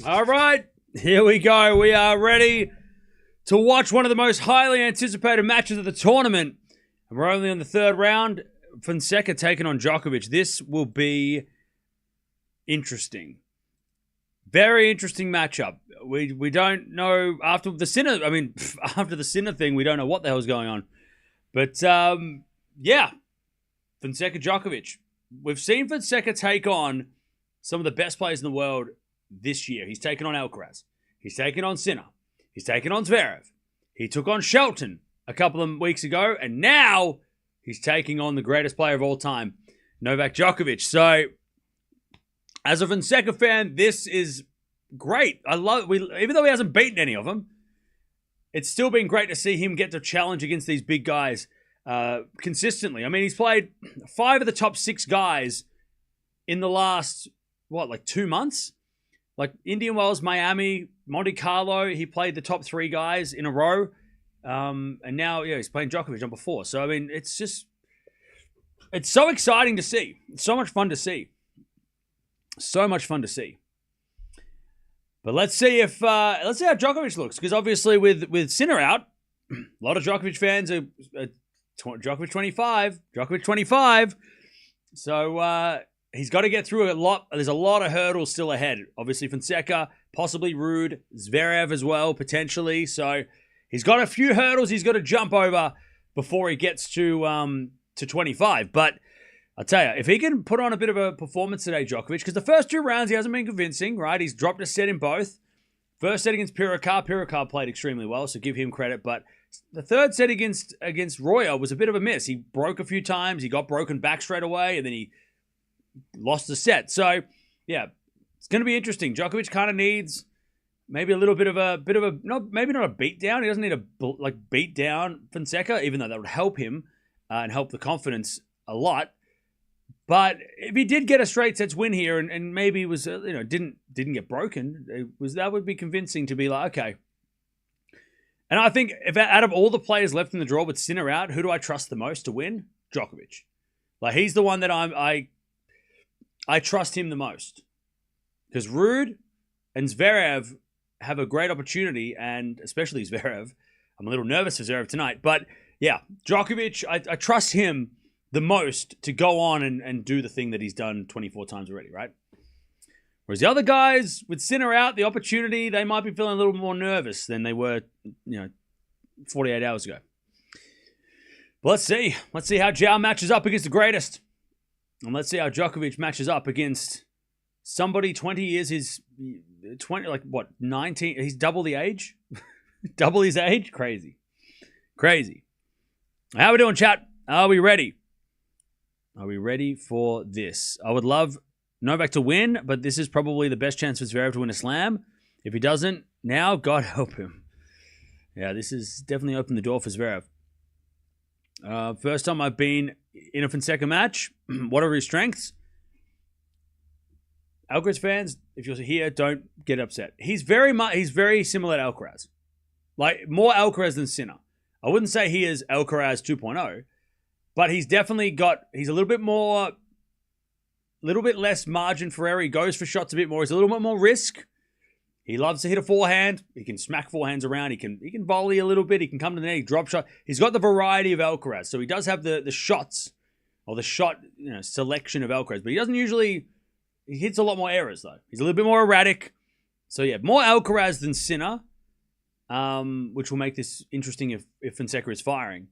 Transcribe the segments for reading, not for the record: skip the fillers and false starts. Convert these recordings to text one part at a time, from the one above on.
All right, here we go. We are ready to watch one of the most highly anticipated matches of the tournament. And we're only on the third round. Fonseca taking on Djokovic. This will be interesting. Very interesting matchup. We don't know after the Sinner. After the Sinner thing, we don't know what the hell's going on. But yeah, Fonseca Djokovic. We've seen Fonseca take on some of the best players in the world this year. He's taken on Alcaraz. He's taken on Sinner. He's taken on Zverev. He took on Shelton a couple of weeks ago, and now he's taking on the greatest player of all time, Novak Djokovic. So, as a Fonseca fan, this is great. I love even though he hasn't beaten any of them, it's still been great to see him get to challenge against these big guys consistently. I mean, he's played 5 of the top 6 guys in the last, 2 months? Like Indian Wells, Miami, Monte Carlo, he played the top 3 guys in a row. And now, he's playing Djokovic number 4. So, I mean, it's so exciting to see. It's so much fun to see. So much fun to see. But let's see how Djokovic looks. Because obviously with Sinner out, a lot of Djokovic fans are Djokovic 25. So he's got to get through a lot. There's a lot of hurdles still ahead. Obviously Fonseca, possibly Ruud, Zverev as well, potentially. So he's got a few hurdles he's got to jump over before he gets to 25. But I'll tell you, if he can put on a bit of a performance today, Djokovic, because the first 2 rounds he hasn't been convincing, right? He's dropped a set in both. First set against Pirikar played extremely well, so give him credit. But the third set against Roya was a bit of a miss. He broke a few times. He got broken back straight away, and then he lost the set. So, yeah, it's going to be interesting. Djokovic kind of needs maybe a little bit of a maybe not a beat down. He doesn't need to beat down Fonseca, even though that would help him and help the confidence a lot. But if he did get a straight sets win here and maybe was didn't get broken, that would be convincing to be like, okay. And I think if out of all the players left in the draw with Sinner out, who do I trust the most to win? Djokovic. Like he's the one that I trust him the most. Because Ruud and Zverev have a great opportunity, and especially Zverev. I'm a little nervous for Zverev tonight, but yeah, Djokovic, I trust him the most to go on and do the thing that he's done 24 times already, right? Whereas the other guys, with Sinner out, the opportunity, they might be feeling a little more nervous than they were, 48 hours ago. But let's see. Let's see how Joao matches up against the greatest. And let's see how Djokovic matches up against somebody 20 years, his 19, he's double the age? Double his age? Crazy. How are we doing, chat? Are we ready? Are we ready for this? I would love Novak to win, but this is probably the best chance for Zverev to win a slam. If he doesn't, now, God help him. Yeah, this has definitely opened the door for Zverev. First time I've been in a Fonseca match. What are his strengths? Alcaraz fans, if you're here, don't get upset. He's very similar to Alcaraz. Like, more Alcaraz than Sinner. I wouldn't say he is Alcaraz 2.0, but he's definitely he's a little bit less margin for error. He goes for shots a bit more. He's a little bit more risk. He loves to hit a forehand. He can smack forehands around. He can volley a little bit. He can come to the net, drop shot. He's got the variety of Alcaraz. So he does have the shots, or the shot selection of Alcaraz, but he doesn't usually, he hits a lot more errors though. He's a little bit more erratic. So yeah, more Alcaraz than Sinner, which will make this interesting if Fonseca is firing.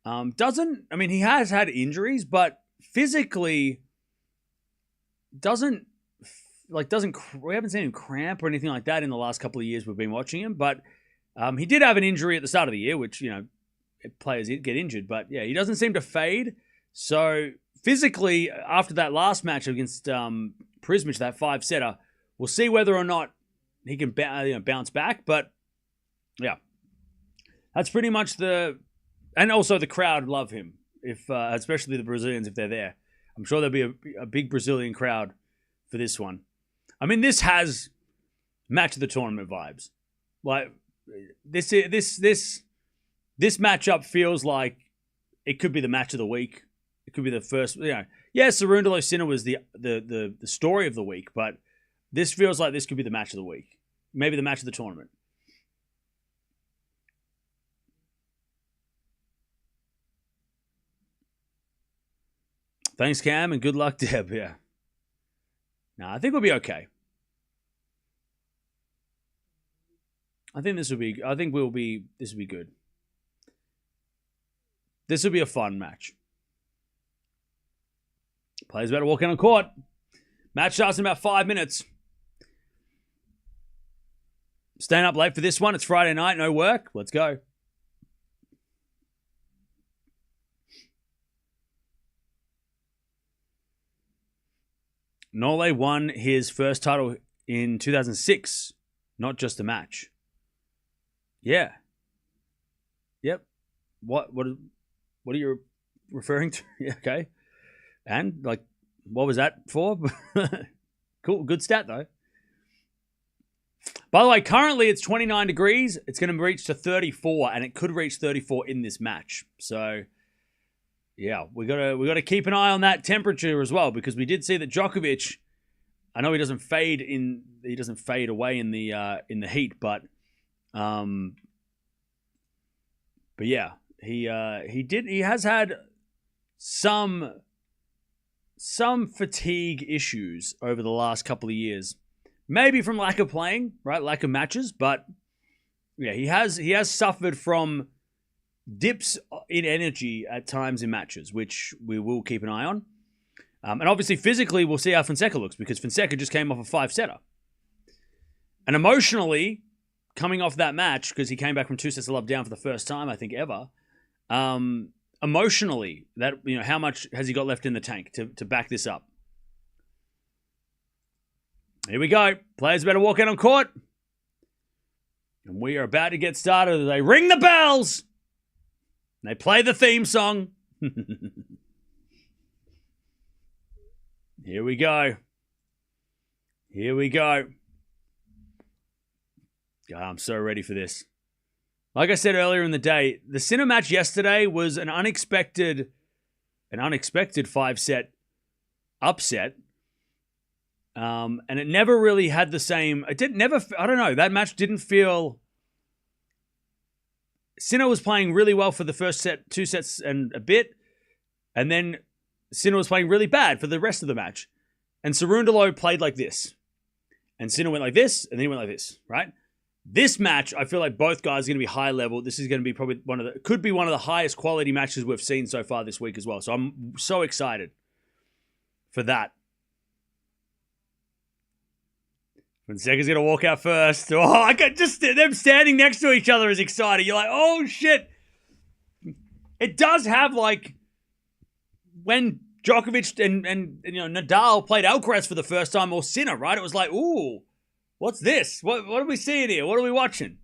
He has had injuries, but physically we haven't seen him cramp or anything like that in the last couple of years we've been watching him, but he did have an injury at the start of the year, which, players get injured, but yeah, he doesn't seem to fade. So physically, after that last match against Prismic, that 5-setter, we'll see whether or not he can bounce back, but yeah, that's pretty much and also the crowd love him, especially the Brazilians if they're there. I'm sure there'll be a big Brazilian crowd for this one. I mean, this has match of the tournament vibes. Like this matchup feels like it could be the match of the week. It could be the first. Yeah, Cerundolo Sinner was the story of the week, but This feels like this could be the match of the week. Maybe the match of the tournament. Thanks, Cam, and good luck, Deb. Yeah. No, I think we'll be okay. This will be good. This will be a fun match. Players better walk in on court. Match starts in about 5 minutes. Staying up late for this one. It's Friday night, no work. Let's go. Nole won his first title in 2006, not just a match. Yeah. Yep. What are you referring to? Yeah, okay. And like, what was that for? Cool, good stat though. By the way, currently it's 29 degrees. It's going to reach to 34, and it could reach 34 in this match. So, yeah, we gotta keep an eye on that temperature as well, because we did see that Djokovic. I know he doesn't fade away in the heat, but yeah, he has had some fatigue issues over the last couple of years. Maybe from lack of playing, right? Lack of matches, but yeah, he has suffered from dips in energy at times in matches, which we will keep an eye on. And obviously, physically, we'll see how Fonseca looks, because Fonseca just came off a 5-setter. And emotionally, coming off that match, because he came back from 2 sets of love down for the first time, I think, ever. Emotionally, that, how much has he got left in the tank to back this up? Here we go. Players better walk out on court. And we are about to get started. They ring the bells. They play the theme song. Here we go. Here we go. God, I'm so ready for this. Like I said earlier in the day, the Sinner match yesterday was an unexpected 5-set upset. And it never really had the same. I don't know. That match didn't feel. Sinner was playing really well for the first set, 2 sets and a bit. And then Sinner was playing really bad for the rest of the match. And Cerundolo played like this. And Sinner went like this, and then he went like this, right? This match, I feel like both guys are going to be high level. This is going to be probably one of the highest quality matches we've seen so far this week as well. So I'm so excited for that. Fonseca's going to walk out first. Oh, I got just them standing next to each other is exciting. You're like, oh shit. It does have like when Djokovic and Nadal played Alcaraz for the first time, or Sinner, right? It was like, ooh, what's this? What are we seeing here? What are we watching?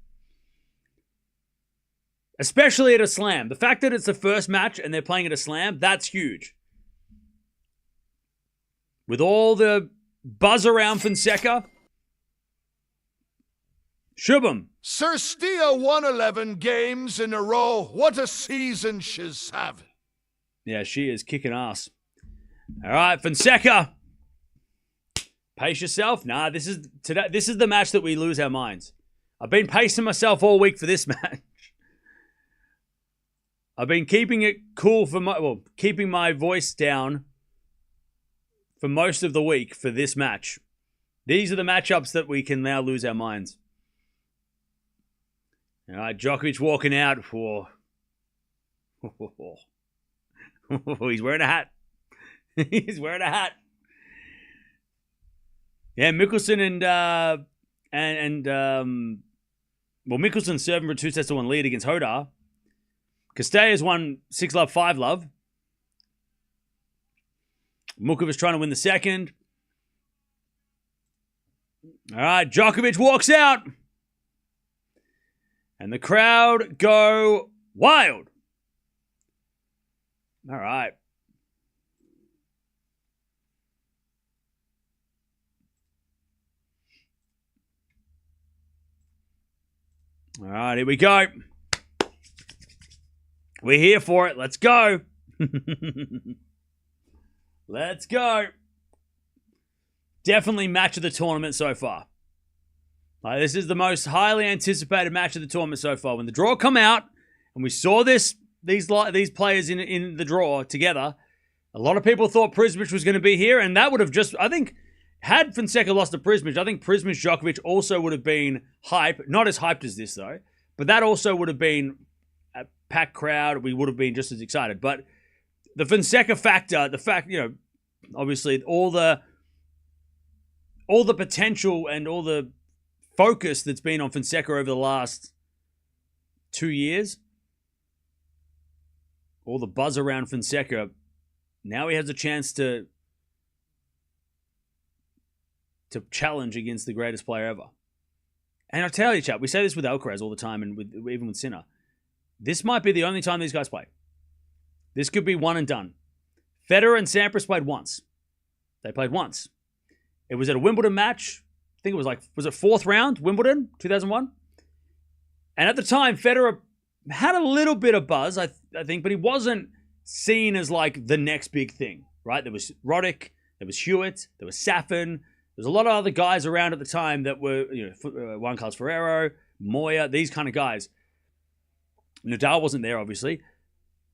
Especially at a slam. The fact that it's the first match and they're playing at a slam, that's huge. With all the buzz around Fonseca. Shubham. Sir Stia won 11 games in a row. What a season she's having. Yeah, she is kicking ass. All right, Fonseca. Pace yourself. Nah, this is the match that we lose our minds. I've been pacing myself all week for this match. I've been keeping it cool keeping my voice down for most of the week for this match. These are the matchups that we can now lose our minds. All right, Djokovic walking out. He's wearing a hat. He's wearing a hat. Yeah, Mickelson Mickelson serving for 2-1 lead against Hodar. Castella's won 6-love, 5-love. Mukovac trying to win the second. All right, Djokovic walks out. And the crowd go wild. All right. All right, here we go. We're here for it. Let's go. Let's go. definitely match of the tournament so far. Like, this is the most highly anticipated match of the tournament so far. When the draw come out and we saw these players in the draw together, a lot of people thought Prismic was going to be here, and that would have just, I think, had Fonseca lost to Prismic, I think Prismic Djokovic also would have been hype. Not as hyped as this, though, but that also would have been a packed crowd. We would have been just as excited. But the Fonseca factor, the fact, obviously all the potential and all the focus that's been on Fonseca over the last 2 years, all the buzz around Fonseca, now he has a chance to challenge against the greatest player ever. And I tell you, chap, we say this with Alcaraz all the time, and even with Sinner. This might be the only time these guys play. This could be one and done. Federer and Sampras played once. They played once. It was at a Wimbledon match. I think it was it fourth round, Wimbledon, 2001? And at the time, Federer had a little bit of buzz, I think, but he wasn't seen as like the next big thing, right? There was Roddick, there was Hewitt, there was Safin. There's a lot of other guys around at the time that were, Juan Carlos Ferrero, Moya, these kind of guys. Nadal wasn't there, obviously.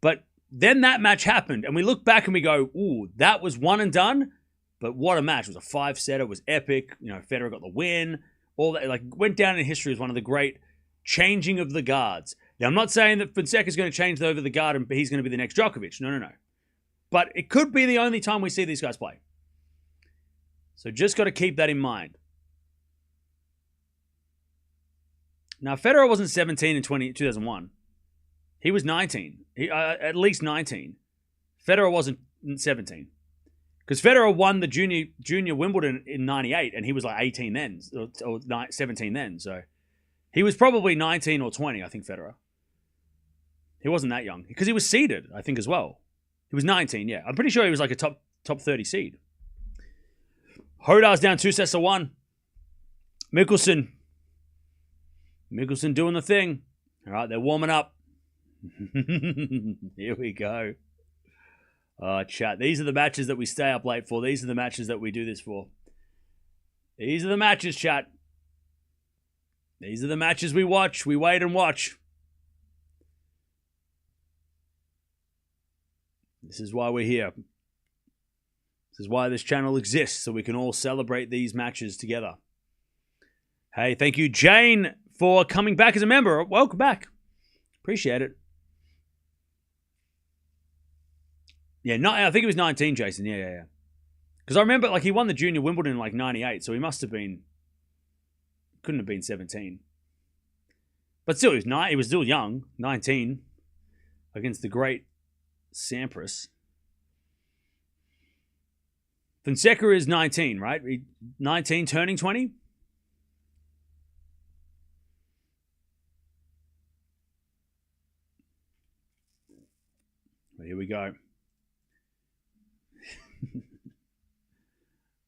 But then that match happened, and we look back and we go, ooh, that was one and done. But what a match. It was a 5-setter. It was epic. Federer got the win. All that, went down in history as one of the great changing of the guards. Now, I'm not saying that Fonseca's going to change over the guard and he's going to be the next Djokovic. No. But it could be the only time we see these guys play. So just got to keep that in mind. Now, Federer wasn't 17 in 2001. He was 19. At least 19. Federer wasn't 17. Because Federer won the junior Wimbledon in 98, and he was like 18 then, or 17 then. So he was probably 19 or 20, I think, Federer. He wasn't that young. Because he was seeded, I think, as well. He was 19, yeah. I'm pretty sure he was like a top 30 seed. Hodar's down 2-1. Mickelson doing the thing. All right, they're warming up. Here we go. Chat. These are the matches that we stay up late for. These are the matches that we do this for. These are the matches, chat. These are the matches we watch. We wait and watch. This is why we're here. This is why this channel exists, so we can all celebrate these matches together. Hey, thank you, Jane, for coming back as a member. Welcome back. Appreciate it. Yeah, I think he was 19, Jason. Yeah. Because I remember, he won the junior Wimbledon in 98, so he must have been, couldn't have been 17. But still, he was still young, 19, against the great Sampras. Fonseca is 19, right? 19 turning 20? Well, here we go.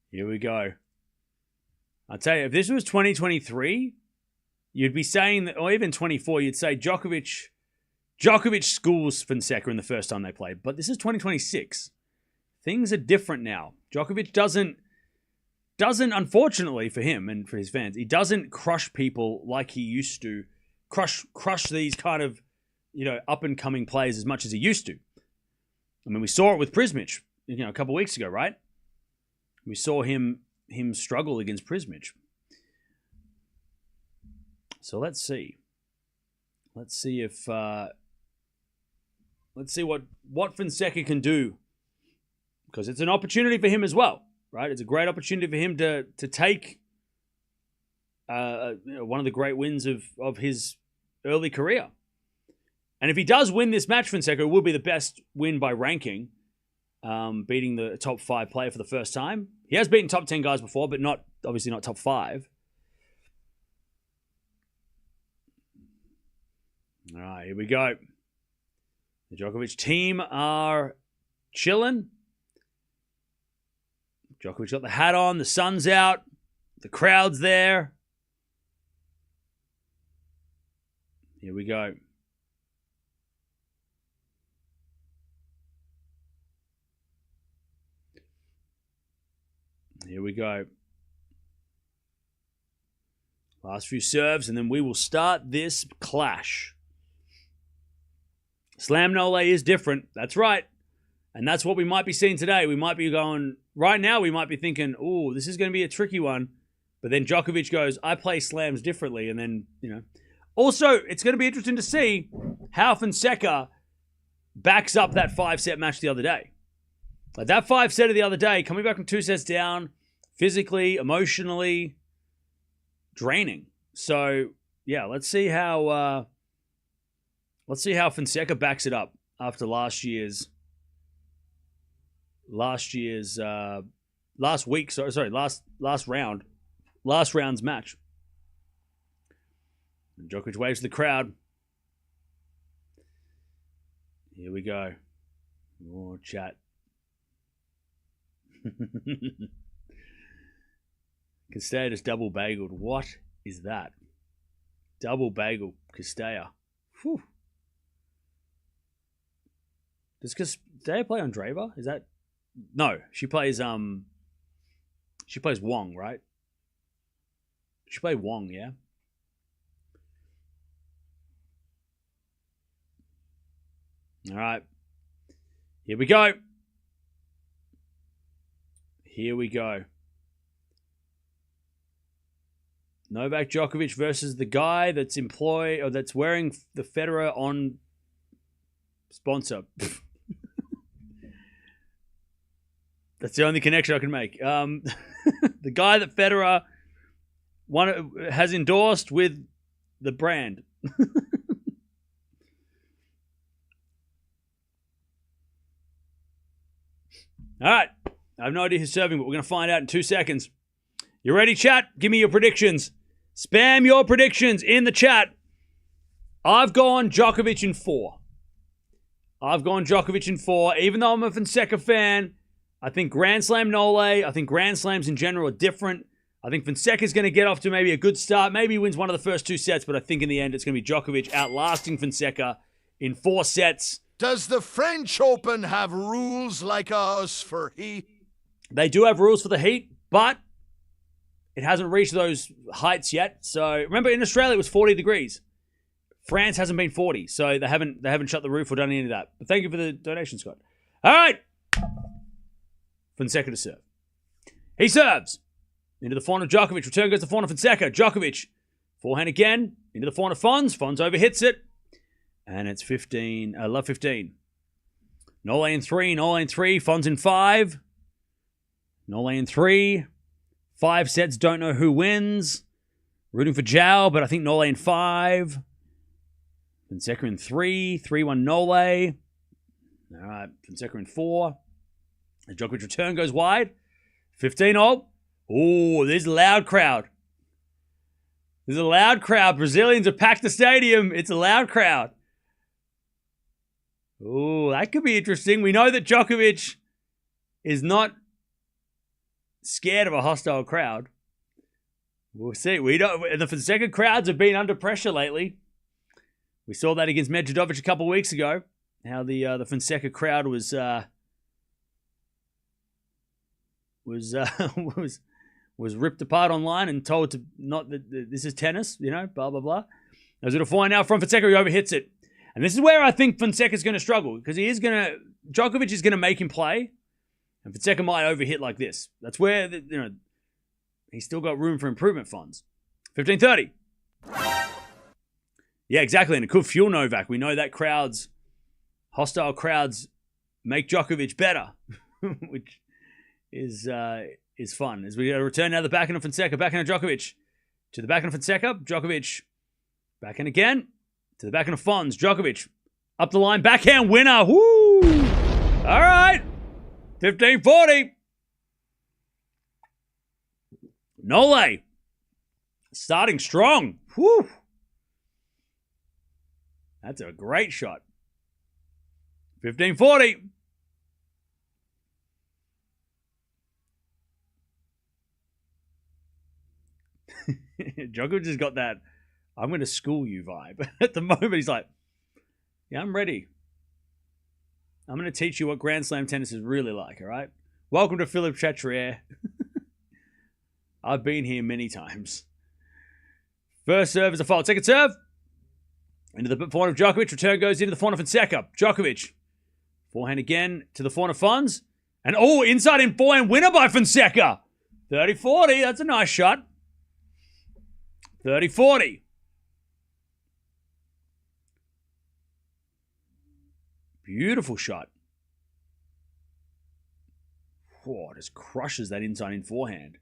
Here we go. I'll tell you, if this was 2023, you'd be saying that, or even 24, you'd say Djokovic schools Fonseca in the first time they played. But this is 2026. Things are different now. Djokovic doesn't, unfortunately for him and for his fans, he doesn't crush people like he used to. Crush these kind of, up-and-coming players as much as he used to. I mean, we saw it with Prismic, a couple of weeks ago, right? We saw him struggle against Prismic. So let's see. Let's see if what Fonseca can do. Because it's an opportunity for him as well, right? It's a great opportunity for him to take one of the great wins of his early career. And if he does win this match, Fonseca, it will be the best win by ranking, beating the top 5 player for the first time. He has beaten top 10 guys before, but obviously not top 5. All right, here we go. The Djokovic team are chilling. Djokovic got the hat on, the sun's out, the crowd's there. Here we go. Here we go. Last few serves, and then we will start this clash. Slam Nole is different. That's right. And that's what we might be seeing today. We might be going, right now we might be thinking, oh, this is going to be a tricky one. But then Djokovic goes, I play slams differently. And then, Also, it's going to be interesting to see how Fonseca backs up that 5-set match the other day. Like that 5-set of the other day, coming back from 2 sets down, physically, emotionally, draining. So, yeah, let's see how Fonseca backs it up after last round's match. And Djokovic waves to the crowd. Here we go. More chat. Castella just double bageled. What is that? Double bagel Castella. Whew. Does Castella play Andreeva? Is that? No, she plays Wong, right? She played Wong, yeah. All right. Here we go. Novak Djokovic versus the guy that's wearing the Federer on sponsor. That's the only connection I can make. The guy that Federer has endorsed with the brand. All right. I have no idea who's serving, but we're going to find out in 2 seconds. You ready, chat? Give me your predictions. Spam your predictions in the chat. I've gone Djokovic in 4. Even though I'm a Fonseca fan, I think Grand Slam Nole, I think Grand Slams in general are different. I think Fonseca's going to get off to maybe a good start. Maybe he wins one of the first 2 sets, but I think in the end it's going to be Djokovic outlasting Fonseca in 4 sets. Does the French Open have rules like ours for heat? They do have rules for the heat, but it hasn't reached those heights yet. So remember, in Australia it was 40 degrees. France hasn't been 40, so they haven't shut the roof or done any of that. But thank you for the donation, Scott. All right. Fonseca to serve. He serves. Into the forehand of Djokovic. Return goes to forehand of Fonseca. Djokovic. Forehand again. Into the forehand of Fons. Fons overhits it. And it's 15. Love 15. Nole in 3. Fons in 5. Nole in 3. 5 sets. Don't know who wins. Rooting for Joao, but I think Nole in 5. Fonseca in 3. 3-1 Nole. All right. Fonseca in 4. The Djokovic return goes wide. 15-all. Oh, there's a loud crowd. Brazilians have packed the stadium. It's a loud crowd. Oh, that could be interesting. We know that Djokovic is not scared of a hostile crowd. We'll see. The Fonseca crowds have been under pressure lately. We saw that against Medvedev a couple of weeks ago. How the Fonseca crowd was ripped apart online and told to not that this is tennis, blah blah blah. As we'll find out from Fonseca, he overhits it, and this is where I think Fonseca's going to struggle because Djokovic is going to make him play, and Fonseca might overhit like this. That's where he's still got room for improvement. Fonz, 15-30. Yeah, exactly, and it could fuel Novak. We know that hostile crowds make Djokovic better, which is fun. As we return now to the backhand of Fonseca, backhand of Djokovic. To the backhand of Fonseca, Djokovic. Backhand again. To the backhand of Fons, Djokovic. Up the line, backhand winner. Woo! All right. 15-40. Nole. Starting strong. Woo! That's a great shot. 15-40. Djokovic has got that I'm going to school you vibe. At the moment, he's like, yeah, I'm ready. I'm going to teach you what Grand Slam tennis is really like, all right? Welcome to Philippe Chatrier. I've been here many times. First serve is a fault. Second serve. Into the forehand of Djokovic. Return goes into the forehand of Fonseca. Djokovic. Forehand again to the forehand of Fons. And inside in forehand winner by Fonseca. 30-40. That's a nice shot. 30-40. Beautiful shot. Whoa, just crushes that inside in forehand.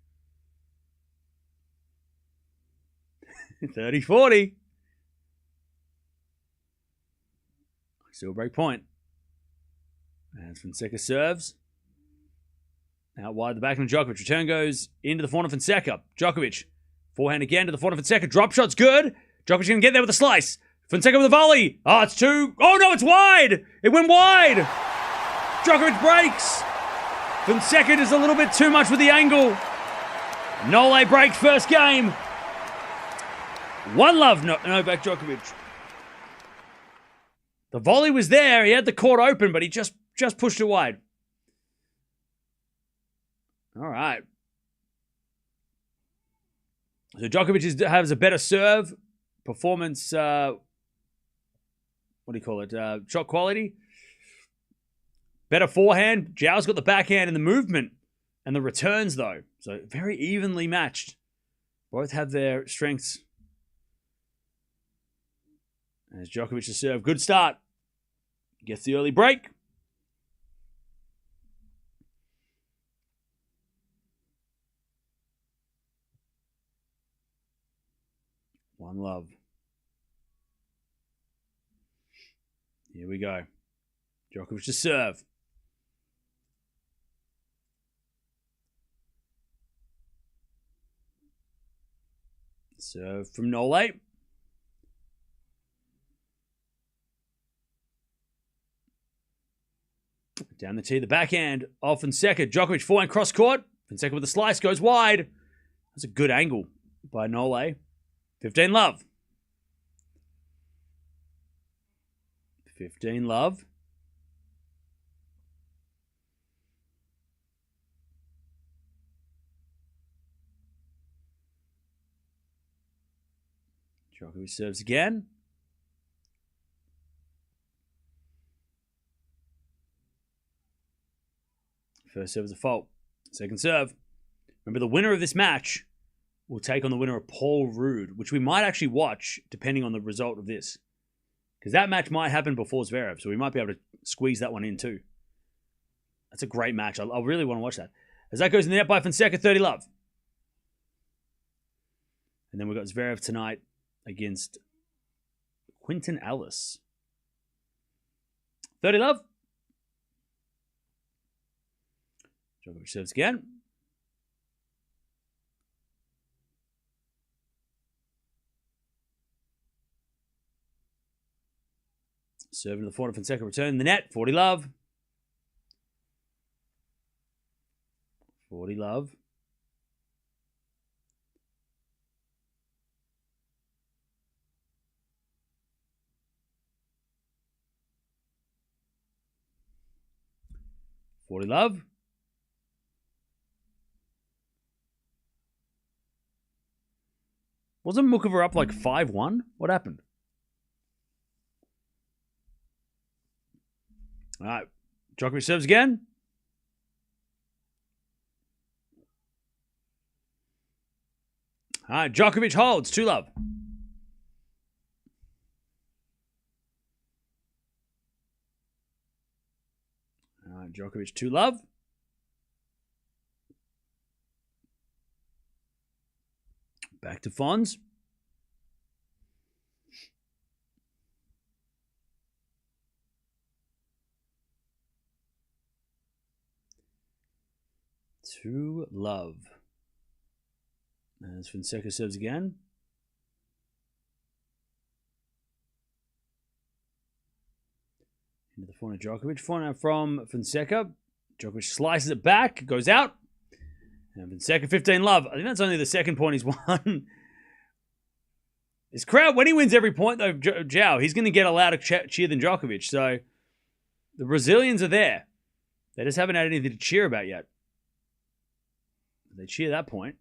30-40. Still break point. As Fonseca serves. Out wide the back of Djokovic. Return goes into the forehand of Fonseca. Djokovic. Forehand again to the forehand of Fonseca. Drop shot's good. Djokovic can get there with a slice. Fonseca with a volley. Oh, it's two. Oh, no, it's wide. It went wide. Djokovic breaks. Fonseca does a little bit too much with the angle. Nole breaks first game. 1-0 Novak Djokovic. The volley was there. He had the court open, but he just pushed it wide. All right. So Djokovic has a better serve, performance, shot quality. Better forehand. Joao's got the backhand and the movement and the returns, though. So very evenly matched. Both have their strengths. As Djokovic to serve. Good start. Gets the early break. One love. Here we go. Djokovic to serve. Serve from Nole. Down the tee, the backhand of Fonseca. Djokovic forehand cross court. Fonseca with a slice goes wide. That's a good angle by Nole. 15-love. 15-love. Djokovic serves again. First serve is a fault. Second serve. Remember, the winner of this match will take on the winner of Paul Ruud, which we might actually watch depending on the result of this. Because that match might happen before Zverev, so we might be able to squeeze that one in too. That's a great match. I really want to watch that. As that goes in the net by Fonseca, 30-love. And then we've got Zverev tonight against Quinton Ellis. 30-love. Djokovic serves again. Serving to the forehand of Fonseca, return the net. 40-love. 40-love. Love. Wasn't Mukova up like 5-1? What happened? All right. Djokovic serves again. All right. Djokovic holds. 2-love. All right. Djokovic 2-love. Back to Fons. To love. As Fonseca serves again. Into the forehand of Djokovic. Forehand from Fonseca. Djokovic slices it back. Goes out. And Fonseca 15-love. I think that's only the second point he's won. This crowd, when he wins every point, though, Joao, he's going to get a louder cheer than Djokovic. So the Brazilians are there. They just haven't had anything to cheer about yet. They cheer that point.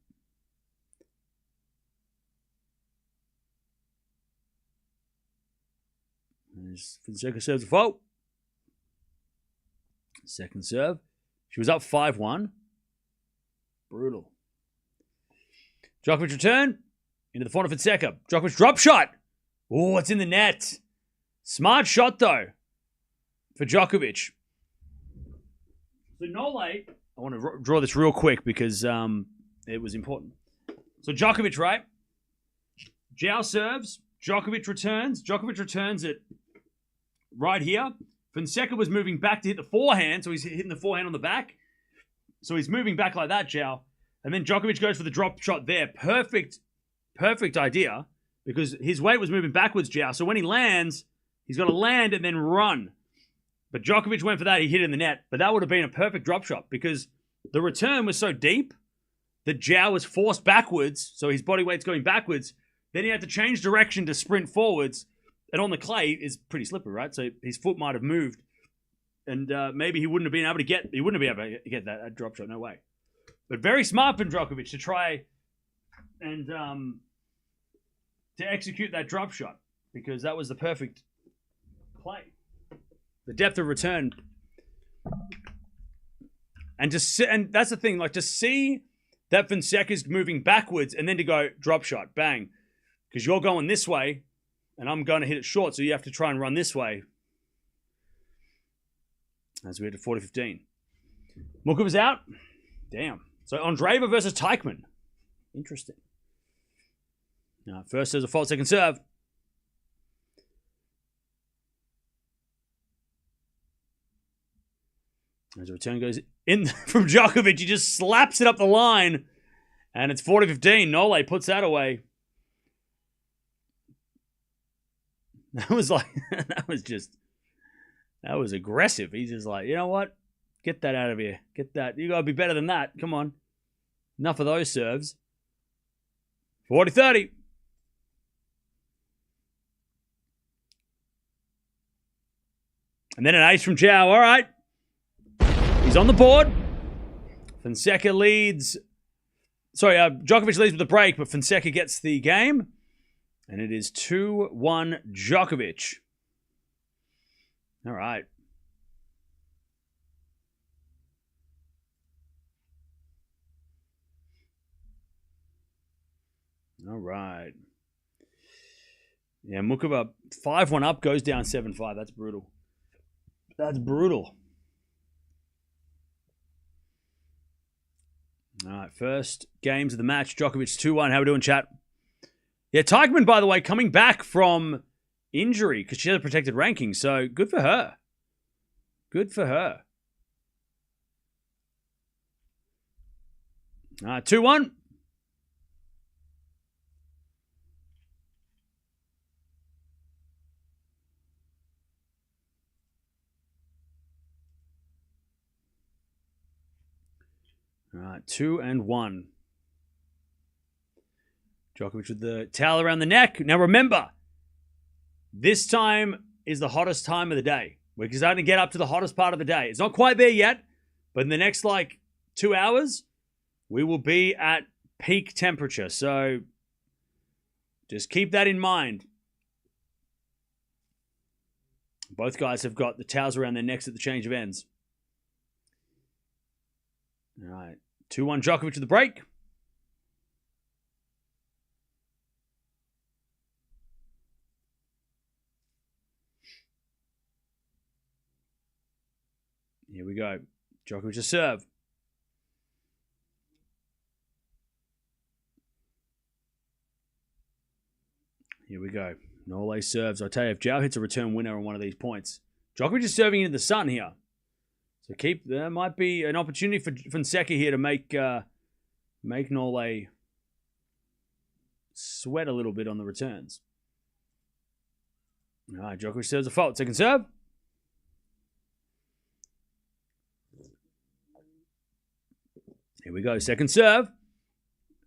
As Fonseca serves a fault. Second serve. She was up 5-1. Brutal. Djokovic return. Into the front of Fonseca. Djokovic drop shot. Oh, it's in the net. Smart shot, though, for Djokovic. So Nole, I want to draw this real quick because it was important. So Djokovic, right? Joao serves. Djokovic returns. Djokovic returns it right here. Fonseca was moving back to hit the forehand, so he's hitting the forehand on the back. So he's moving back like that, Joao. And then Djokovic goes for the drop shot there. Perfect idea because his weight was moving backwards, Joao. So when he lands, he's got to land and then run. But Djokovic went for that. He hit it in the net. But that would have been a perfect drop shot because the return was so deep that Joao was forced backwards. So his body weight's going backwards. Then he had to change direction to sprint forwards. And on the clay is pretty slippery, right? So his foot might have moved. And maybe he wouldn't have been able to get that drop shot. No way. But very smart from Djokovic to try and to execute that drop shot because that was the perfect play. The depth of return. And that's the thing, like to see that Fonseca's moving backwards and then to go drop shot, bang. Because you're going this way and I'm going to hit it short, so you have to try and run this way. As we head to 40-15. Mukova's out. Damn. So Andreeva versus Teichmann. Interesting. Now, first there's a fault, second serve. As the return goes in from Djokovic, he just slaps it up the line. And it's 40-15. Nole puts that away. That was aggressive. He's just like, you know what? Get that out of here. Get that. You got to be better than that. Come on. Enough of those serves. 40-30. And then an ace from Joao. All right. He's on the board. Fonseca leads. Sorry, Djokovic leads with the break, but Fonseca gets the game. And it is 2-1 Djokovic. All right. All right. Yeah, Mukova 5-1 up, goes down 7-5. That's brutal. That's brutal. All right, first games of the match. Djokovic 2-1. How we doing, chat? Yeah, Teichmann, by the way, coming back from injury because she has a protected ranking. So good for her. Good for her. 2-1. All right, 2-1. Djokovic with the towel around the neck. Now remember, this time is the hottest time of the day. We're starting to get up to the hottest part of the day. It's not quite there yet, but in the next 2 hours, we will be at peak temperature. So just keep that in mind. Both guys have got the towels around their necks at the change of ends. All right, 2-1 Djokovic to the break. Here we go. Djokovic to serve. Here we go. Nole serves. I tell you, if Joao hits a return winner on one of these points, Djokovic is serving into the sun here. So there might be an opportunity for Fonseca here to make Nole sweat a little bit on the returns. All right, Djokovic serves a fault. Second serve. Here we go. Second serve.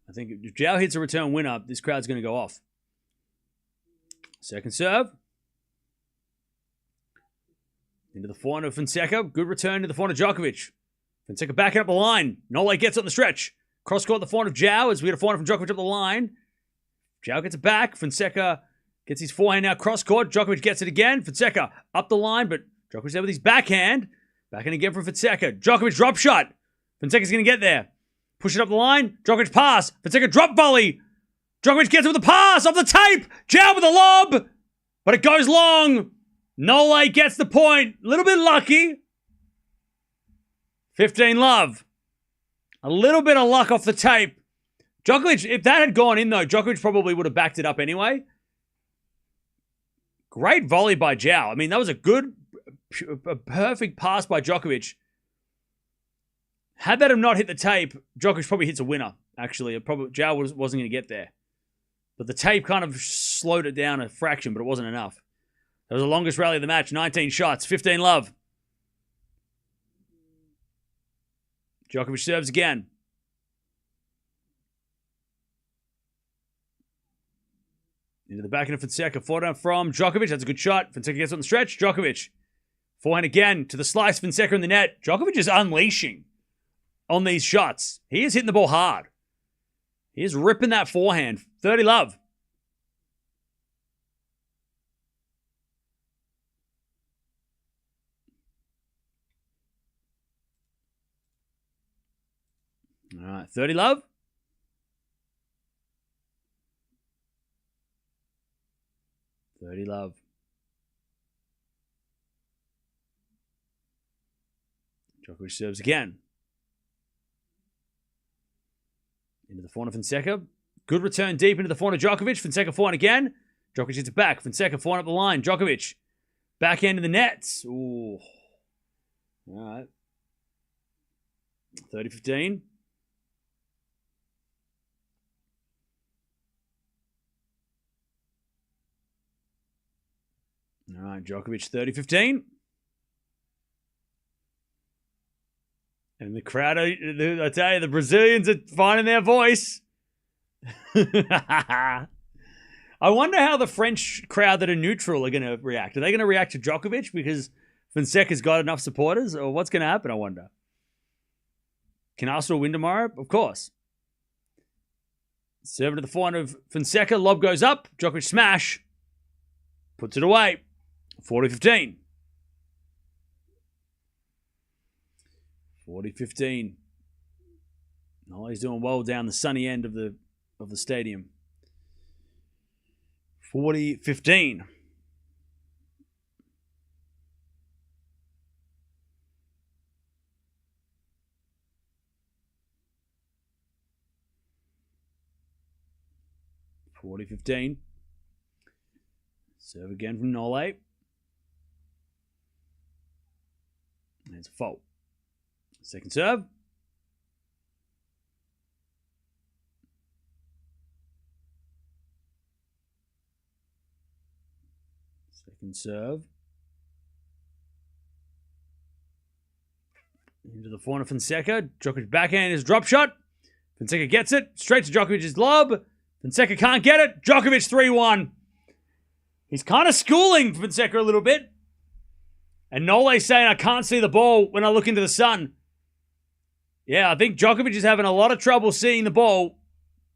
I think if Joao hits a return winner, this crowd's going to go off. Second serve. Into the forehand of Fonseca. Good return to the forehand of Djokovic. Fonseca backing up the line. Nole gets on the stretch. Cross court the forehand of Joao as we get a forehand from Djokovic up the line. Joao gets it back. Fonseca Gets his forehand now cross court. Djokovic gets it again. Fonseca up the line, but Djokovic there with his backhand. Backhand again from Fonseca. Djokovic drop shot. Fonseca's going to get there. Push it up the line. Djokovic pass. Fonseca drop volley. Djokovic gets it with the pass off the tape. Joao with the lob. But it goes long. Nole gets the point. A little bit lucky. 15-love. A little bit of luck off the tape. Djokovic, if that had gone in though, Djokovic probably would have backed it up anyway. Great volley by Joao. I mean, that was a perfect pass by Djokovic. Had that have not hit the tape, Djokovic probably hits a winner, actually. Joao wasn't going to get there. But the tape kind of slowed it down a fraction, but it wasn't enough. That was the longest rally of the match. 19 shots. 15-love. Djokovic serves again. Into the backhand of Fonseca. Forehand from Djokovic. That's a good shot. Fonseca gets on the stretch. Djokovic. Forehand again to the slice. Fonseca in the net. Djokovic is unleashing on these shots. He is hitting the ball hard. He is ripping that forehand. 30-love. All right, 30-love. Love. Djokovic serves again. Into the forehand of Fonseca. Good return deep into the forehand of Djokovic. Fonseca forehand again. Djokovic hits it back. Fonseca forehand up the line. Djokovic. Backhand in the nets. Ooh. All right. 30-15. All right, Djokovic 30-15. And the crowd, I tell you, the Brazilians are finding their voice. I wonder how the French crowd that are neutral are going to react. Are they going to react to Djokovic because Fonseca's got enough supporters? Or what's going to happen, I wonder? Can Arsenal win tomorrow? Of course. Serving to the forehand of Fonseca. Lob goes up. Djokovic smash. Puts it away. 40-15. 40-15. No, he's doing well down the sunny end of the stadium. 40-15. Serve again from Nole. It's a fault. Second serve. Second serve. Into the forehand of Fonseca. Djokovic backhand is drop shot. Fonseca gets it. Straight to Djokovic's lob. Fonseca can't get it. Djokovic 3-1. He's kind of schooling Fonseca a little bit. And Nole's saying, I can't see the ball when I look into the sun. Yeah, I think Djokovic is having a lot of trouble seeing the ball.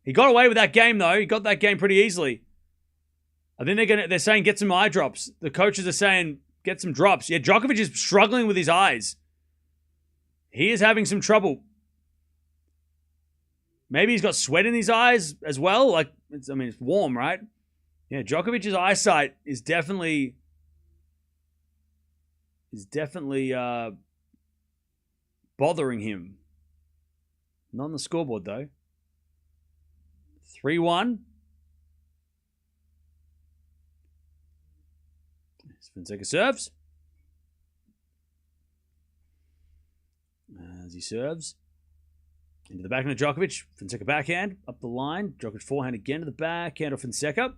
He got away with that game, though. He got that game pretty easily. I think they're saying get some eye drops. The coaches are saying get some drops. Yeah, Djokovic is struggling with his eyes. He is having some trouble. Maybe he's got sweat in his eyes as well. It's warm, right? Yeah, Djokovic's eyesight is definitely bothering him. Not on the scoreboard, though. 3-1. Fonseca serves. As he serves. Into the backhand of Djokovic. Fonseca backhand. Up the line. Djokovic forehand again to the backhand of Fonseca.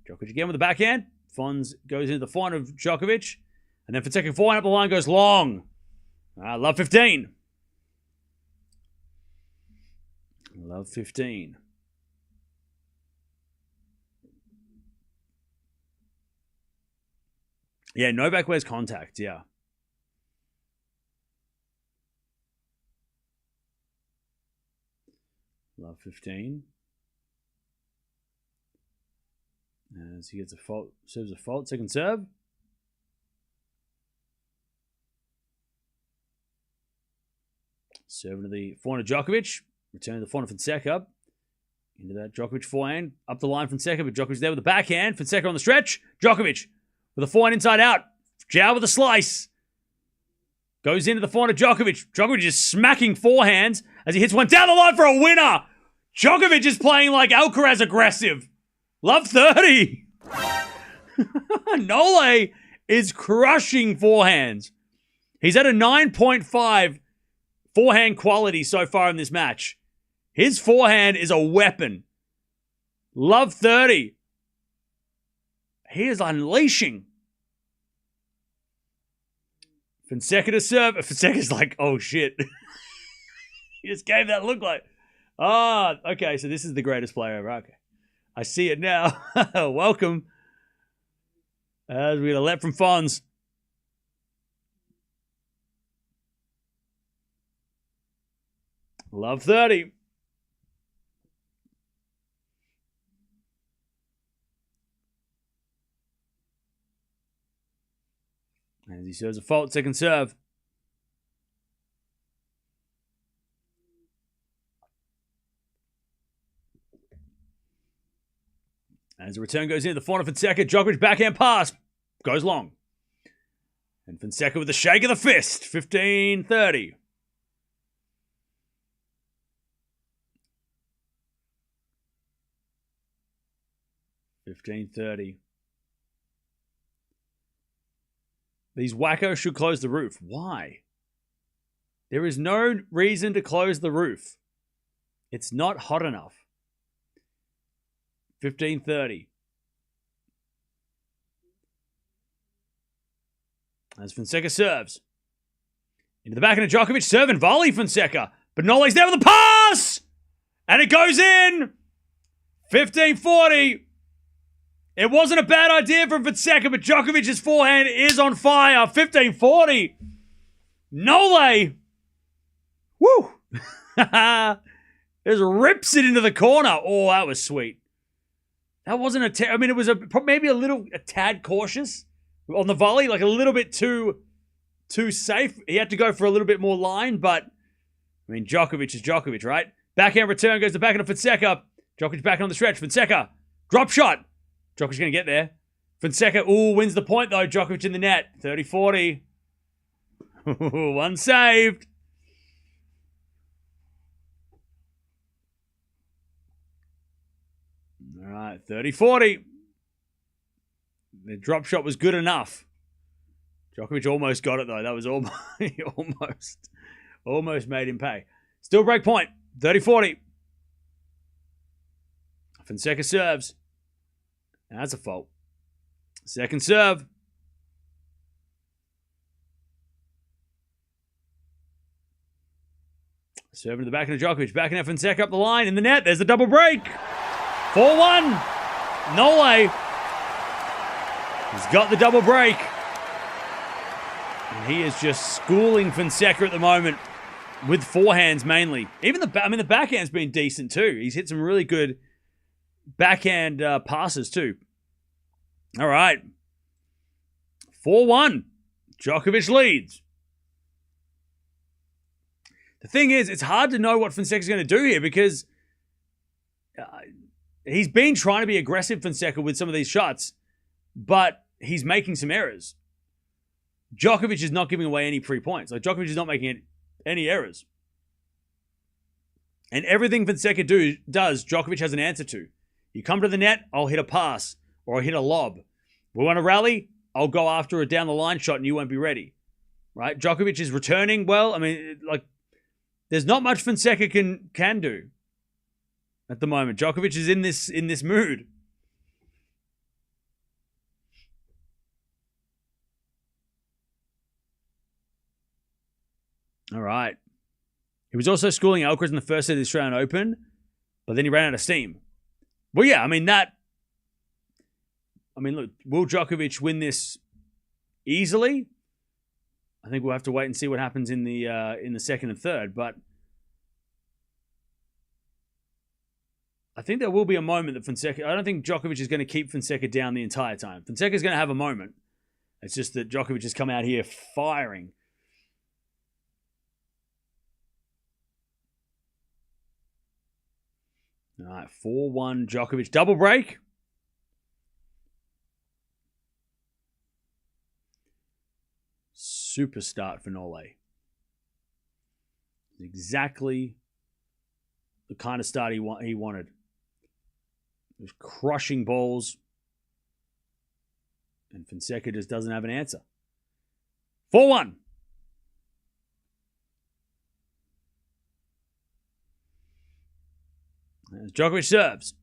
Djokovic again with the backhand. Fons goes into the forehand of Djokovic. And then Fonseca forehand up the line goes long. Love 15. Love 15. Yeah, Novak wears contact, yeah. Love 15. As he gets a fault, serves a fault, second serve. Serving to the forehand of Djokovic. Return to the forehand of Fonseca. Into that Djokovic forehand. Up the line Fonseca, but Djokovic there with the backhand. Fonseca on the stretch. Djokovic with a forehand inside out. Joao with a slice. Goes into the forehand of Djokovic. Djokovic is smacking forehands as he hits one down the line for a winner. Djokovic is playing like Alcaraz aggressive. Love 30. Nole is crushing forehands. He's at a 9.5 forehand quality so far in this match. His forehand is a weapon. Love 30. He is unleashing. Fonseca to serve. Fonseca's like, oh shit. He just gave that look like, okay, so this is the greatest player ever. Okay. I see it now. Welcome. As we got a let from Fonz. Love 30. As he serves a fault, second serve. As the return goes in, the forehand of Fonseca, Djokovic backhand pass. Goes long. And Fonseca with the shake of the fist. 15-30. These wackos should close the roof. Why? There is no reason to close the roof. It's not hot enough. 15-30. As Fonseca serves. Into the backhand of Djokovic. Serve and volley Fonseca. But Nole's there with the pass! And it goes in! 15-40. It wasn't a bad idea from Fonseca, but Djokovic's forehand is on fire. 15-40. Nole. Woo! Just rips it into the corner. Oh, that was sweet. That wasn't a... I mean, it was maybe a tad cautious on the volley, like a little bit too safe. He had to go for a little bit more line, but I mean, Djokovic is Djokovic, right? Backhand return goes to backhand of Fonseca. Djokovic back on the stretch. Fonseca, drop shot. Djokovic going to get there. Fonseca, wins the point though. Djokovic in the net. 30-40. One saved. All right, 30-40. The drop shot was good enough. Djokovic almost got it though. That was almost made him pay. Still break point. 30-40. Fonseca serves. That's a fault. Second serve. Serving to the back of Djokovic. Backing out Fonseca up the line. In the net. There's the double break. 4-1. Nole. He's got the double break. And he is just schooling Fonseca at the moment with forehands mainly. Even the backhand's been decent too. He's hit some really good backhand passes too. All right. 4-1. Djokovic leads. The thing is, it's hard to know what Fonseca's going to do here because he's been trying to be aggressive, Fonseca, with some of these shots, but he's making some errors. Djokovic is not giving away any free points. Like, Djokovic is not making any errors. And everything Fonseca does, Djokovic has an answer to. You come to the net, I'll hit a pass or I'll hit a lob. We want to rally, I'll go after a down the line shot and you won't be ready. Right? Djokovic is returning well. I mean, like, there's not much Fonseca can do at the moment. Djokovic is in this mood. All right. He was also schooling Alcaraz in the first set of the Australian Open, but then he ran out of steam. Well, yeah, look, will Djokovic win this easily? I think we'll have to wait and see what happens in the second and third. But I think there will be a moment that Fonseca... I don't think Djokovic is going to keep Fonseca down the entire time. Fonseca's going to have a moment. It's just that Djokovic has come out here firing. All right, 4-1 Djokovic. Double break. Super start for Nole. Exactly the kind of start he wanted. He was crushing balls. And Fonseca just doesn't have an answer. 4-1. As Djokovic serves.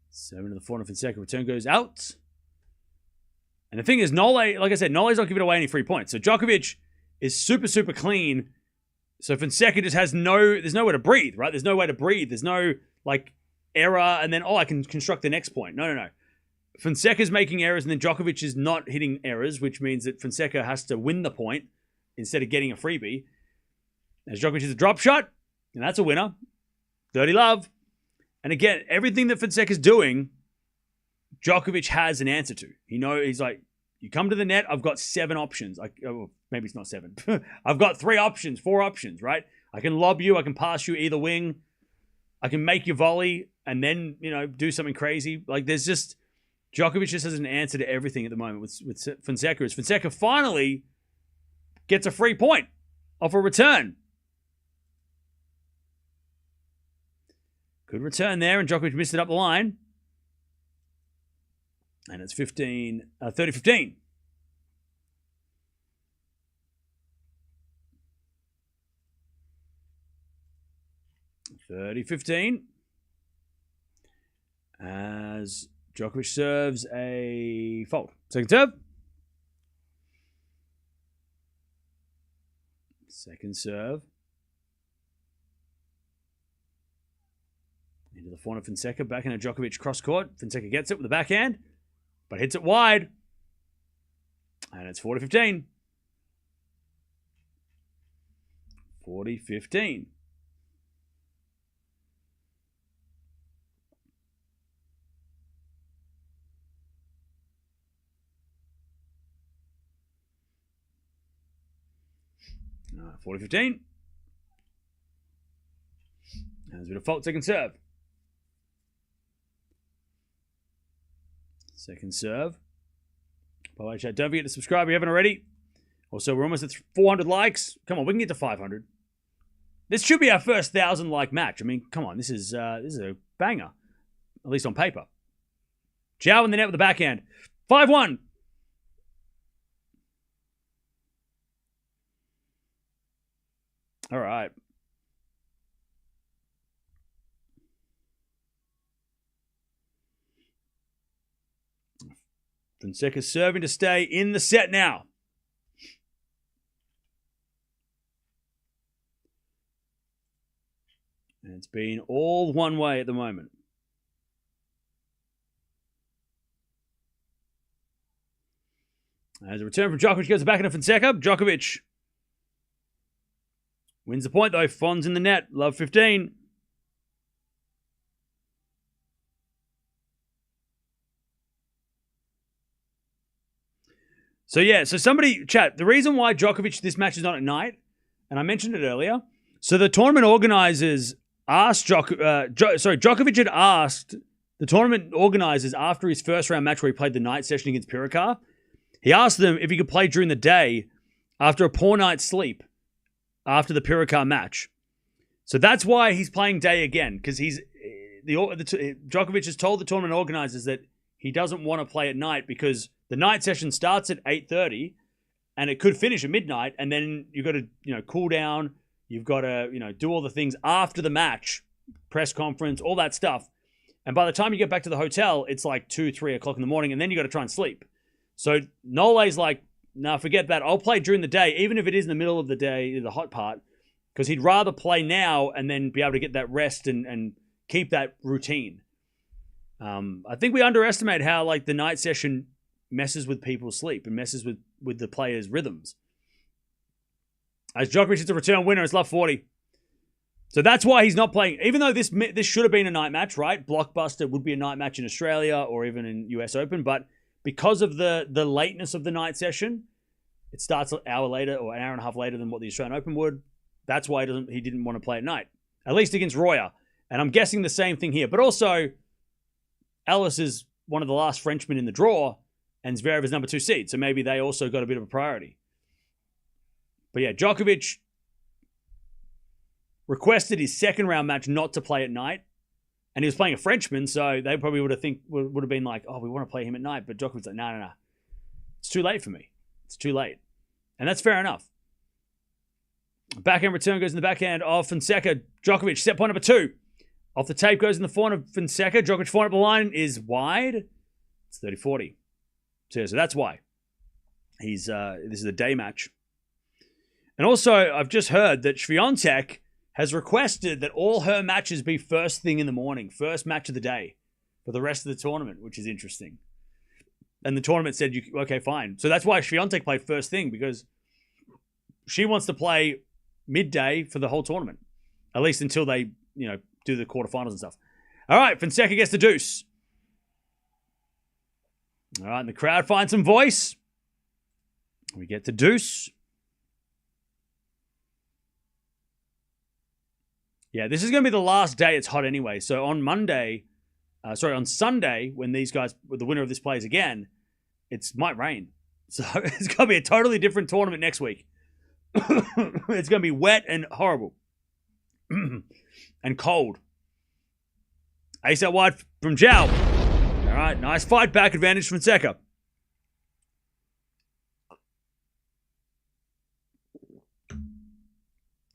Seven to the forehand. Fonseca. Return goes out. And the thing is, Nole, like I said, Nole's not giving away any free points. So Djokovic is super, super clean. So Fonseca just has there's nowhere to breathe, right? There's no way to breathe. There's no, like, error, and then, I can construct the next point. No. Fonseca's making errors, and then Djokovic is not hitting errors, which means that Fonseca has to win the point instead of getting a freebie. As Djokovic is a drop shot, and that's a winner. 30 love. And again, everything that Fonseca's doing, Djokovic has an answer to. He's like, you come to the net, I've got 7 options. Maybe it's not 7. I've got 3 options, 4 options, right? I can lob you, I can pass you either wing, I can make you volley, and then, do something crazy. Like, there's just, Djokovic just has an answer to everything at the moment with Fonseca. As Fonseca finally gets a free point off a return. Good return there, and Djokovic missed it up the line. And it's 30-15. As Djokovic serves a fault. Second serve. Second serve. Into the forehand of Fonseca. Back into Djokovic cross court. Fonseca gets it with the backhand, but hits it wide. And it's 40-15. 40-15. All right, 40-15. There's a bit of fault. Second serve. Second serve. By the way, chat, don't forget to subscribe if you haven't already. Also, we're almost at 400 likes. Come on, we can get to 500. This should be our first 1,000 like match. I mean, come on, this is a banger, at least on paper. Joao in the net with the backhand. 5-1. All right. Fonseca serving to stay in the set now. And it's been all one way at the moment. As a return from Djokovic goes back into Fonseca. Djokovic wins the point though. Fon's in the net. Love 15. So somebody, chat, the reason why this match is not at night, and I mentioned it earlier, so the tournament organizers asked Djokovic had asked the tournament organizers after his first round match where he played the night session against Pirikar, he asked them if he could play during the day after a poor night's sleep after the Pirikar match. So that's why he's playing day again, because Djokovic has told the tournament organizers that he doesn't want to play at night because the night session starts at 8:30 and it could finish at midnight, and then you've got to, cool down. You've got to, do all the things after the match, press conference, all that stuff. And by the time you get back to the hotel, it's like 2, 3 o'clock in the morning, and then you got to try and sleep. So Nole's like, nah, forget that. I'll play during the day, even if it is in the middle of the day, the hot part, because he'd rather play now and then be able to get that rest and keep that routine. I think we underestimate how the night session messes with people's sleep and messes with the players' rhythms. As Djokovic is a return winner, it's love 40. So that's why he's not playing. Even though this should have been a night match, right? Blockbuster would be a night match in Australia or even in US Open. But because of the lateness of the night session, it starts an hour later or an hour and a half later than what the Australian Open would. That's why he didn't want to play at night. At least against Royer. And I'm guessing the same thing here. But also, Ellis is one of the last Frenchmen in the draw, and Zverev is number 2 seed. So maybe they also got a bit of a priority. But yeah, Djokovic requested his second round match not to play at night. And he was playing a Frenchman, so they probably would have been like, oh, we want to play him at night. But Djokovic's like, no. It's too late for me. It's too late. And that's fair enough. Backhand return goes in the backhand of Fonseca. Djokovic, set point number 2. Off the tape goes in the forehand of Fonseca. Djokovic forehand up the line is wide. It's 30-40. So that's why. This is a day match. And also, I've just heard that Swiatek has requested that all her matches be first thing in the morning, first match of the day for the rest of the tournament, which is interesting. And the tournament said, okay, fine. So that's why Swiatek played first thing, because she wants to play midday for the whole tournament, at least until they, do the quarterfinals and stuff. All right, Fonseca gets the deuce. All right, and the crowd finds some voice. We get the deuce. Yeah, this is going to be the last day it's hot anyway. So on Sunday, when the winner of this plays again, it might rain. So it's going to be a totally different tournament next week. It's going to be wet and horrible. And cold. Ace out wide from Joao. All right, nice fight back advantage from Fonseca.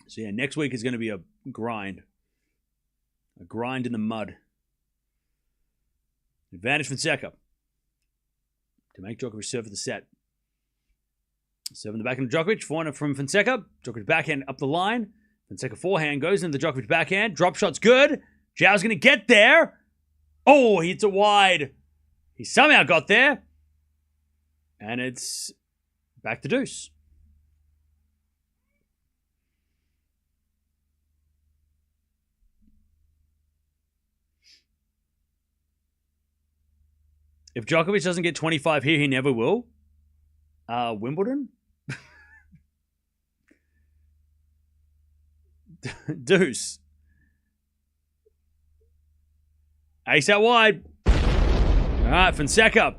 So yeah, next week is going to be a grind. A grind in the mud. Advantage Fonseca. To make Djokovic serve for the set. Serve in the backhand of Djokovic. Forehand from Fonseca. Djokovic backhand up the line. Fonseca forehand goes into the Djokovic backhand. Drop shot's good. Zhao's going to get there. Oh, he hits it wide. He somehow got there. And it's back to deuce. If Djokovic doesn't get 25 here, he never will. Wimbledon? Deuce. Ace out wide. All right, Fonseca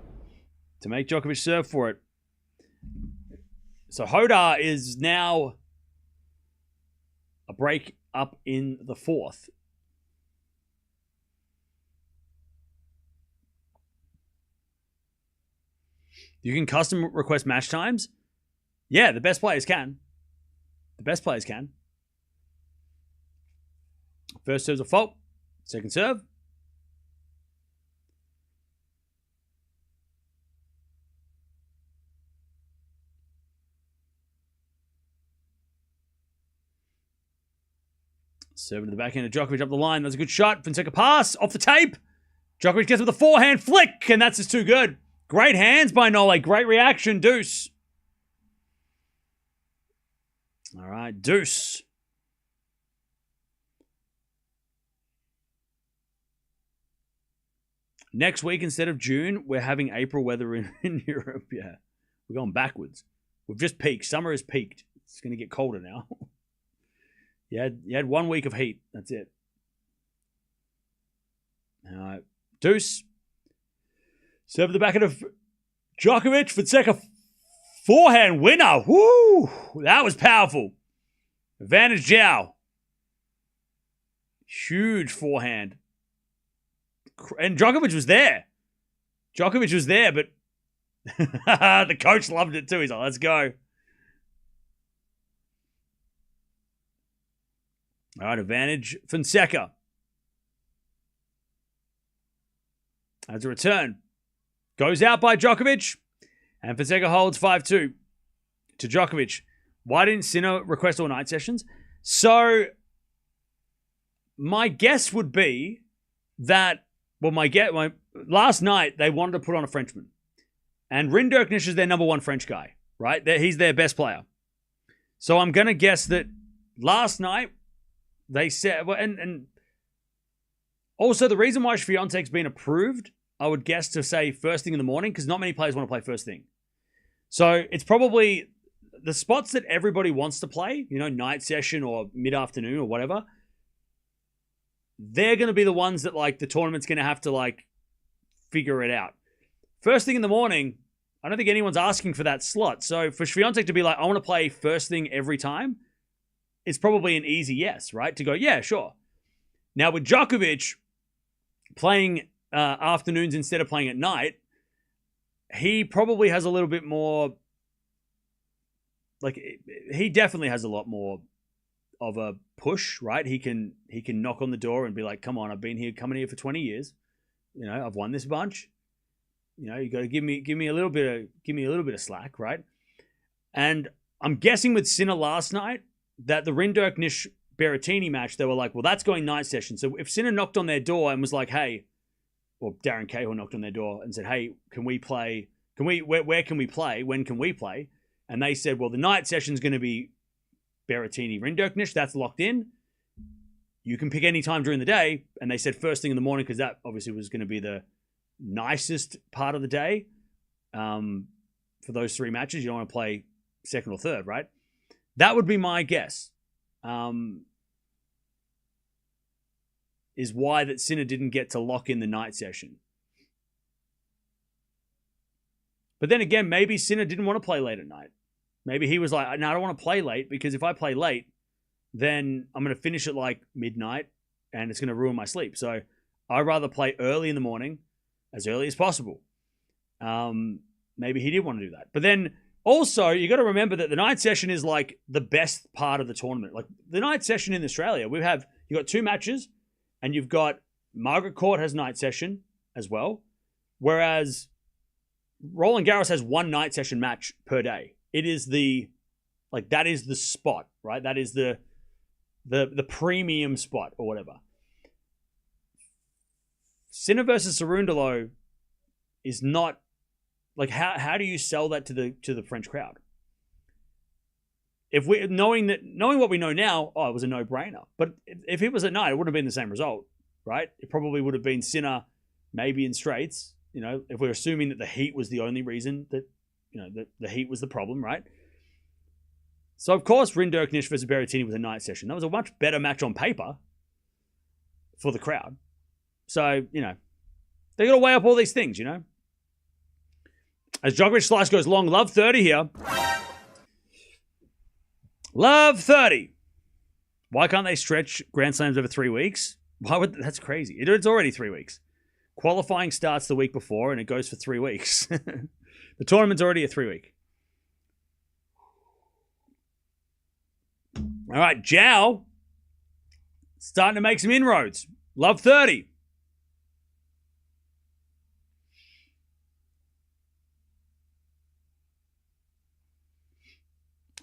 to make Djokovic serve for it. So Hodar is now a break up in the fourth. You can custom request match times. Yeah, the best players can. The best players can. First serve's a fault. Second serve. Serve to the backhand of Djokovic up the line. That's a good shot. Fonseca pass off the tape. Djokovic gets with a forehand flick, and that's just too good. Great hands by Nole. Great reaction. Deuce. All right, deuce. Next week, instead of June, we're having April weather in Europe. Yeah, we're going backwards. We've just peaked. Summer has peaked. It's going to get colder now. You had 1 week of heat. That's it. All right, deuce. Serve the backhand of Djokovic. Fonseca forehand winner. Woo! That was powerful. Advantage Zhao. Huge forehand. And Djokovic was there. Djokovic was there, but the coach loved it too. He's like, let's go. All right, advantage Fonseca. As a return. Goes out by Djokovic. And Fonseca holds 5-2 to Djokovic. Why didn't Sinner request all night sessions? So, my guess would be that, last night they wanted to put on a Frenchman. And Rinderknecht is their number one French guy, right? He's their best player. So I'm going to guess that last night they said, well, and also the reason why Swiatek's been approved, I would guess to say first thing in the morning, because not many players want to play first thing. So it's probably the spots that everybody wants to play, night session or mid-afternoon or whatever, they're going to be the ones that like the tournament's going to have to like figure it out. First thing in the morning, I don't think anyone's asking for that slot. So for Swiatek to be like, I want to play first thing every time, it's probably an easy yes, right? To go, yeah, sure. Now with Djokovic playing afternoons instead of playing at night, he probably has a little bit more, like he definitely has a lot more of a push, right? He can knock on the door and be like, come on, I've been coming here for 20 years. I've won this bunch. You got to give me a little bit of slack, right? And I'm guessing with Sinner last night that the Rinderknecht Berrettini match, they were like, well, that's going night session. So if Sinner knocked on their door and was like, hey, or Darren Cahill knocked on their door and said, hey, can we play? Where can we play? When can we play? And they said, well, the night session is going to be Berrettini Rinderknecht. That's locked in. You can pick any time during the day. And they said first thing in the morning because that obviously was going to be the nicest part of the day for those three matches. You don't want to play second or third, right? That would be my guess. Is why that Sinner didn't get to lock in the night session. But then again, maybe Sinner didn't want to play late at night. Maybe he was like, no, I don't want to play late because if I play late, then I'm going to finish at like midnight and it's going to ruin my sleep. So I'd rather play early in the morning, as early as possible. Maybe he did want to do that. But then also, you got to remember that the night session is like the best part of the tournament. Like the night session in Australia, you got two matches and you've got Margaret Court has night session as well. Whereas Roland Garros has one night session match per day. It is that is the spot, right? That is the premium spot or whatever. Sinner versus Cerundolo is not like how do you sell that to the French crowd? If we knowing what we know now, it was a no-brainer. But if it was at night, it wouldn't have been the same result, right? It probably would have been Sinner, maybe in straights. If we're assuming that the heat was the only reason that the heat was the problem, right? So of course, Rinderknecht versus Berrettini was a night session. That was a much better match on paper for the crowd. So they got to weigh up all these things, As Djokovic slice goes long, love 30 here. Love 30. Why can't they stretch Grand Slams over 3 weeks? That's crazy. It's already 3 weeks. Qualifying starts the week before and it goes for 3 weeks. The tournament's already a 3 week. All right, Joao starting to make some inroads. Love 30.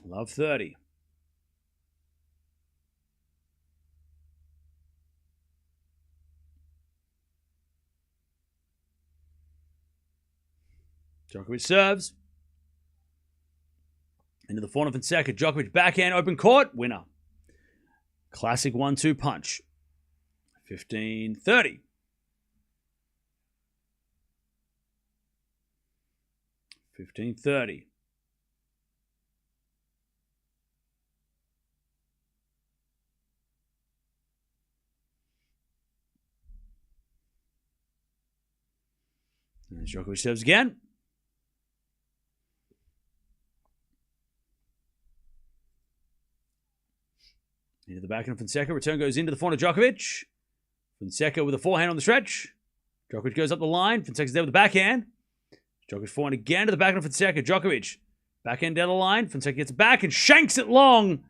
Love 30. Djokovic serves. Into the forehand of Fonseca. Djokovic backhand, open court, winner. Classic 1-2 punch. 15-30. 15-30. And Djokovic serves again. Into the backhand of Fonseca. Return goes into the forehand of Djokovic. Fonseca with a forehand on the stretch. Djokovic goes up the line. Fonseca's there with the backhand. Djokovic forehand again to the backhand of Fonseca. Djokovic. Backhand down the line. Fonseca gets back and shanks it long.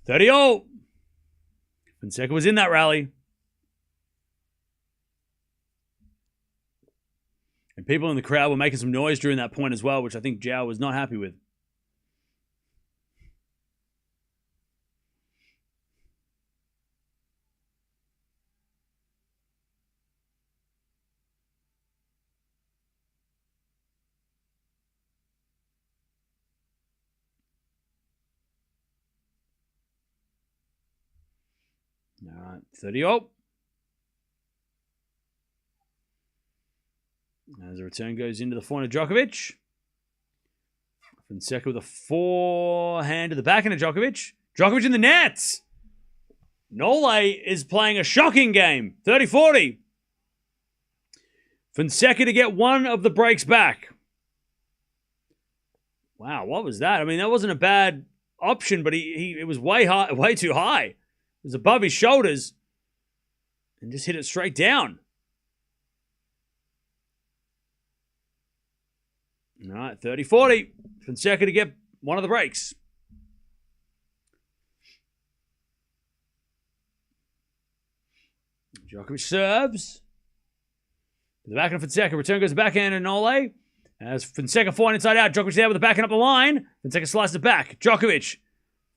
30-0. Fonseca was in that rally. And people in the crowd were making some noise during that point as well, which I think Joao was not happy with. All right, 30-0. As the return goes into the forehand of Djokovic. Fonseca with a forehand to the backhand of Djokovic. Djokovic in the nets. Nole is playing a shocking game. 30-40. Fonseca to get one of the breaks back. Wow, what was that? I mean, that wasn't a bad option, but it was way too high. It was above his shoulders and just hit it straight down. All right, 30-40. Fonseca to get one of the breaks. Djokovic serves. The backhand of Fonseca. Return goes backhand and Nole. As Fonseca forehand inside out. Djokovic there with the backhand up the line. Fonseca slices it back. Djokovic.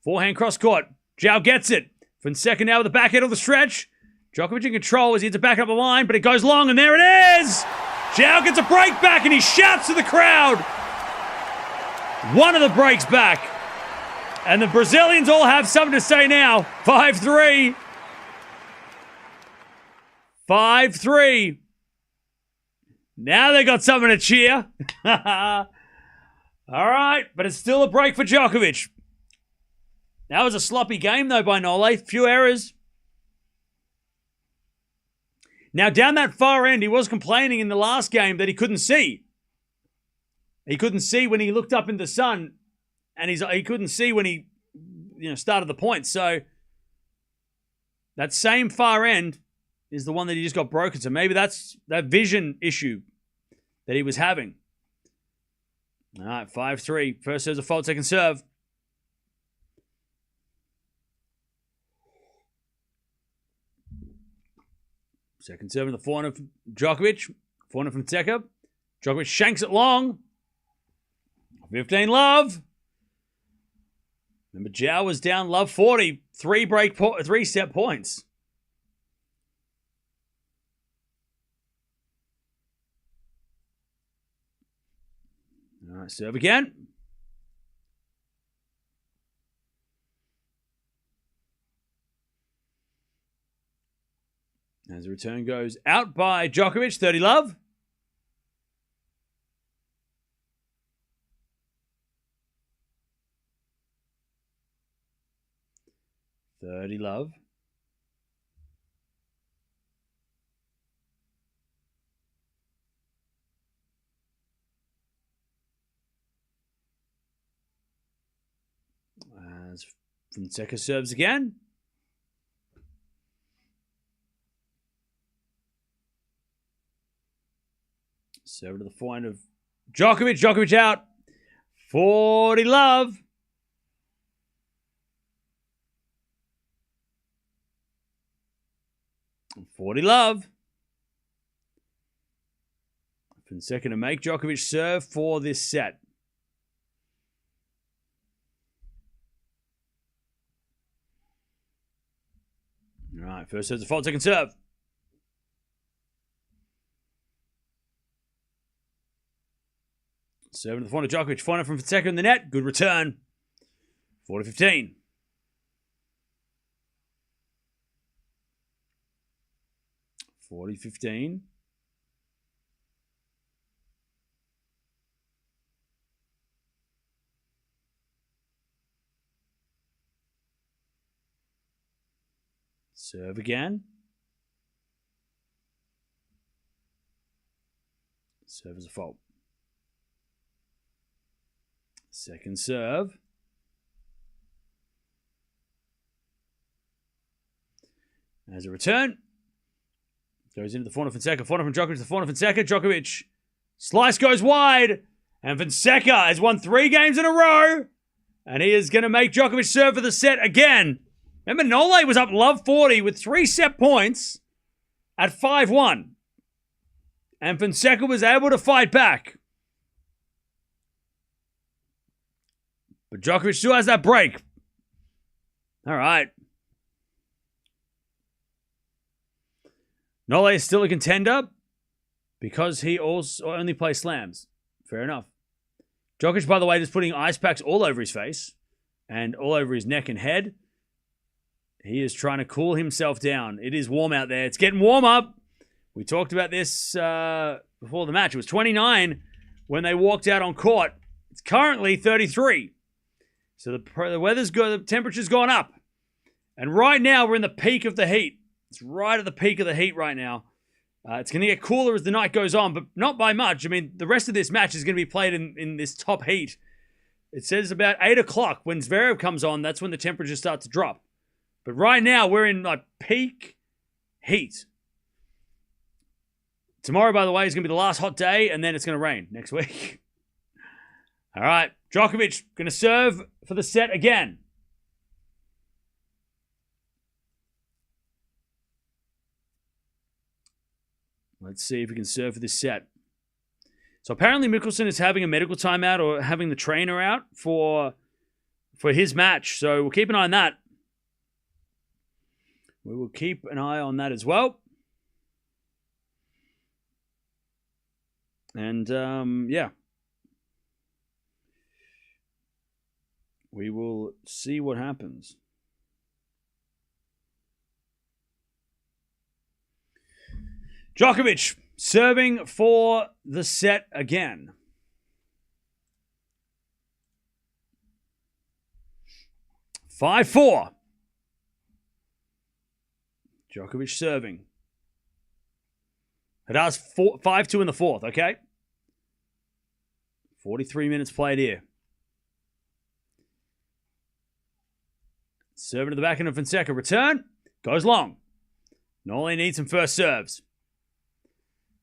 Forehand cross court. Joao gets it. Fonseca now with the backhand on the stretch. Djokovic in control as he hits it back up the line, but it goes long, and there it is! Joao gets a break back, and he shouts to the crowd. One of the breaks back. And the Brazilians all have something to say now. 5-3. 5-3. Now they got something to cheer. All right, but it's still a break for Djokovic. That was a sloppy game, though, by Nole. Few errors. Now, down that far end, he was complaining in the last game that he couldn't see. He couldn't see when he looked up in the sun, and he couldn't see when he started the point. So that same far end is the one that he just got broken. So maybe that's that vision issue that he was having. All right, 5-3. First serve's a fault, second serve. Second serve in the forehand of Djokovic. Forehand from Fonseca. Djokovic shanks it long. 15-love. Remember, Joao was down love 40. Three set points. All right, serve again. As the return goes out by Djokovic, 30-love. As Fonseca serves again. Serve to the forehand of Djokovic. Djokovic out. 40-love. Fonseca to make Djokovic serve for this set. All right, first serve's a fault, second serve. Serving to the forehand of Djokovic. Forehand from Fonseca in the net. Good return. 40-15. Serve again. Serve as a fault. Second serve. As a return. Goes into the forehand of Fonseca. Forehand from Djokovic. The forehand of Fonseca. Djokovic. Slice goes wide. And Fonseca has won 3 games in a row. And he is going to make Djokovic serve for the set again. Remember, Nole was up love 40 with 3 set points at 5-1. And Fonseca was able to fight back. But Djokovic still has that break. All right. Nole is still a contender because he also only plays slams. Fair enough. Djokovic, by the way, just putting ice packs all over his face and all over his neck and head. He is trying to cool himself down. It is warm out there. It's getting warm up. We talked about this before the match. It was 29 when they walked out on court. It's currently 33. So the weather's good. The temperature's gone up. And right now, we're in the peak of the heat. It's right at the peak of the heat right now. It's going to get cooler as the night goes on, but not by much. I mean, the rest of this match is going to be played in this top heat. It says about 8 o'clock when Zverev comes on, that's when the temperatures start to drop. But right now, we're in like peak heat. Tomorrow, by the way, is going to be the last hot day, and then it's going to rain next week. All right, Djokovic going to serve for the set again. Let's see if he can serve for this set. So apparently Mickelson is having a medical timeout or having the trainer out for his match. So we'll keep an eye on that. We will keep an eye on that as well. And, yeah. We will see what happens. Djokovic serving for the set again. Five, 4. Djokovic serving. Nadal's 5-2 in the fourth, okay? 43 minutes played here. Serving to the backhand of Fonseca. Return. Goes long. Nolly needs some first serves.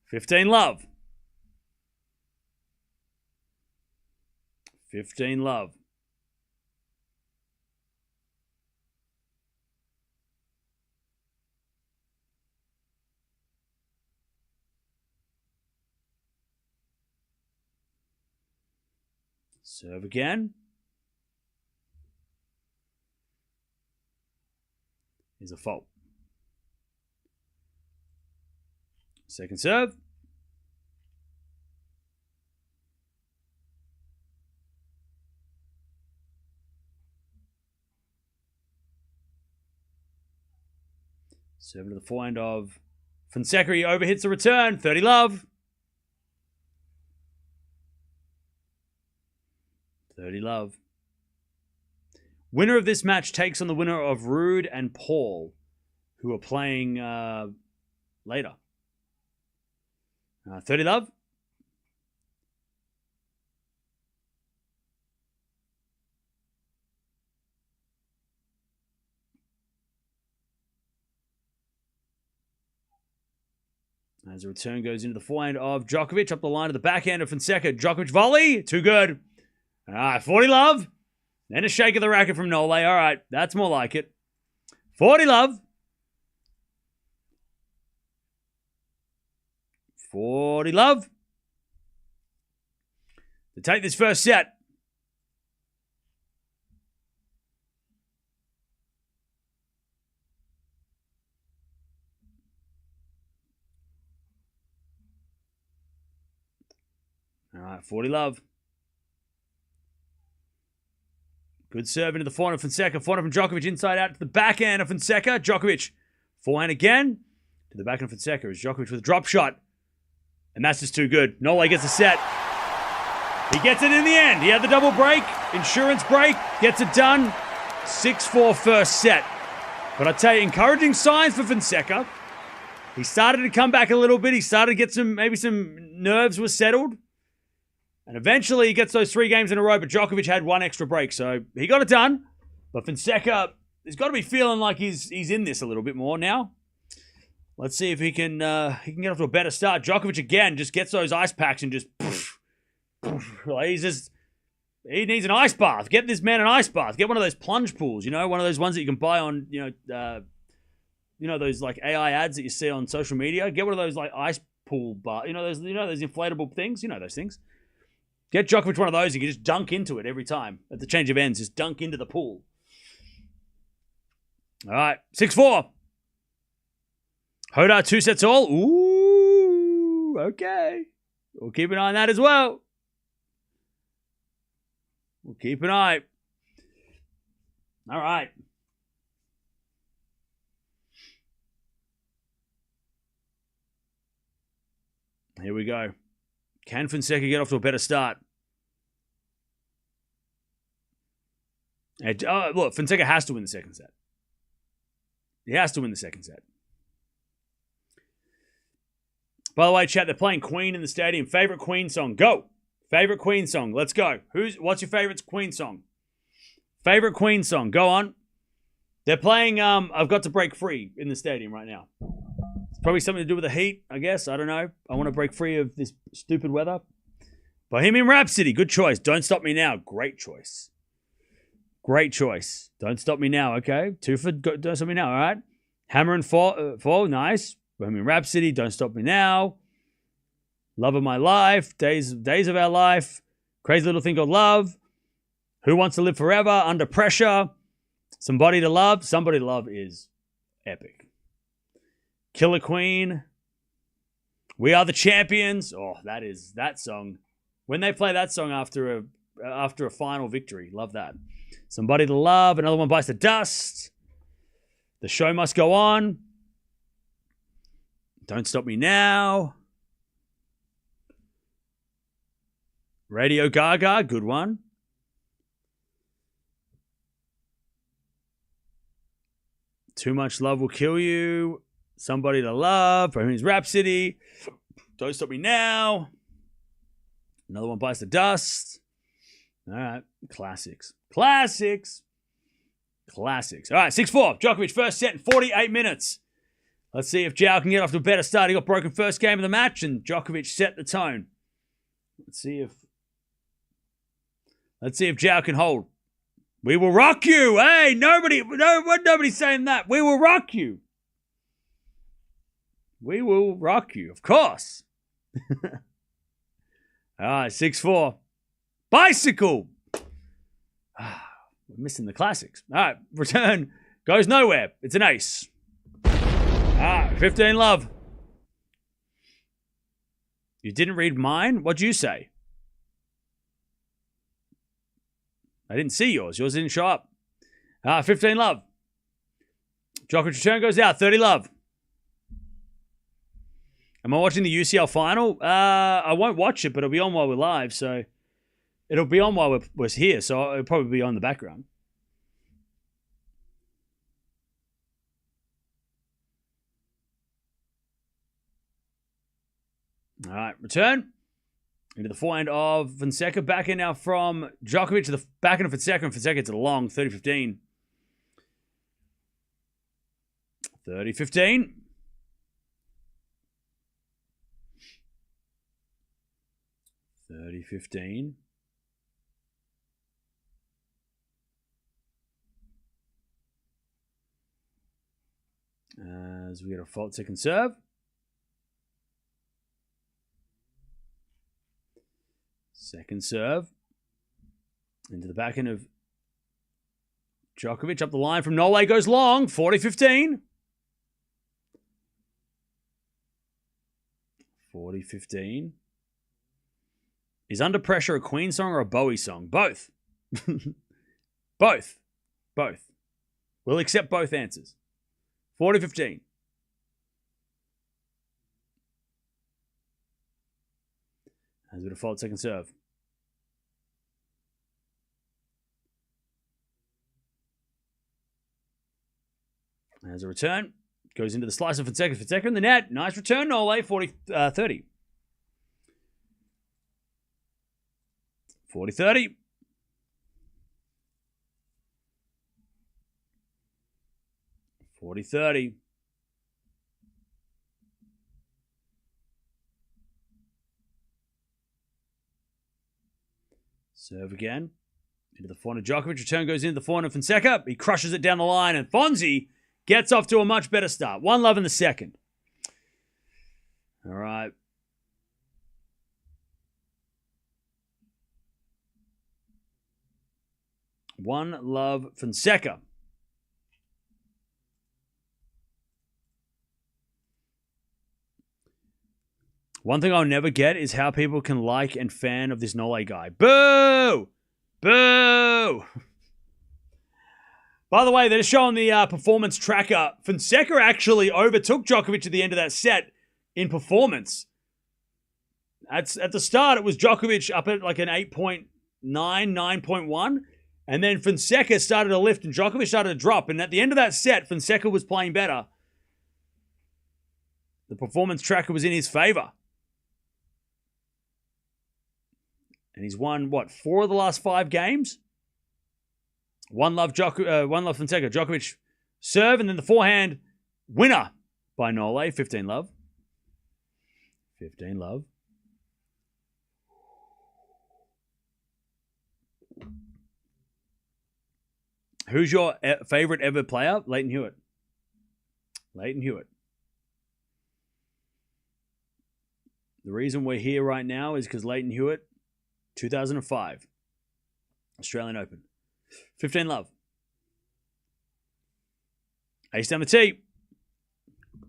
15 love. 15 love. Serve again. Is a fault. Second serve. Serve to the forehand of Fonseca. He overhits the return. 30 love. 30 love. Winner of this match takes on the winner of Rude and Paul, who are playing later. 30 love. As the return goes into the forehand of Djokovic, up the line to the backhand of Fonseca. Djokovic volley. Too good. All right, 40 love. Then a shake of the racket from Nole. All right, that's more like it. 40 love. 40 love. To take this first set. All right, 40 love. Good serve into the forehand of Fonseca. Forehand from Djokovic inside out to the backhand of Fonseca. Djokovic. Forehand again to the backhand of Fonseca as Djokovic with a drop shot. And that's just too good. Nole gets a set. He gets it in the end. He had the double break. Insurance break. Gets it done. 6-4 first set. But I tell you, encouraging signs for Fonseca. He started to come back a little bit. He started to get maybe some nerves were settled. And eventually he gets those 3 games in a row, but Djokovic had 1 extra break, so he got it done. But Fonseca has got to be feeling like he's in this a little bit more now. Let's see if he can get off to a better start. Djokovic again just gets those ice packs and just he needs an ice bath. Get this man an ice bath. Get one of those plunge pools, one of those ones that you can buy on those like AI ads that you see on social media. Get one of those like ice pool bar. Those inflatable things. Those things. Get Djokovic one of those. You can just dunk into it every time at the change of ends. Just dunk into the pool. All right, 6-4. Hodar 2 sets all. Ooh, okay. We'll keep an eye on that as well. We'll keep an eye. All right. Here we go. Can Fonseca get off to a better start? Look, Fonseca has to win the second set. He has to win the second set. By the way, chat, they're playing Queen in the stadium. Favorite Queen song? Go. Favorite Queen song? Let's go. What's your favorite Queen song? Favorite Queen song? Go on. They're playing I've Got to Break Free in the stadium right now. It's probably something to do with the heat, I guess. I don't know. I want to break free of this stupid weather. Bohemian Rhapsody. Good choice. Don't Stop Me Now. Great choice. Great choice. Don't Stop Me Now. Okay. Two for Don't Stop Me Now. All right. Hammer and Fall. Nice. Bohemian Rhapsody. Don't Stop Me Now. Love of My Life. Days of Our Life. Crazy Little Thing Called Love. Who Wants to Live Forever? Under Pressure. Somebody to Love. Somebody to Love is epic. Killer Queen. We Are the Champions. Oh, that song. When they play that song after a final victory, love that. Somebody to Love. Another one, Bites the Dust. The Show Must Go On. Don't Stop Me Now. Radio Gaga. Good one. Too Much Love Will Kill You. Somebody to Love. Bohemian Rhapsody. Don't Stop Me Now. Another one, Bites the Dust. All right. Classics. All right, 6-4. Djokovic, first set in 48 minutes. Let's see if Joao can get off to a better start. He got broken first game of the match, and Djokovic set the tone. Let's see if Joao can hold. We will rock you. Hey, nobody's saying that. We will rock you. We will rock you, of course. All right, 6-4. Bicycle. We're missing the classics. All right, return goes nowhere. It's an ace. All right, 15 love. You didn't read mine? What'd you say? I didn't see yours. Yours didn't show up. 15 love. Djokovic return goes out. 30 love. Am I watching the UCL final? I won't watch it, but it'll be on while we're live. So it'll be on while we're here. So it'll probably be on in the background. All right, return. Into the forehand of Fonseca. Back in now from Djokovic to the backhand of Fonseca. And Fonseca to the long. 30-15. 30-15. As we get a fault second serve. Second serve. Into the backhand of Djokovic. Up the line from Nole. Goes long. 40-15. 40-15. Is Under Pressure a Queen song or a Bowie song? Both. Both. We'll accept both answers. 40-15. As we default second serve. As a return. Goes into the slice of Fonseca. Fonseca in the net. Nice return, Nole. 40-30. 40-30. Serve again. Into the forehand of Djokovic. Return goes into the forehand of Fonseca. He crushes it down the line. And Fonzie gets off to a much better start. 1-love in the second. All right. One love Fonseca. One thing I'll never get is how people can like and fan of this Nole guy. Boo! Boo! By the way, they're showing the performance tracker. Fonseca actually overtook Djokovic at the end of that set in performance. At the start, it was Djokovic up at like an 8.9, 9.1. And then Fonseca started to lift and Djokovic started to drop. And at the end of that set, Fonseca was playing better. The performance tracker was in his favor. And he's won, 4 of the last 5 games? One love Fonseca. Djokovic serve, and then the forehand winner by Nole. 15 love. 15 love. Who's your favorite ever player? Leighton Hewitt. Leighton Hewitt. The reason we're here right now is because Leighton Hewitt, 2005, Australian Open. 15 love. Ace down the tee.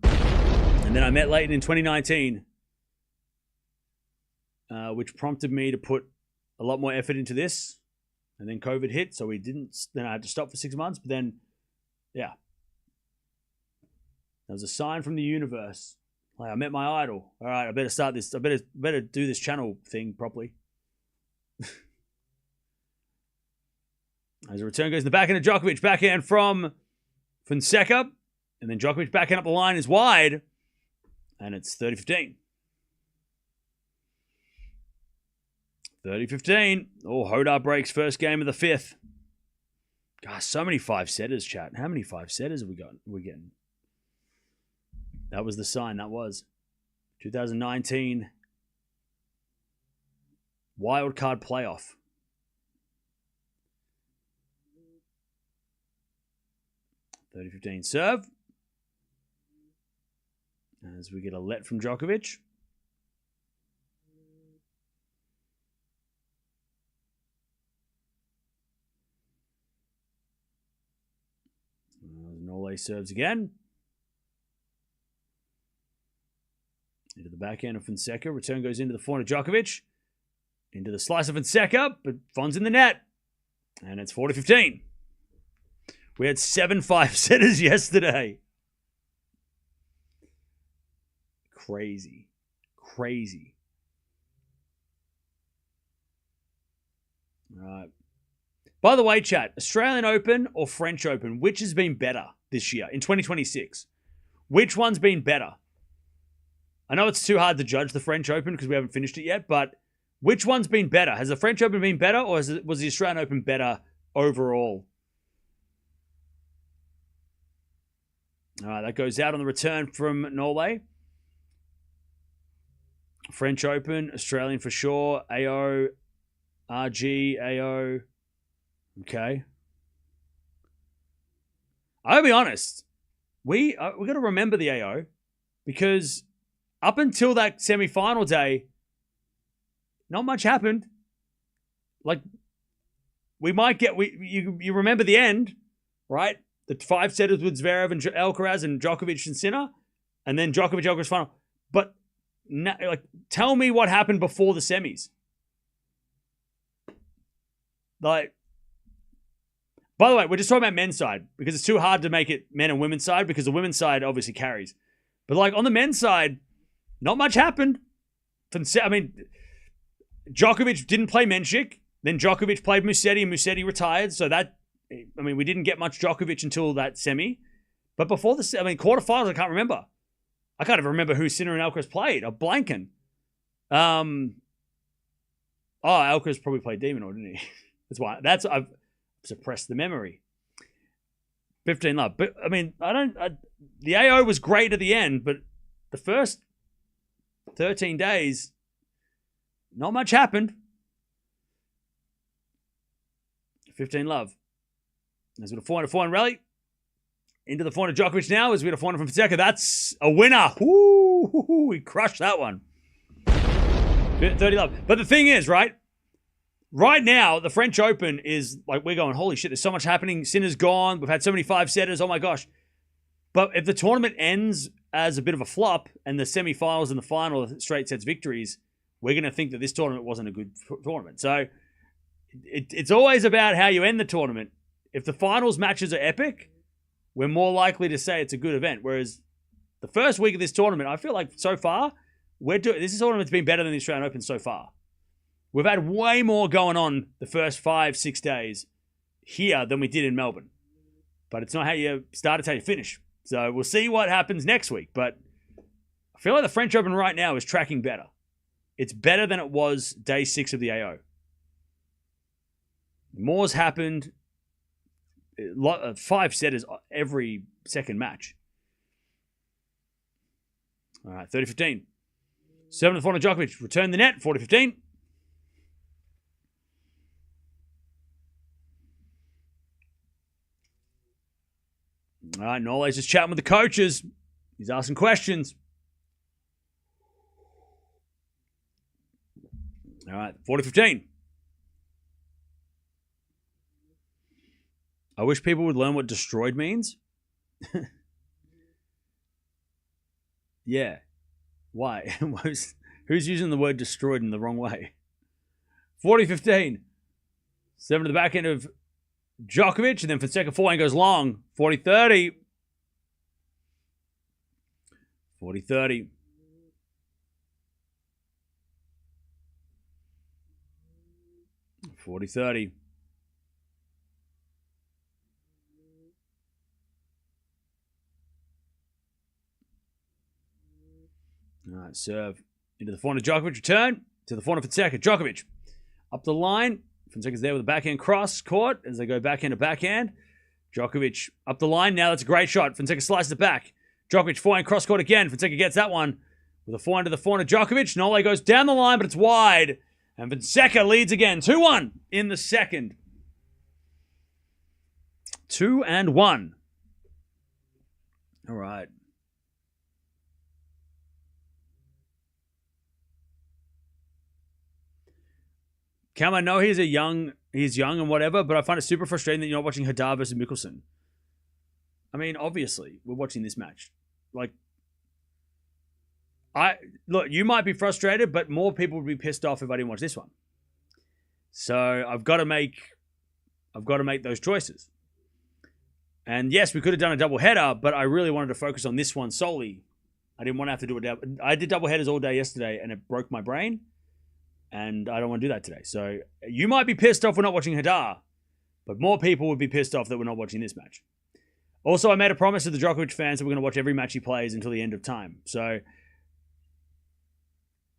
And then I met Leighton in 2019, which prompted me to put a lot more effort into this. And then COVID hit, so then I had to stop for 6 months. But then, yeah. That was a sign from the universe. Like, I met my idol. All right, I better start this. I better do this channel thing properly. As a return goes in the backhand of Djokovic. Backhand from Fonseca. And then Djokovic backhand up the line is wide. And it's 30-15. 30-15. Oh, Hodar breaks first game of the 5th. Gosh, so many 5-setters, chat. How many 5-setters have we got? We're getting. That was the sign. That was 2019 wild card playoff. $30-15 serve. As we get a let from Djokovic. Nole serves again. Into the backhand of Fonseca. Return goes into the forehand of Djokovic. Into the slice of Fonseca, but Fon's in the net. And it's 40-15. We had 7 5-setters yesterday. Crazy. Crazy. All right. By the way, chat, Australian Open or French Open, which has been better this year in 2026? Which one's been better? I know it's too hard to judge the French Open because we haven't finished it yet, but which one's been better? Has the French Open been better, or was the Australian Open better overall? All right, that goes out on the return from Norway. French Open, Australian for sure. AO, RG, AO. Okay. I'll be honest. We got to remember the AO because up until that semi-final day, not much happened. Like, we might get... You remember the end, right? The 5-setters with Zverev and Alcaraz and Djokovic and Sinner, and then Djokovic-Alcaraz final. But, tell me what happened before the semis. Like... By the way, we're just talking about men's side because it's too hard to make it men and women's side because the women's side obviously carries. But on the men's side, not much happened. Djokovic didn't play Menchik. Then Djokovic played Musetti and Musetti retired. So we didn't get much Djokovic until that semi. But before quarterfinals, I can't remember. I can't even remember who Sinner and Alcaraz played. I'm blanking. Alcaraz probably played Demon, didn't he? That's why. I've suppressed the memory. 15 love. But, the AO was great at the end, but the first 13 days, not much happened. 15 love. As with a 400 rally. Into the 400 Djokovic now. As we had a 400 from Fonseca. That's a winner. Woo! We crushed that one. 30 love. But the thing is, right now, the French Open is we're going, holy shit, there's so much happening. Sinner's gone. We've had so many 5-setters. Oh my gosh. But if the tournament ends as a bit of a flop and the semifinals and the final are straight sets victories, we're going to think that this tournament wasn't a good tournament. So it's always about how you end the tournament. If the finals matches are epic, we're more likely to say it's a good event. Whereas the first week of this tournament, I feel like so far, This is a tournament that's been better than the Australian Open so far. We've had way more going on the first 5-6 days here than we did in Melbourne. But it's not how you start, it's how you finish. So we'll see what happens next week. But I feel like the French Open right now is tracking better. It's better than it was day 6 of the AO. More's happened. 5 setters every second match. All right, 30-15. 7 to the 4 to Djokovic. Return the net, 40-15. All right, Nole's just chatting with the coaches. He's asking questions. All right, 40-15. I wish people would learn what destroyed means. Yeah. Why? Who's using the word destroyed in the wrong way? 40-15. 7 to the back end of Djokovic, and then Fonseca forehand goes long. 40-30. 40-30. All right, serve into the forehand of Djokovic. Return to the forehand of Fonseca. Djokovic up the line. Fonseca's there with a backhand cross court as they go backhand to backhand. Djokovic up the line. Now that's a great shot. Fonseca slices it back. Djokovic forehand cross court again. Fonseca gets that one with a forehand to the forehand of Djokovic. Nole goes down the line, but it's wide. And Fonseca leads again. 2-1 in the second. 2-1. All right. Cam, I know he's young and whatever, but I find it super frustrating that you're not watching Hadar versus Mickelson. I mean, obviously, we're watching this match. Look, you might be frustrated, but more people would be pissed off if I didn't watch this one. So I've got to make those choices. And yes, we could have done a double header, but I really wanted to focus on this one solely. I didn't want to have to do it. I did double headers all day yesterday, and it broke my brain. And I don't want to do that today. So you might be pissed off we're not watching Hadar, but more people would be pissed off that we're not watching this match. Also, I made a promise to the Djokovic fans that we're going to watch every match he plays until the end of time. So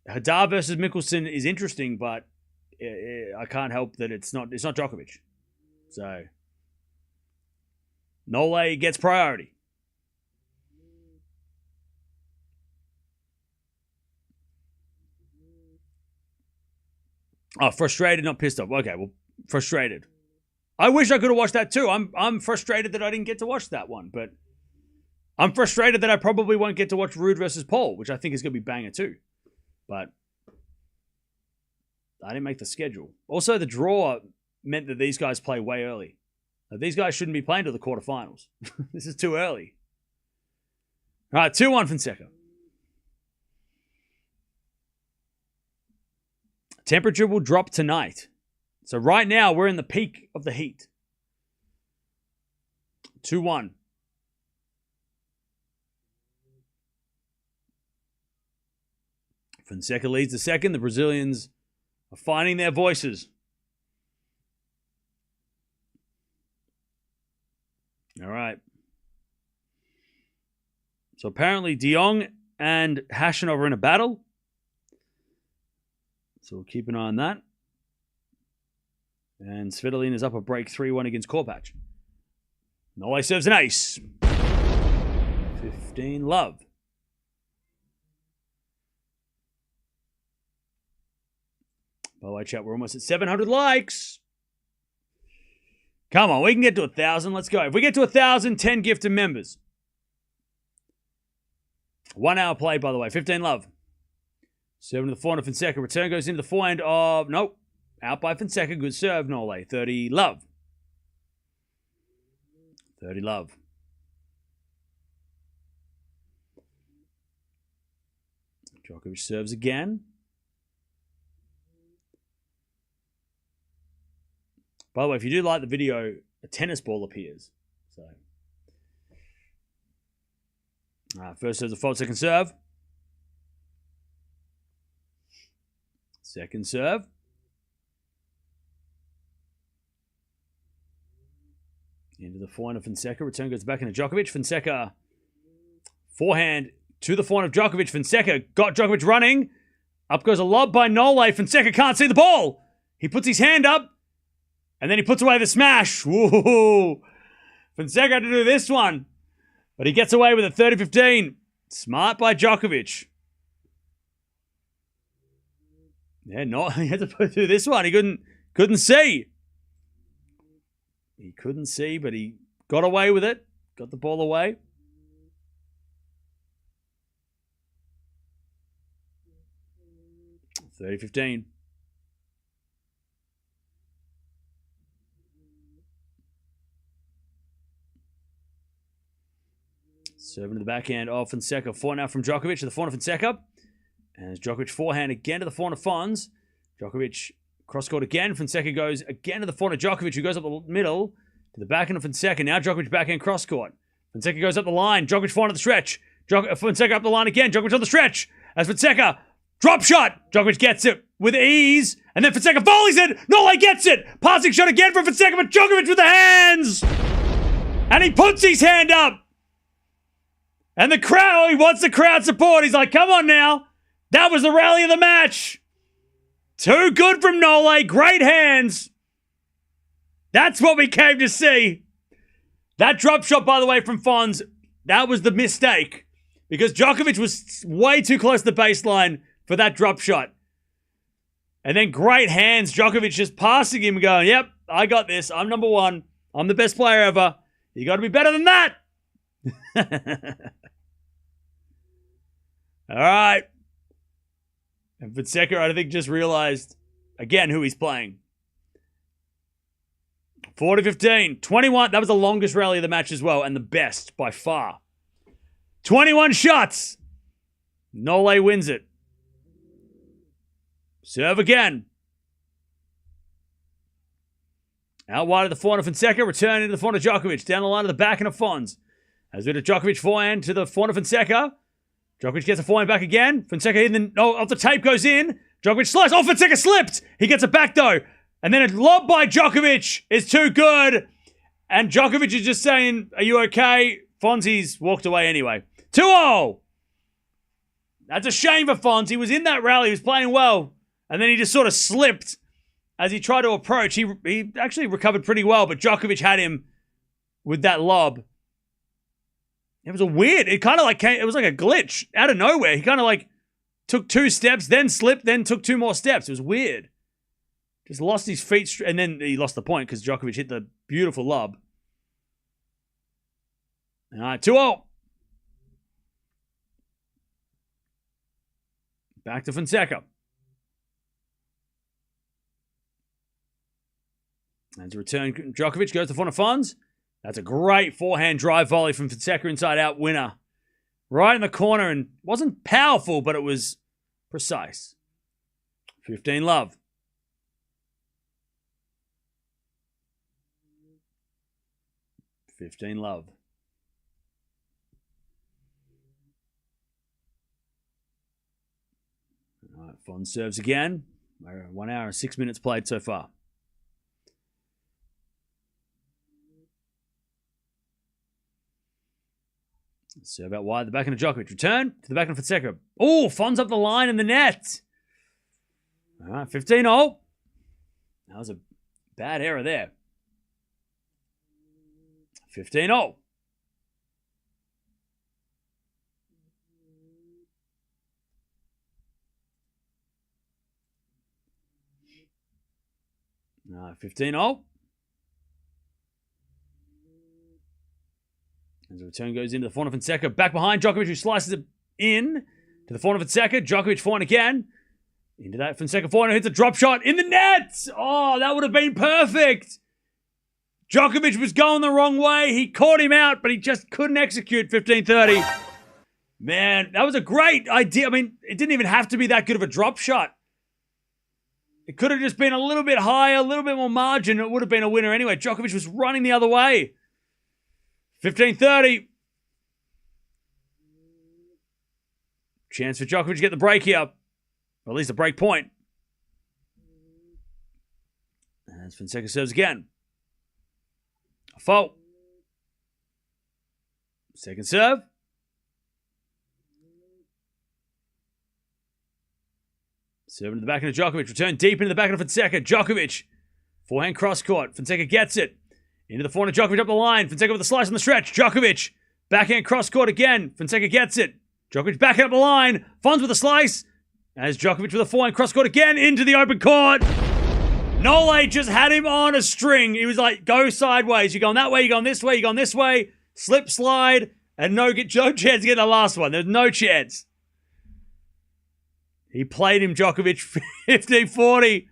Hadar versus Mickelson is interesting, but I can't help that it's not Djokovic. So Nole gets priority. Oh, frustrated, not pissed off. Okay, well, frustrated. I wish I could have watched that too. I'm frustrated that I didn't get to watch that one, but I'm frustrated that I probably won't get to watch Ruud versus Paul, which I think is going to be banger too. But I didn't make the schedule. Also, the draw meant that these guys play way early. Now, these guys shouldn't be playing till the quarterfinals. This is too early. All right, 2-1 Fonseca. Temperature will drop tonight. So right now, we're in the peak of the heat. 2-1. Fonseca leads the second. The Brazilians are finding their voices. All right. So apparently De Jong and Hashanov are in a battle. So we'll keep an eye on that. And Svitolin is up a break 3-1 against Korpach. Nole serves an ace. 15 love. By the way, chat, we're almost at 700 likes. Come on, we can get to 1,000. Let's go. If we get to 1,000, 10 gifted members. 1 hour play, by the way. 15 love. 7 to the forehand of Fonseca. Return goes into the forehand of... Nope. Out by Fonseca. Good serve, Nole. 30 love. 30 love. Djokovic serves again. By the way, if you do like the video, a tennis ball appears. So, first serve the fault, second serve. Second serve. Into the forehand of Fonseca. Return goes back into Djokovic. Fonseca. Forehand to the forehand of Djokovic. Fonseca got Djokovic running. Up goes a lob by Nole. Fonseca can't see the ball. He puts his hand up. And then he puts away the smash. Woo! Fonseca had to do this one. But he gets away with it. 30-15. Smart by Djokovic. Yeah, no, he had to put through this one. He couldn't see. He couldn't see, but he got away with it. Got the ball away. $30-15. Serving to the backhand of Fonseca. Forehand now from Djokovic to the forehand of Fonseca. And as Djokovic forehand again to the forehand of Fons. Djokovic cross-court again. Fonseca goes again to the forehand of Djokovic, who goes up the middle to the backhand of Fonseca. Now Djokovic backhand cross-court. Fonseca goes up the line. Djokovic forehand at the stretch. Fonseca up the line again. Djokovic on the stretch. As Fonseca, drop shot. Djokovic gets it with ease. And then Fonseca volleys it. Nole gets it. Passing shot again from Fonseca, but Djokovic with the hands. And he puts his hand up. And the crowd, he wants the crowd support. He's like, come on now. That was the rally of the match. Too good from Nole. Great hands. That's what we came to see. That drop shot, by the way, from Fons, that was the mistake. Because Djokovic was way too close to the baseline for that drop shot. And then great hands. Djokovic just passing him going, yep, I got this. I'm number one. I'm the best player ever. You got to be better than that. All right. And Fonseca, I think, just realized, again, who he's playing. 40-15. 21. That was the longest rally of the match as well, and the best by far. 21 shots. Nole wins it. Serve again. Out wide of the forehand of Fonseca. Return into the forehand of Djokovic. Down the line of the backhand of Fons. As we do Djokovic forehand to the forehand of Fonseca. Djokovic gets a forehand back again. Fonseca off the tape goes in. Djokovic slides. Oh, Fonseca slipped. He gets it back though. And then a lob by Djokovic is too good. And Djokovic is just saying, are you okay? Fonzie's walked away anyway. 2-0. That's a shame for Fons. He was in that rally. He was playing well. And then he just sort of slipped as he tried to approach. He actually recovered pretty well, but Djokovic had him with that lob. It was it kind of like it was like a glitch out of nowhere. He kind of like took 2 steps, then slipped, then took 2 more steps. It was weird. Just lost his feet, and then he lost the point because Djokovic hit the beautiful lob. All right, 2-0. Back to Fonseca. And to return, Djokovic goes to front of Fons. That's a great forehand drive volley from Fonseca inside out winner. Right in the corner, and wasn't powerful, but it was precise. 15-love. All right, Fons serves again. 1 hour and 6 minutes played so far. Serve out wide, the backhand of Djokovic. Return to the backhand of Fonseca. Oh, Fons up the line in the net. All right, 15-0. That was a bad error there. 15-0. All right, 15-0. As the return goes into the forehand of Fonseca. Back behind Djokovic, who slices it in to the forehand of Fonseca. Djokovic forehand again. Into that Fonseca forehand, hits a drop shot in the net. Oh, that would have been perfect. Djokovic was going the wrong way. He caught him out, but he just couldn't execute. 15-30. Man, that was a great idea. I mean, it didn't even have to be that good of a drop shot. It could have just been a little bit higher, a little bit more margin. It would have been a winner anyway. Djokovic was running the other way. 15-30. Chance for Djokovic to get the break here. Or at least a break point. As Fonseca serves again. A fault. Second serve. Serving to the backhand of Djokovic. Return deep into the backhand of Fonseca. Djokovic. Forehand cross court. Fonseca gets it. Into the forehand of Djokovic up the line. Fonseca with a slice on the stretch. Djokovic. Backhand cross court again. Fonseca gets it. Djokovic backhand up the line. Fons with a slice. As Djokovic with a forehand cross court again into the open court. Nole just had him on a string. He was like, go sideways. You're going that way. You're going this way. You're going this way. Slip, slide. And no chance to get the last one. There's no chance. He played him, Djokovic, 15-40.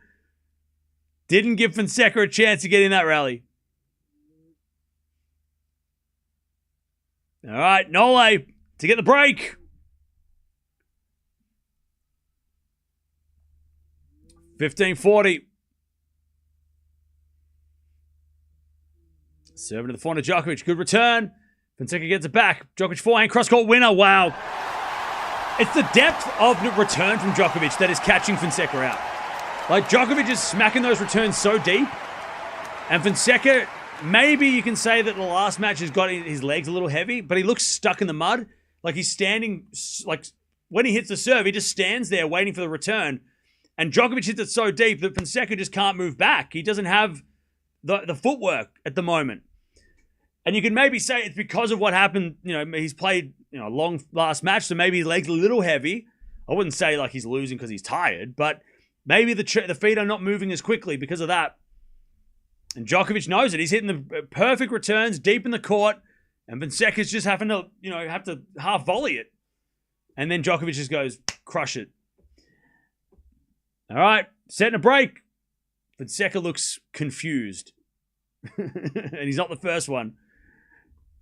Didn't give Fonseca a chance to get in that rally. All right, Nole to get the break. 15-40. Serving to the forehand of Djokovic. Good return. Fonseca gets it back. Djokovic forehand cross-court winner. Wow. It's the depth of the return from Djokovic that is catching Fonseca out. Like, Djokovic is smacking those returns so deep. And Fonseca, maybe you can say that the last match has got his legs a little heavy, but he looks stuck in the mud. Like, he's standing, like, when he hits the serve, he just stands there waiting for the return. And Djokovic hits it so deep that Fonseca just can't move back. He doesn't have the footwork at the moment. And you can maybe say it's because of what happened. You know, he's played a long last match, so maybe his legs are a little heavy. I wouldn't say like he's losing because he's tired, but maybe the feet are not moving as quickly because of that. And Djokovic knows it. He's hitting the perfect returns deep in the court, and Fonseca's just having to, have to half volley it. And then Djokovic just goes, crush it. All right, setting a break. Fonseca looks confused. And he's not the first one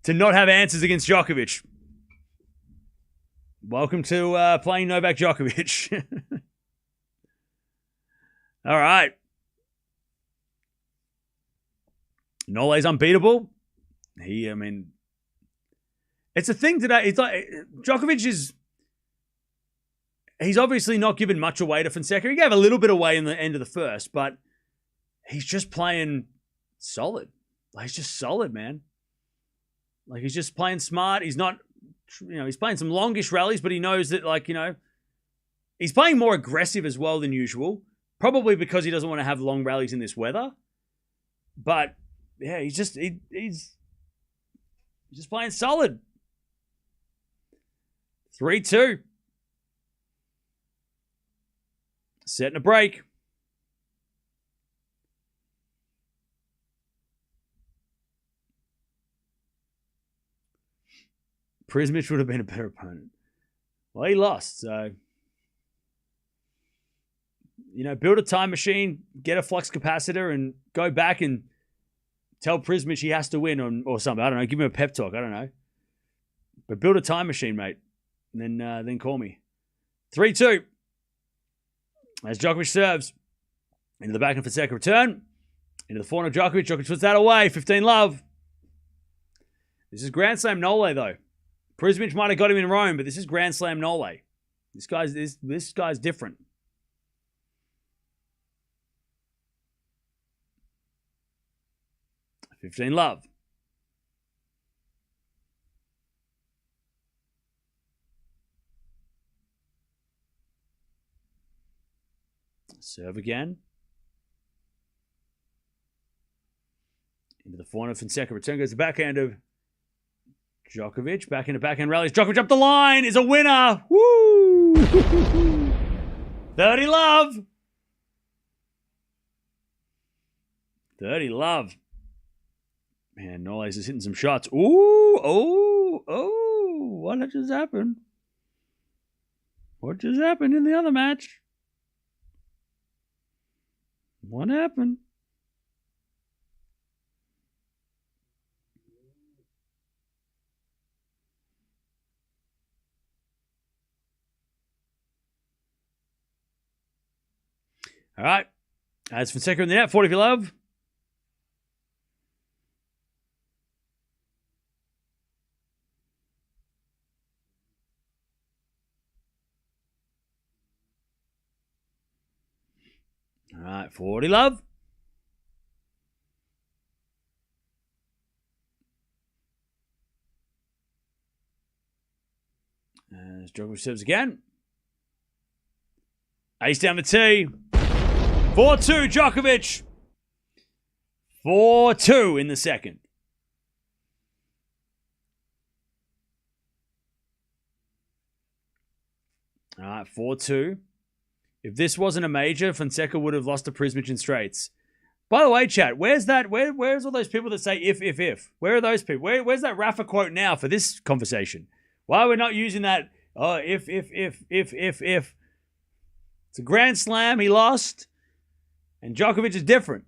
to not have answers against Djokovic. Welcome to playing Novak Djokovic. All right. Nole's unbeatable. It's a thing today. It's like Djokovic he's obviously not given much away to Fonseca. He gave a little bit away in the end of the first, but he's just playing solid. Like, he's just solid, man. Like, he's just playing smart. He's not, he's playing some longish rallies, but he knows that, he's playing more aggressive as well than usual. Probably because he doesn't want to have long rallies in this weather. But, yeah, he's just playing solid. 3-2. Setting a break. Prismic would have been a better opponent. Well, he lost, so... build a time machine, get a flux capacitor, and go back and tell Prismic he has to win or something. I don't know. Give him a pep talk. I don't know. But build a time machine, mate. And then call me. 3-2. As Djokovic serves. Into the back of Fonseca return. Into the forehand of Djokovic. Djokovic puts that away. 15-love. This is Grand Slam Nole, though. Prismic might have got him in Rome, but this is Grand Slam Nole. This guy's different. $15-love. Serve again. Into the forehand of Fonseca. Return goes to the backhand of Djokovic. Backhand rallies. Djokovic up the line is a winner. Woo! 30-love. 30-love. Man, Noles is hitting some shots. Ooh, what just happened? What just happened in the other match? What happened? All right. As Fonseca in the net, 40 if you love. All right, 40 love. As Djokovic serves again. Ace down the tee. 4-2 Djokovic. 4-2 in the second. All right, 4-2. If this wasn't a major, Fonseca would have lost to Prismic in straights. By the way, chat, where's that? Where's all those people that say if? Where are those people? Where's that Rafa quote now for this conversation? Why are we not using that? Oh, if. It's a Grand Slam. He lost. And Djokovic is different.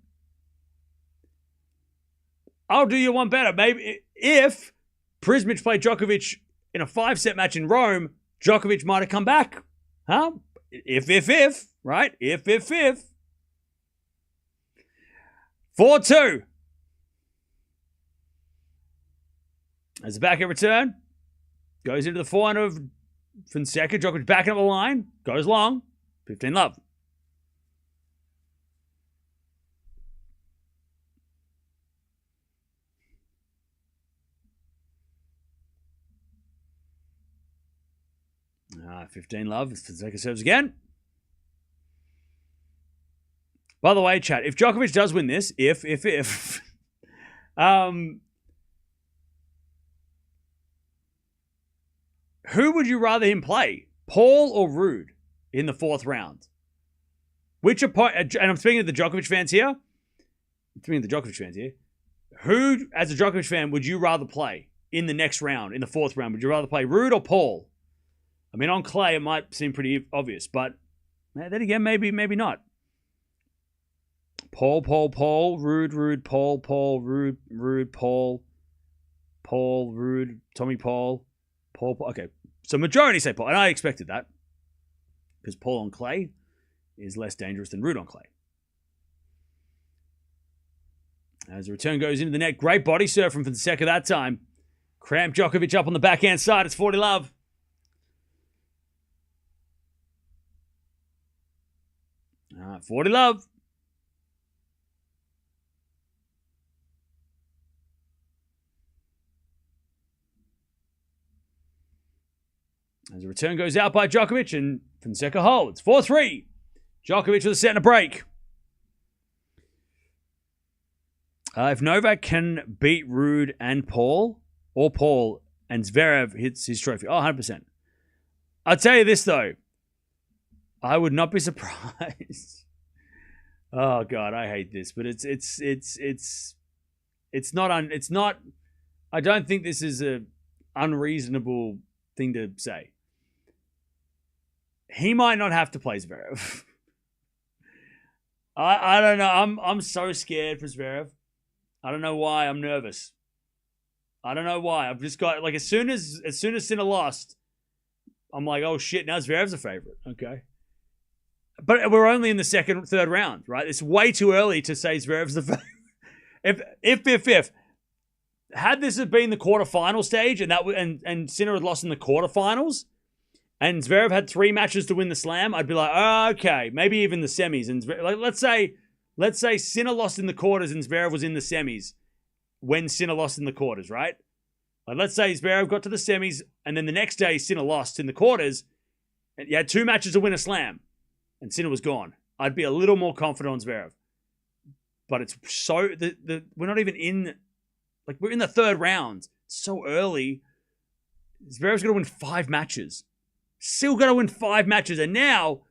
I'll do you one better. Maybe if Prismic played Djokovic in a 5-set match in Rome, Djokovic might have come back. Huh? If, right? If. 4-2. As the backhand return. Goes into the forehand of Fonseca. Djokovic backing up the line. Goes long. 15 love. All right, 15 love. Fonseca serves again. By the way, chat, if Djokovic does win this, if, who would you rather him play? Paul or Ruud in the fourth round? Which opponent, and I'm speaking of the Djokovic fans here. Who, as a Djokovic fan, would you rather play in the next round, in the fourth round? Would you rather play Ruud or Paul? I mean, on clay, it might seem pretty obvious, but then again, maybe not. Paul, Ruud, Paul, Ruud, Paul, Ruud, Tommy Paul. Okay, so majority say Paul, and I expected that because Paul on clay is less dangerous than Ruud on clay. As the return goes into the net, great body serve from Fonseca that time. Cramp Djokovic up on the backhand side. It's 40 love. All right, 40 love. As the return goes out by Djokovic and Fonseca holds. 4-3. Djokovic with a set and a break. If Novak can beat Ruud and Paul, or Paul and Zverev hits his trophy. 100%. I'll tell you this, though. I would not be surprised. Oh, God, I hate this. But it's not, I don't think this is a unreasonable thing to say. He might not have to play Zverev. I don't know. I'm so scared for Zverev. I don't know why. I'm nervous. I don't know why. I've just got, like, as soon as Sinner lost, I'm like, oh shit, now Zverev's a favorite. Okay. But we're only in the third round, right? It's way too early to say Zverev's the favorite. If had this have been the quarterfinal stage and Sinner had lost in the quarterfinals and Zverev had 3 matches to win the slam, I'd be like, oh, okay, maybe even the semis. And like, let's say Sinner lost in the quarters and Zverev was in the semis when Sinner lost in the quarters, right? Like, let's say Zverev got to the semis and then the next day Sinner lost in the quarters and you had 2 matches to win a slam and Sinner was gone. I'd be a little more confident on Zverev. But it's so, we're not even in, like, we're in the third round. It's so early. Zverev's got to win 5 matches. Still got to win 5 matches. And now,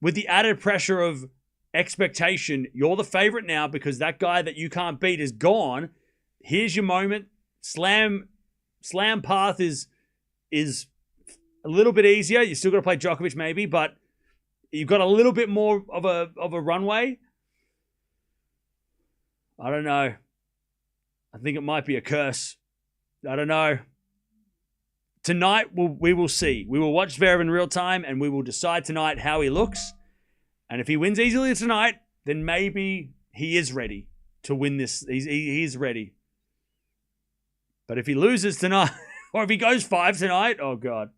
with the added pressure of expectation, you're the favorite now because that guy that you can't beat is gone. Here's your moment. Slam path is a little bit easier. You still got to play Djokovic maybe, but you've got a little bit more of a runway. I don't know. I think it might be a curse. I don't know. Tonight, we will see. We will watch Zverev in real time, and we will decide tonight how he looks. And if he wins easily tonight, then maybe he is ready to win this. He is ready. But if he loses tonight, or if he goes 5 tonight, oh, God.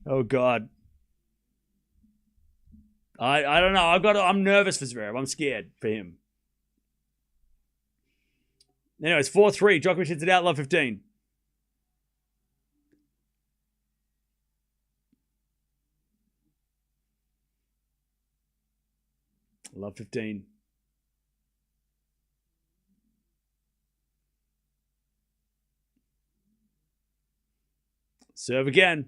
Oh, God. I don't know. I'm nervous for Zverev. I'm scared for him. Anyways, 4-3. Djokovic hits it out, love 15. Love 15. Serve again.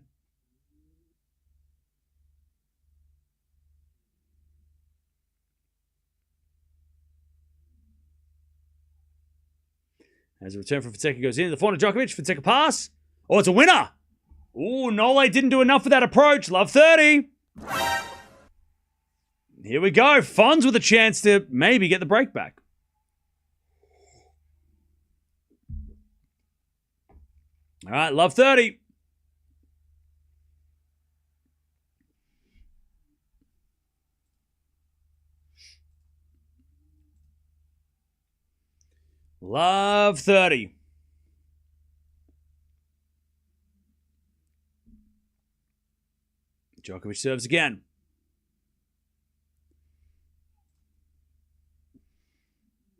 As a return from Fonseca goes in, the forehand of Djokovic. Fonseca pass. Oh, it's a winner. Ooh, Nole didn't do enough for that approach. Love 30. Here we go. Fonz with a chance to maybe get the break back. All right, love 30. Love 30. Djokovic serves again.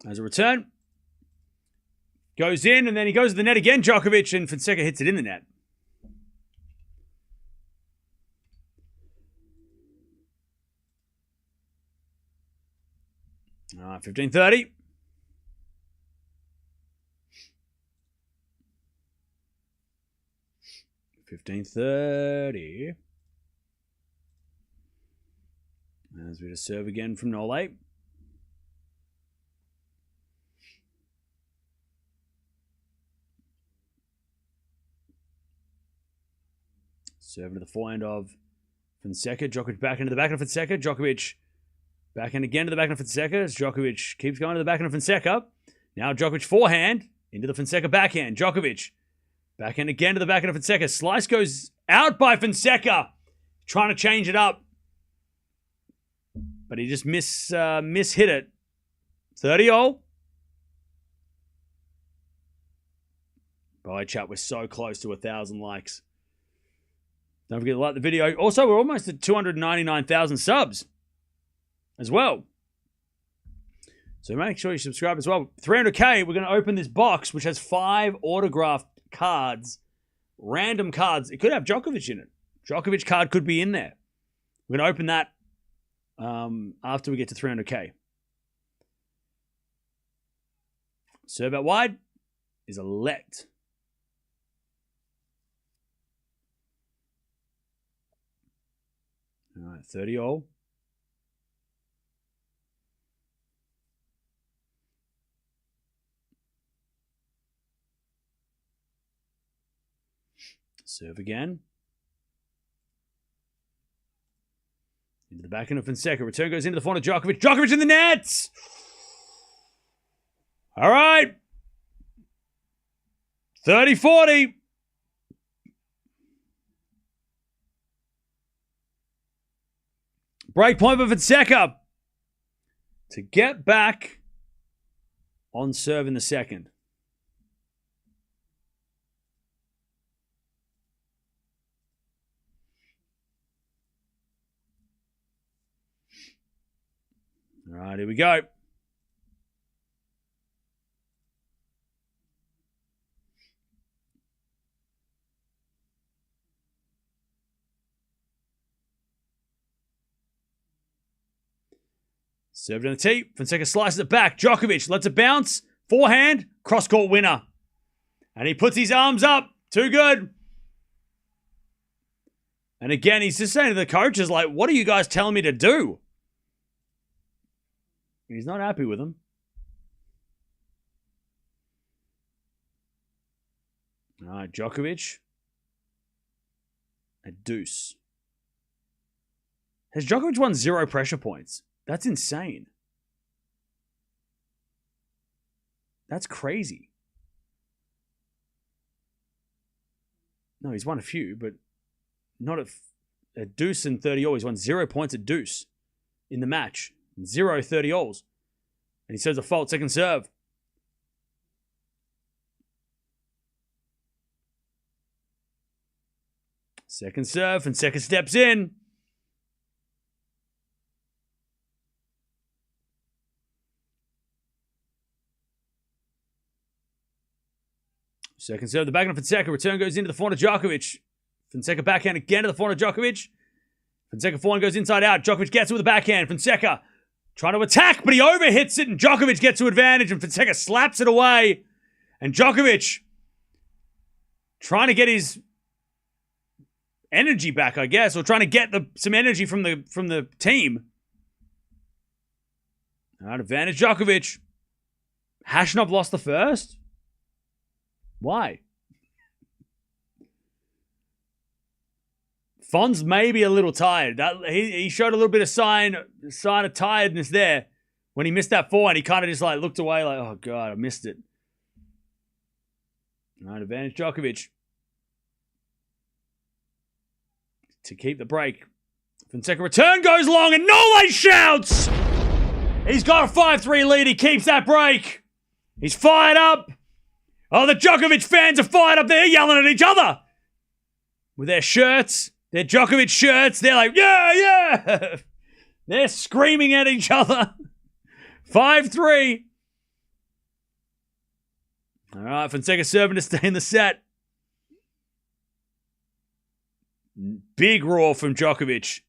As a return. Goes in, and then he goes to the net again, Djokovic, and Fonseca hits it in the net. All right, 15-30. As we just serve again from Nole. Serve to the forehand of Fonseca. Djokovic back into the backhand of Fonseca. Djokovic backhand again to the backhand of Fonseca. As Djokovic keeps going to the backhand of Fonseca. Now Djokovic forehand into the Fonseca backhand. Djokovic backhand again to the backhand of Fonseca. Slice goes out by Fonseca. Trying to change it up. But he just mishit it. 30-all. Boy, chat, we're so close to 1,000 likes. Don't forget to like the video. Also, we're almost at 299,000 subs as well. So make sure you subscribe as well. 300K, we're going to open this box, which has 5 autographed cards, random cards. It could have Djokovic in it. Djokovic card could be in there. We're going to open that after we get to 300K. Serve out wide is elect. All right, 30-all. Serve again. Into the backhand of Fonseca. Return goes into the forehand of Djokovic. Djokovic in the nets! All right. 30-40. Break point for Fonseca to get back on serve in the second. All right, here we go. Served in the tee. Fonseca slices it back. Djokovic lets it bounce. Forehand. Cross-court winner. And he puts his arms up. Too good. And again, he's just saying to the coaches, like, what are you guys telling me to do? He's not happy with them. All right, Djokovic. A deuce. Has Djokovic won 0 pressure points? That's insane. That's crazy. No, he's won a few, but not a deuce and 30-all. He's won 0 points at deuce in the match. 0 30-alls. And he says a fault, second serve. Second serve, and Fonseca steps in. Second serve, the backhand of Fonseca. Return goes into the forehand of Djokovic. Fonseca backhand again to the forehand of Djokovic. Fonseca forehand goes inside out. Djokovic gets it with the backhand. Fonseca Trying to attack, but he overhits it, and Djokovic gets to advantage, and Fonseca slaps it away. And Djokovic trying to get his energy back, I guess, or trying to get some energy from the team. All right, advantage Djokovic. Hashanov lost the first? Why? Fon's maybe a little tired. He showed a little bit of sign of tiredness there when he missed that forehand. He kind of just like looked away like, oh God, I missed it. All right, advantage Djokovic. To keep the break. Fonseca return goes long and Nole shouts! He's got a 5-3 lead. He keeps that break. He's fired up. Oh, the Djokovic fans are fired up. They're yelling at each other with their shirts. Their Djokovic shirts, they're like, yeah, yeah. They're screaming at each other. 5-3. All right, Fonseca serving to stay in the set. Big roar from Djokovic.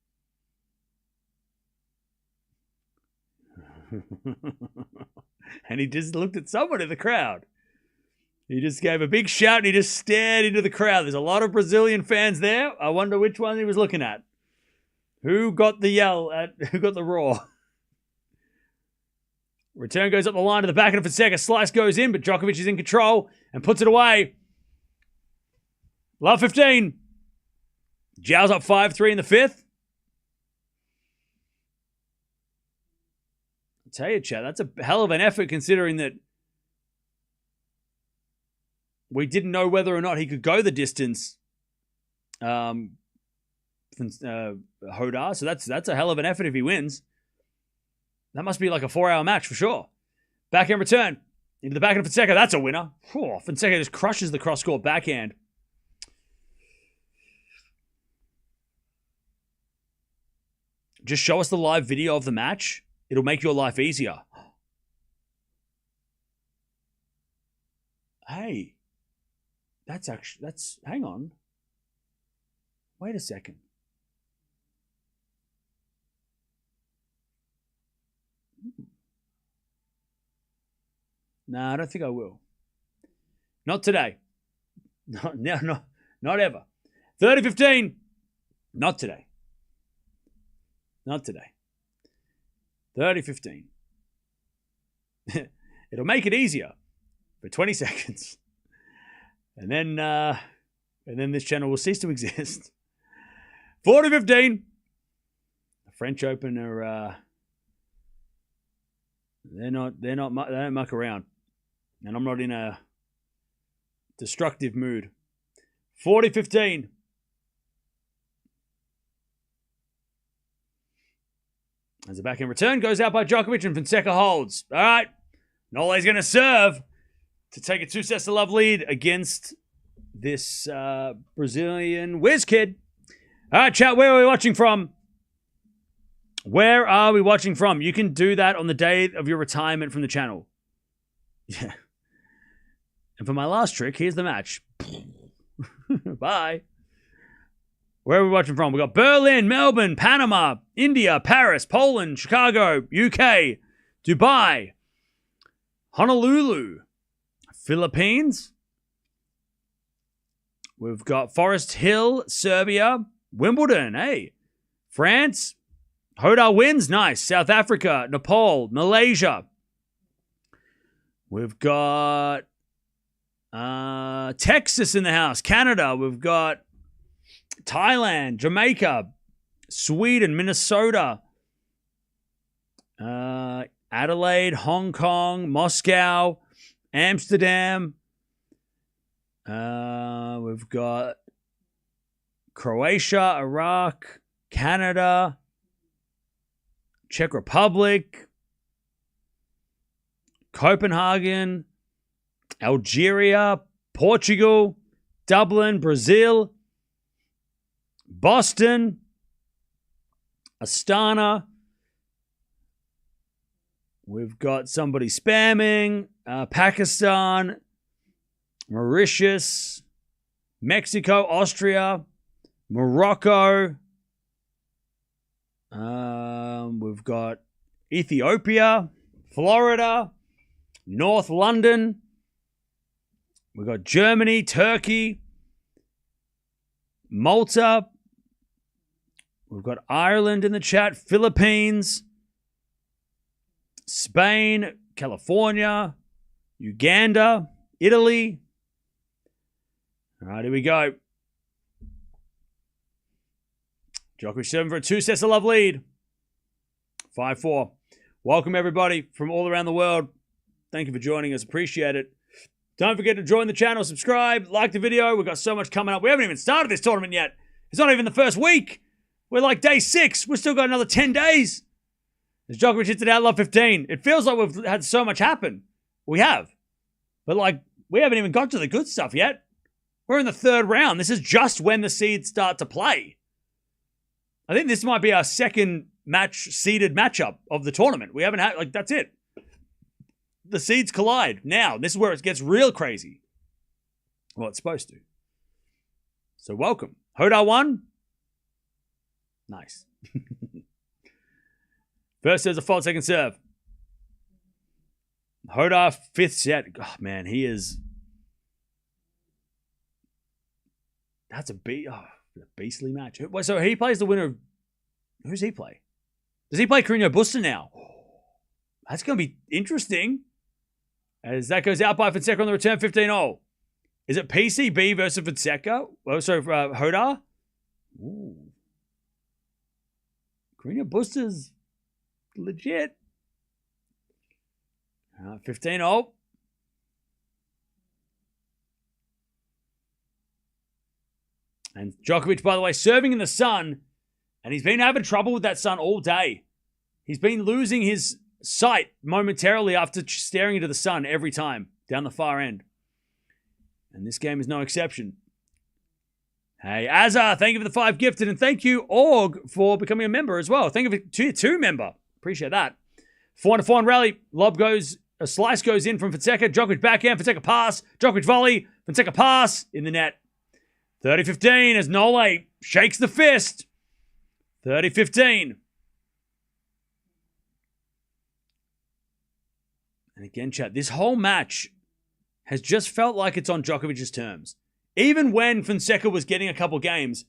And he just looked at someone in the crowd. He just gave a big shout and he just stared into the crowd. There's a lot of Brazilian fans there. I wonder which one he was looking at. Who got the yell? Who got the roar? Return goes up the line to the back of Fonseca. Slice goes in, but Djokovic is in control and puts it away. Love 15. Joao's up 5-3 in the fifth. I'll tell you, Chad, that's a hell of an effort considering that we didn't know whether or not he could go the distance, Hodar. So that's a hell of an effort if he wins. That must be like a 4-hour match for sure. Backhand return into the backhand of Fonseca. That's a winner. Whew, Fonseca just crushes the cross-court backhand. Just show us the live video of the match. It'll make your life easier. Hey. Hang on. Wait a second. Nah, I don't think I will. Not today. Not ever. 30-15. Not today. Not today. 30-15. It'll make it easier for 20 seconds. And then this channel will cease to exist. 40-15. The French Open are they don't muck around. And I'm not in a destructive mood. 40-15. As the backhand return goes out by Djokovic and Fonseca holds. All right. Nole's going to serve to take a 2-sets-to-love lead against this Brazilian whiz kid. All right, chat, where are we watching from? Where are we watching from? You can do that on the day of your retirement from the channel. Yeah. And for my last trick, here's the match. Bye. Where are we watching from? We got Berlin, Melbourne, Panama, India, Paris, Poland, Chicago, UK, Dubai, Honolulu, Philippines. We've got Forest Hill, Serbia, Wimbledon, hey. France, Hodar wins, nice. South Africa, Nepal, Malaysia. We've got Texas in the house, Canada. We've got Thailand, Jamaica, Sweden, Minnesota, Adelaide, Hong Kong, Moscow, Amsterdam. We've got Croatia, Iraq, Canada, Czech Republic, Copenhagen, Algeria, Portugal, Dublin, Brazil, Boston, Astana. We've got somebody spamming. Pakistan, Mauritius, Mexico, Austria, Morocco. We've got Ethiopia, Florida, North London. We've got Germany, Turkey, Malta. We've got Ireland in the chat, Philippines, Spain, California, Uganda, Italy. All right, here we go. Djokovic serving for a 2 sets of love lead. 5-4. Welcome, everybody, from all around the world. Thank you for joining us. Appreciate it. Don't forget to join the channel, subscribe, like the video. We've got so much coming up. We haven't even started this tournament yet. It's not even the first week. We're like day 6. We've still got another 10 days. As Djokovic hits it out, love 15. It feels like we've had so much happen. We have. But, like, we haven't even got to the good stuff yet. We're in the 3rd round. This is just when the seeds start to play. I think this might be our second seeded matchup of the tournament. We haven't had, like, that's it. The seeds collide. Now, this is where it gets real crazy. Well, it's supposed to. So, welcome. Hodar won. Nice. First there's a fault, second serve. Hodar, 5th set. Oh, man, he is... That's a beastly match. So he plays the winner of... Who's he play? Does he play Carreño Busta now? That's going to be interesting. As that goes out by Fonseca on the return, 15-0. Is it PCB versus Fonseca? Oh, sorry, Hodar? Ooh. Carreño Busta's legit. 15-0. And Djokovic, by the way, serving in the sun. And he's been having trouble with that sun all day. He's been losing his sight momentarily after staring into the sun every time down the far end. And this game is no exception. Hey, Azar, thank you for the 5 gifted. And thank you, Org, for becoming a member as well. Thank you for Tier 2 member. Appreciate that. 4-4 rally. A slice goes in from Fonseca. Djokovic backhand. Fonseca pass. Djokovic volley. Fonseca pass in the net. 30-15 as Nole shakes the fist. 30-15. And again, chat, this whole match has just felt like it's on Djokovic's terms. Even when Fonseca was getting a couple games,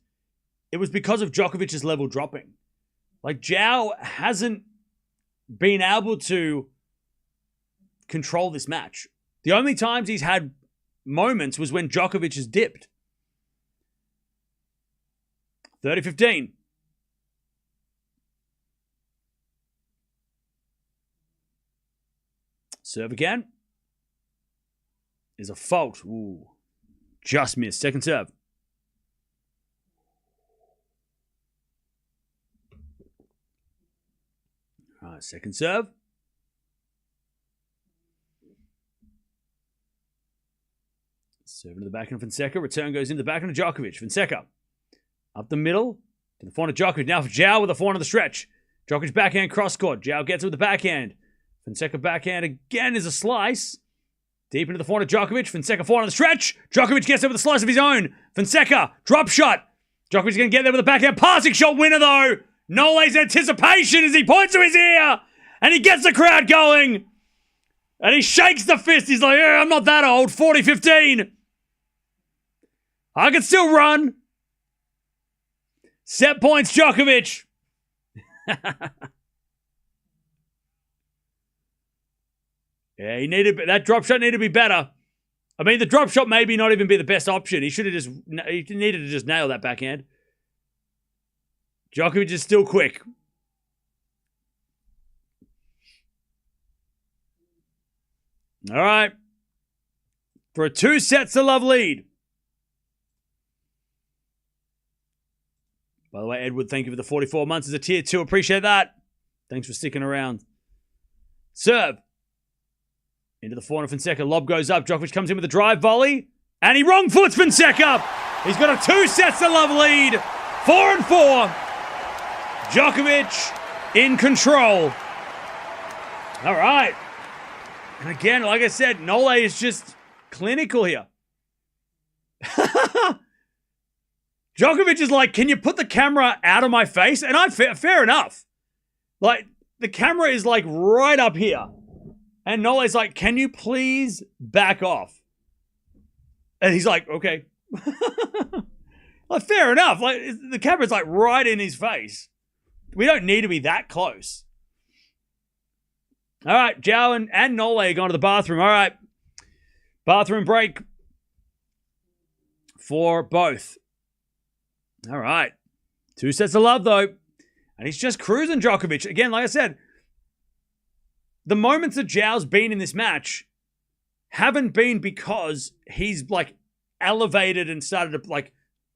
it was because of Djokovic's level dropping. Like, Joao hasn't been able to control this match. The only times he's had moments was when Djokovic has dipped. 30-15. Serve again. Is a fault. Ooh. Just missed. Second serve. All right, second serve. Serving to the backhand of Fonseca. Return goes into the backhand of Djokovic. Fonseca up the middle to the forehand of Djokovic. Now for Joao with the forehand of the stretch. Djokovic backhand cross court. Joao gets it with the backhand. Fonseca backhand again is a slice. Deep into the forehand of Djokovic. Fonseca forehand on the stretch. Djokovic gets it with a slice of his own. Fonseca, drop shot. Djokovic's going to get there with a backhand passing shot winner though. Nole's anticipation as he points to his ear. And he gets the crowd going. And he shakes the fist. He's like, yeah, I'm not that old. 40-15. I can still run. Set points, Djokovic. Yeah, that drop shot needed to be better. I mean, the drop shot maybe not even be the best option. He needed to just nail that backhand. Djokovic is still quick. All right. For a 2 sets to love lead. By the way, Edward, thank you for the 44 months as a tier 2. Appreciate that. Thanks for sticking around. Serve. Into the forehand of Fonseca. Lob goes up. Djokovic comes in with a drive volley. And he wrong foots Fonseca. He's got a 2 sets to love lead. 4-4. Djokovic in control. All right. And again, like I said, Nole is just clinical here. Djokovic is like, can you put the camera out of my face? And fair enough. Like, the camera is like right up here. And Nole's like, can you please back off? And he's like, okay. Like, fair enough. Like, the camera's like right in his face. We don't need to be that close. All right, Joao and Nole are going to the bathroom. All right. Bathroom break for both. All right. 2 sets of love, though. And he's just cruising Djokovic. Again, like I said, the moments that Joao's been in this match haven't been because he's, like, elevated and started to, like,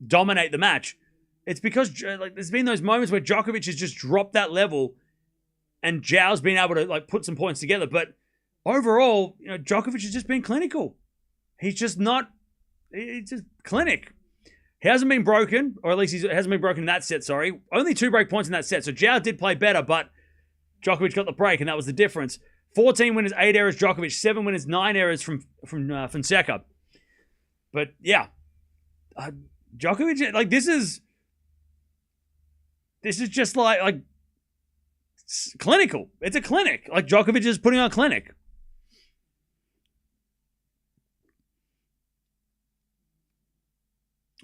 dominate the match. It's because, like, there's been those moments where Djokovic has just dropped that level and Joao's been able to, like, put some points together. But overall, you know, Djokovic has just been clinical. He's just clinic. He hasn't been broken, or at least he hasn't been broken in that set, sorry. Only 2 break points in that set. So Joao did play better, but Djokovic got the break, and that was the difference. 14 winners, 8 errors, Djokovic. 7 winners, 9 errors from Fonseca. But, yeah. Djokovic, like, this is just like clinical. It's a clinic. Like, Djokovic is putting on a clinic.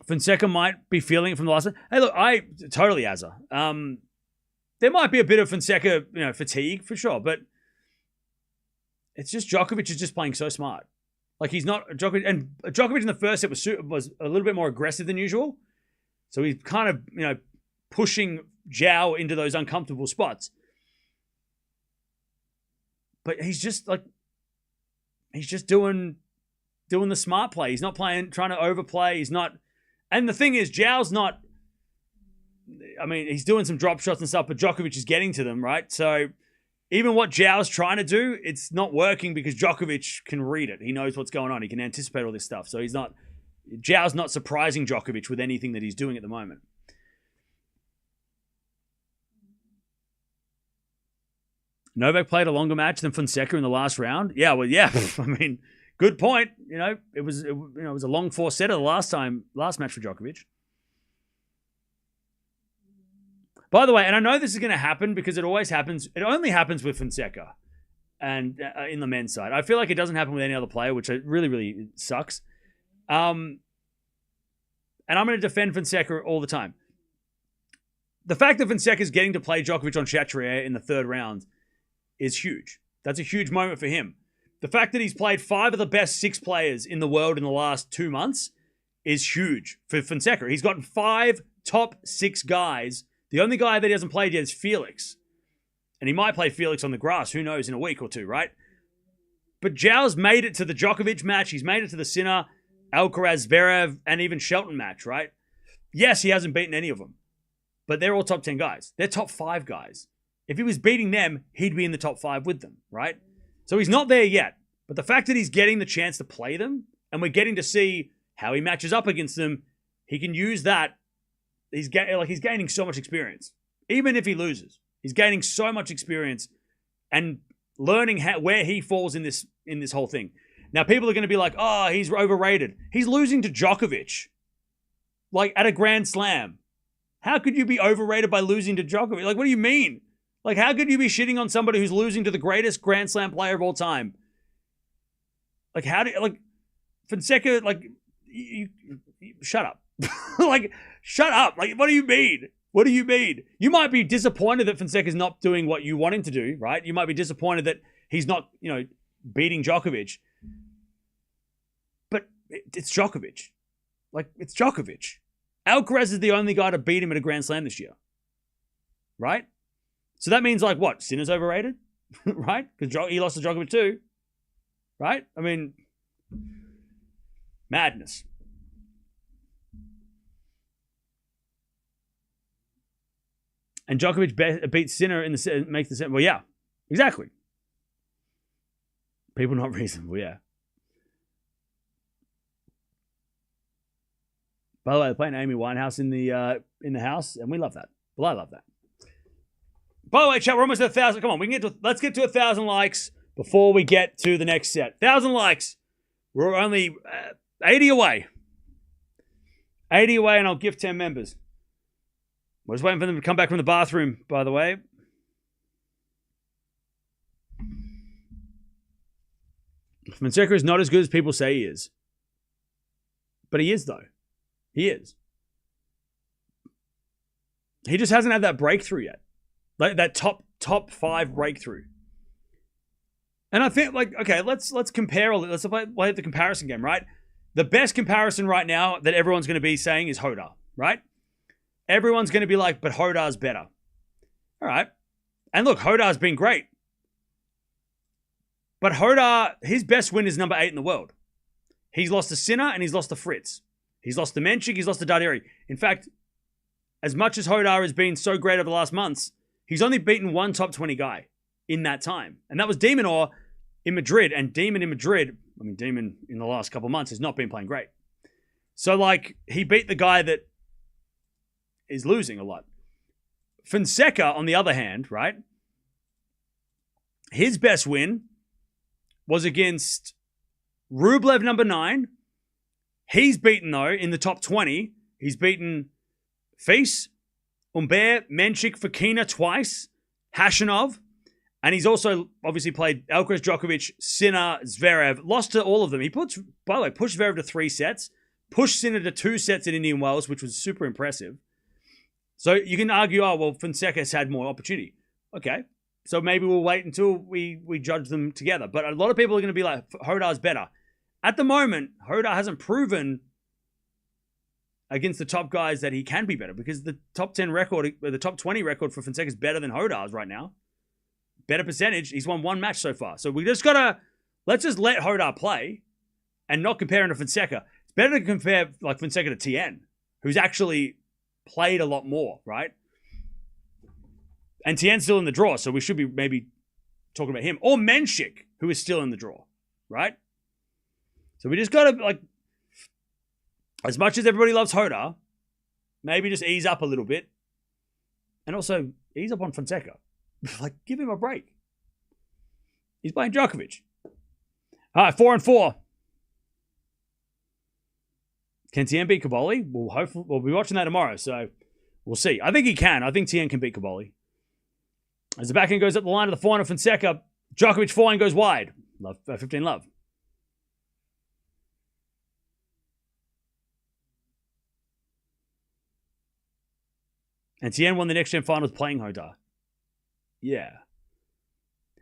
Fonseca might be feeling it from the last one. Hey, look, I totally Azza. There might be a bit of Fonseca, fatigue for sure, but it's just Djokovic is just playing so smart. Like, he's not Djokovic, and Djokovic in the first set was a little bit more aggressive than usual. So he's kind of, pushing Joao into those uncomfortable spots. But he's just doing the smart play. He's not trying to overplay. He's not. And the thing is, Joao's not, he's doing some drop shots and stuff, but Djokovic is getting to them, right? So even what Joao's trying to do, it's not working because Djokovic can read it. He knows what's going on. He can anticipate all this stuff. So Joao's not surprising Djokovic with anything that he's doing at the moment. Novak played a longer match than Fonseca in the last round. Yeah, well, yeah. Good point. It was a long 4-setter the last match for Djokovic. By the way, and I know this is going to happen because it always happens. It only happens with Fonseca and in the men's side. I feel like it doesn't happen with any other player, which really, really sucks. And I'm going to defend Fonseca all the time. The fact that Fonseca is getting to play Djokovic on Chatrier in the 3rd round is huge. That's a huge moment for him. The fact that he's played 5 of the best 6 players in the world in the last 2 months is huge for Fonseca. He's gotten 5 top 6 guys. The only guy that he hasn't played yet is Felix. And he might play Felix on the grass, who knows, in a week or 2, right? But Joao's made it to the Djokovic match. He's made it to the Sinner, Alcaraz, Zverev, and even Shelton match, right? Yes, he hasn't beaten any of them. But they're all top 10 guys. They're top 5 guys. If he was beating them, he'd be in the top 5 with them, right? So he's not there yet. But the fact that he's getting the chance to play them, and we're getting to see how he matches up against them, he can use that. He's gaining so much experience. Even if he loses, he's gaining so much experience and learning where he falls in this whole thing. Now, people are going to be like, oh, he's overrated. He's losing to Djokovic, like at a Grand Slam. How could you be overrated by losing to Djokovic? Like, what do you mean? Like, how could you be shitting on somebody who's losing to the greatest Grand Slam player of all time? Like, Fonseca, you shut up. Shut up. Like, what do you mean? What do you mean? You might be disappointed that Fonseca's not doing what you want him to do, right? You might be disappointed that he's not, beating Djokovic. But it's Djokovic. Like, it's Djokovic. Alcaraz is the only guy to beat him at a Grand Slam this year. Right? So that means, what? Sinner's overrated? Right? Because he lost to Djokovic too. Right? Madness. And Djokovic beats Sinner in the makes the set. Well, yeah, exactly. People not reasonable, yeah. By the way, they're playing Amy Winehouse in the house, and we love that. Well, I love that. By the way, chat, we're almost at 1,000. Come on, let's get to 1,000 likes before we get to the next set. 1,000 likes. We're only 80 away. 80 away, and I'll gift 10 members. We're just waiting for them to come back from the bathroom, by the way. Fonseca is not as good as people say he is. But he is, though. He is. He just hasn't had that breakthrough yet. Like that top 5 breakthrough. And I think, like, okay, let's compare all. Let's play the comparison game, right? The best comparison right now that everyone's going to be saying is Hodar, right? Everyone's going to be like, but Hodar's better. All right. And look, Hodar's been great. But Hodar, his best win is number 8 in the world. He's lost to Sinner and he's lost to Fritz. He's lost to Menchik, he's lost to Darderi. In fact, as much as Hodar has been so great over the last months, he's only beaten one top 20 guy in that time. And that was De Minaur in Madrid. And Demon in Madrid, I mean, Demon in the last couple of months has not been playing great. So, like, he beat the guy that is losing a lot. Fonseca, on the other hand, right? His best win was against Rublev, number 9. He's beaten, though, in the top 20. He's beaten Fils, Humbert, Menchik, Fokina twice, Hashanov, and he's also obviously played Alcaraz, Djokovic, Sinner, Zverev. Lost to all of them. He pushed Zverev to 3 sets, pushed Sinner to 2 sets in Indian Wells, which was super impressive. So you can argue, oh, well, Fonseca's had more opportunity. Okay, so maybe we'll wait until we judge them together. But a lot of people are going to be like, Hodar's better. At the moment, Hodar hasn't proven against the top guys that he can be better, because the top 10 record, or the top 20 record for Fonseca is better than Hodar's right now. Better percentage. He's won 1 match so far. So we just let's just let Hodar play and not compare him to Fonseca. It's better to compare like Fonseca to Tien, who's actually played a lot more, right? And Tien's still in the draw, so we should be maybe talking about him. Or Menchik, who is still in the draw, right? So we just got to, like, as much as everybody loves Hodar, maybe just ease up a little bit. And also, ease up on Fonseca. Like, give him a break. He's playing Djokovic. All right, 4-4. Can Tien beat Caboli? We'll be watching that tomorrow, so we'll see. I think he can. I think Tien can beat Caboli. As the backhand goes up the line of the forehand of Fonseca, Djokovic forehand goes wide. 15 love. And Tien won the next gen finals playing Hodar. Yeah.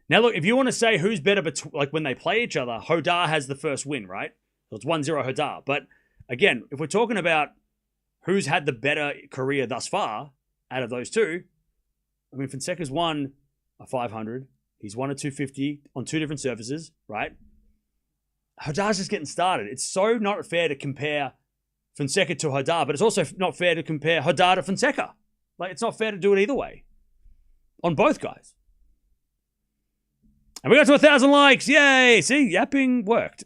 Now look, if you want to say who's better, like when they play each other, Hodar has the first win, right? So it's 1-0 Hodar. But again, if we're talking about who's had the better career thus far out of those two, I mean, Fonseca's won a 500. He's won a 250 on 2 different surfaces, right? Hodar's just getting started. It's so not fair to compare Fonseca to Hodar, but it's also not fair to compare Hodar to Fonseca. Like, it's not fair to do it either way on both guys. And we got to 1,000 likes. Yay. See, yapping worked.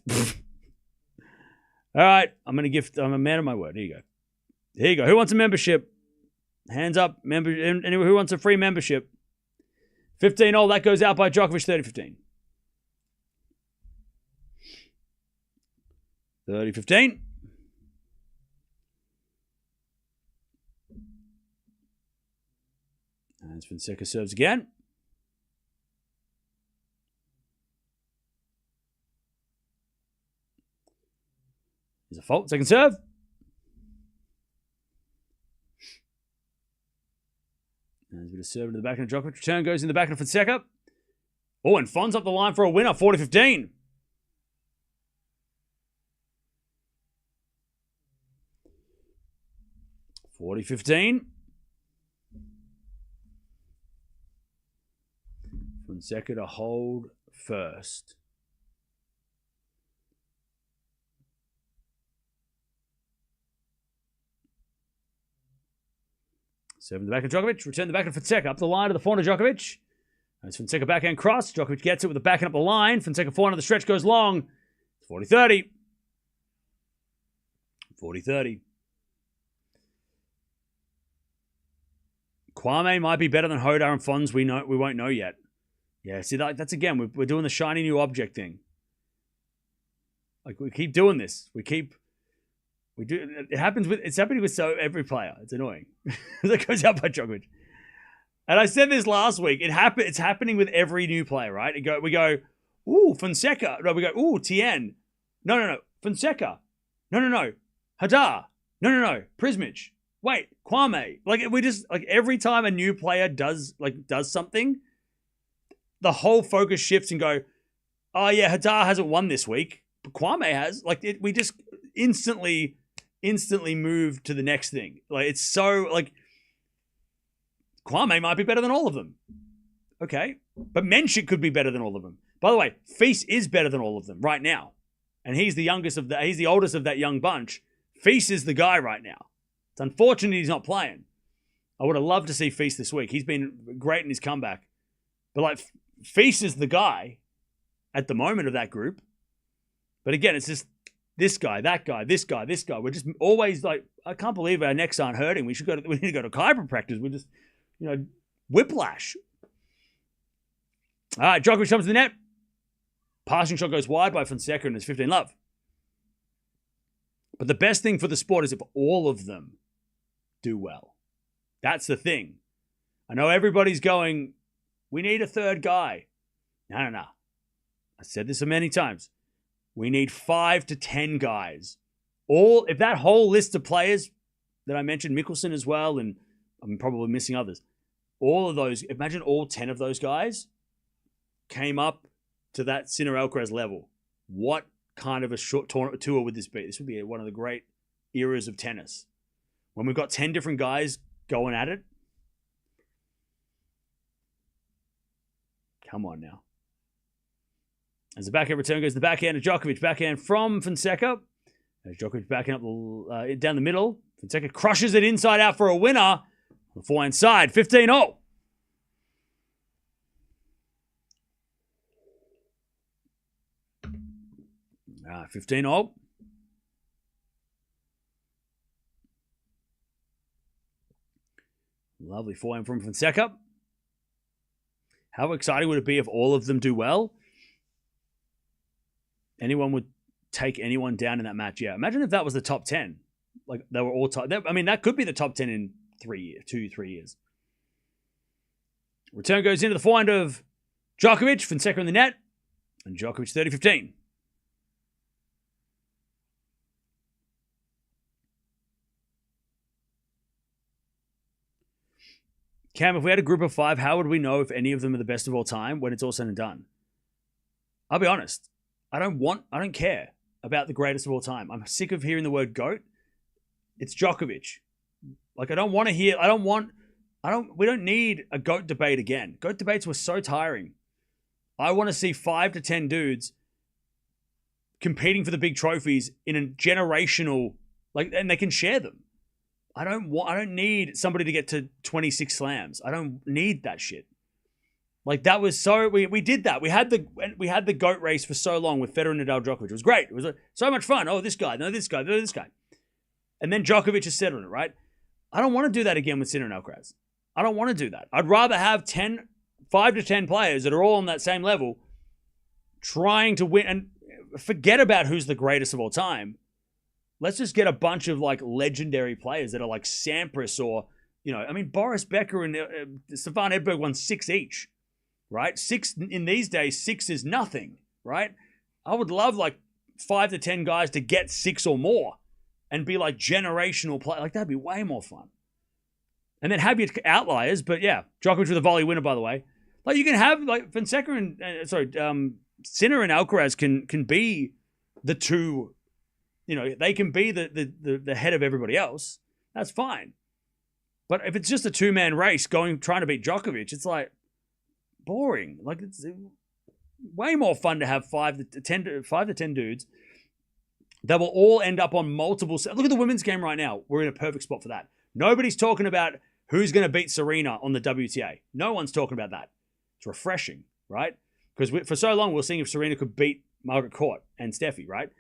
All right. I'm a man of my word. Here you go. Here you go. Who wants a membership? Hands up. Anyone who wants a free membership? 15-all. That goes out by Djokovic, 30-15. 30-15. And Fonseca serves again. There's a fault. Second serve. And there's a bit of serve to the back of Djokovic. Return goes in the back of Fonseca. Oh, and Fon's up the line for a winner, 40-15. Fonseca to hold first. Serve in the back of Djokovic. Return the back of Fonseca. Up the line to the forehand of Djokovic. As Fonseca backhand cross. Djokovic gets it with the backhand up the line. Fonseca forehand of the stretch goes long. 40-30. 40-30. Kwame might be better than Hodar and Fons. We won't know yet. Yeah, see, that's again, we're doing the shiny new object thing. Like, we keep doing this. It's happening with every player. It's annoying. That goes out by Djokovic. And I said this last week. It's happening with every new player, right? We go, Ooh, Fonseca. No, we go, ooh, Tien. No. Fonseca. No. Hadar. No. Prismic. Wait, Kwame. Like, we just, like, every time a new player does something, the whole focus shifts and go, oh yeah, Hadar hasn't won this week, but Kwame has. Like, we just instantly move to the next thing. Like, it's so, like, Kwame might be better than all of them. Okay. But Menchik could be better than all of them. By the way, Feast is better than all of them right now. And he's the oldest of that young bunch. Feast is the guy right now. It's unfortunate he's not playing. I would have loved to see Feast this week. He's been great in his comeback. But, like, Feast is the guy at the moment of that group. But again, it's just this guy, that guy, this guy. We're just always like, I can't believe our necks aren't hurting. We need to go to chiropractors. We're just, whiplash. All right, Djokovic comes to the net. Passing shot goes wide by Fonseca and it's 15-love. But the best thing for the sport is if all of them do well. That's the thing. I know everybody's going, we need a third guy. No. I said this many times. We need 5 to 10 guys. If that whole list of players that I mentioned, Mickelson as well, and I'm probably missing others, all of those, imagine all 10 of those guys came up to that Sinner Alcaraz level. What kind of a short tour would this be? This would be one of the great eras of tennis. When we've got 10 different guys going at it. Come on now. As the backhand return goes the backhand of Djokovic. Backhand from Fonseca. As Djokovic backing up down the middle. Fonseca crushes it inside out for a winner. The forehand side, 15-0. 15-0. Lovely forehand from Fonseca. How exciting would it be if all of them do well? Anyone would take anyone down in that match. Yeah, imagine if that was the top 10. Like, they were all top. I mean, that could be the top 10 in 3 years. Return goes into the forehand of Djokovic. Fonseca in the net. And Djokovic 30-15. Cam, if we had a group of 5, how would we know if any of them are the best of all time when it's all said and done? I'll be honest. I don't care about the greatest of all time. I'm sick of hearing the word GOAT. It's Djokovic. Like, we don't need a GOAT debate again. GOAT debates were so tiring. I want to see 5 to 10 dudes competing for the big trophies in a generational, and they can share them. I don't need somebody to get to 26 slams. I don't need that shit. Like, that was so, we did that. We had the GOAT race for so long with Federer, Nadal, Djokovic. It was great. It was so much fun. Oh, this guy, no, this guy, no, this guy. And then Djokovic is settled it, right? I don't want to do that again with Sinner and Alcaraz. I don't want to do that. I'd rather have 5 to 10 players that are all on that same level trying to win, and forget about who's the greatest of all time. Let's just get a bunch of, like, legendary players that are like Sampras or, Boris Becker and Stefan Edberg won 6 each, right? 6 in these days, 6 is nothing, right? I would love, like, 5 to 10 guys to get 6 or more and be like generational play. Like, that'd be way more fun. And then have your outliers, but yeah, Djokovic with a volley winner, by the way. Like, you can have, like, Fonseca and Sinner and Alcaraz can be the two. They can be the head of everybody else. That's fine. But if it's just a 2-man race trying to beat Djokovic, it's like boring. Like, it's way more fun to have 5 to 10 dudes that will all end up on multiple. Look at the women's game right now. We're in a perfect spot for that. Nobody's talking about who's going to beat Serena on the WTA. No one's talking about that. It's refreshing, right? Because for so long, we're seeing if Serena could beat Margaret Court and Steffi, right?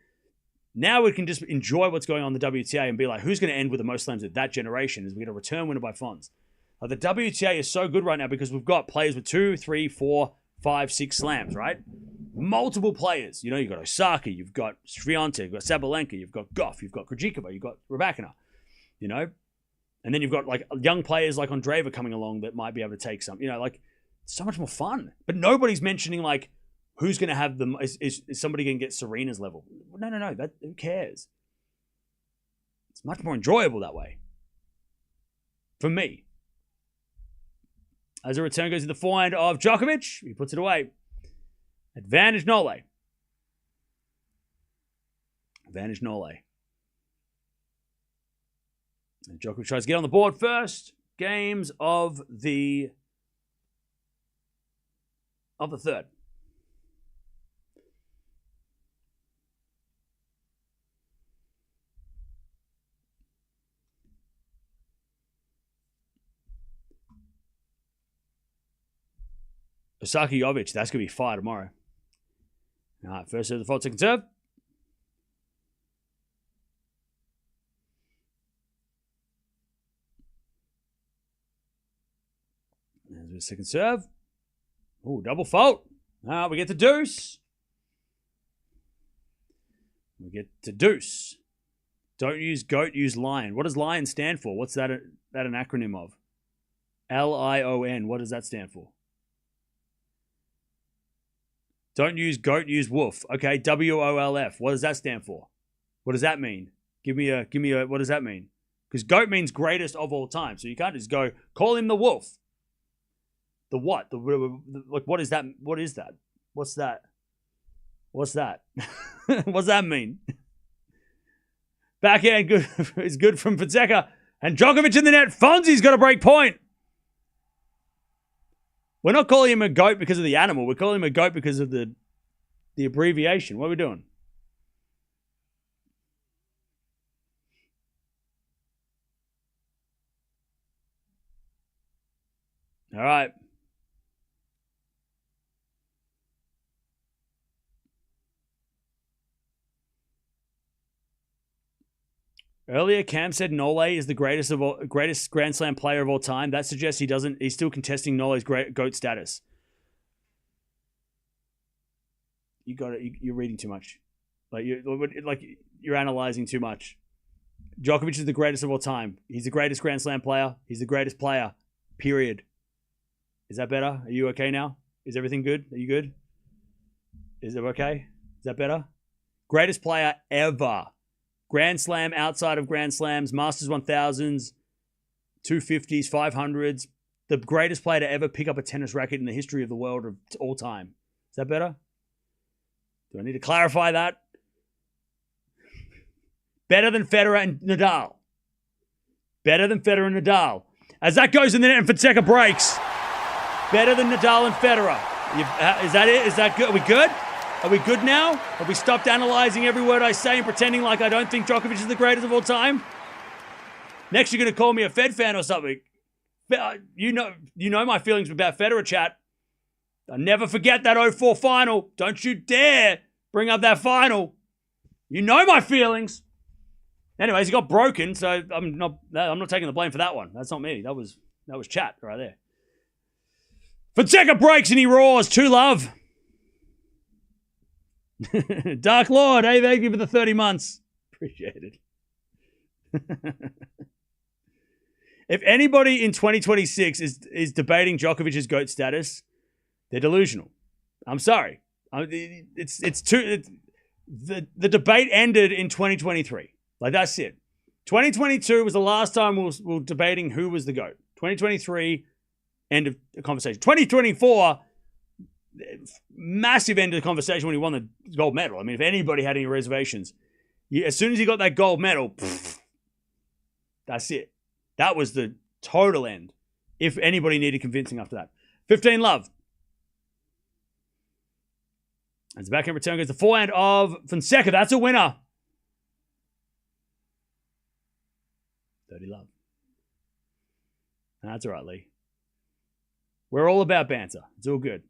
Now we can just enjoy what's going on in the WTA and be like, who's going to end with the most slams of that generation? Is we get a return winner by Fons. The WTA is so good right now because we've got players with 2, 3, 4, 5, 6 slams, right? Multiple players. You've got Osaka, you've got Swiatek, you've got Sabalenka, you've got Gauff, you've got Krejcikova, you've got Raducanu, And then you've got, like, young players like Andreeva coming along that might be able to take some. Like, so much more fun. But nobody's mentioning, like, who's going to have them? Is somebody going to get Serena's level? No. Who cares? It's much more enjoyable that way. For me. As a return goes to the forehand of Djokovic. He puts it away. Advantage Nole. Advantage Nole. And Djokovic tries to get on the board first. Games of the third. Osaka Jovic, that's going to be fire tomorrow. All right, first serve, the fault, second serve. There's the second serve. Oh, double fault. We get to deuce. We get to deuce. Don't use goat, use lion. What does lion stand for? What's that an acronym of? Lion. What does that stand for? Don't use goat, use wolf. Okay, WOLF. What does that stand for? What does that mean? Give me a, what does that mean? Because goat means greatest of all time. So you can't just go, call him the wolf. The what? Like, what is that? What is that? What's that? What's that? What's that mean? Backhand good is good from Fonseca. And Djokovic in the net. Fonzie's got a break point. We're not calling him a goat because of the animal. We're calling him a goat because of the abbreviation. What are we doing? All right. Earlier, Cam said Nole is the greatest Grand Slam player of all time. That suggests he's still contesting Nole's GOAT status. You got it. You're reading too much. You're analyzing too much. Djokovic is the greatest of all time. He's the greatest Grand Slam player. He's the greatest player. Period. Is that better? Are you okay now? Is everything good? Are you good? Is it okay? Is that better? Greatest player ever. Grand Slam, outside of Grand Slams, Masters 1000s, 250s, 500s. The greatest player to ever pick up a tennis racket in the history of the world of all time. Is that better? Do I need to clarify that? Better than Federer and Nadal. Better than Federer and Nadal. As that goes in the net and Fonseca breaks. Better than Nadal and Federer. Is that it? Is that good? Are we good? Are we good now? Have we stopped analyzing every word I say and pretending like I don't think Djokovic is the greatest of all time? Next, you're going to call me a Fed fan or something. You know my feelings about Federer, chat. I'll never forget that 0-4 final. Don't you dare bring up that final. You know my feelings. Anyways, he got broken, so I'm not taking the blame for that one. That's not me. That was chat right there. Fonseca breaks and he roars. 2-love. Dark Lord, hey, thank you for the 30 months. Appreciate it. If anybody in 2026 is debating Djokovic's GOAT status, they're delusional. I'm sorry. The debate ended in 2023. Like, that's it. 2022 was the last time we were debating who was the GOAT. 2023, end of the conversation. 2024, massive end of the conversation when he won the gold medal. I mean, if anybody had any reservations, as soon as he got that gold medal, that's it. That was the total end. If anybody needed convincing after that. 15-love. As the backhand return goes the forehand of Fonseca. That's a winner. 30-love. That's all right, Lee. We're all about banter. It's all good.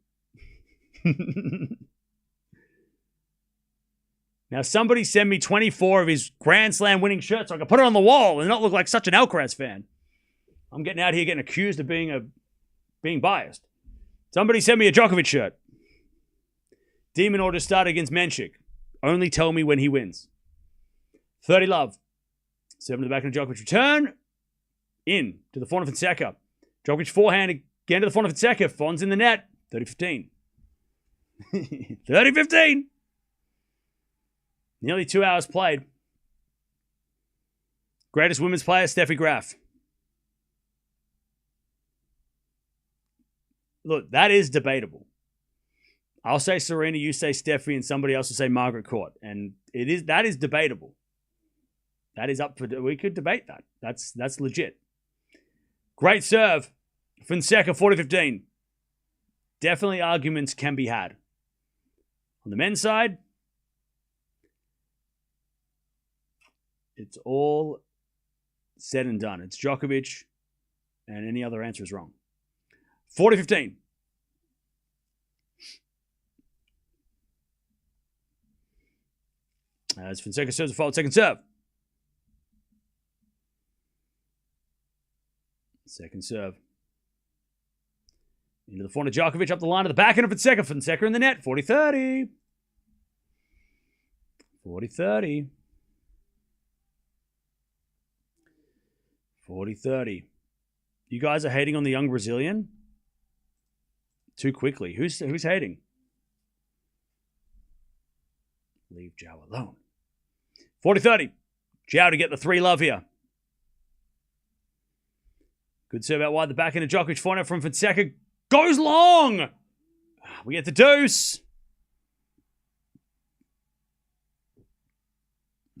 Now, somebody send me 24 of his Grand Slam winning shirts so I can put it on the wall and not look like such an Alcaraz fan. I'm getting out here getting accused of being biased. Somebody send me a Djokovic shirt. Demon order start against Menchik. Only tell me when he wins. 30-love. 7 to the back of Djokovic. Return. In to the forehand of Fonseca. Djokovic forehand again to the forehand of Fonseca. Fon's in the net. 30-15. 30-15. Nearly 2 hours played. Greatest women's player, Steffi Graf. Look, that is debatable. I'll say Serena, you say Steffi, and somebody else will say Margaret Court. And that is debatable. That is up for, we could debate that. That's legit. Great serve. Fonseca, 40-15. Definitely arguments can be had. On the men's side, it's all said and done. It's Djokovic, and any other answer is wrong. 40-15. As Fonseca serves a fault, second serve. Second serve. Into the forehand of Djokovic, up the line to the backhand of Fonseca. Fonseca in the net, 40-30. 40-30. 40-30. You guys are hating on the young Brazilian? Too quickly. Who's hating? Leave Joao alone. 40-30. Joao to get the 3 love here. Good serve out wide. The backhand of Djokovic. Forehand from Fonseca. Goes long. We get the deuce.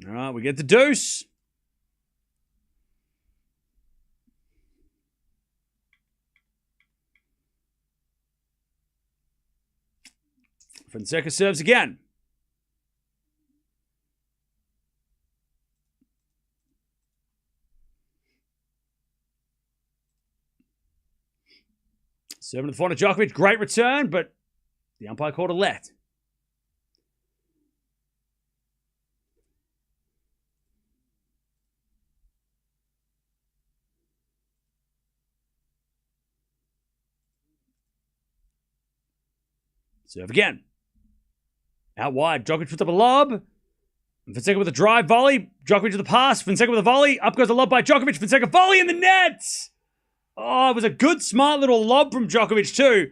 All right, we get the deuce. Fonseca serves again. Serving to the forehand of Djokovic. Great return, but the umpire called a let. Serve again. Out wide. Djokovic puts up a lob. Fonseca with a drive volley. Djokovic with the pass. Fonseca with a volley. Up goes the lob by Djokovic. Fonseca volley in the net. Oh, it was a good, smart little lob from Djokovic too.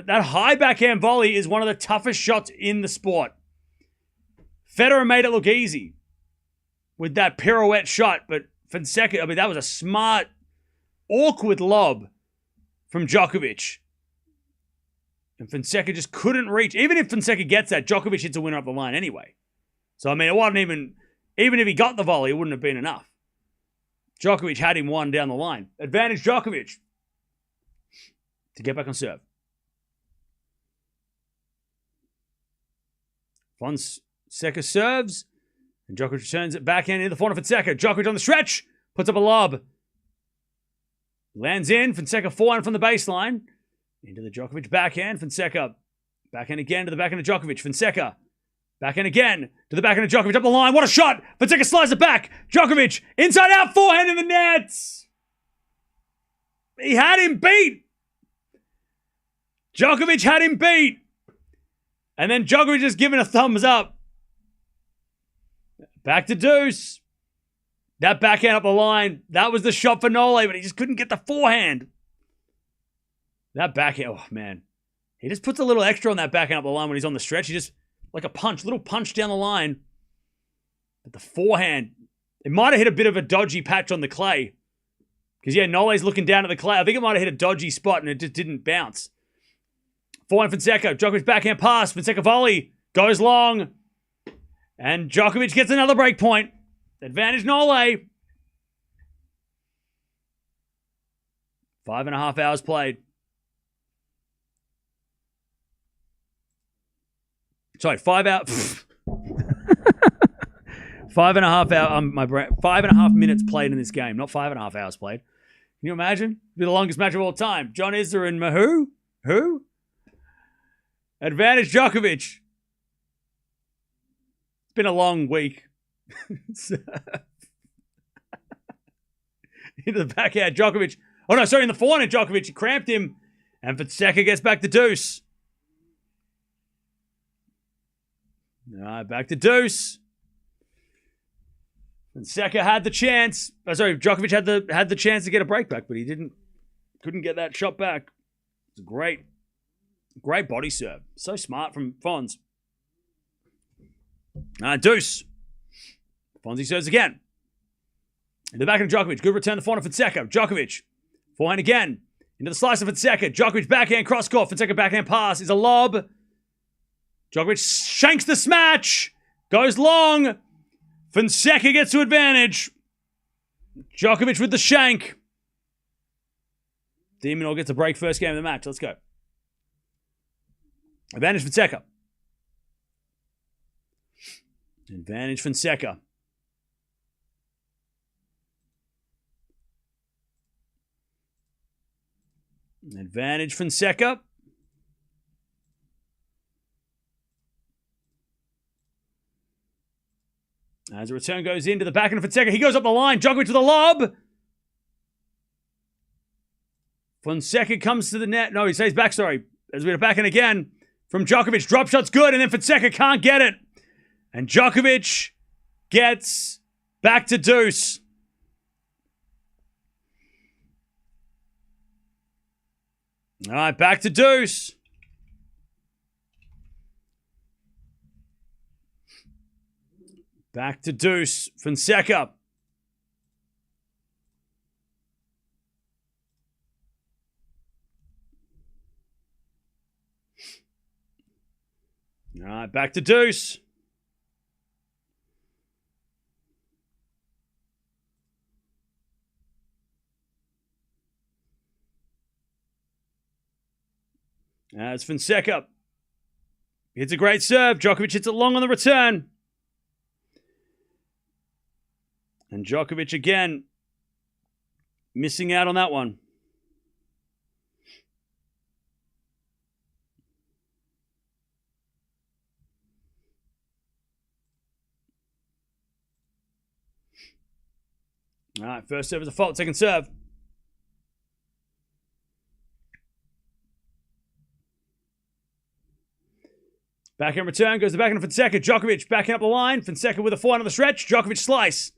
That high backhand volley is one of the toughest shots in the sport. Federer made it look easy with that pirouette shot, but Fonseca, that was a smart, awkward lob from Djokovic. And Fonseca just couldn't reach. Even if Fonseca gets that, Djokovic hits a winner up the line anyway. So, it wasn't even if he got the volley, it wouldn't have been enough. Djokovic had him one down the line. Advantage Djokovic to get back on serve. Fonseca serves, and Djokovic returns it backhand into the forehand of Fonseca. Djokovic on the stretch, puts up a lob. Lands in, Fonseca forehand from the baseline. Into the Djokovic backhand. Fonseca backhand again to the backhand of Djokovic. Fonseca backhand again to the backhand of Djokovic up the line. What a shot! Fonseca slides it back. Djokovic inside out forehand in the net. He had him beat. Djokovic had him beat. And then Djokovic just giving a thumbs up. Back to deuce. That backhand up the line. That was the shot for Nole, but he just couldn't get the forehand. That backhand, oh man. He just puts a little extra on that backhand up the line when he's on the stretch. He just, like a punch, little punch down the line. But the forehand, it might have hit a bit of a dodgy patch on the clay. Because, Nole's looking down at the clay. I think it might have hit a dodgy spot and it just didn't bounce. Forehand Fonseca, Djokovic backhand pass. Fonseca volley, goes long. And Djokovic gets another break point. Advantage Nole. 5.5 hours played. Sorry, 5 hours. 5.5 hours. 5.5 minutes played in this game, not 5.5 hours played. Can you imagine? Be the longest match of all time. John Isner and Mahou? Who? Advantage Djokovic. It's been a long week. Into the backhand, Djokovic. Oh no, sorry, in the forehand, Djokovic. He cramped him. And Fonseca gets back to deuce. Back to deuce. Fonseca had the chance. Djokovic had the chance to get a break back, but he couldn't get that shot back. It's a great Great body serve. So smart from Fons. Deuce. Fonzie serves again. In the back of Djokovic. Good return to forehand of Fonseca. Djokovic. Forehand again. Into the slice of Fonseca. Djokovic backhand cross court. Fonseca backhand pass is a lob. Djokovic shanks the smash. Goes long. Fonseca gets to advantage. Djokovic with the shank. Demonor gets a break first game of the match. Let's go. Advantage Fonseca. Advantage Fonseca. Advantage Fonseca. As the return goes into the backhand of Fonseca, he goes up the line. Djokovic with a lob. Fonseca comes to the net. No, he stays back, sorry. As we get a backhand again from Djokovic. Drop shot's good, and then Fonseca can't get it. And Djokovic gets back to deuce. All right, back to deuce. Back to deuce. Fonseca. All right, back to deuce. As Fonseca hits a great serve. Djokovic hits it long on the return. And Djokovic again missing out on that one. All right, first serve is a fault, second serve. Backhand return, goes the backhand of Fonseca. Djokovic backing up the line. Fonseca with a forehand on the stretch. Djokovic slice.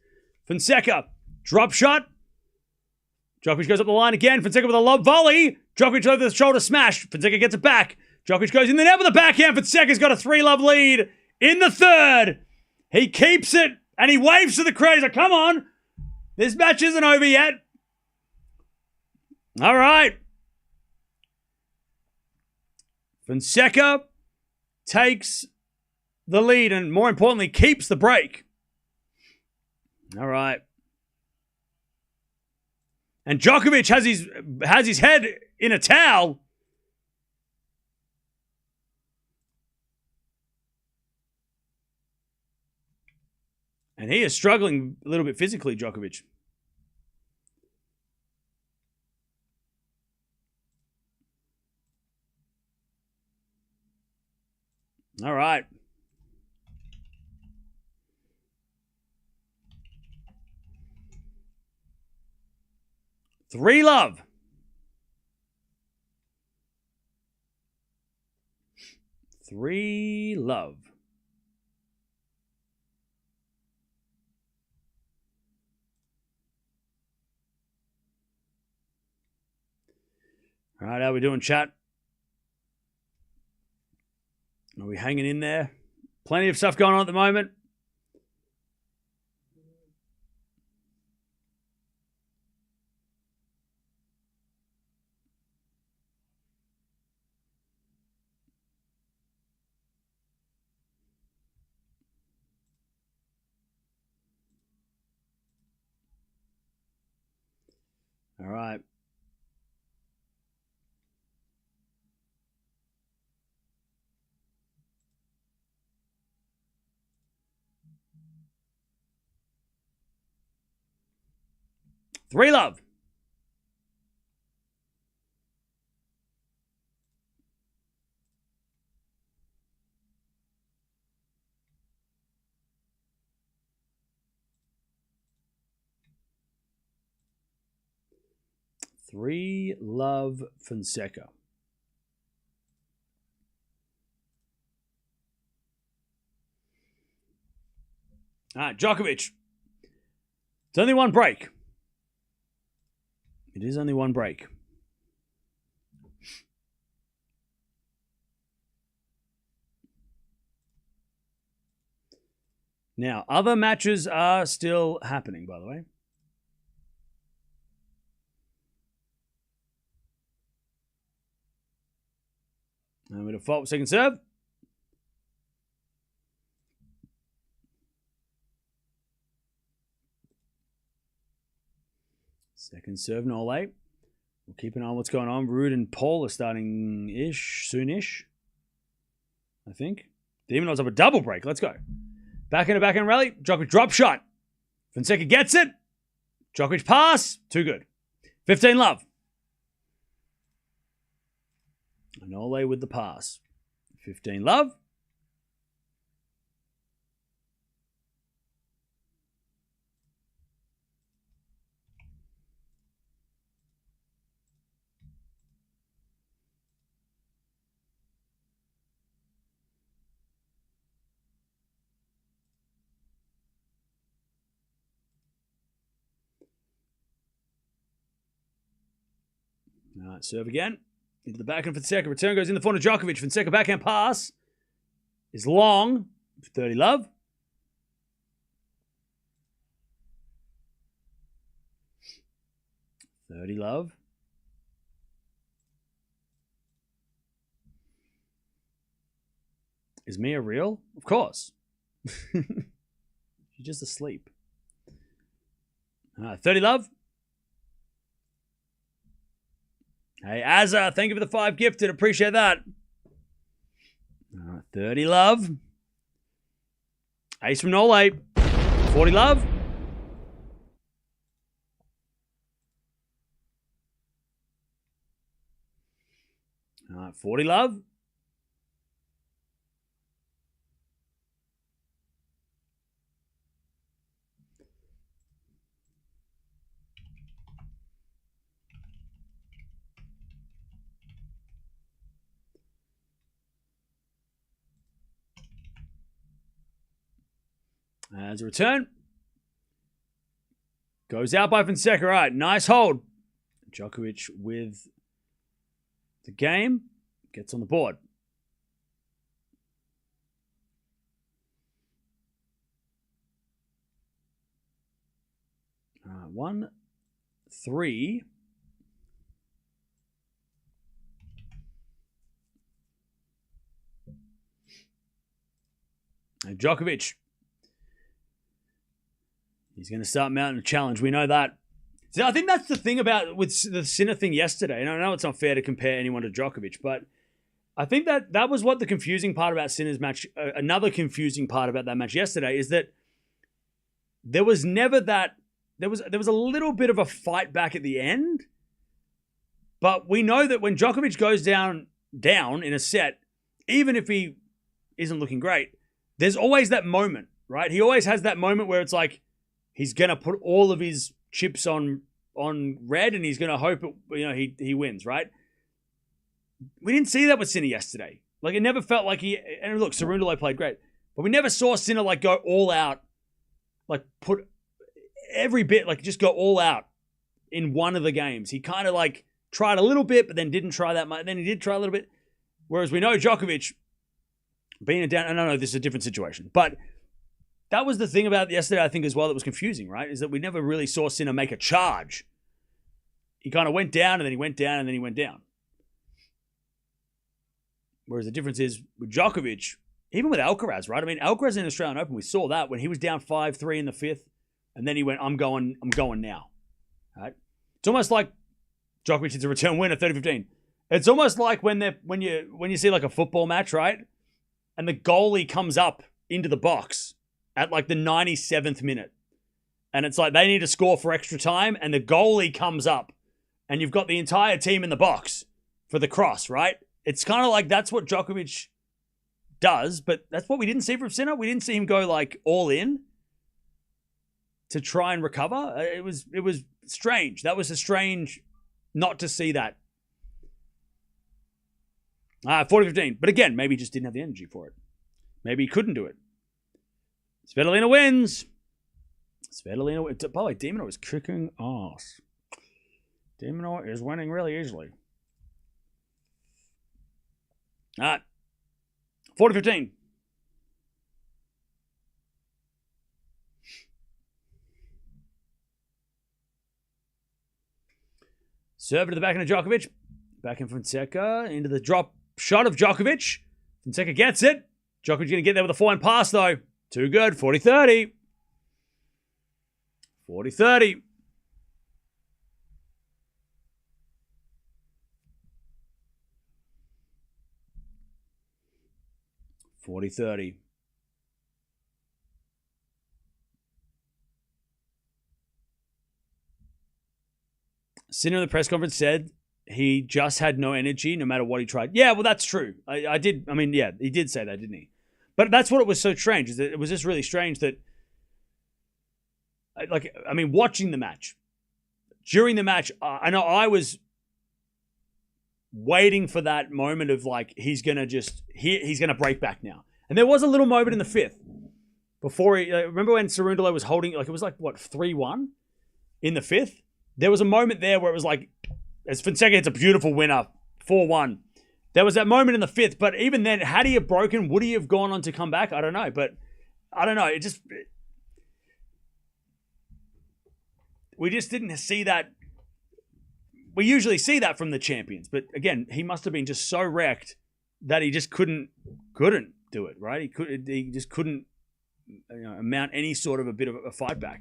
Fonseca, drop shot. Djokovic goes up the line again. Fonseca with a lob volley. Djokovic over the shoulder smash. Fonseca gets it back. Djokovic goes in the net with a backhand. Fonseca's got a 3-love lead in the third. He keeps it, and he waves to the crowd. He's like, come on. This match isn't over yet. All right. Fonseca takes the lead and, more importantly, keeps the break. All right. And Djokovic has his head in a towel. And he is struggling a little bit physically, Djokovic. All right. Three love. Three love. All right, how we doing, chat? Are we hanging in there? Plenty of stuff going on at the moment. All right. Three love. Three love Fonseca. All right, Djokovic. It's only one break. It is only one break. Now, other matches are still happening, by the way. And we default second serve. Second serve, Norway. We'll keep an eye on what's going on. Rude and Paul are starting-ish, soon-ish, I think. Demon's up a double break. Let's go. Backhand rally. Djokovic drop shot. Fonseca gets it. Djokovic pass. Too good. 15 love. Norway with the pass. 15 love. All right, serve again. Into the backhand for Fonseca. Return goes in the front of Djokovic. Fonseca backhand pass is long. 30 love. Is Mia real? Of course. She's just asleep. 30 love. Hey, Azza, thank you for the 5 gifted. Appreciate that. 30 love. Ace from Norway. 40 love. All right, 40 love. As a return. Goes out by Fonseca. All right, nice hold. Djokovic with the game. Gets on the board. All right, 1-3. And Djokovic. He's going to start mounting a challenge. We know that. So I think that's the thing about with the Sinner thing yesterday. And I know it's not fair to compare anyone to Djokovic, but I think that was what the confusing part about Sinner's match. Another confusing part about that match yesterday is that there was never that. There was a little bit of a fight back at the end, but we know that when Djokovic goes down in a set, even if he isn't looking great, there's always that moment, right? He always has that moment where it's like, he's going to put all of his chips on red and he's going to hope he wins, right? We didn't see that with Sinner yesterday. Like, it never felt like and look, Cerundolo played great, but we never saw Sinner like go all out, like put every bit, like just go all out in one of the games. He kind of like tried a little bit, but then didn't try that much. Then he did try a little bit. Whereas we know Djokovic being down, and I know this is a different situation, but that was the thing about yesterday, I think, as well, that was confusing, right? Is that we never really saw Sinner make a charge. He kind of went down, and then he went down, and then he went down. Whereas the difference is, with Djokovic, even with Alcaraz, right? I mean, Alcaraz in the Australian Open, we saw that when he was down 5-3 in the 5th, and then he went, I'm going now. Right? It's almost like Djokovic is a return winner, 30-15. It's almost like when you see like a football match, right? And the goalie comes up into the box at like the 97th minute. And it's like they need to score for extra time, and the goalie comes up, and you've got the entire team in the box for the cross, right? It's kind of like that's what Djokovic does, but that's what we didn't see from Sinner. We didn't see him go like all in to try and recover. It was strange. That was a strange not to see that. 40-15. But again, maybe he just didn't have the energy for it. Maybe he couldn't do it. Svitolina wins. By the way, Demino is kicking ass. Demino is winning really easily. All right. 40-15. Serve to the backhand of Djokovic. Backhand Fonseca into the drop shot of Djokovic. Fonseca gets it. Djokovic going to get there with a forehand pass, though. Too good. 40-30. 40-30. 40-30. Sinner in the press conference said he just had no energy no matter what he tried. Yeah, well, that's true. He did say that, didn't he? But that's what it was so strange, is that it was just really strange that, watching the match, during the match, I know I was waiting for that moment of he's going to break back now. And there was a little moment in the fifth before remember when Cerundolo was holding, it was 3-1 in the fifth? There was a moment there where it was as Fonseca hits a beautiful winner, 4-1. There was that moment in the fifth, but even then, had he have broken, would he have gone on to come back? I don't know, but I don't know. We just didn't see that. We usually see that from the champions, but again, he must have been just so wrecked that he just couldn't do it, right? He just couldn't mount any sort of a bit of a fight back.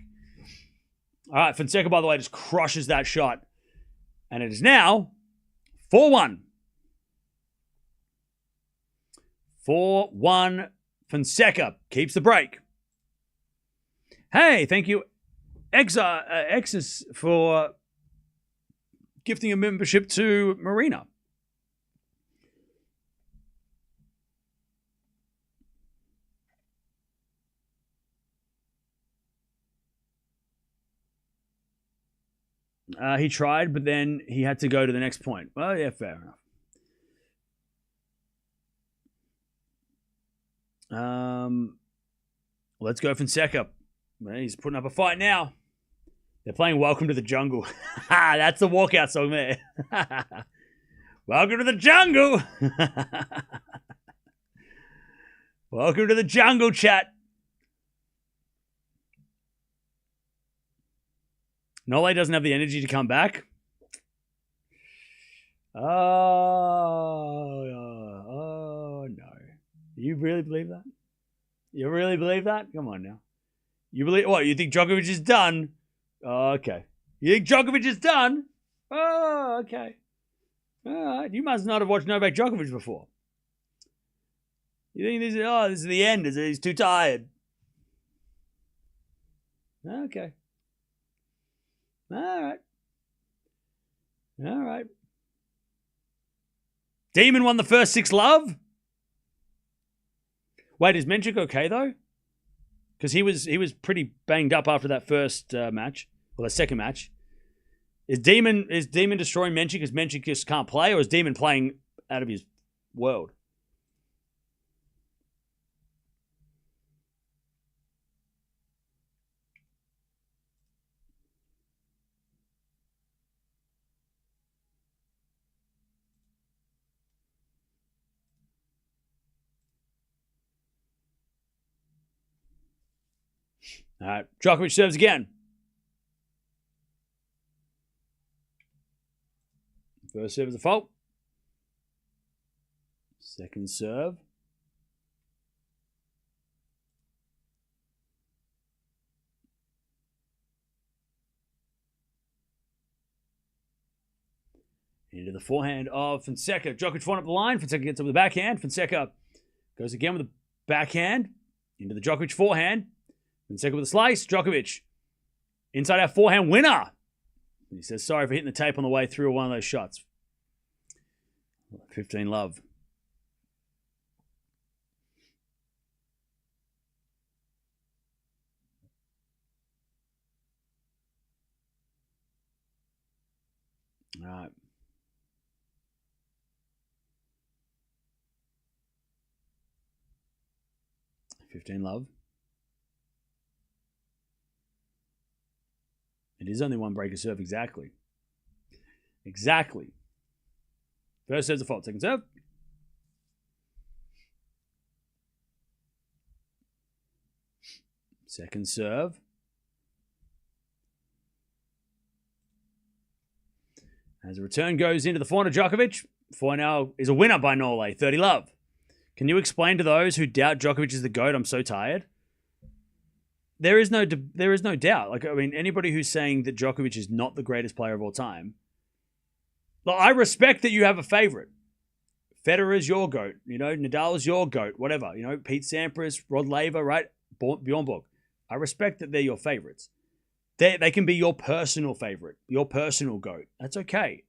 All right, Fonseca, by the way, just crushes that shot. And it is now 4-1. 4-1. Fonseca keeps the break. Hey, thank you, Exis, for gifting a membership to Marina. He tried, but then he had to go to the next point. Well, yeah, fair enough. Let's go Fonseca. He's putting up a fight now. They're playing Welcome to the Jungle. That's the walkout song there. Welcome to the jungle. Welcome to the jungle, chat. Nole doesn't have the energy to come back. Oh no. You really believe that? You really believe that? Come on now. You believe what? You think Djokovic is done? Oh, okay. You think Djokovic is done? Oh, okay. All right. You must not have watched Novak Djokovic before. You think this is the end? He's too tired. Okay. All right. Demon won the first 6 love. Wait, is Menchik okay though? Because he was pretty banged up after that first match, or the second match. Is Demon destroying Menchik because Menchik just can't play, or is Demon playing out of his world? All right, Djokovic serves again. First serve is a fault. Second serve. Into the forehand of Fonseca. Djokovic won up the line. Fonseca gets up with the backhand. Fonseca goes again with the backhand. Into the Djokovic forehand. Fonseca with a slice. Djokovic inside our forehand winner. He says sorry for hitting the tape on the way through one of those shots. 15 love. All right. $15 love. It is only one breaker serve, exactly. Exactly. First serve's a fault. Second serve. Second serve. As a return goes into the forehand of Djokovic. Forehand now is a winner by Norway, 30 love. Can you explain to those who doubt Djokovic is the GOAT? I'm so tired. There is no doubt. Like, I mean, anybody who's saying that Djokovic is not the greatest player of all time, like, I respect that you have a favorite. Federer's your GOAT. You know, Nadal's your GOAT. Whatever. You know, Pete Sampras, Rod Laver, right? Bjorn Borg. I respect that they're your favorites. They can be your personal favorite, your personal GOAT. That's okay.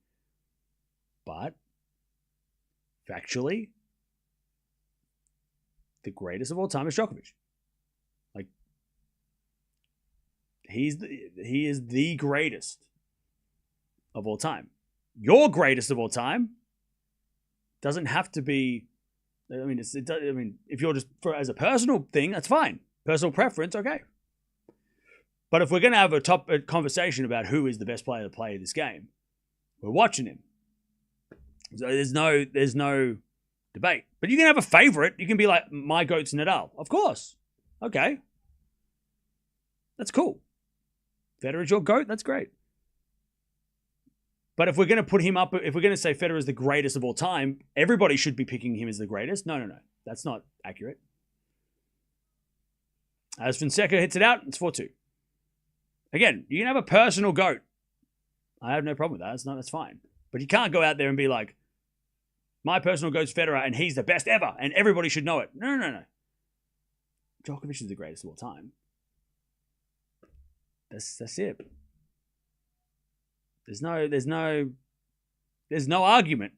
But factually, the greatest of all time is Djokovic. Like, he is the greatest of all time. Your greatest of all time doesn't have to be. I mean, if you're just as a personal thing, that's fine. Personal preference, okay. But if we're going to have a conversation about who is the best player to play this game, we're watching him. So there's no debate. But you can have a favorite. You can be like, my GOAT's Nadal. Of course. Okay. That's cool. Federer's your GOAT. That's great. But if we're going to put him up, if we're going to say Federer is the greatest of all time, everybody should be picking him as the greatest. No. That's not accurate. As Fonseca hits it out, it's 4-2. Again, you can have a personal GOAT. I have no problem with that. That's fine. But you can't go out there and be like, my personal GOAT's Federer and he's the best ever and everybody should know it. No. Djokovic is the greatest of all time. That's it. There's no argument.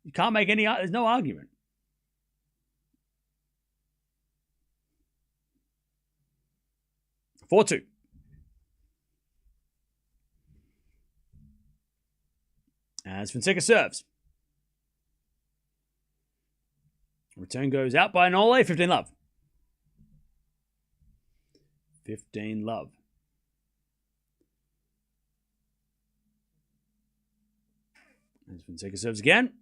You can't make there's no argument. Four-two. As Fonseca serves. Return goes out by Norway, 15 love. 15 love. As Fonseca serves again.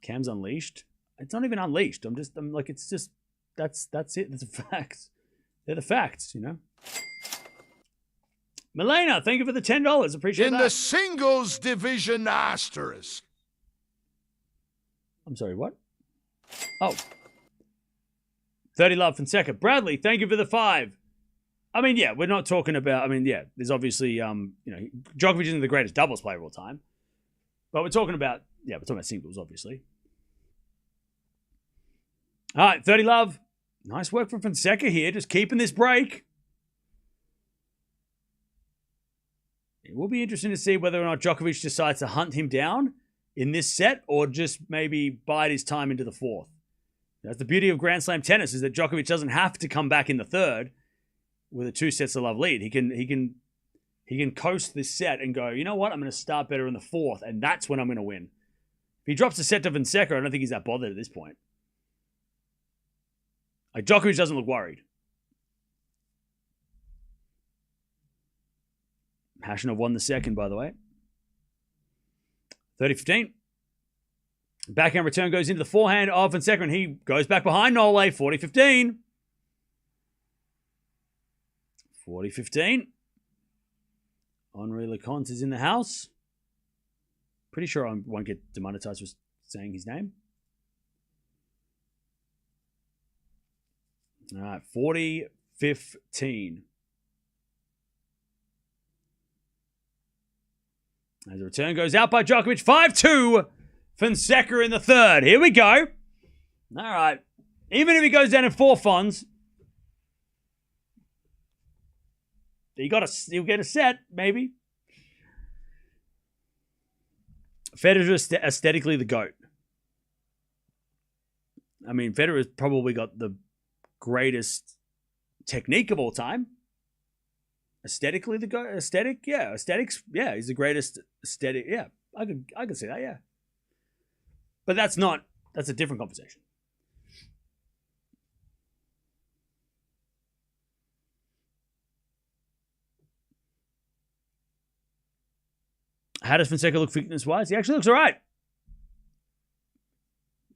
Cam's unleashed. It's not even unleashed. I'm like, it's just, that's it. That's the facts. They're the facts, you know. Milena, thank you for the $10. Appreciate that. In the singles division asterisk. I'm sorry, what? Oh. 30 love Fonseca. Bradley, thank you for the 5. I mean, yeah, we're not talking about, there's obviously, Djokovic isn't the greatest doubles player of all time. But we're talking about singles, obviously. All right, 30 love. Nice work from Fonseca here, just keeping this break. It will be interesting to see whether or not Djokovic decides to hunt him down in this set or just maybe bide his time into the fourth. That's the beauty of Grand Slam tennis, is that Djokovic doesn't have to come back in the third with a 2 sets to love lead. He can coast this set and go, you know what, I'm going to start better in the fourth, and that's when I'm going to win. If he drops a set to Fonseca, I don't think he's that bothered at this point. Like, Djokovic doesn't look worried. Hashanov won the second, by the way. 30-15. Backhand return goes into the forehand of Fonseca, and he goes back behind Norway. 40-15. 40-15. Henri Leconte is in the house. Pretty sure I won't get demonetized for saying his name. All right, 40-15. As the return goes out by Djokovic, 5-2. Fonseca in the third. Here we go. All right. Even if he goes down in 4 funds, he'll get a set, maybe. Federer's aesthetically the GOAT. I mean, Federer's probably got the greatest technique of all time. Aesthetically, the GOAT. Aesthetic, yeah. Aesthetics, yeah. He's the greatest aesthetic. Yeah, I could see that, yeah. But that's a different conversation. How does Fonseca look fitness-wise? He actually looks all right.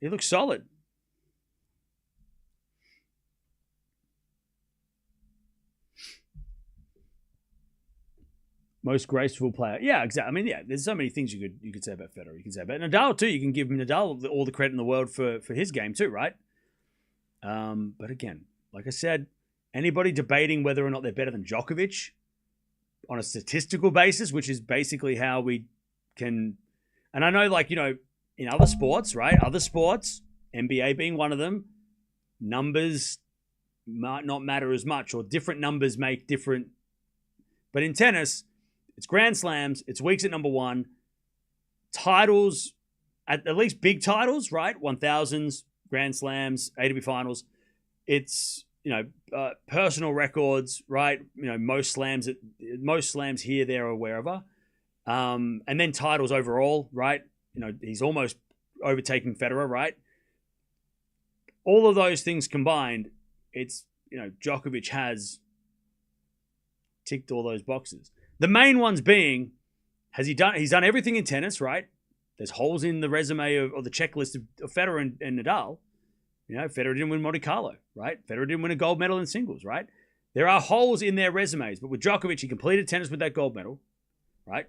He looks solid. Most graceful player. Yeah, exactly. I mean, yeah, there's so many things you could say about Federer. You can say about Nadal too. You can give Nadal all the credit in the world for his game too, right? But again, like I said, anybody debating whether or not they're better than Djokovic on a statistical basis, which is basically how we can, and I know, like, in other sports, right? Other sports, NBA being one of them, numbers might not matter as much, or different numbers make different. But in tennis, it's Grand Slams, it's weeks at number one, titles, at least big titles, right? 1000s, Grand Slams, ATP finals. It's, personal records, right? Most slams here, there, or wherever. And then titles overall, right? He's almost overtaking Federer, right? All of those things combined, it's, Djokovic has ticked all those boxes. The main ones being, he's done everything in tennis, right? There's holes in the resume of the checklist of Federer and Nadal. Federer didn't win Monte Carlo, right? Federer didn't win a gold medal in singles, right? There are holes in their resumes, but with Djokovic, he completed tennis with that gold medal, right?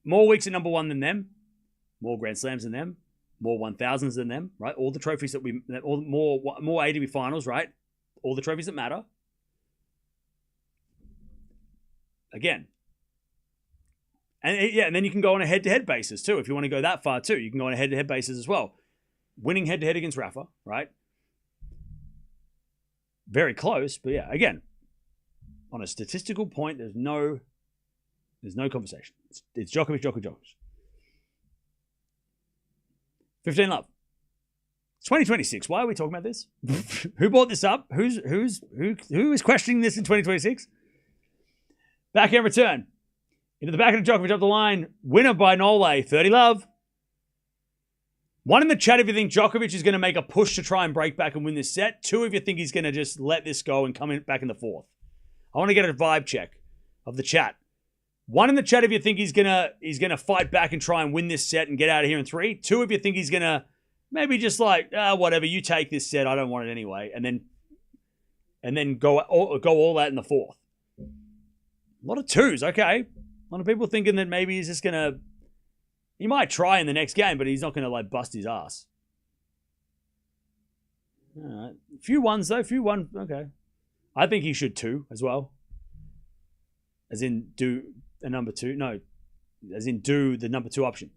More weeks at number one than them, more Grand Slams than them, more 1000s than them, right? All the trophies more ATP finals, right? All the trophies that matter. Again. And then you can go on a head-to-head basis too. If you want to go that far too, you can go on a head-to-head basis as well. Winning head-to-head against Rafa, right? Very close, but yeah, again, on a statistical point, there's no conversation. It's Djokovic. 15 love. It's 2026. Why are we talking about this? Who brought this up? Who is questioning this in 2026? Backhand return. Into the backhand of Djokovic up the line. Winner by Nole. 30 love. One in the chat if you think Djokovic is going to make a push to try and break back and win this set. Two if you think he's going to just let this go and come back in the fourth. I want to get a vibe check of the chat. One in the chat if you think he's gonna fight back and try and win this set and get out of here in three. Two if you think he's gonna maybe just like, whatever, you take this set, I don't want it anyway, and then go all out in the fourth. A lot of twos, okay. A lot of people thinking that maybe he's just gonna, he might try in the next game, but he's not gonna like bust his ass. All right. Few ones though, okay. I think he should two as well. As in do a number two. No. As in do the number two option.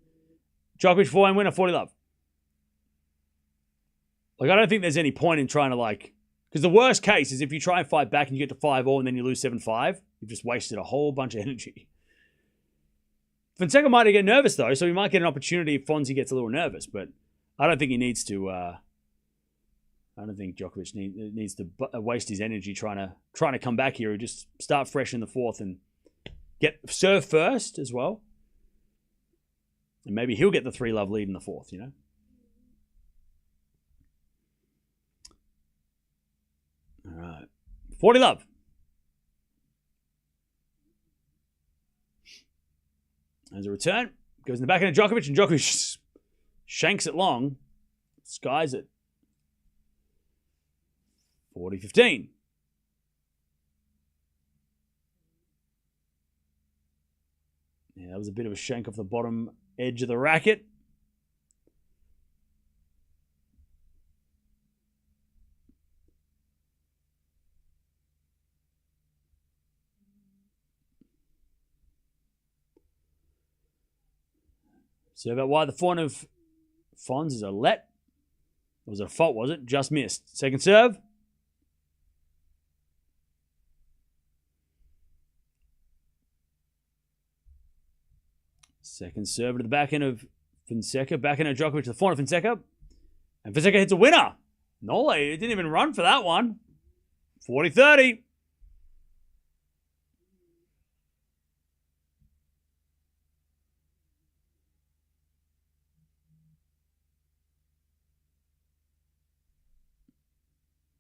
Djokovic 4-1 winner, 40 love. Like, I don't think there's any point in trying to like, because the worst case is if you try and fight back and you get to 5-all and then you lose 7-5, you've just wasted a whole bunch of energy. Fonseca might get nervous though, so he might get an opportunity if Fonzie gets a little nervous, but I don't think he needs to, I don't think Djokovic needs to waste his energy trying to come back here. Or just start fresh in the fourth and serve first as well. And maybe he'll get the 3-love lead in the fourth, All right. 40 love. As a return, goes in the backhand of Djokovic, and Djokovic shanks it long, skies it. 40-15. Yeah, that was a bit of a shank off the bottom edge of the racket. So about why the forehand of Fons is a let. Was it a fault, was it? Just missed. Second serve. Second serve to the backhand of Fonseca. Backhand of Djokovic to the forehand of Fonseca. And Fonseca hits a winner. Nole, he didn't even run for that one. 40-30.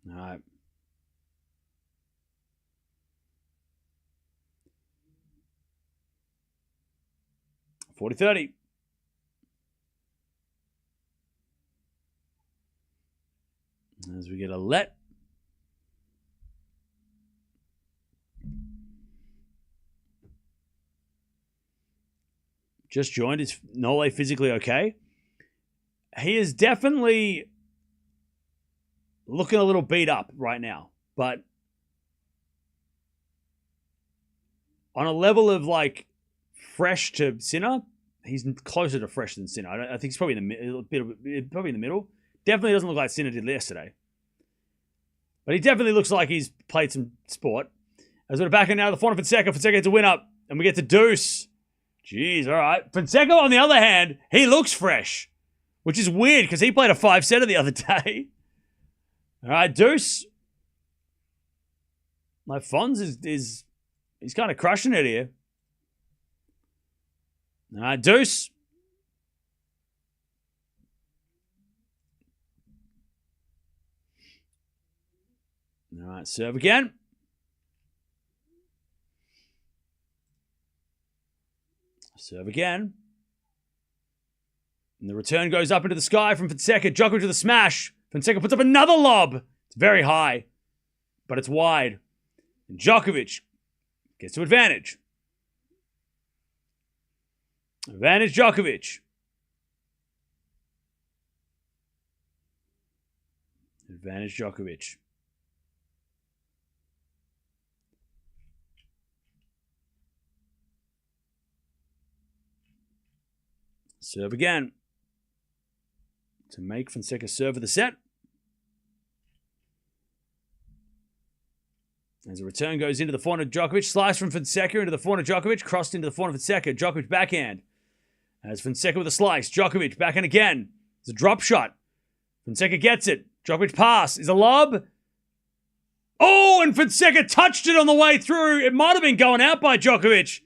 All right. 40-30. As we get a let. just joined. Is Nole physically okay? He is definitely looking a little beat up right now. But on a level of like fresh to Sinner, he's closer to fresh than Sinner. I think he's probably in the middle. Definitely doesn't look like Sinner did yesterday. But he definitely looks like he's played some sport. As we're back in now, the forehand of Fonseca. Fonseca gets a win up, and we get to deuce. Jeez, all right. Fonseca, on the other hand, he looks fresh, which is weird because he played a 5-setter the other day. All right, deuce. Like Fonz is he's kind of crushing it here. All right, deuce. All right, serve again. Serve again. And the return goes up into the sky from Fonseca. Djokovic with a smash. Fonseca puts up another lob. It's very high, but it's wide. And Djokovic gets to advantage. Advantage Djokovic. Advantage Djokovic. Serve again. To make Fonseca serve for the set. As the return goes into the forehand of Djokovic. Slice from Fonseca into the forehand of Djokovic. Crossed into the forehand of Fonseca. Djokovic backhand. As Fonseca with a slice. Djokovic backhand again. It's a drop shot. Fonseca gets it. Djokovic pass. Is a lob. Oh, and Fonseca touched it on the way through. It might have been going out by Djokovic.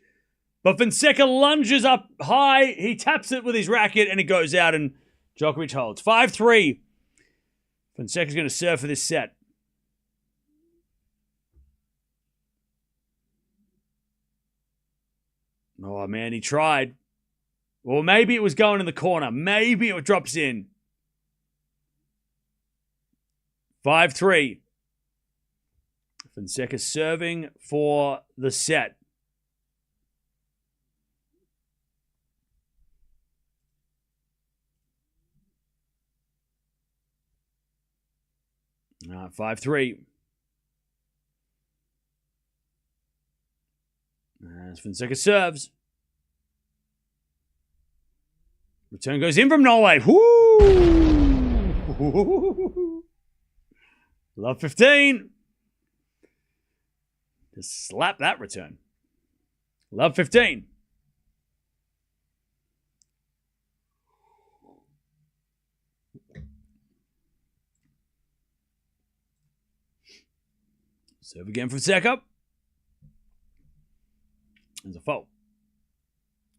But Fonseca lunges up high. He taps it with his racket and it goes out and Djokovic holds. 5-3. Fonseca's going to serve for this set. Oh, man, he tried. Or maybe it was going in the corner. Maybe it drops in. 5-3. Fonseca serving for the set. All right, 5-3. As Fonseca serves. Return goes in from Norway. Woo! Love 15. Just slap that return. Love 15. Serve again from Fonseca. There's a fault.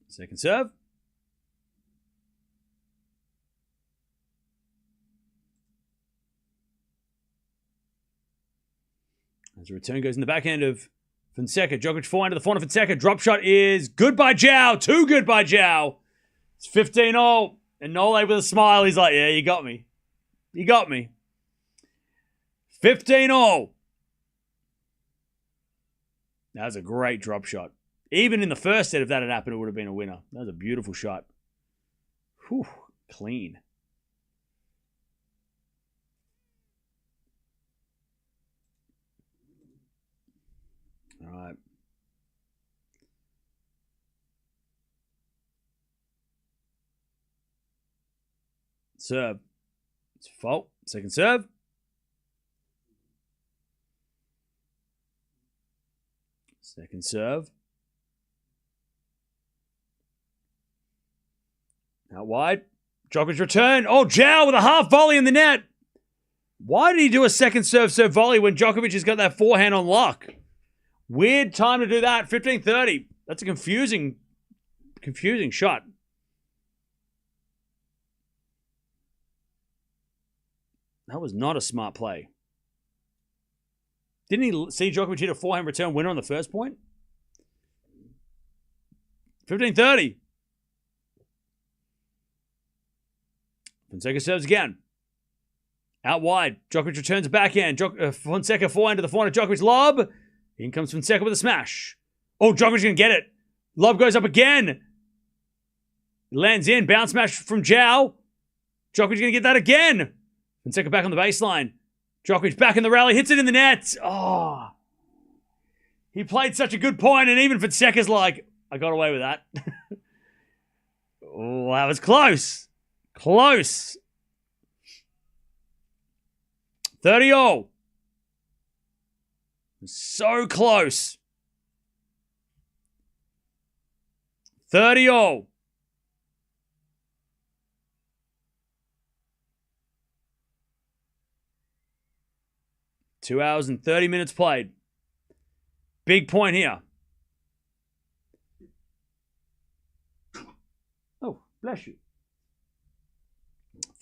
Second serve. As the return goes in the backhand of Fonseca. Djokovic forehand to the forehand of Fonseca. Drop shot is good by Joao. Too good by Joao. It's 15-0. And Nole with a smile. He's like, yeah, you got me. You got me. 15-0. That was a great drop shot. Even in the first set, if that had happened, it would have been a winner. That was a beautiful shot. Whew, clean. All right. Serve. It's a fault. Second serve. Second serve. Out wide. Djokovic return. Oh, Joao with a half volley in the net. Why did he do a second serve volley when Djokovic has got that forehand on lock? Weird time to do that. 15-30. That's a confusing shot. That was not a smart play. Didn't he see Djokovic hit a forehand return winner on the first point? 15-30. Fonseca serves again. Out wide. Djokovic returns a backhand. Fonseca forehand to the forehand of Djokovic. Lob. In comes Fonseca with a smash. Oh, Djokovic can get it. Lob goes up again. Lands in. Bounce smash from Joao. Djokovic going to get that again. Fonseca back on the baseline. Djokovic back in the rally. Hits it in the net. Oh. He played such a good point, and even Fonseca's like, I got away with that. Oh, that was close. Close. 30-all. So close. 30-all. Two hours and 30 minutes played. Big point here. Oh, bless you.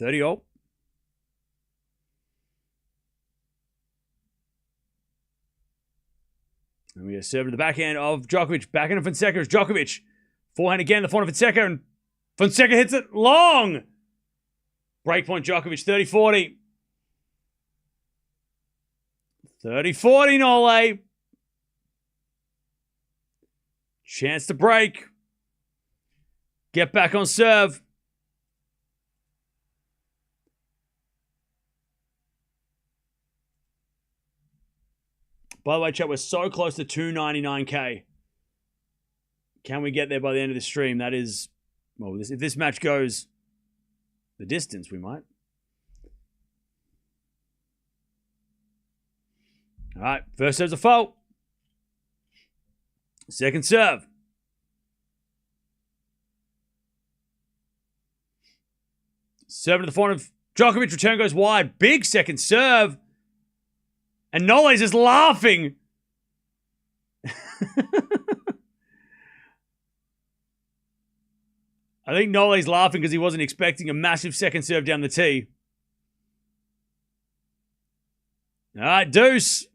30-all. And we are serving to the backhand of Djokovic. Backhand of Fonseca is Djokovic. Forehand again, the forehand of Fonseca, and Fonseca hits it long. Breakpoint Djokovic, 30-40. 30-40, Nole. Chance to break. Get back on serve. By the way, chat, we're so close to 299k. Can we get there by the end of the stream? That is, well, if this match goes the distance, we might. All right, first serve's a fault. Second serve. Serve to the forehand of Djokovic. Return goes wide. Big second serve. And Nole's just laughing. I think Nole's laughing because he wasn't expecting a massive second serve down the tee. All right, deuce.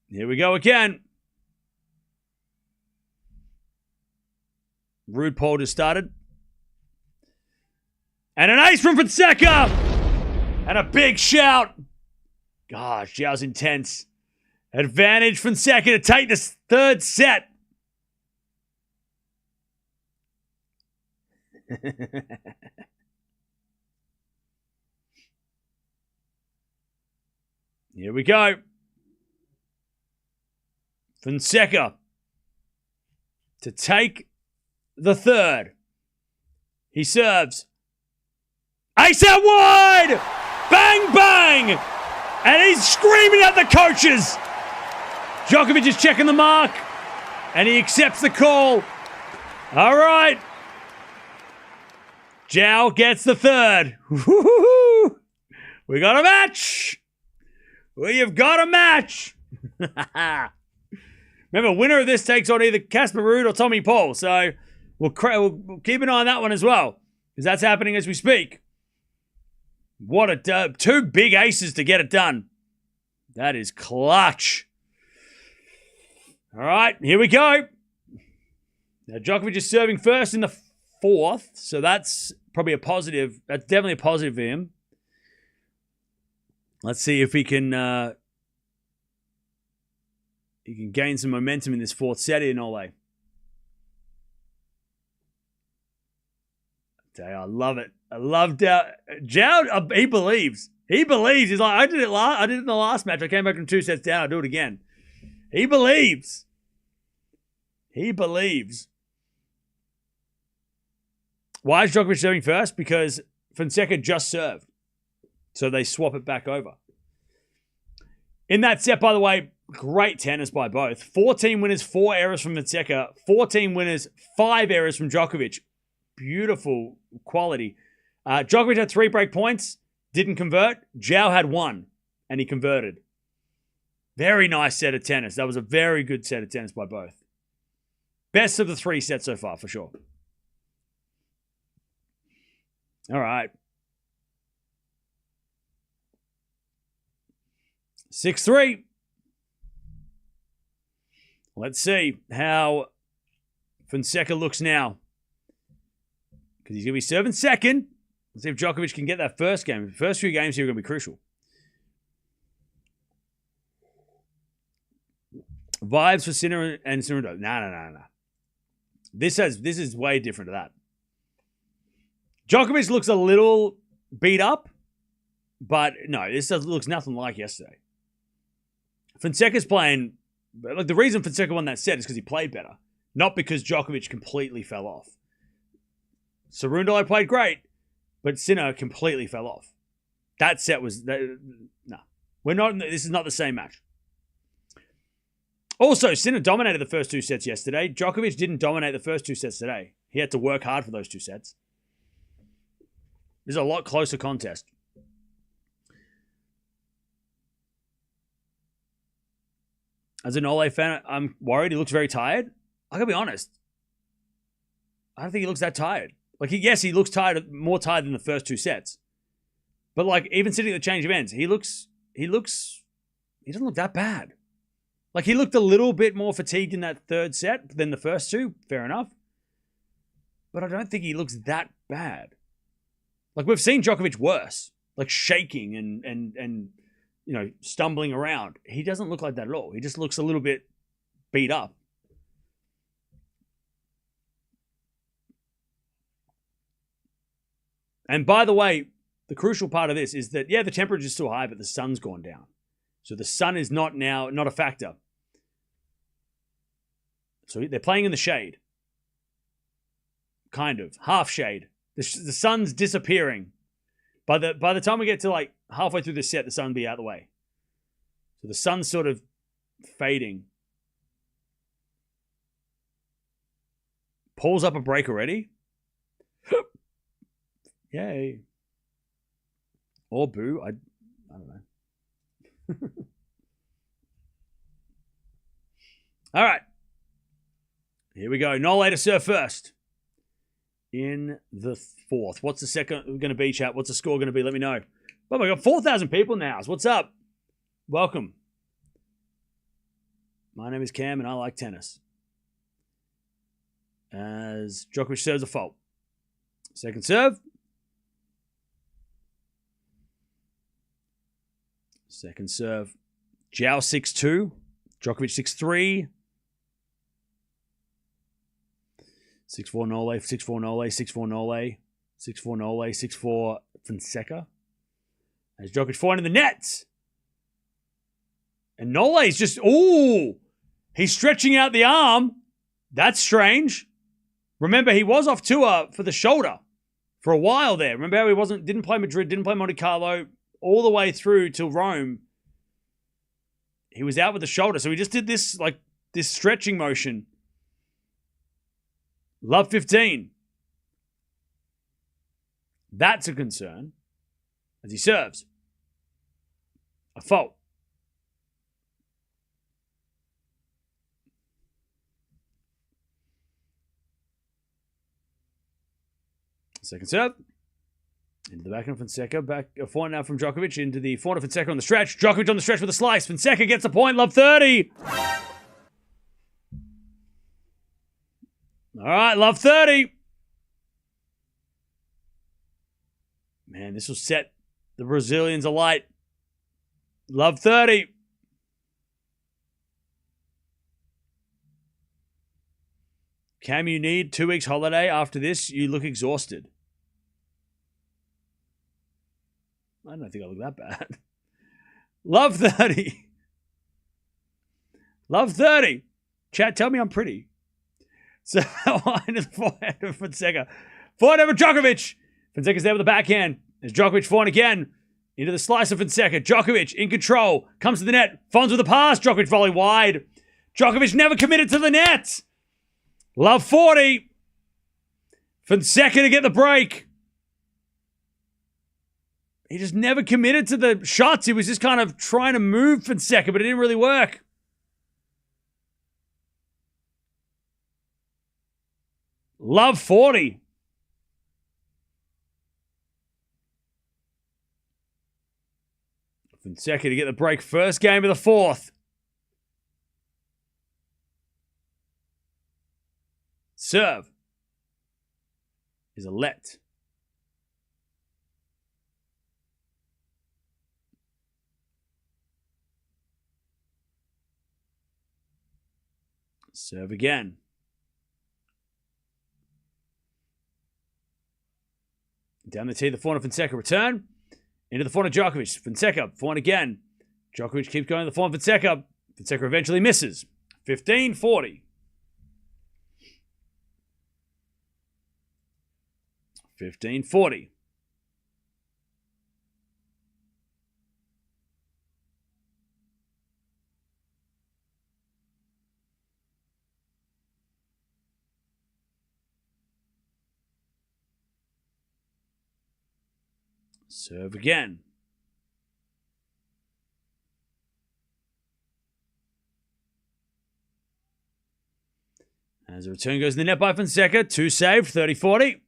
Here we go again. Rude Paul just started. And an ace from Fonseca! And a big shout. Gosh, Joao's intense. Advantage Fonseca to take this third set. Here we go. Fonseca to take the third. He serves. Ace out wide! Bang, bang! And he's screaming at the coaches. Djokovic is checking the mark. And he accepts the call. All right. Joao gets the third. Woo-hoo-hoo. We got a match. We've got a match. Remember, winner of this takes on either Casper Ruud or Tommy Paul. So we'll keep an eye on that one as well. Because that's happening as we speak. What a two big aces to get it done. That is clutch. All right, here we go. Now, Djokovic is serving first in the fourth, so that's probably a positive. That's definitely a positive for him. Let's see if he can gain some momentum in this fourth set in Ole. I love it. I loved Joao. He believes. He believes. He's like, I did it in the last match. I came back from 2 sets down. I'll do it again. He believes. He believes. Why is Djokovic serving first? Because Fonseca just served. So they swap it back over. In that set, by the way, great tennis by both. 14 winners, 4 errors from Fonseca. 14 winners, 5 errors from Djokovic. Beautiful quality. Djokovic had 3 break points, didn't convert. Joao had 1, and he converted. Very nice set of tennis. That was a very good set of tennis by both. Best of the 3 sets so far, for sure. All right. 6-3. Let's see how Fonseca looks now. Because he's going to be serving second. Let's see if Djokovic can get that first game. The first few games here are going to be crucial. Vibes for Sinner and Cerundo. No. This is way different to that. Djokovic looks a little beat up, but no, looks nothing like yesterday. Fonseca's playing, like the reason Fonseca won that set is because he played better, not because Djokovic completely fell off. Cerundolo played great, but Sinner completely fell off. That set was no. This is not the same match. Also, Sinner dominated the first two sets yesterday. Djokovic didn't dominate the first two sets today. He had to work hard for those two sets. This is a lot closer contest. As an Ole fan, I'm worried. He looks very tired. I gotta be honest. I don't think he looks that tired. Like, yes, he looks tired, more tired than the first two sets. But like, even sitting at the change of ends, he doesn't look that bad. Like, he looked a little bit more fatigued in that third set than the first two. Fair enough. But I don't think he looks that bad. Like, we've seen Djokovic worse. Like, shaking and stumbling around. He doesn't look like that at all. He just looks a little bit beat up. And by the way, the crucial part of this is that, yeah, the temperature is still high, but the sun's gone down. So the sun is not a factor. So they're playing in the shade. Kind of. Half shade. The sun's disappearing. By the time we get to like halfway through the set, the sun will be out of the way. So the sun's sort of fading. Pulls up a break already. Yay. Or boo. I don't know. All right. Here we go. Nole to serve first. In the fourth. What's the second going to be, chat? What's the score going to be? Let me know. Oh my God, 4,000 people now. What's up? Welcome. My name is Cam and I like tennis. As Djokovic serves a fault. Second serve. Second serve. Joao 6-2. Djokovic 6-3. 6-4 Nole, 6-4 Nole, 6-4 Nole, 6-4 Nole, 6-4 Fonseca. As Djokovic finding the nets. And Nole is just, he's stretching out the arm. That's strange. Remember, he was off tour for the shoulder for a while there. Remember how he didn't play Madrid, didn't play Monte Carlo, all the way through till Rome. He was out with the shoulder. So he just did this stretching motion. Love 15. That's a concern. As he serves. A fault. Second serve. Into the backhand Fonseca. Back a point now from Djokovic. Into the forehand Fonseca on the stretch. Djokovic on the stretch with a slice. Fonseca gets a point. Love 30. All right, love 30. Man, this will set the Brazilians alight. Love 30. Cam, you need 2 weeks holiday. After this, you look exhausted. I don't think I look that bad. Love 30. Love 30. Chat, tell me I'm pretty. So, into the forehand of Fonseca. Forehand over Djokovic. Fonseca's there with the backhand. There's Djokovic forehand again. Into the slice of Fonseca. Djokovic in control. Comes to the net. Fons with the pass. Djokovic volley wide. Djokovic never committed to the net. Love 40. Fonseca to get the break. He just never committed to the shots. He was just kind of trying to move Fonseca, but it didn't really work. Love 40. Fonseca to get the break. First game of the fourth. Serve is a let. Serve again. Down the tee, the forehand of Fonseca. Return. Into the forehand of Djokovic. Fonseca. Forehand again. Djokovic keeps going to the forehand of Fonseca. Fonseca eventually misses. 15-40. 15-40. Serve again. As the return goes in the net by Fonseca. 2 saved. 30-40.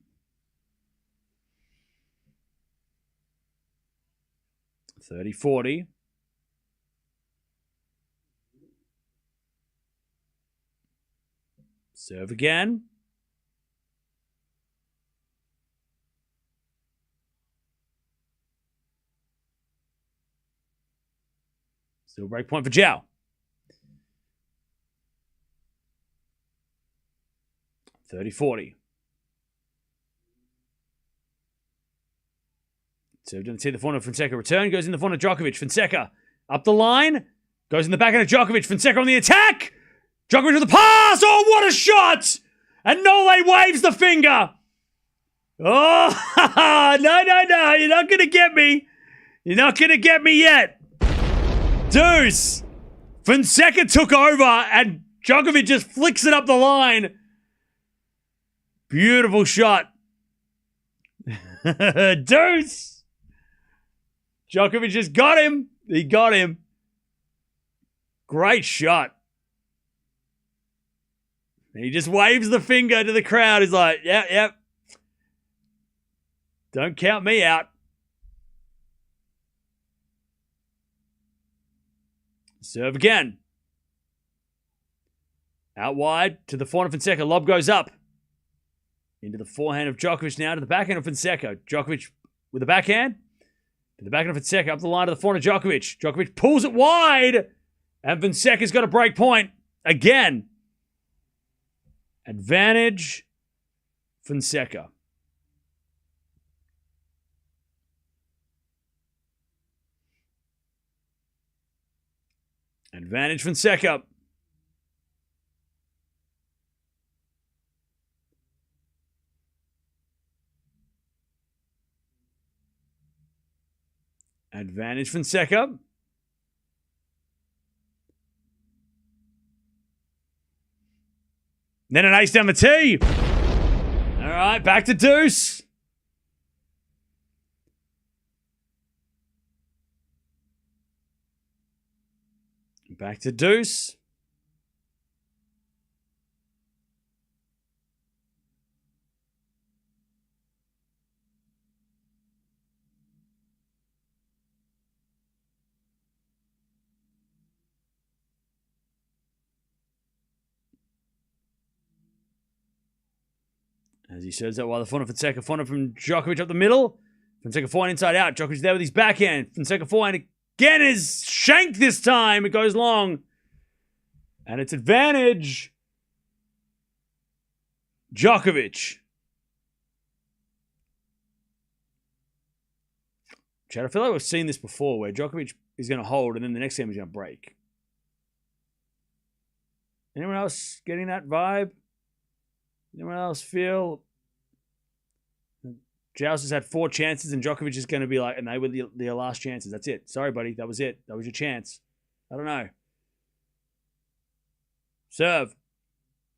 30-40. Serve again. Still break point for Joao. 30-40. Served in the tee, the forehand of Fonseca. Return goes in the forehand of Djokovic. Fonseca up the line. Goes in the backhand of Djokovic. Fonseca on the attack. Djokovic with the pass. Oh, what a shot! And Nole waves the finger. Oh, no. You're not going to get me. You're not going to get me yet. Deuce. Fonseca took over and Djokovic just flicks it up the line. Beautiful shot. Deuce. Djokovic just got him. He got him. Great shot. And he just waves the finger to the crowd. He's like, yep. Don't count me out. Serve again. Out wide to the forehand of Fonseca. Lob goes up. Into the forehand of Djokovic now to the backhand of Fonseca. Djokovic with the backhand. To the backhand of Fonseca. Up the line to the forehand of Djokovic. Djokovic pulls it wide. And Fonseca's got a break point. Again. Advantage Fonseca. Advantage Fonseca. Advantage Fonseca. Then an ace down the tee. All right, back to deuce. Back to deuce. As he serves out while the forehand of Fonseca. Forehand from Djokovic up the middle. Fonseca forehand inside out. Djokovic there with his backhand. Fonseca forehand again is shanked this time. It goes long. And it's advantage Djokovic. Chad, I feel like we've seen this before where Djokovic is going to hold and then the next game he's going to break. Anyone else getting that vibe? Anyone else feel Joust has had 4 chances and Djokovic is going to be like, and they were their last chances. That's it. Sorry, buddy. That was it. That was your chance. I don't know. Serve.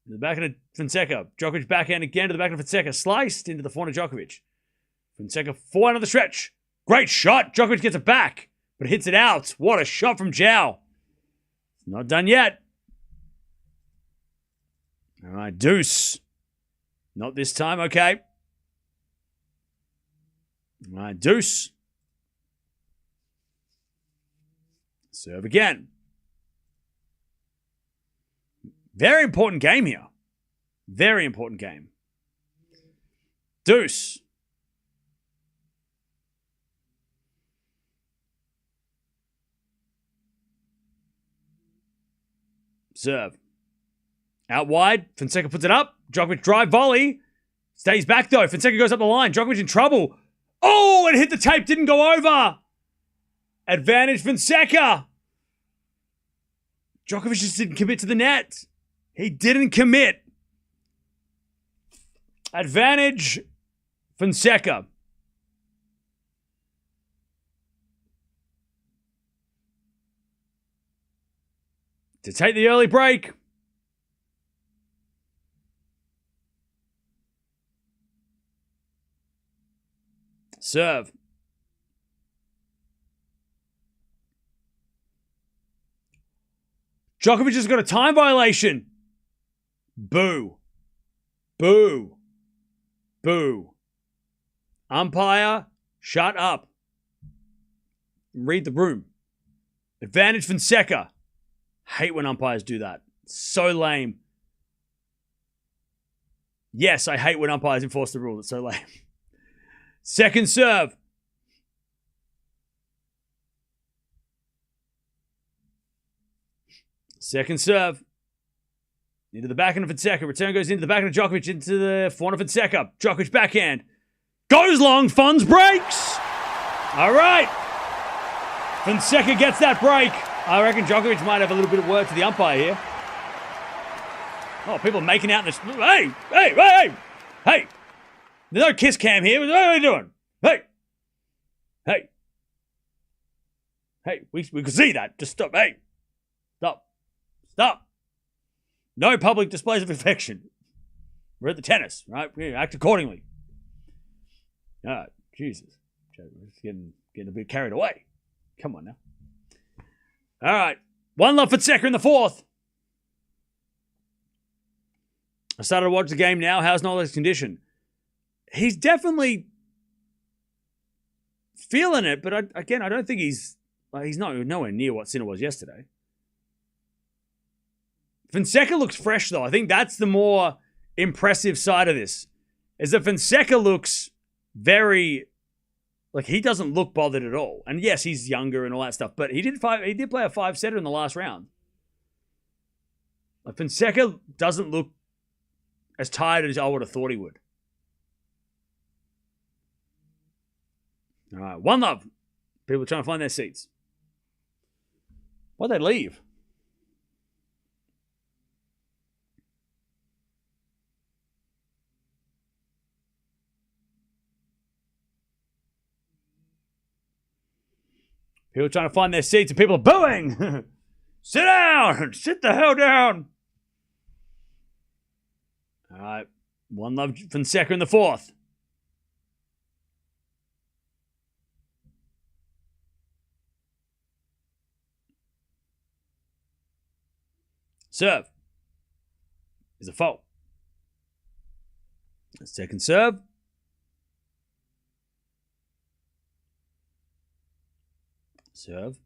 To the back of Fonseca. Djokovic backhand again to the back of Fonseca. Sliced into the forehand of Djokovic. Fonseca forehand on the stretch. Great shot. Djokovic gets it back, but hits it out. What a shot from Joao. Not done yet. All right, deuce. Not this time, okay. All right, deuce. Serve again. Very important game here. Very important game. Deuce. Serve. Out wide. Fonseca puts it up. Djokovic drive volley. Stays back though. Fonseca goes up the line. Djokovic in trouble. Oh, it hit the tape. Didn't go over. Advantage Fonseca. Djokovic just didn't commit to the net. He didn't commit. Advantage Fonseca. To take the early break. Serve. Djokovic has got a time violation. Boo. Boo. Boo. Umpire, shut up. Read the room. Advantage Fonseca. Hate when umpires do that. So lame. Yes, I hate when umpires enforce the rule. It's so lame. Second serve. Second serve. Into the backhand of Fonseca. Return goes into the backhand of Djokovic. Into the forehand of Fonseca. Djokovic backhand. Goes long. Fons breaks. All right. Fonseca gets that break. I reckon Djokovic might have a little bit of word to the umpire here. Oh, people making out in this. Hey, hey, hey, hey. There's no kiss cam here. What are you doing? Hey. Hey. Hey, we can see that. Just stop. Hey. Stop. Stop. No public displays of affection. We're at the tennis, right? We act accordingly. All right. Jesus. We're getting a bit carried away. Come on now. All right. 1-0 Fonseca in the fourth. I started to watch the game now. How's Nadal's condition? He's definitely feeling it, but I don't think he's nowhere near what Sinner was yesterday. Fonseca looks fresh, though. I think that's the more impressive side of this, is that Fonseca looks very, like, he doesn't look bothered at all. And yes, he's younger and all that stuff, but he did play a 5-setter in the last round. Like, Fonseca doesn't look as tired as I would have thought he would. All right, 1-0. People are trying to find their seats. Why'd they leave? People are trying to find their seats and people are booing. Sit down. Sit the hell down. All right. 1-0 Fonseca in the fourth. Serve is a fault. Second serve. Serve.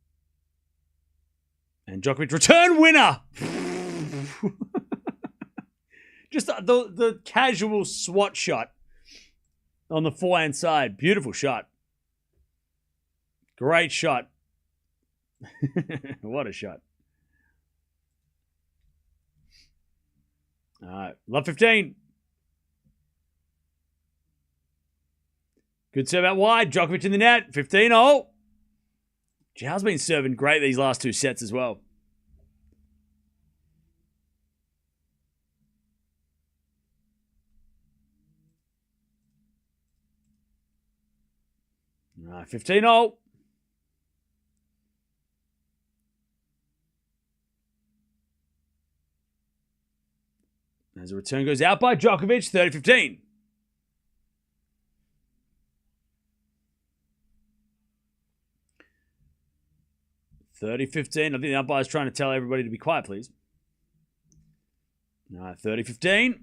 And Djokovic return winner. Just the casual swat shot on the forehand side. Beautiful shot. Great shot. What a shot. All right. Love 15. Good serve out wide. Djokovic in the net. 15-0. Joao's been serving great these last two sets as well. All right, 15-0. As a return goes out by Djokovic, 30-15. I think the umpire's trying to tell everybody to be quiet, please. 30-15.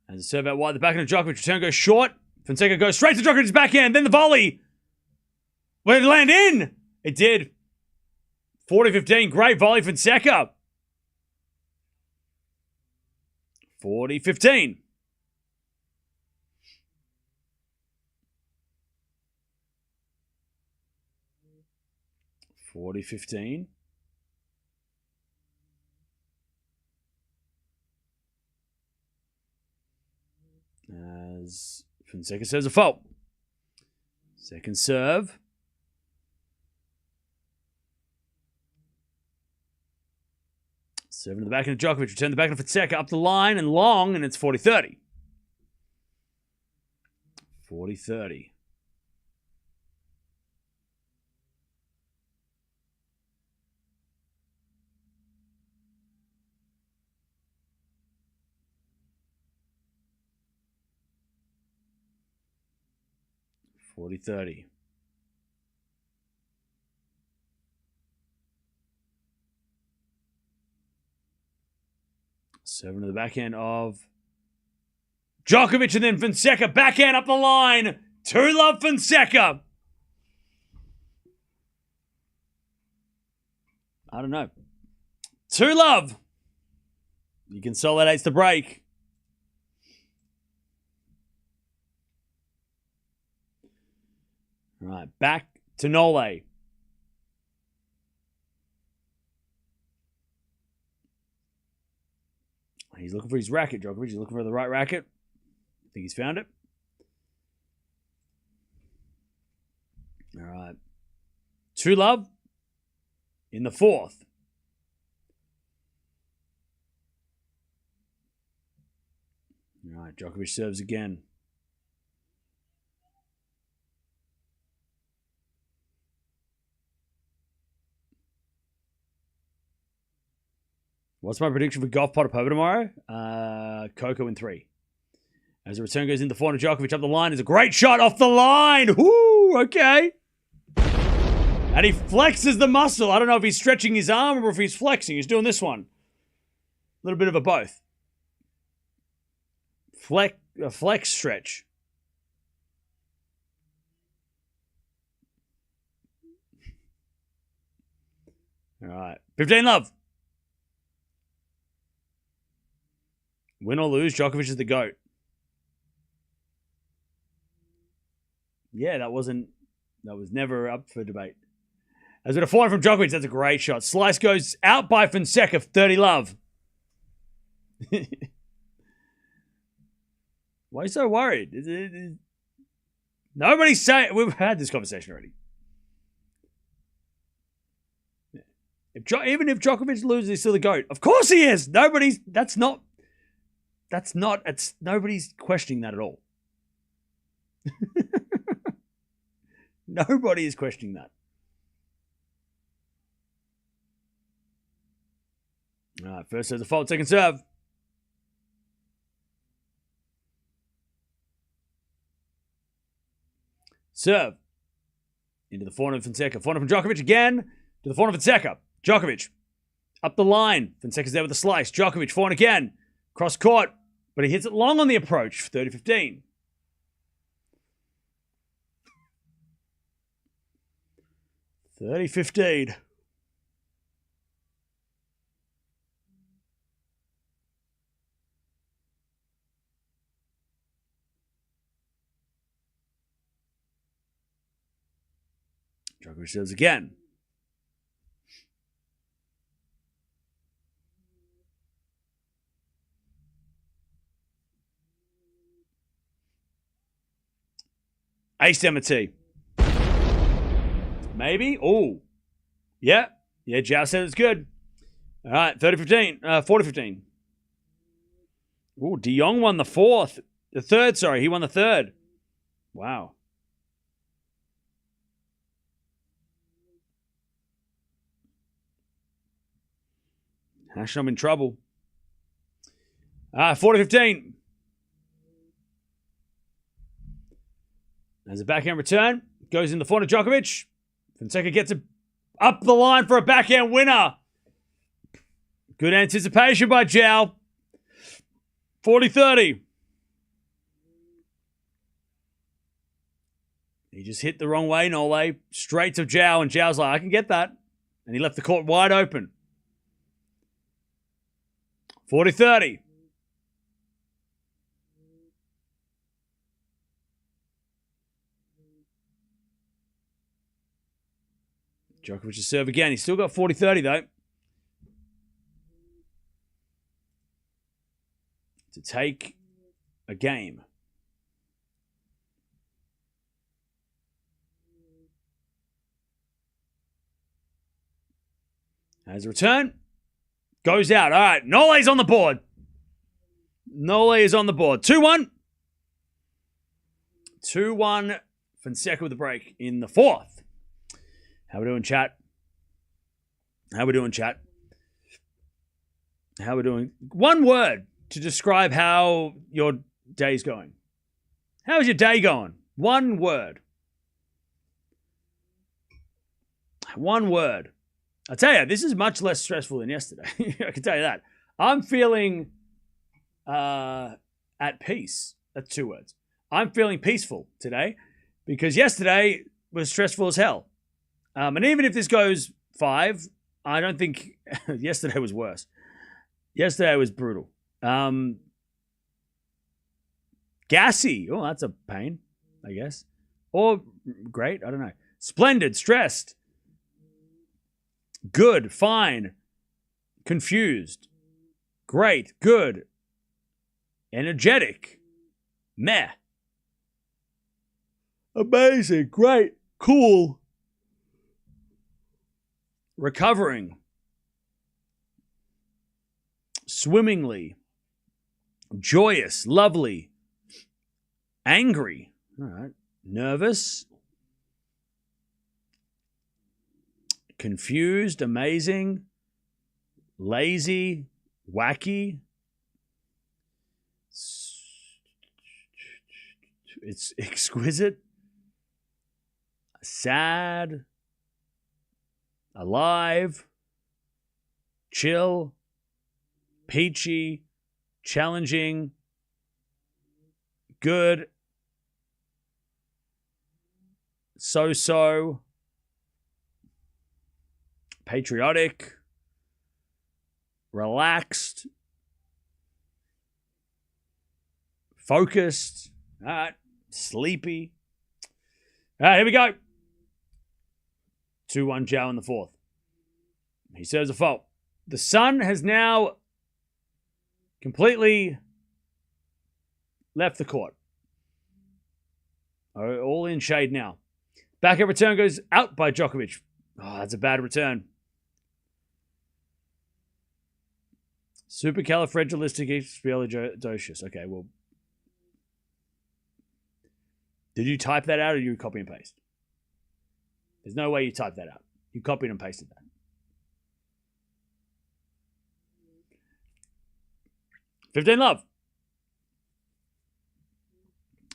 As a serve out wide, the backhand of Djokovic. Return goes short. Fonseca goes straight to Djokovic's backhand. Then the volley. Where did it land in? It did. 40-15. Great volley, Fonseca. 40-15. 40-15. As Fonseca serves a fault. Second serve. Serving to the backhand of Djokovic. Return the backhand of Fonseca up the line and long, and it's 40-30. 40-30. $40-30. Serving to the backhand of Djokovic, and then Fonseca backhand up the line. 2-love Fonseca. I don't know. 2-love. He consolidates the break. All right, back to Nole. He's looking for his racket, Djokovic. He's looking for the right racket. I think he's found it. All right. 2-love in the fourth. All right, Djokovic serves again. What's my prediction for Golf Pot Poker tomorrow? Coco in 3. As the return goes in, the forehand of Djokovic up the line is a great shot off the line. Woo, okay. And he flexes the muscle. I don't know if he's stretching his arm or if he's flexing. He's doing this one. A little bit of a both. A flex stretch. All right. 15-love. Win or lose, Djokovic is the GOAT. Yeah, that was never up for debate. As with a forehand from Djokovic, that's a great shot. Slice goes out by Fonseca, 30-love. Why are you so worried? Nobody's saying... We've had this conversation already. Even if Djokovic loses, he's still the GOAT. Of course he is. Nobody's questioning that at all. Nobody is questioning that. All right, first serve a fault, second serve. Serve. Into the forehand of Fonseca. Forehand from Djokovic again. To the forehand of Fonseca. Djokovic. Up the line. Fonseca's there with a slice. Djokovic, forehand again. Cross court. But he hits it long on the approach. 30-15. $30-15. Djokovic serves again. Ace T. Maybe. Oh. Yeah. Yeah, Joao said it's good. All right, 30-15. 40-15. Oh, De Jong won the fourth. The third, sorry. He won the third. Wow. Hashem in trouble. 40-15. As a backhand return, goes in the forehand of Djokovic. Fonseca gets it up the line for a backhand winner. Good anticipation by Joao. 40-30. He just hit the wrong way, Nole. Straight to Joao, and Joao's like, I can get that. And he left the court wide open. 40-30. Djokovic to serve again. He's still got 40-30, though. To take a game. Has a return. Goes out. All right. Nole's on the board. Nole is on the board. 2-1. 2-1. Fonseca with the break in the fourth. How we doing, chat? How we doing, chat? How we doing? One word to describe how your day's going. How's your day going? One word. One word. I tell you, this is much less stressful than yesterday. I can tell you that. I'm feeling at peace. That's 2 words. I'm feeling peaceful today because yesterday was stressful as hell. And even if this goes 5, I don't think yesterday was worse. Yesterday was brutal. Gassy. Oh, that's a pain, I guess. Or great. I don't know. Splendid. Stressed. Good, fine, confused, great, good, energetic, meh, amazing, great, cool, recovering, swimmingly, joyous, lovely, angry, all right, nervous, confused, amazing, lazy, wacky. It's exquisite, sad, alive, chill, peachy, challenging, good, so-so, patriotic, relaxed, focused, all right, sleepy. All right, here we go. 2-1 Joao in the fourth. He serves a fault. The sun has now completely left the court. All in shade now. Backhand return goes out by Djokovic. Oh, that's a bad return. Supercalifragilisticexpialidocious. Okay, well. Did you type that out or did you copy and paste? There's no way you typed that out. You copied and pasted that. $15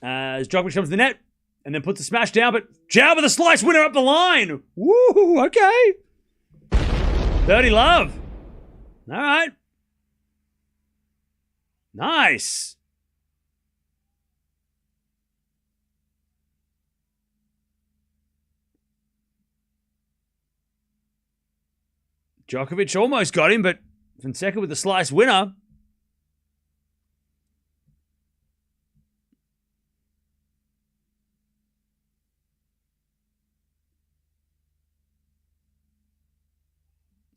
as Djokovic comes to the net and then puts the smash down, but Joao with a slice winner up the line. Woo, okay. 30 love. All right. Nice. Djokovic almost got him, but Fonseca with the slice winner.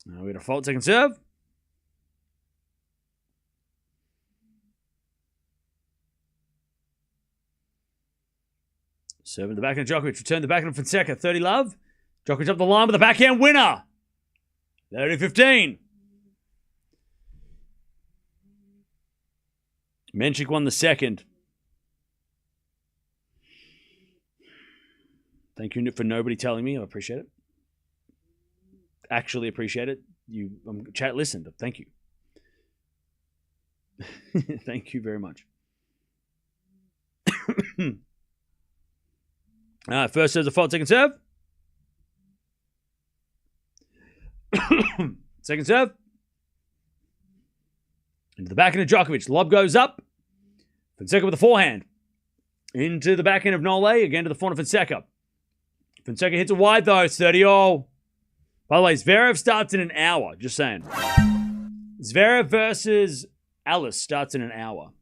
Now we got a fault, second serve. Serve in the backhand, Djokovic. Return the backhand of Fonseca. 30 love. Djokovic up the line with the backhand winner. 30-15. Menchik won the second. Thank you for nobody telling me. I appreciate it. Actually appreciate it. Chat listened. Thank you. Thank you very much. First serve's a fault, second serve. Second serve. Into the backhand of Djokovic. Lob goes up. Fonseca with the forehand. Into the backhand of Nole. Again to the forehand of Fonseca. Fonseca hits it wide though. It's 30-all. By the way, Zverev starts in an hour. Just saying. Zverev versus Alice starts in an hour.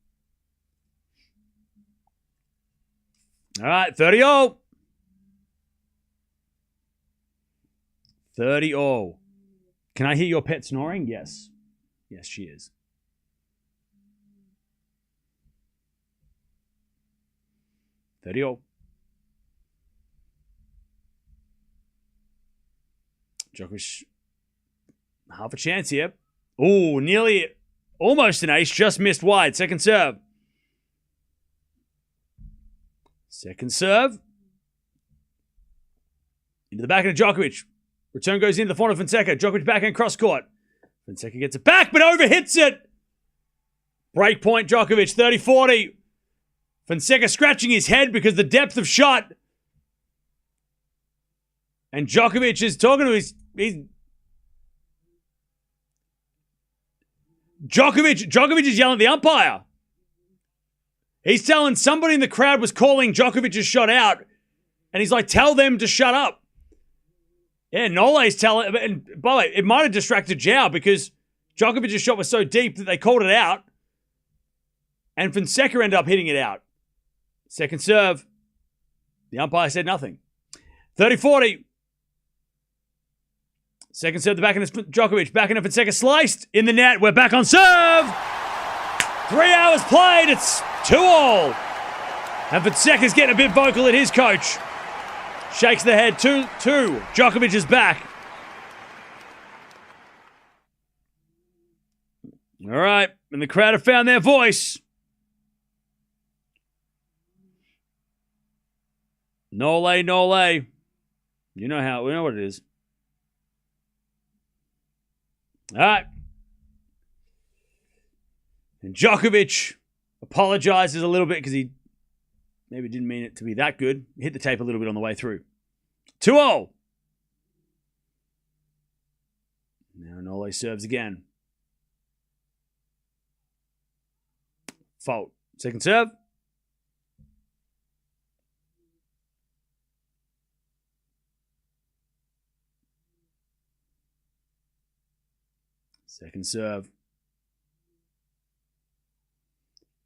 All right, 30-all. 30 all. Can I hear your pet snoring? Yes. Yes, she is. All. Djokovic, half a chance here. Oh, nearly, almost an ace, just missed wide. Second serve. Second serve. Into the backhand of Djokovic. Return goes into the front of Fonseca. Djokovic backhand cross court. Fonseca gets it back, but overhits it. Break point Djokovic, 30-40. Fonseca scratching his head because the depth of shot. And Djokovic is talking to his... Djokovic is yelling at the umpire. He's telling somebody in the crowd was calling Djokovic's shot out. And he's like, tell them to shut up. Yeah, Nole's telling... And by the way, it might have distracted Joao because Djokovic's shot was so deep that they called it out. And Fonseca ended up hitting it out. Second serve. The umpire said nothing. 30-40. Second serve, the backhand of Djokovic. Backhand of Fonseca sliced in the net. We're back on serve. 3 hours played. It's 2-all. And Fonseca's getting a bit vocal at his coach. Shakes the head. 2-2. Djokovic is back. All right. And the crowd have found their voice. Nole. You know we know what it is. All right. And Djokovic apologizes a little bit because he maybe didn't mean it to be that good. Hit the tape a little bit on the way through. 2-0. Now Nole serves again. Fault. Second serve. Second serve.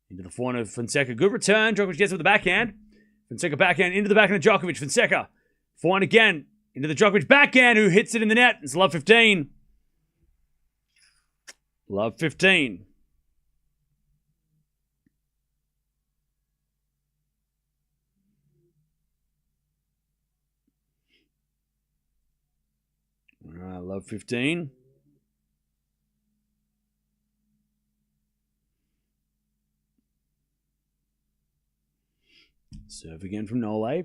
Into the forehand of Fonseca. Good return. Djokovic gets it with the backhand. Fonseca backhand into the backhand of Djokovic. Fonseca. Forehand again. Into the Djokovic backhand who hits it in the net. It's love 15. Love 15. All right, love 15. Serve again from Nole.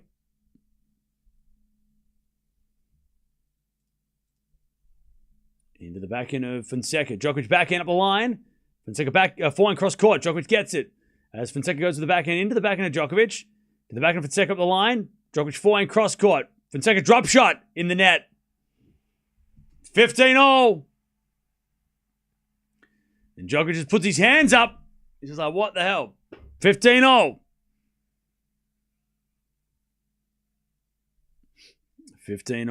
Into the backhand of Fonseca. Djokovic backhand up the line. Fonseca back, forehand cross court. Djokovic gets it. As Fonseca goes to the backhand into the backhand of Djokovic. To the backhand of Fonseca up the line. Djokovic forehand cross court. Fonseca drop shot in the net. 15-0. And Djokovic just puts his hands up. He's just like, what the hell? 15-0. 15-0.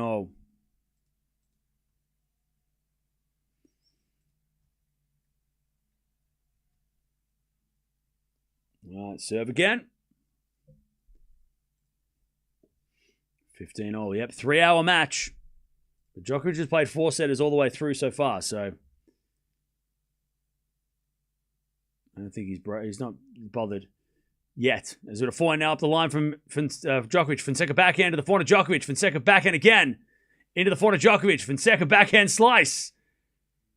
All right, serve again. 15-0. Yep, 3-hour match. But Djokovic has played 4-setters all the way through so far, so I don't think he's not bothered yet. There's a forehand now up the line from Djokovic. Fonseca backhand to the forehand of Djokovic. Fonseca backhand again. Into the forehand of Djokovic. Fonseca backhand slice.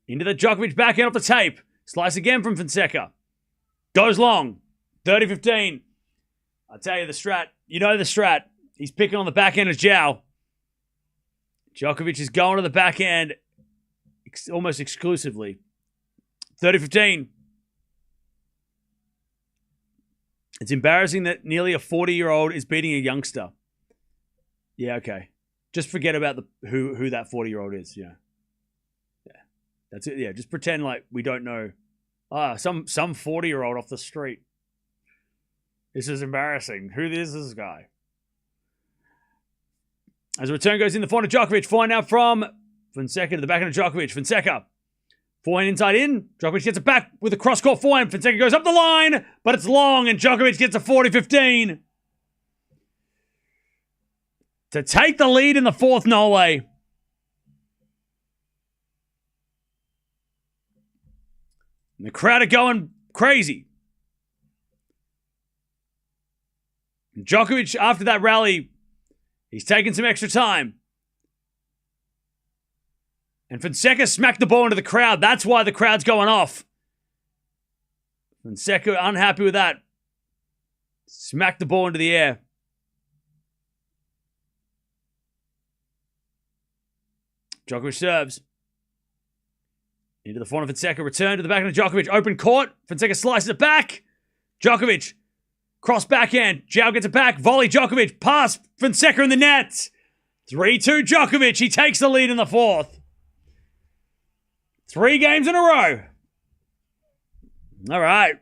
Into the Djokovic backhand off the tape. Slice again from Fonseca. Goes long. 30-15. I'll tell you the strat. You know the strat. He's picking on the backhand of Joao. Djokovic is going to the backhand almost exclusively. 30-15. It's embarrassing that nearly a 40-year-old is beating a youngster. Yeah, okay. Just forget about who that 40-year-old is. Yeah. That's it. Yeah, just pretend like we don't know. Some 40-year-old off the street. This is embarrassing. Who is this guy? As a return goes in the forehand of Djokovic. Forehand now from Fonseca to the backhand of Djokovic. Fonseca. Forehand inside in. Djokovic gets it back with a cross-court forehand. Fonseca goes up the line, but it's long, and Djokovic gets a 40-15. To take the lead in the fourth, Nole. And the crowd are going crazy. And Djokovic, after that rally, he's taking some extra time. And Fonseca smacked the ball into the crowd. That's why the crowd's going off. Fonseca, unhappy with that. Smacked the ball into the air. Djokovic serves. Into the forehand of Fonseca. Return to the backhand of Djokovic. Open court. Fonseca slices it back. Djokovic. Cross backhand. Joao gets it back. Volley Djokovic. Pass. Fonseca in the net. 3-2 Djokovic. He takes the lead in the fourth. 3 games in a row. All right.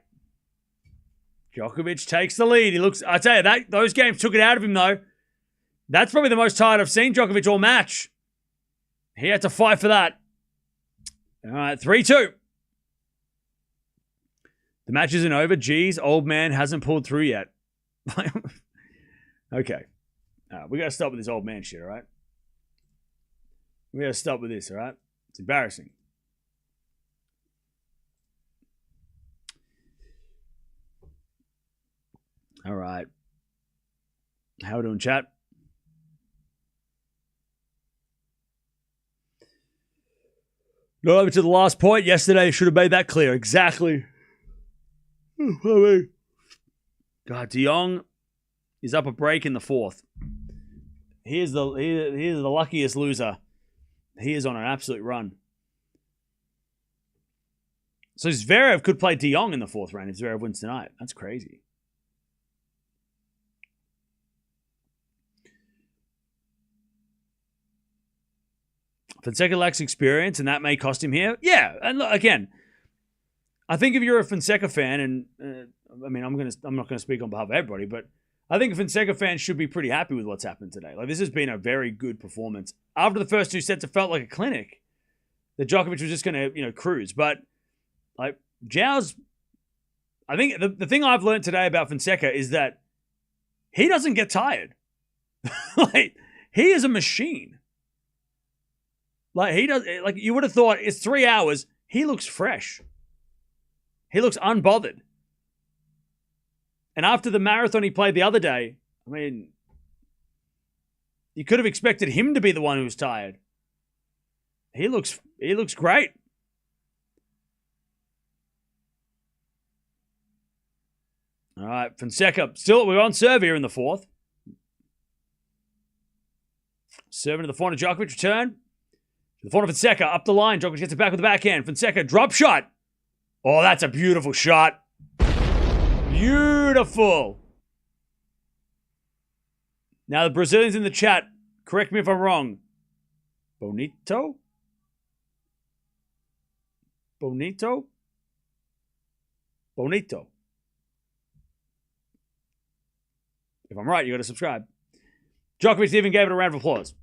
Djokovic takes the lead. He looks, I tell you, those games took it out of him, though. That's probably the most tired I've seen Djokovic all match. He had to fight for that. All right, 3-2. The match isn't over. Geez, old man hasn't pulled through yet. Okay. We got to stop with this old man shit, all right? We got to stop with this, all right? It's embarrassing. All right. How we doing, chat? Not over to the last point. Yesterday should have made that clear. Exactly. God, De Jong is up a break in the fourth. He is the luckiest loser. He is on an absolute run. So Zverev could play De Jong in the fourth round if Zverev wins tonight. That's crazy. Fonseca lacks experience, and that may cost him here. Yeah, and look, again, I think if you're a Fonseca fan, and I mean, I'm not gonna speak on behalf of everybody, but I think Fonseca fans should be pretty happy with what's happened today. Like, this has been a very good performance. After the first 2 sets, it felt like a clinic that Djokovic was just gonna, cruise. But like Joao's, I think the thing I've learned today about Fonseca is that he doesn't get tired. Like, he is a machine. Like, he does, like, you would have thought it's 3 hours. He looks fresh. He looks unbothered. And after the marathon he played the other day, I mean, you could have expected him to be the one who was tired. He looks great. All right, Fonseca. Still, we're on serve here in the fourth. Serving to the forehand of Djokovic. Return. The forehand of Fonseca. Up the line. Djokovic gets it back with the backhand. Fonseca. Drop shot. Oh, that's a beautiful shot. Beautiful. Now, the Brazilians in the chat, correct me if I'm wrong. Bonito? Bonito? Bonito. If I'm right, you got to subscribe. Djokovic even gave it a round of applause.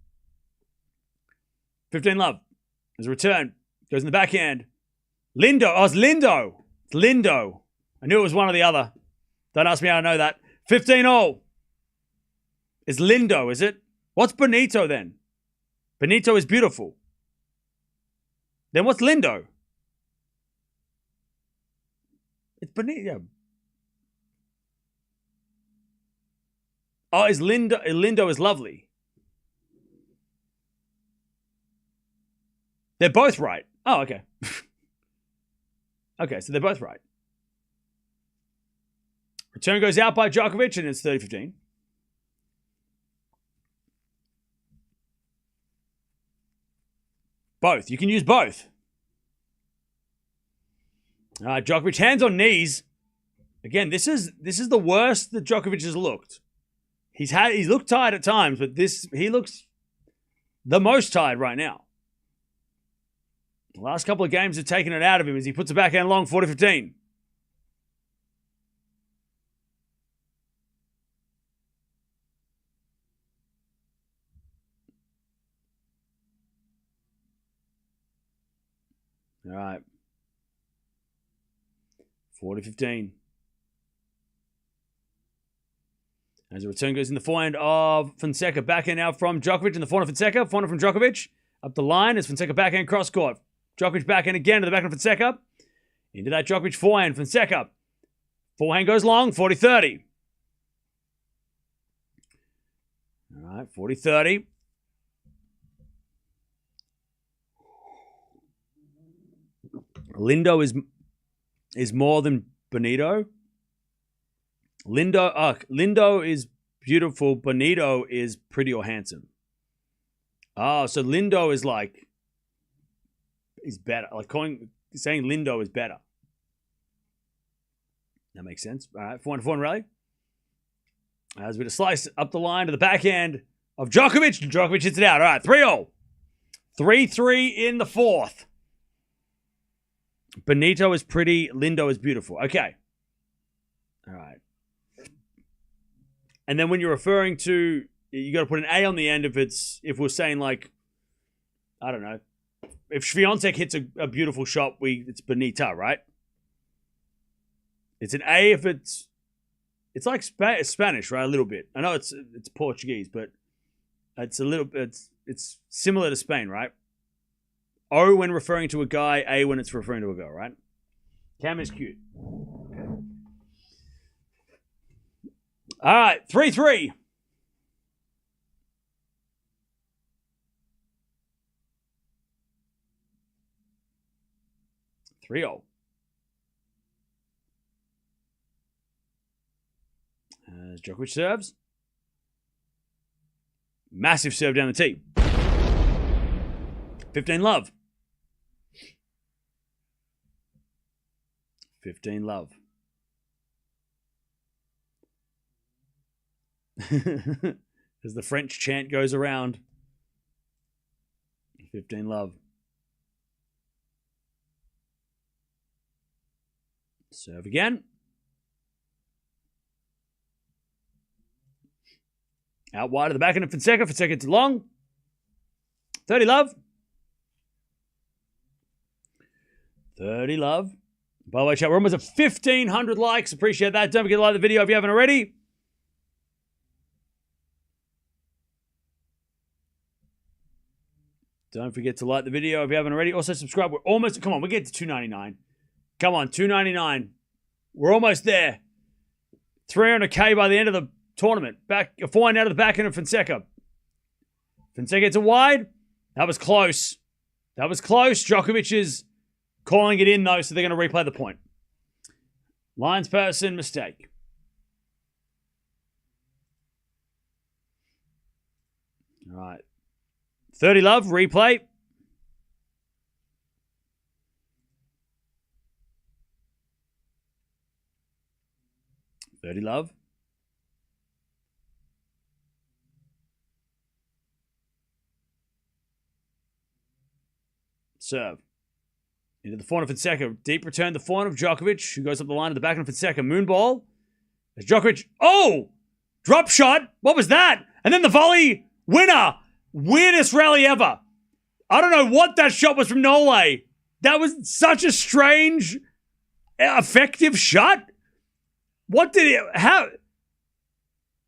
15 love. There's a return. Goes in the backhand. Lindo. Oh, it's Lindo. It's Lindo. I knew it was one or the other. Don't ask me how I know that. 15-all. It's Lindo, is it? What's Bonito then? Bonito is beautiful. Then what's Lindo? It's Bonito. Oh, is Lindo? Lindo is lovely. They're both right. Oh, okay. Okay, so they're both right. Return goes out by Djokovic, and it's 30-15. Both. You can use both. Djokovic, hands on knees. Again, this is the worst that Djokovic has looked. He's looked tired at times, but he looks the most tired right now. The last couple of games have taken it out of him as he puts it backhand long, 40-15. All right. 40-15. As a return goes in the forehand of Fonseca. Backhand now from Djokovic in the forehand of Fonseca. Forehand from Djokovic. Up the line as Fonseca backhand cross court. Djokovic backhand again to the backhand of Fonseca. Into that Djokovic forehand. Fonseca. Forehand goes long. 40-30. All right, 40-30. Lindo is more than Bonito. Lindo is beautiful. Bonito is pretty or handsome. Oh, so Lindo is better. Saying Lindo is better. That makes sense. All right, 4-1 rally. As we just slice up the line to the backhand of Djokovic. Djokovic hits it out. All right, 3-0. 3-3 in the fourth. Bonito is pretty. Lindo is beautiful. Okay. All right. And then when you're referring to, you got to put an A on the end if we're saying like, I don't know, if Swiatek hits a beautiful shot, it's Bonita, right? It's an A if it's like Spanish, right? A little bit. I know it's Portuguese, but it's a little bit. It's similar to Spain, right? O when referring to a guy, A when it's referring to a girl, right? Cam is cute. Okay. All right, 3-3. As Djokovic serves. Massive serve down the tee. 15-love. 15-love. As the French chant goes around. 15-love. Serve again. Out wide of the backhand of Fonseca. Fonseca to long. 30-love. 30-love. By the way, chat, we're almost at 1,500 likes. Appreciate that. Don't forget to like the video if you haven't already. Don't forget to like the video if you haven't already. Also, subscribe. We're almost... Come on, we get to 299. Come on, 299. We're almost there. 300k by the end of the tournament. Back a forehand out of the backhand of Fonseca. Fonseca gets it wide. That was close. That was close. Djokovic is calling it in, though, so they're going to replay the point. Linesperson, mistake. All right. 30-love, replay. Love. Serve. Into the forehand of Fonseca. Deep return, the forehand of Djokovic, who goes up the line to the backhand of Fonseca. Moonball. As Djokovic. Oh! Drop shot. What was that? And then the volley. Winner. Weirdest rally ever. I don't know what that shot was from Nole. That was such a strange, effective shot. What did it... How...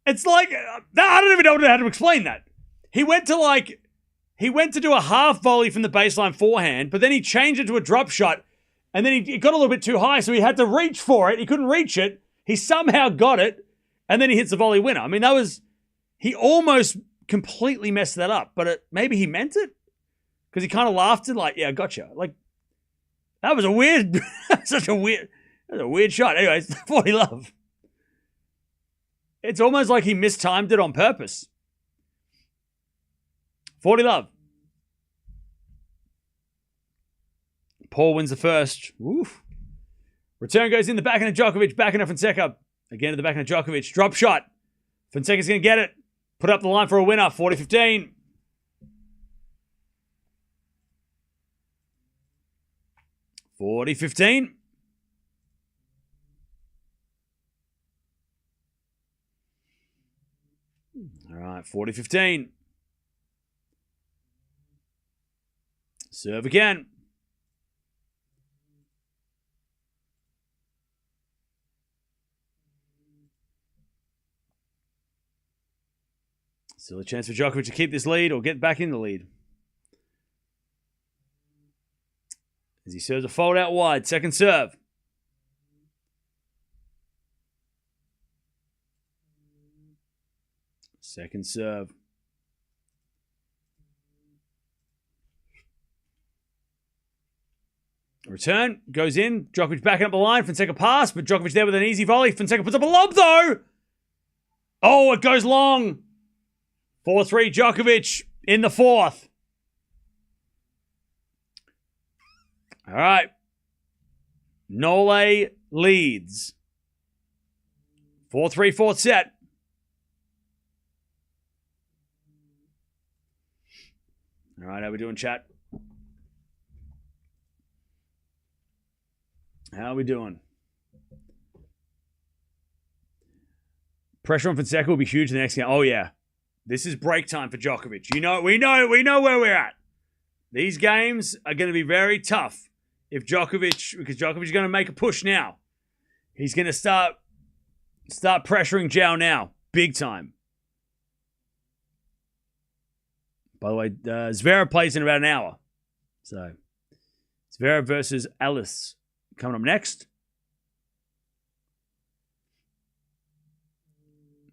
It's like... I don't even know how to explain that. He went to do a half volley from the baseline forehand, but then he changed it to a drop shot, and then it got a little bit too high, so he had to reach for it. He couldn't reach it. He somehow got it, and then he hits the volley winner. I mean, that was... He almost completely messed that up, but maybe he meant it? Because he kind of laughed and like, yeah, gotcha. Like, that was a weird... Such a weird... That's a weird shot. Anyways, 40-love. It's almost like he mistimed it on purpose. 40-love. Paul wins the first. Oof. Return goes in the backhand of Djokovic. Backhand of Fonseca. Again to the backhand of Djokovic. Drop shot. Fonseca's going to get it. Put up the line for a winner. 40-15. All right, 40-15. Serve again. Still a chance for Djokovic to keep this lead or get back in the lead. As he serves a fold out wide. Second serve. Second serve. Return. Goes in. Djokovic backing up the line. Fonseca pass, but Djokovic there with an easy volley. Fonseca puts up a lob, though. Oh, it goes long. 4-3 Djokovic in the fourth. All right. Nole leads. 4-3 fourth set. All right, how we doing, chat? How we doing? Pressure on Fonseca will be huge in the next game. Oh, yeah. This is break time for Djokovic. We know where we're at. These games are going to be very tough if Djokovic, because Djokovic is going to make a push now. He's going to start pressuring Joao now. Big time. By the way, Zverev plays in about an hour. So, Zverev versus Alice coming up next.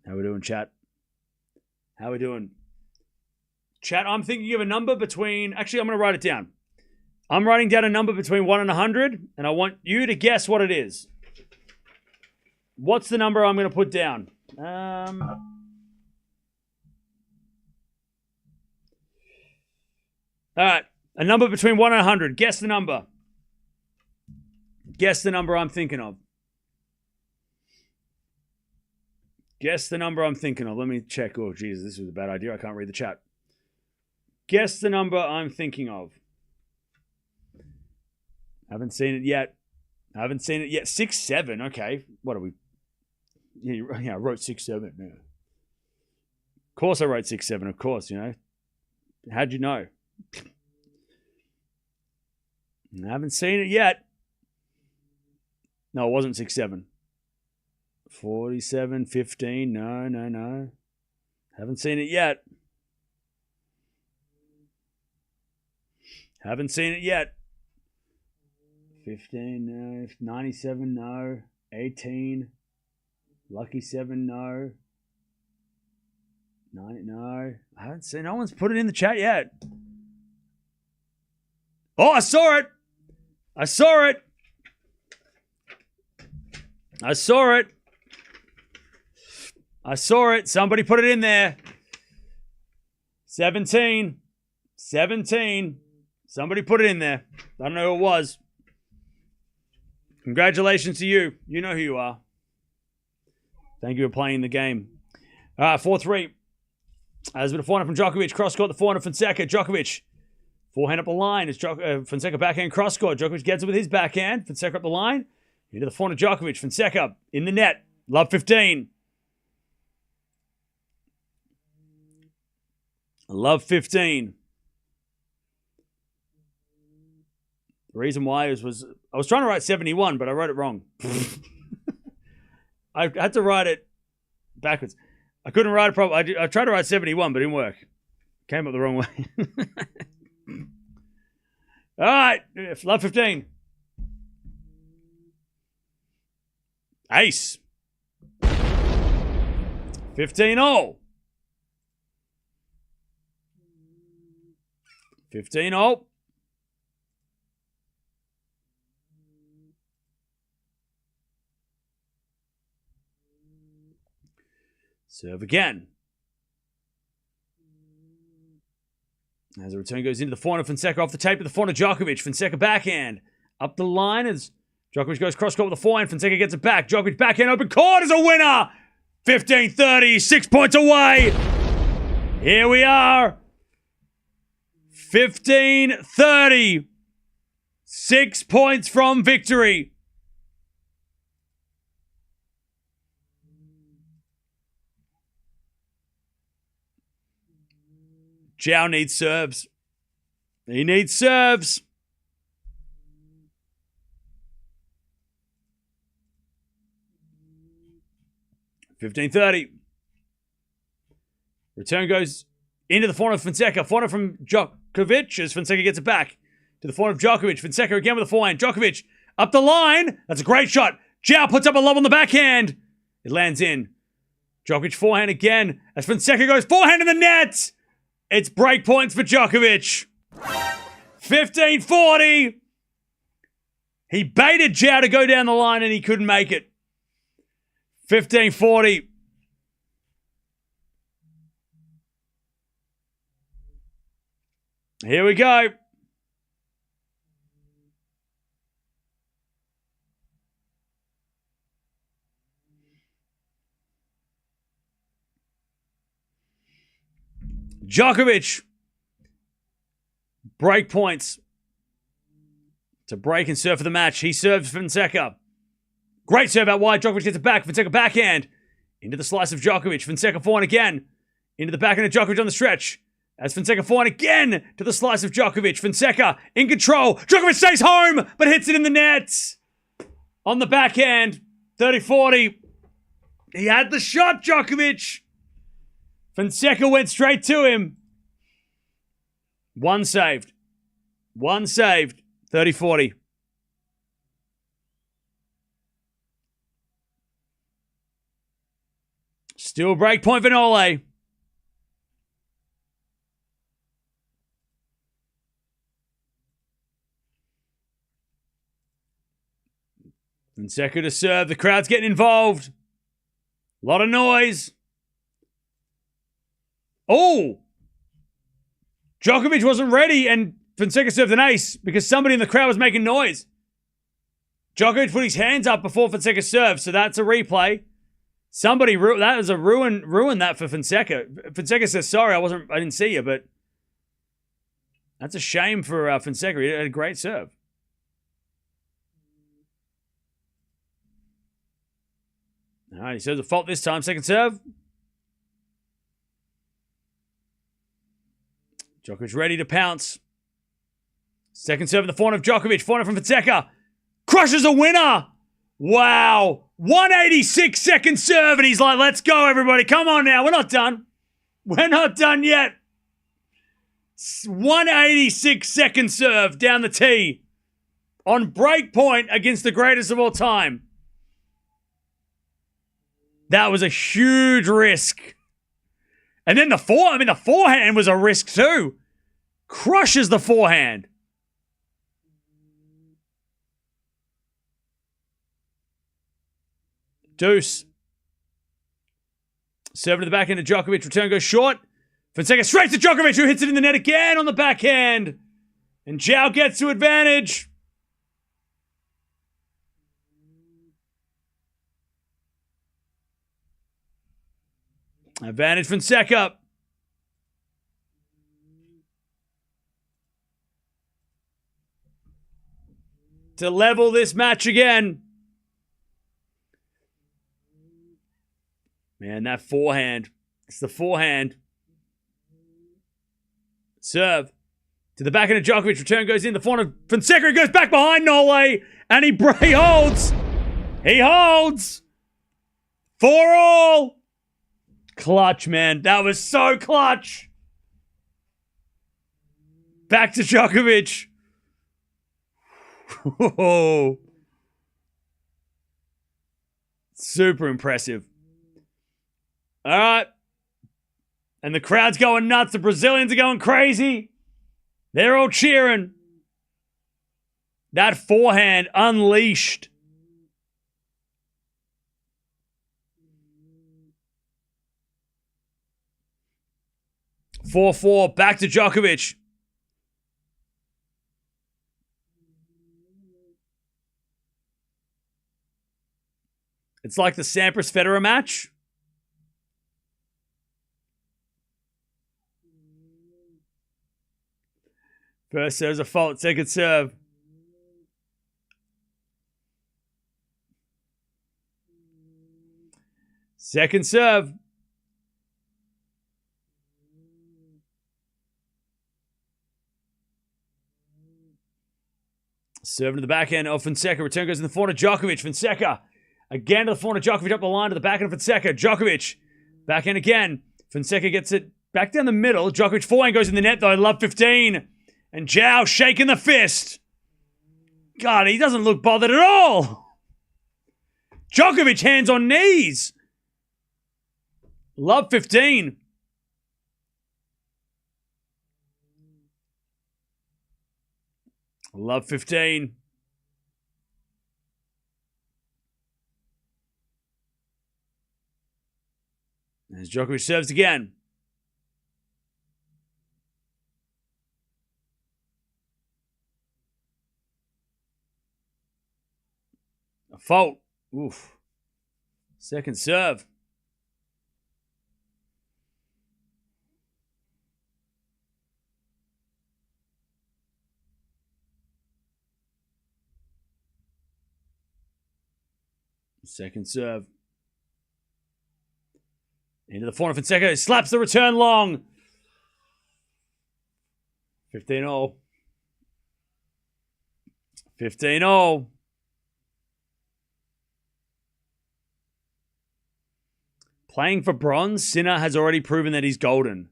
How we doing, chat? How we doing? Chat, I'm thinking of a number between... Actually, I'm going to write it down. I'm writing down a number between 1 and 100, and I want you to guess what it is. What's the number I'm going to put down? All right, a number between 1 and 100. Guess the number. Guess the number I'm thinking of. Guess the number I'm thinking of. Let me check. Oh, Jesus, this was a bad idea. I can't read the chat. Guess the number I'm thinking of. Haven't seen it yet. 6-7. Okay. What are we? Yeah, I wrote 6-7. Yeah. Of course I wrote 6-7. Of course, you know. How'd you know? I haven't seen it yet. No, it wasn't 6-7. 47-15. No. Haven't seen it yet. Haven't seen it yet. 15, no. 97, no. 18. Lucky 7, no. 90, no. I haven't seen. No one's put it in the chat yet. Oh, I saw it. I saw it. I saw it. I saw it. Somebody put it in there. 17. 17. Somebody put it in there. I don't know who it was. Congratulations to you. You know who you are. Thank you for playing the game. 4-3. As with a forehand from Djokovic. Cross-court, the forehand of Fonseca. Djokovic. Forehand up the line. It's Fonseca backhand cross-court. Djokovic gets it with his backhand. Fonseca up the line. Into the forehand of Djokovic. Fonseca in the net. Love 15. Love 15. The reason why was I was trying to write 71, but I wrote it wrong. I had to write it backwards. I couldn't write it properly. I tried to write 71, but it didn't work. Came up the wrong way. All right. Love 15. Ace. 15-0. 15-0. Serve again. As the return goes into the forehand of Fonseca off the tape of the forehand of Djokovic. Fonseca backhand. Up the line as Djokovic goes cross-court with the forehand. Fonseca gets it back. Djokovic backhand open court is a winner. 15-30. 6 points away. Here we are. 15-30. 6 points from victory. Joao needs serves. He needs serves. $15-30. Return goes into the forehand of Fonseca. Forehand from Djokovic as Fonseca gets it back. To the forehand of Djokovic. Fonseca again with the forehand. Djokovic up the line. That's a great shot. Joao puts up a lob on the backhand. It lands in. Djokovic forehand again. As Fonseca goes forehand in the net. It's break points for Djokovic. 15-40. He baited Joao to go down the line and he couldn't make it. 15-40. Here we go. Djokovic. Break points. To break and serve for the match. He serves Fonseca. Great serve out wide. Djokovic gets it back. Fonseca backhand. Into the slice of Djokovic. Fonseca forehand again. Into the backhand of Djokovic on the stretch. As Fonseca forehand again to the slice of Djokovic. Fonseca in control. Djokovic stays home, but hits it in the net. On the backhand. 30-40. He had the shot, Djokovic. Fonseca went straight to him. One saved. 30-40. Still break point for Nole. Fonseca to serve. The crowd's getting involved. A lot of noise. Oh! Djokovic wasn't ready and Fonseca served an ace because somebody in the crowd was making noise. Djokovic put his hands up before Fonseca served, so that's a replay. Somebody that was a ruin that for Fonseca. Fonseca says sorry, I didn't see you, but that's a shame for Fonseca. He had a great serve. All right, he serves a fault this time. Second serve. Djokovic ready to pounce. Second serve in the forehand of Djokovic. Forehand from Fonseca. Crushes a winner. Wow. 186 second serve. And he's like, let's go, everybody. Come on now. We're not done. We're not done yet. 186 second serve down the tee. On break point against the greatest of all time. That was a huge risk. And then the forehand was a risk too. Crushes the forehand. Deuce. Serving to the backhand of Djokovic. Return goes short. Fonseca straight to Djokovic, who hits it in the net again on the backhand. And Joao gets to advantage. Advantage Fonseca. To level this match again. Man, that forehand. It's the forehand. Serve. To the backhand of Djokovic. Return goes in. The forehand of Fonseca. He goes back behind Nole. And he holds. He holds. 4-all. Clutch, man. That was so clutch. Back to Djokovic. Whoa. Super impressive. All right. And the crowd's going nuts. The Brazilians are going crazy. They're all cheering. That forehand unleashed. Four, back to Djokovic. It's like the Sampras-Federer match. First serve's a fault. Second serve. Second serve. Serving to the backhand of Fonseca. Return goes in the forehand of Djokovic. Fonseca. Again to the forehand of Djokovic up the line to the backhand of Fonseca. Djokovic. Backhand again. Fonseca gets it back down the middle. Djokovic forehand goes in the net though. Love 15. And Joao shaking the fist. God, he doesn't look bothered at all. Djokovic hands on knees. Love 15. Love 15. As Djokovic serves again. A fault. Oof. Second serve. Second serve. Into the forehand. Fonseca slaps the return long. 15-0. 15-0. Playing for bronze, Sinner has already proven that he's golden.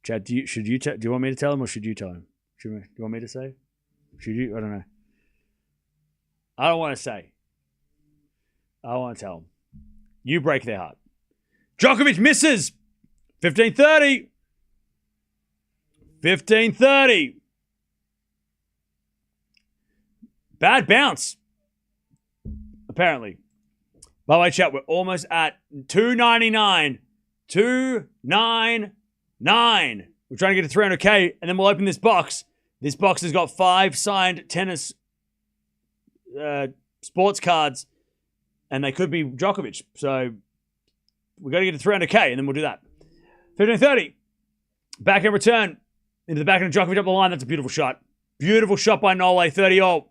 Chad, do you want me to tell him or should you tell him? Do you want me to say? Should you? I don't know. I don't want to say. I want to tell him. You break their heart. Djokovic misses. 15-30. 15-30. Bad bounce. Apparently. By the way, chat, we're almost at 299. 299. We're trying to get to 300k, and then we'll open this box. This box has got 5 signed tennis sports cards, and they could be Djokovic. So we got to get to 300k, and then we'll do that. 15-30. Back in return. Into the back of Djokovic up the line. That's a beautiful shot. Beautiful shot by Nole. 30-0.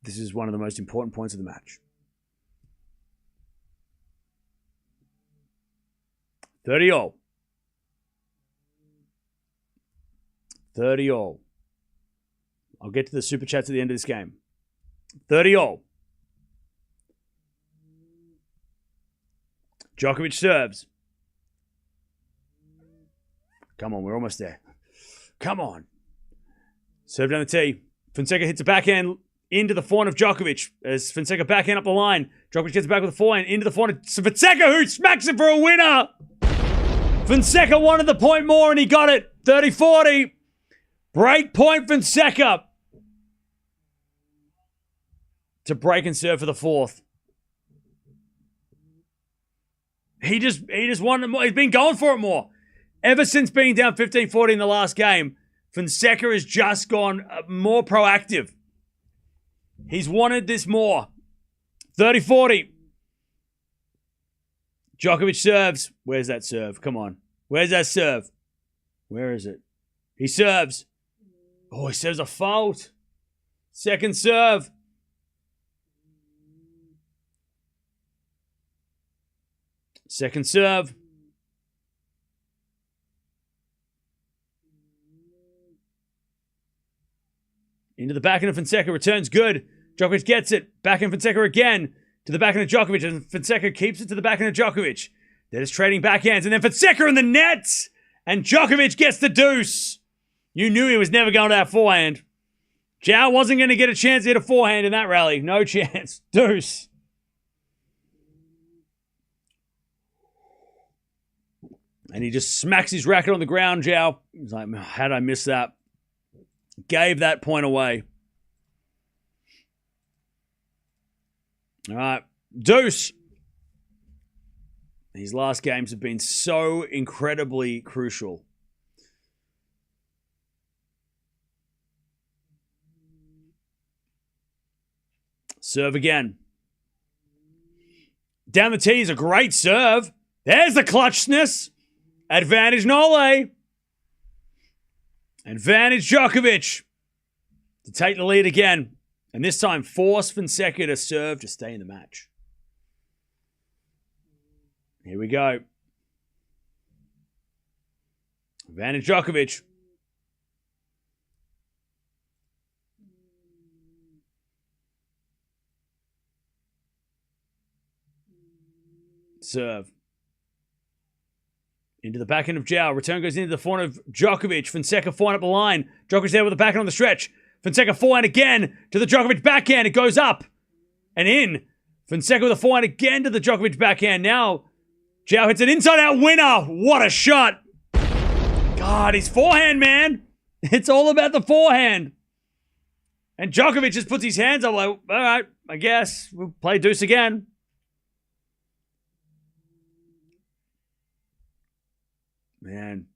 This is one of the most important points of the match. 30-0. 30-0. I'll get to the super chats at the end of this game. 30-0. Djokovic serves. Come on, we're almost there. Come on. Serve down the tee. Fonseca hits a backhand into the forehand of Djokovic. As Fonseca backhand up the line. Djokovic gets back with a forehand into the forehand of Fonseca, who smacks it for a winner. Fonseca wanted the point more and he got it. 30-40. Break point Fonseca. To break and serve for the fourth. He just wanted more. He's been going for it more. Ever since being down 15-40 in the last game, Fonseca has just gone more proactive. He's wanted this more. 30-40. Djokovic serves. Where's that serve? Come on. Where's that serve? Where is it? He serves. Oh, he serves a fault. Second serve. Second serve. Into the backhand of Fonseca. Returns good. Djokovic gets it. Backhand Fonseca again. To the backhand of Djokovic. And Fonseca keeps it to the backhand of Djokovic. They're just trading backhands. And then Fonseca in the net. And Djokovic gets the deuce. You knew he was never going to that forehand. Joao wasn't going to get a chance to hit a forehand in that rally. No chance. Deuce. And he just smacks his racket on the ground, Joao. He's like, how did I miss that? Gave that point away. All right. Deuce. These last games have been so incredibly crucial. Serve again. Down the tee is a great serve. There's the clutchness. Advantage Nole. Advantage Djokovic to take the lead again. And this time force Fonseca to serve to stay in the match. Here we go. Advantage Djokovic. serve. Into the backhand of Joao. Return goes into the forehand of Djokovic. Fonseca forehand up the line. Djokovic there with the backhand on the stretch. Fonseca forehand again to the Djokovic backhand. It goes up and in. Fonseca with a forehand again to the Djokovic backhand. Now, Joao hits an inside-out winner. What a shot. God, his forehand, man. It's all about the forehand. And Djokovic just puts his hands up like, all right, I guess. We'll play deuce again. Man.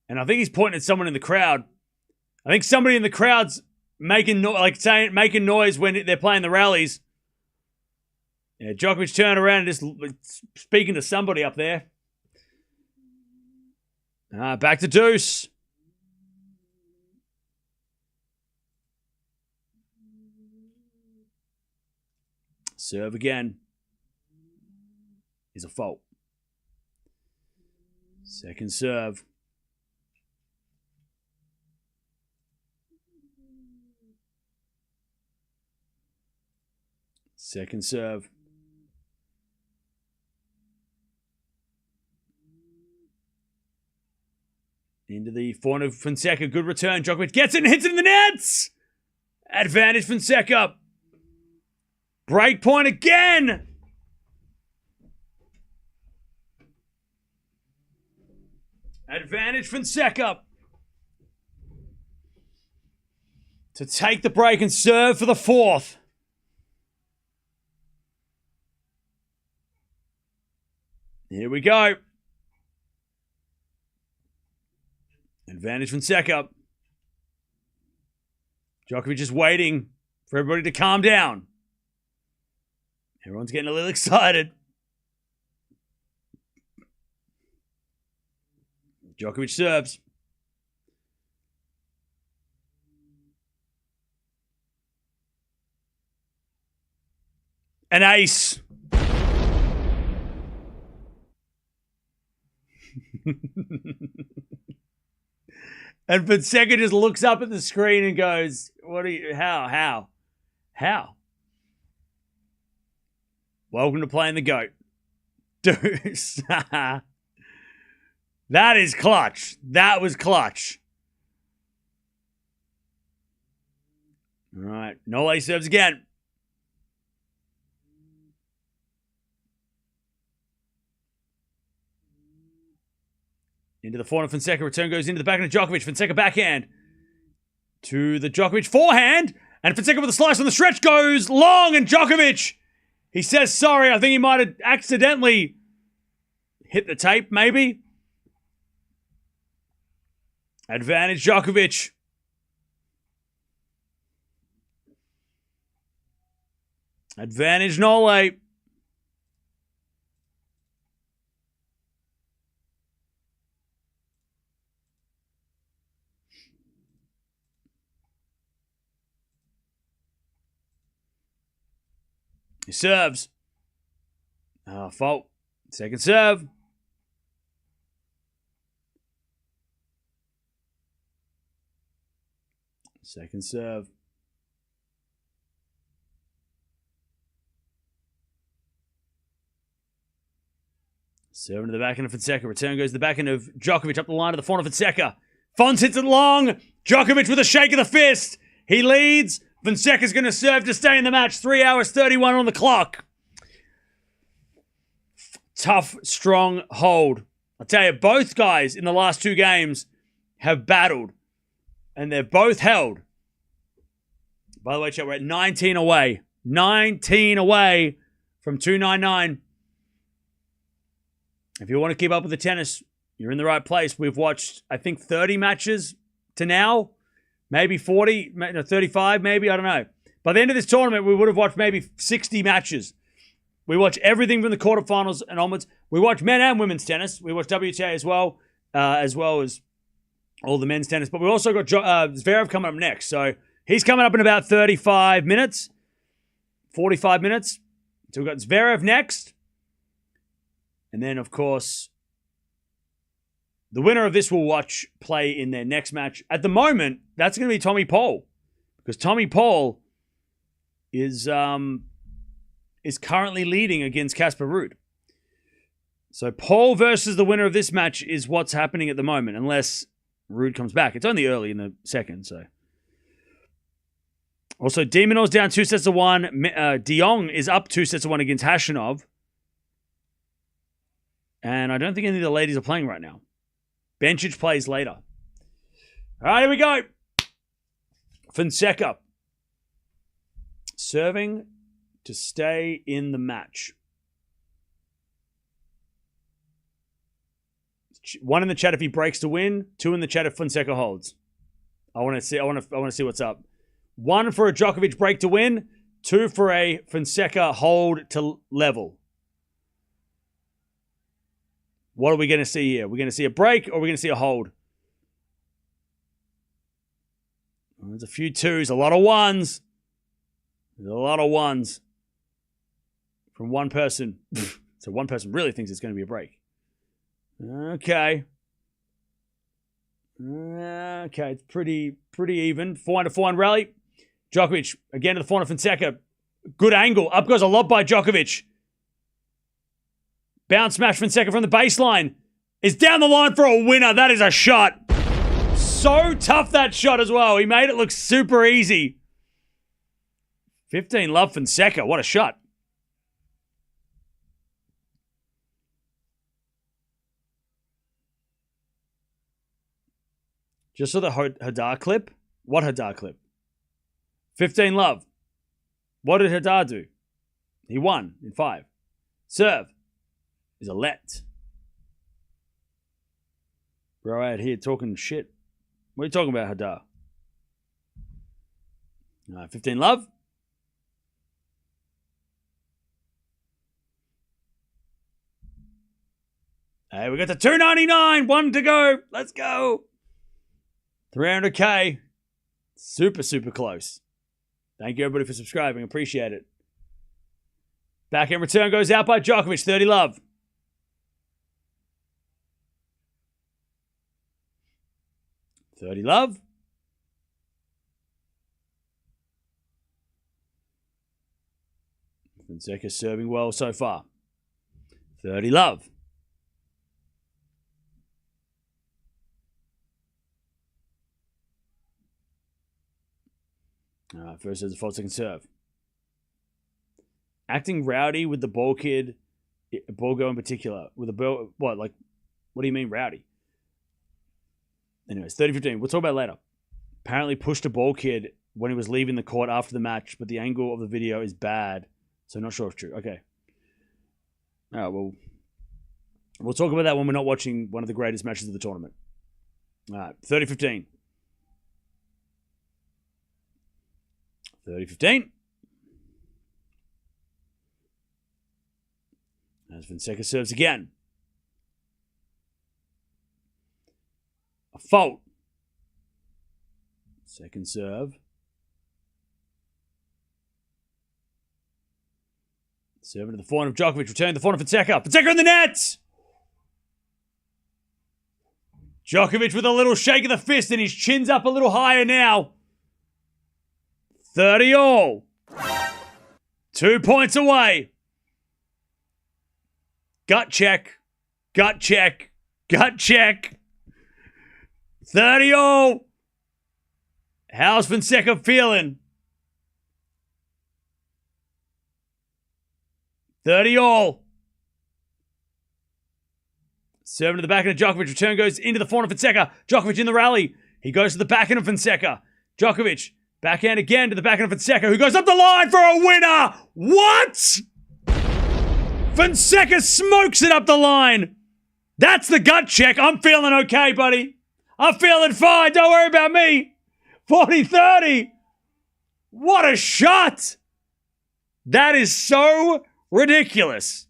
And I think he's pointing at someone in the crowd. I think somebody in the crowd's making noise when they're playing the rallies. Yeah, Djokovic turned around and just speaking to somebody up there. Back to deuce. Serve again. Is a fault. Second serve. Second serve. Into the forehand of Fonseca. Good return. Djokovic gets it and hits it in the nets. Advantage Fonseca. Break point again. Advantage Fonseca. To take the break and serve for the fourth. Here we go. Advantage Fonseca. Djokovic is waiting for everybody to calm down. Everyone's getting a little excited. Djokovic serves. An ace. And Fonseca just looks up at the screen and goes, "What are you, how? Welcome to playing the GOAT." Deuce. That is clutch. That was clutch. All right. Nole serves again. Into the forehand of Fonseca. Return goes into the backhand of Djokovic. Fonseca backhand. To the Djokovic forehand. And Fonseca with a slice on the stretch goes long. And Djokovic, he says sorry. I think he might have accidentally hit the tape, maybe. Advantage Djokovic. Advantage Nole. He serves. Fault. Second serve. Second serve. Serving to the backhand of Fonseca. Return goes to the backhand of Djokovic up the line to the forehand of Fonseca. Fons hits it long. Djokovic with a shake of the fist. He leads. Fonseca's going to serve to stay in the match. 3 hours, 31 on the clock. Tough, strong hold. I'll tell you, both guys in the last two games have battled. And they're both held. By the way, chat, we're at 19 away. 19 away from 299. If you want to keep up with the tennis, you're in the right place. We've watched, I think, 30 matches to now. Maybe 40, 35 maybe, I don't know. By the end of this tournament, we would have watched maybe 60 matches. We watch everything from the quarterfinals and onwards. We watch men and women's tennis. We watch WTA as well as all the men's tennis. But we've also got Zverev coming up next. So he's coming up in about 35 minutes, 45 minutes. So we've got Zverev next. And then, of course, the winner of this will watch play in their next match. At the moment, that's going to be Tommy Paul. Because Tommy Paul is currently leading against Casper Ruud. So Paul versus the winner of this match is what's happening at the moment, unless Rude comes back. It's only early in the second, so. Also, De Minaur's down 2-1. De Jong is up 2-1 against Hashanov. And I don't think any of the ladies are playing right now. Bencic plays later. All right, here we go. Fonseca. Serving to stay in the match. 1 in the chat if he breaks to win. 2 in the chat if Fonseca holds. I want to see what's up. 1 for a Djokovic break to win. 2 for a Fonseca hold to level. What are we going to see here? We're going to see a break or we're going to see a hold? There's a few 2s, a lot of 1s. There's a lot of 1s from one person. So one person really thinks it's going to be a break. Okay. Okay, it's pretty even. 4-4 rally. Djokovic, again to the forehand of Fonseca. Good angle. Up goes a lob by Djokovic. Bounce smash Fonseca from the baseline. Is down the line for a winner. That is a shot. So tough, that shot as well. He made it look super easy. 15 love Fonseca. What a shot. Just saw the Hadar clip. What Hadar clip? 15 love. What did Hadar do? He won in 5. Serve is a let. Bro out here talking shit. What are you talking about, Hadar? 15 love. Hey, we got the 299. 1 to go. Let's go. 300K. Super, super close. Thank you, everybody, for subscribing. Appreciate it. Backhand return goes out by Djokovic. 30 love. $30 love. Fonseca serving well so far. 30 love. First has a 4-second serve. Acting rowdy with the ball kid, ball girl in particular. With the ball, what do you mean rowdy? Anyways, 30-15. We'll talk about it later. Apparently pushed a ball kid when he was leaving the court after the match, but the angle of the video is bad, so not sure if it's true. Okay. All right, well, we'll talk about that when we're not watching one of the greatest matches of the tournament. All right, 30-15. 30-15. As Fonseca serves again. A fault. Second serve. Serving to the forehand of Djokovic. Returning to the forehand of Fonseca. Fonseca in the net! Djokovic with a little shake of the fist and his chin's up a little higher now. 30 all. 2 points away. Gut check. Gut check. Gut check. 30 all. How's Fonseca feeling? 30 all. Serving to the backhand of Djokovic. Return goes into the forehand of Fonseca. Djokovic in the rally. He goes to the backhand of Fonseca. Djokovic. Backhand again to the backhand of Fonseca, who goes up the line for a winner. What? Fonseca smokes it up the line. That's the gut check. I'm feeling okay, buddy. I'm feeling fine. Don't worry about me. 40-30. What a shot. That is so ridiculous.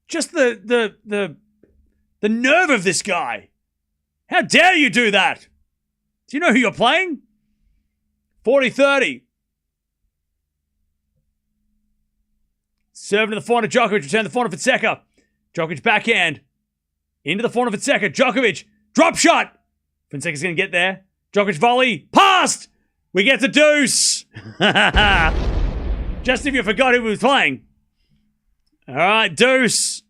Just the nerve of this guy. How dare you do that? Do you know who you're playing? 40-30. Serving to the forehand of Djokovic. Return to the forehand of Fonseca. Djokovic backhand. Into the forehand of Fonseca. Djokovic. Drop shot. Fonseca's going to get there. Djokovic volley. Passed. We get the deuce. Just if you forgot who was playing. All right, deuce.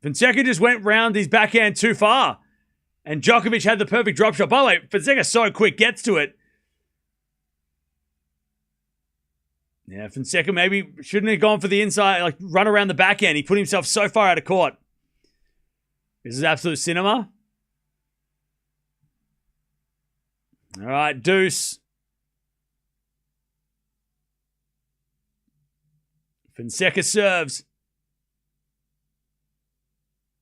Fonseca just went round his backhand too far. And Djokovic had the perfect drop shot. By the way, Fonseca so quick, gets to it. Yeah, Fonseca maybe shouldn't have gone for the inside, like run around the backhand. He put himself so far out of court. This is absolute cinema. All right, deuce. Fonseca serves.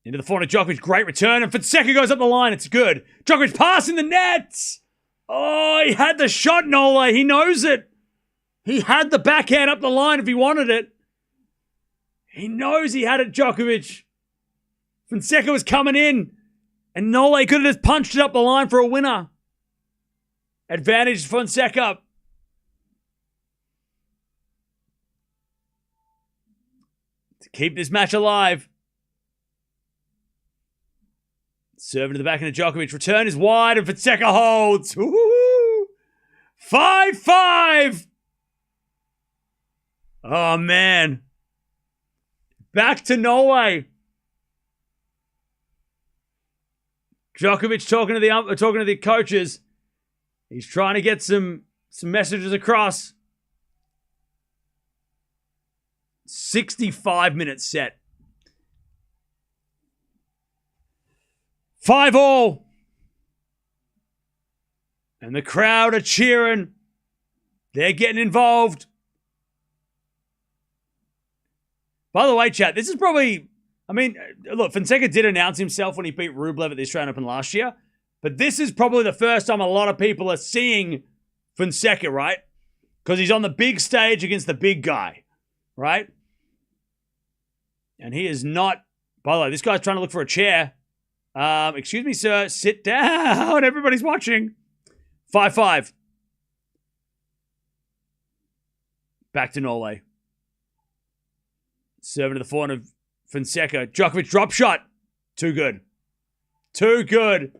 Into the forehand of Djokovic. Great return. And Fonseca goes up the line. It's good. Djokovic passing the nets. Oh, he had the shot, Nole. He knows it. He had the backhand up the line if he wanted it. He knows he had it, Djokovic. Fonseca was coming in. And Nole could have just punched it up the line for a winner. Advantage Fonseca. To keep this match alive. Serving to the back end of Djokovic. Return is wide and Fonseca holds. Woo-hoo-hoo. 5-5. Oh, man. Back to Norway. Djokovic talking to the coaches. He's trying to get some messages across. 65-minute set. 5-5. And the crowd are cheering. They're getting involved. By the way, chat, this is probably... I mean, look, Fonseca did announce himself when he beat Rublev at the Australian Open last year. But this is probably the first time a lot of people are seeing Fonseca, right? Because he's on the big stage against the big guy, right? And he is not... By the way, this guy's trying to look for a chair. Excuse me, sir. Sit down. Everybody's watching. 5-5. Back to Norway. Serving to the forehand of Fonseca. Djokovic drop shot. Too good. Too good.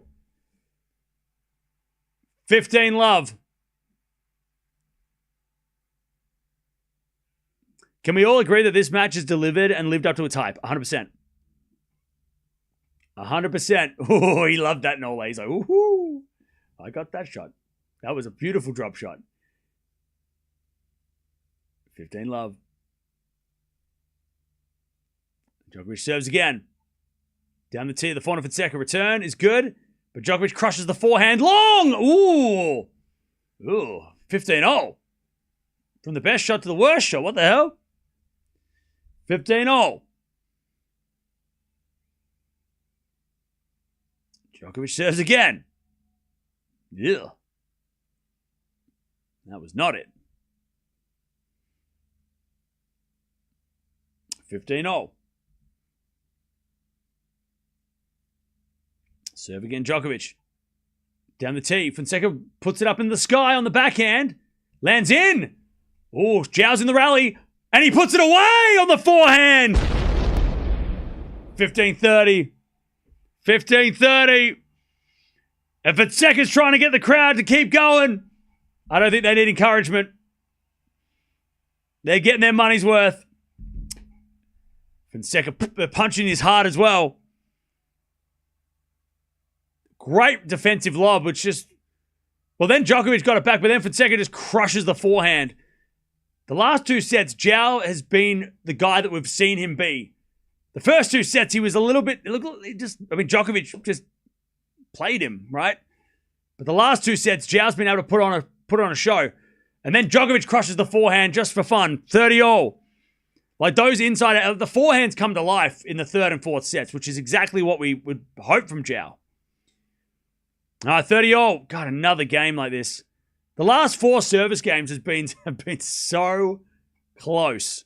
15-love. Can we all agree that this match is delivered and lived up to its hype? 100%. 100%. Oh, he loved that Norway. He's like, ooh, I got that shot. That was a beautiful drop shot. 15-love. Djokovic serves again. Down the tee, the forehand of Fonseca. Return is good, but Djokovic crushes the forehand long. Ooh. 15-0. From the best shot to the worst shot. What the hell? 15-0. Djokovic serves again. Yeah. That was not it. 15-0. Serve again, Djokovic. Down the tee. Fonseca puts it up in the sky on the backhand. Lands in. Oh, Joao's in the rally. And he puts it away on the forehand. 15-30. 15-30. And Fonseca's trying to get the crowd to keep going. I don't think they need encouragement. They're getting their money's worth. Fonseca punching his heart as well. Great defensive lob, which just... Well, then Djokovic got it back, but then Fonseca just crushes the forehand. The last two sets, Joao has been the guy that we've seen him be. The first two sets, he was a little bit... Djokovic just played him, right? But the last two sets, Joao's been able to put on a show. And then Djokovic crushes the forehand just for fun. 30-0. Like those inside... The forehands come to life in the third and fourth sets, which is exactly what we would hope from Joao. 30-0. God, another game like this. The last four service games have been so close.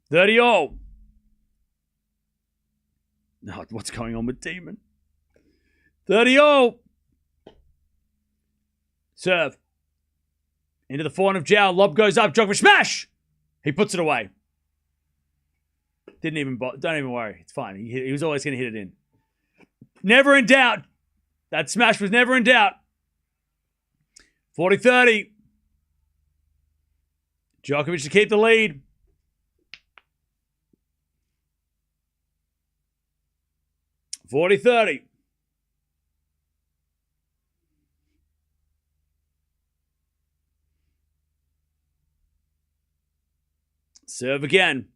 30-0. No, what's going on with Demon? 30-0. Serve. Into the forehand of Joao. Lob goes up. Djokovic smash. He puts it away. Don't even worry. It's fine. He was always going to hit it in. Never in doubt. That smash was never in doubt. 40-30. Djokovic to keep the lead. (40-30). Serve again.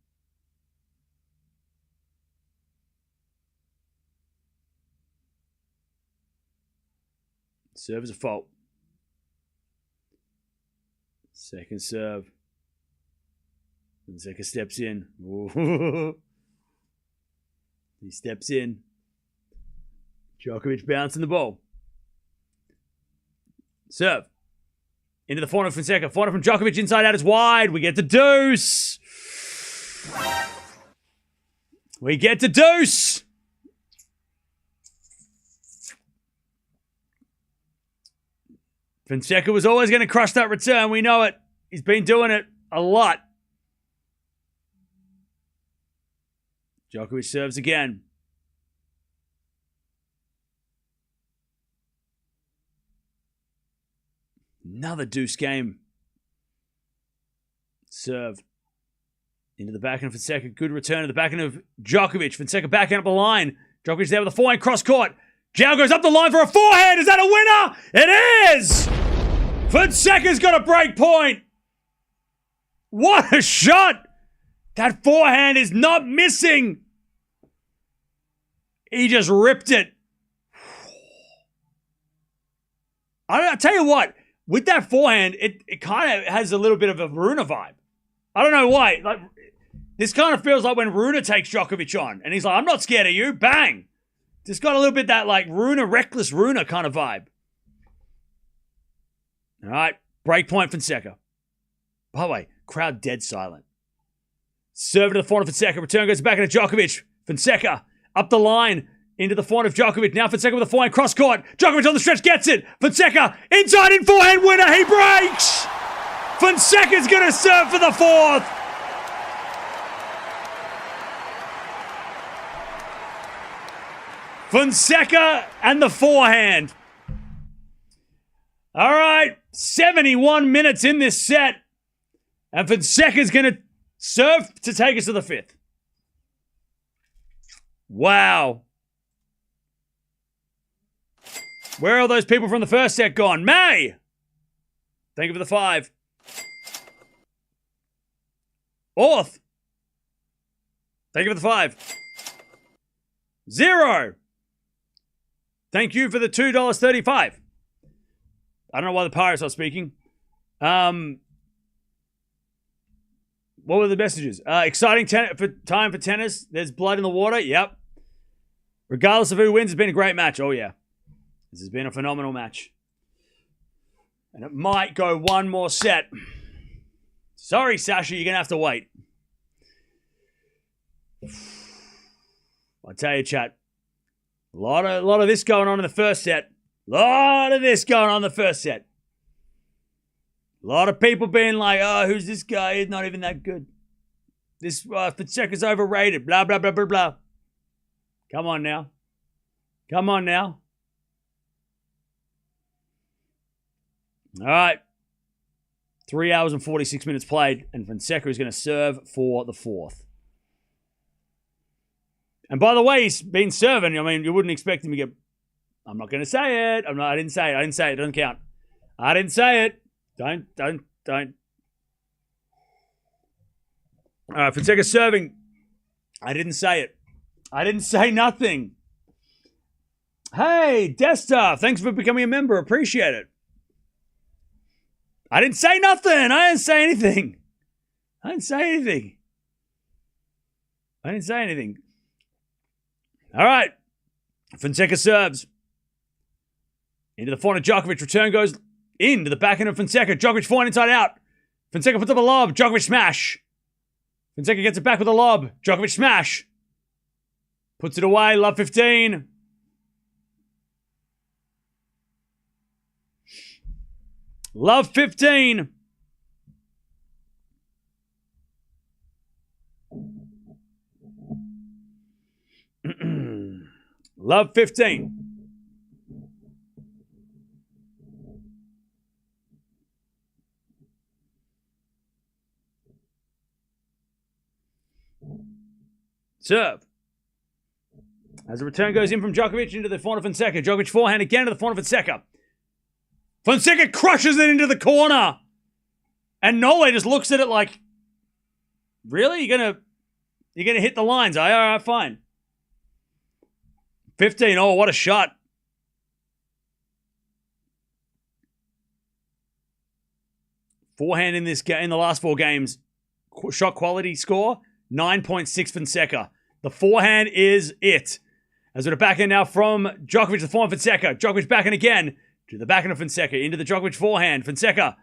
Serve is a fault. Second serve. Fonseca steps in. He steps in. Djokovic bouncing the ball. Serve. Into the forehand of Fonseca. Forehand from Djokovic. Inside out is wide. We get the deuce. We get the deuce. Fonseca was always going to crush that return. We know it. He's been doing it a lot. Djokovic serves again. Another deuce game. Serve. Into the backhand of Fonseca. Good return to the backhand of Djokovic. Fonseca backhand up the line. Djokovic there with a forehand cross court. Joao goes up the line for a forehand. Is that a winner? It is! Fonseca's got a break point. What a shot! That forehand is not missing. He just ripped it. I'll tell you what. With that forehand, it kind of has a little bit of a Rune vibe. I don't know why. Like, this kind of feels like when Rune takes Djokovic on, and he's like, I'm not scared of you. Bang. Just got a little bit that like reckless Rune kind of vibe. All right. Break point Fonseca. By the way, crowd dead silent. Serve to the forehand of Fonseca. Return goes back into Djokovic. Fonseca up the line. Into the forehand of Djokovic. Now Fonseca with a forehand cross court. Djokovic on the stretch gets it. Fonseca inside in forehand winner. He breaks. Fonseca's going to serve for the fourth. Fonseca and the forehand. All right. 71 minutes in this set. And Fonseca's going to serve to take us to the fifth. Wow. Where are all those people from the first set gone? May! Thank you for the 5. Orth. Thank you for the 5. 0. Thank you for the $2.35. I don't know why the Pirates are speaking. What were the messages? Exciting time for tennis. There's blood in the water. Yep. Regardless of who wins, it's been a great match. Oh, yeah. This has been a phenomenal match. And it might go one more set. Sorry, Sasha, you're going to have to wait. I'll tell you, chat. A lot of this going on in the first set. A lot of this going on in the first set. A lot of people being like, oh, who's this guy? He's not even that good. This Fonseca's overrated. Blah, blah, blah, blah, blah. Come on now. Come on now. All right. 3 hours and 46 minutes played, and Fonseca is going to serve for the fourth. And by the way, he's been serving. I mean, you wouldn't expect him to get... I'm not going to say it. I didn't say it. It doesn't count. I didn't say it. Don't. All right, Fonseca serving. I didn't say it. I didn't say nothing. Hey, Desta, thanks for becoming a member. Appreciate it. I didn't say nothing. I didn't say anything. I didn't say anything. All right. Fonseca serves. Into the forehand of Djokovic. Return goes into the backhand of Fonseca. Djokovic forehand inside out. Fonseca puts up a lob. Djokovic smash. Fonseca gets it back with a lob. Djokovic smash. Puts it away. Love 15. Love 15. Love 15. serve. As the return goes in from Djokovic into the corner of Fonseca. Djokovic forehand again to the corner of Fonseca. Fonseca crushes it into the corner. And Nole just looks at it like, really? You're gonna hit the lines, eh? All right, fine. 15. Oh, what a shot. Forehand in this in the last 4 games. Shot quality score, 9.6 Fonseca. The forehand is it. As we're backhand now from Djokovic to the forehand Fonseca. Djokovic backhand again to the backhand of Fonseca. Into the Djokovic forehand. Fonseca.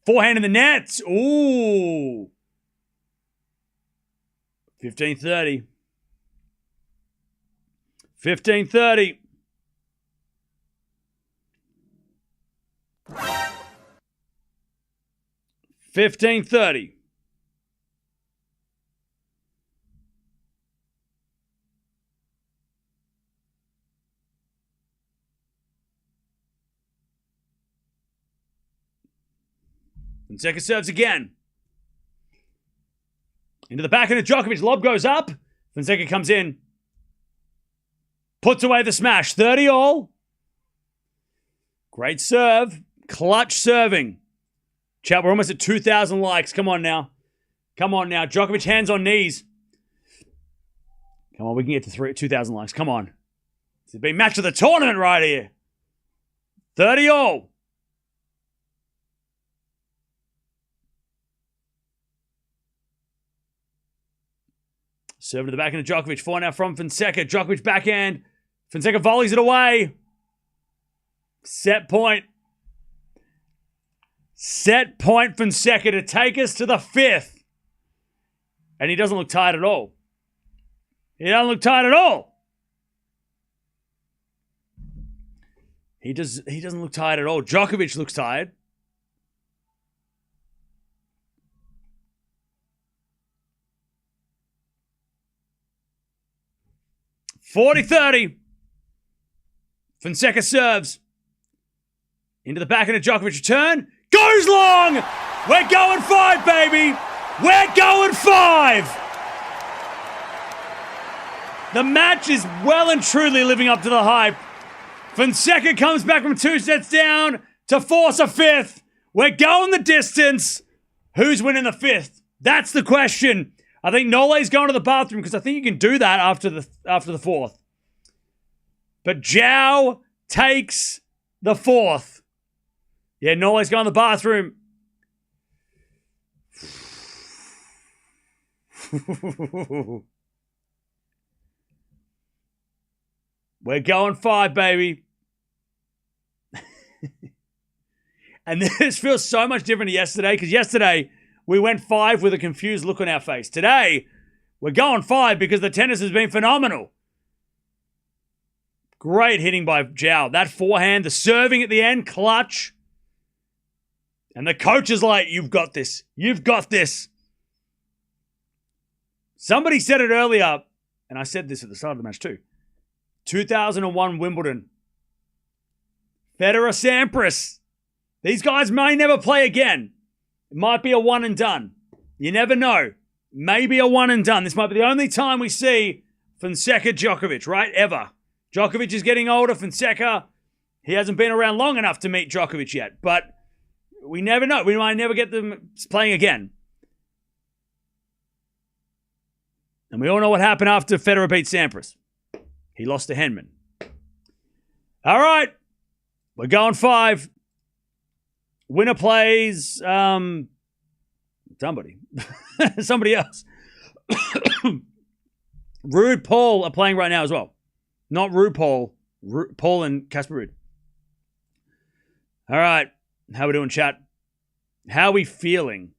Forehand in the net. Ooh. 15-30. 15-30. $15.30. Fonseca serves again. Into the backhand of Djokovic. Lob goes up. Fonseca comes in. Puts away the smash. 30 all. Great serve. Clutch serving. Chat, we're almost at 2,000 likes. Come on now. Come on now. Djokovic hands on knees. Come on, we can get to 2,000 likes. Come on. This has been match of the tournament right here. 30 all. Serve to the backhand of Djokovic. Forehand now from Fonseca. Djokovic backhand. Fonseca volleys it away. Set point. Set point Fonseca to take us to the 5th. And he doesn't look tired at all. He doesn't look tired at all. He doesn't look tired at all. Djokovic looks tired. $40-30. Fonseca serves. Into the backhand of Djokovic. Return. Goes long! We're going 5, baby! We're going 5! The match is well and truly living up to the hype. Fonseca comes back from 2 sets down to force a 5th. We're going the distance. Who's winning the 5th? That's the question. I think Nole's going to the bathroom because I think you can do that after the 4th. But Joao takes the 4th. Yeah, Nole's going to the bathroom. We're going 5, baby. And this feels so much different to yesterday because yesterday we went 5 with a confused look on our face. Today, we're going 5 because the tennis has been phenomenal. Great hitting by Joao. That forehand, the serving at the end, clutch. And the coach is like, you've got this. You've got this. Somebody said it earlier, and I said this at the start of the match too. 2001 Wimbledon. Federer, Sampras. These guys may never play again. It might be a one and done. You never know. Maybe a one and done. This might be the only time we see Fonseca Djokovic, right? Ever. Djokovic is getting older. Fonseca, he hasn't been around long enough to meet Djokovic yet. But we never know. We might never get them playing again. And we all know what happened after Federer beat Sampras. He lost to Henman. All right. We're going 5. Winner plays somebody. Somebody else. Ruud, Paul are playing right now as well. Not Ruud, Paul. Paul and Casper Ruud. All right. How we doing, chat? How we feeling?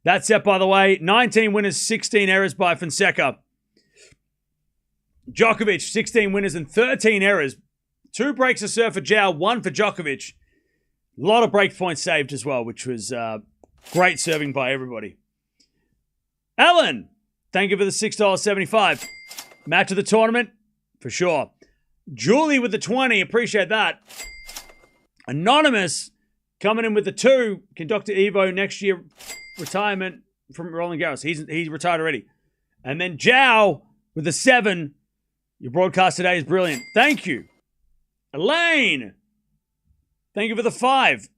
That set, by the way, 19 winners, 16 errors by Fonseca. Djokovic, 16 winners and 13 errors. 2 breaks of serve for Joao, 1 for Djokovic. A lot of break points saved as well, which was great serving by everybody. Alan, thank you for the $6.75. Match of the tournament, for sure. Julie with the 20, appreciate that. Anonymous coming in with the 2. Can Dr. Evo next year retirement from Roland Garros? He's retired already. And then Joao with a 7. Your broadcast today is brilliant. Thank you. Elaine, thank you for the 5.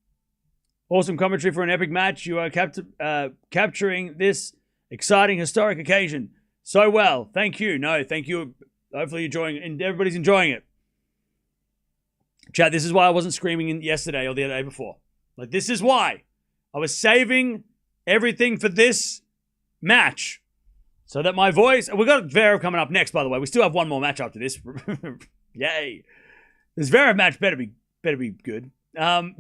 Awesome commentary for an epic match. You are capturing this exciting, historic occasion so well. Thank you. No, thank you. Hopefully you're enjoying it, and everybody's enjoying it. Chat, this is why I wasn't screaming yesterday or the day before. Like, this is why. I was saving everything for this match so that my voice... We've got Zverev coming up next, by the way. We still have one more match after this. Yay. This Zverev match better be good. But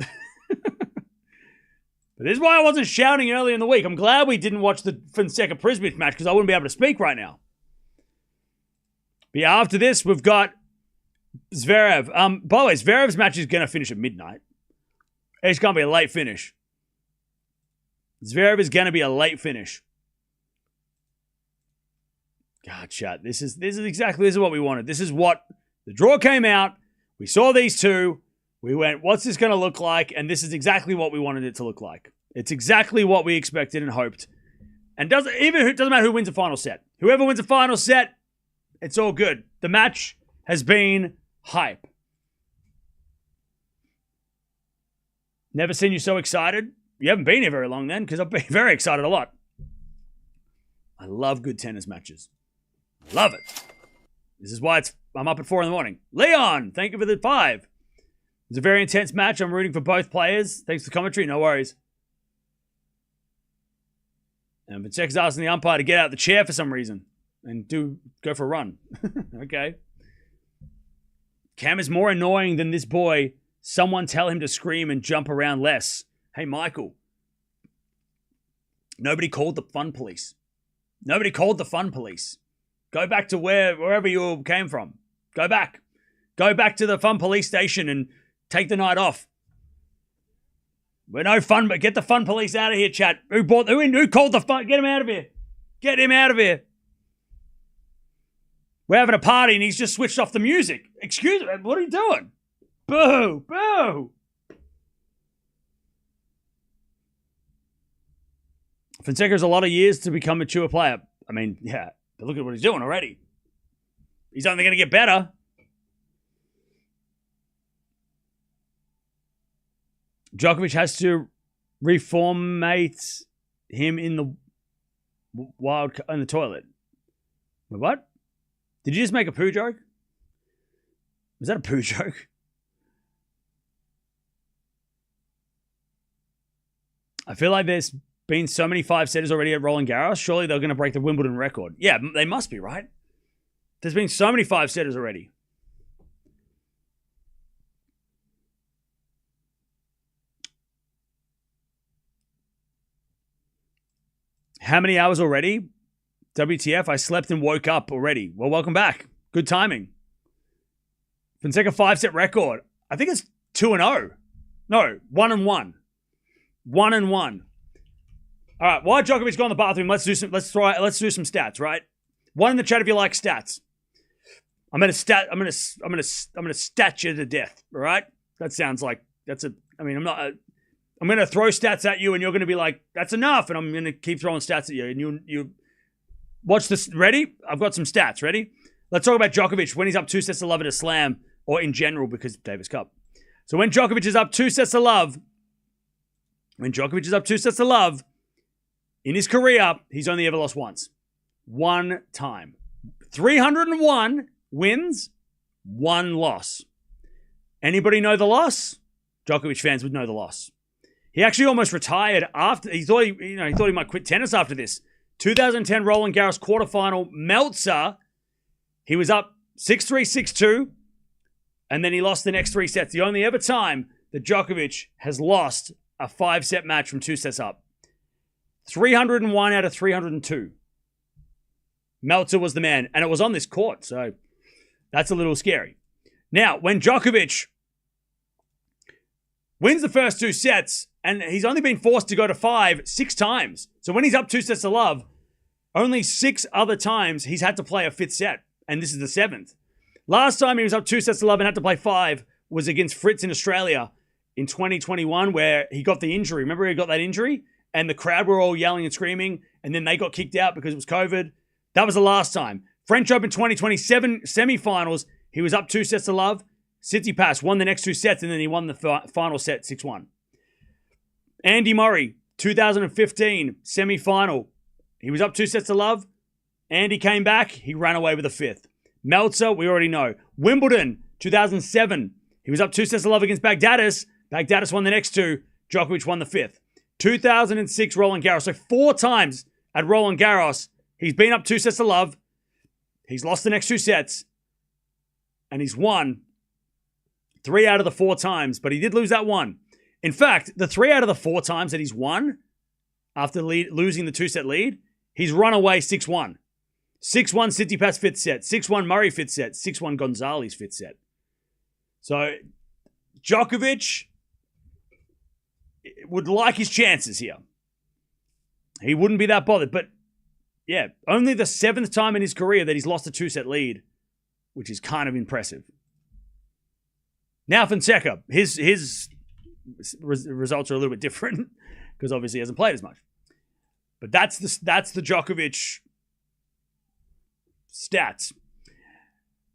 this is why I wasn't shouting early in the week. I'm glad we didn't watch the Fonseca-Prisbych match because I wouldn't be able to speak right now. But yeah, after this, we've got Zverev. By the way, Zverev's match is going to finish at midnight. It's going to be a late finish. Zverev is going to be a late finish. God, chat. This is what we wanted. This is what the draw came out. We saw these two. We went, what's this going to look like? And this is exactly what we wanted it to look like. It's exactly what we expected and hoped. And doesn't matter who wins the final set. Whoever wins the final set, it's all good. The match has been hype. Never seen you so excited. You haven't been here very long then, because I've been very excited a lot. I love good tennis matches. Love it. This is why I'm up at 4 in the morning. Leon, thank you for the 5. It's a very intense match. I'm rooting for both players. Thanks for the commentary. No worries. And Fonseca's asking the umpire to get out of the chair for some reason and go for a run. Okay. Cam is more annoying than this boy. Someone tell him to scream and jump around less. Hey, Michael. Nobody called the fun police. Nobody called the fun police. Go back to wherever you came from. Go back. Go back to the fun police station and take the night off. We're no fun, but get the fun police out of here, chat. Who called the fun? Get him out of here. Get him out of here. We're having a party and he's just switched off the music. Excuse me, what are you doing? Boo, boo. Fonseca's a lot of years to become a mature player. I mean, yeah, but look at what he's doing already. He's only going to get better. Djokovic has to reformate him in the toilet. What? Did you just make a poo joke? Was that a poo joke? I feel like there's been so many 5-setters already at Roland Garros. Surely they're going to break the Wimbledon record. Yeah, they must be, right? There's been so many 5-setters already. How many hours already? WTF, I slept and woke up already. Well, welcome back. Good timing. Fonseca 5-set record. I think it's 2-0. No, 1-1. 1-1. All right, while Djokovic's gone to the bathroom, let's do some stats, right? One in the chat if you like stats. I'm gonna stat you to death, all right? That sounds like I'm going to throw stats at you and you're going to be like, that's enough. And I'm going to keep throwing stats at you. And you watch this. Ready? I've got some stats. Ready? Let's talk about Djokovic when he's up 2-0 at a slam or in general because of Davis Cup. So when Djokovic is up 2-0, in his career, he's only ever lost once. One time. 301 wins, 1 loss. Anybody know the loss? Djokovic fans would know the loss. He actually almost retired after. He thought he might quit tennis after this. 2010 Roland Garros quarterfinal, Meltzer. He was up 6-3, 6-2, and then he lost the next 3 sets. The only ever time that Djokovic has lost a 5-set match from 2 sets up. 301 out of 302. Meltzer was the man, and it was on this court, so that's a little scary. Now, when Djokovic wins the first 2 sets, and he's only been forced to go to 5 6 times. So when he's up 2-0, only 6 other times he's had to play a 5th set, and this is the 7th. Last time he was up 2-0 and had to play 5 was against Fritz in Australia in 2021, where he got the injury. Remember he got that injury? And the crowd were all yelling and screaming, and then they got kicked out because it was COVID. That was the last time. French Open 2027 semifinals. He was up 2 sets to love. Tsitsipas won the next 2 sets, and then he won the final set 6-1. Andy Murray, 2015 semifinal. He was up 2 sets to love. Andy came back. He ran away with the 5th. Meltzer, we already know. Wimbledon, 2007. He was up 2 sets to love against Baghdadis. Baghdadis won the next 2. Djokovic won the 5th. 2006 Roland Garros. So 4 times at Roland Garros, he's been up 2 sets to love. He's lost the next 2 sets. And he's won 3 out of the 4 times. But he did lose that one. In fact, the 3 out of the 4 times that he's won after losing the 2-set lead, he's run away 6-1. 6-1 Tsitsipas 5th set. 6-1 Murray 5th set. 6-1 Gonzalez 5th set. So, Djokovic would like his chances here. He wouldn't be that bothered. But, yeah, only the 7th time in his career that he's lost a 2-set lead, which is kind of impressive. Now, Fonseca. His results are a little bit different because obviously he hasn't played as much. But that's the Djokovic stats.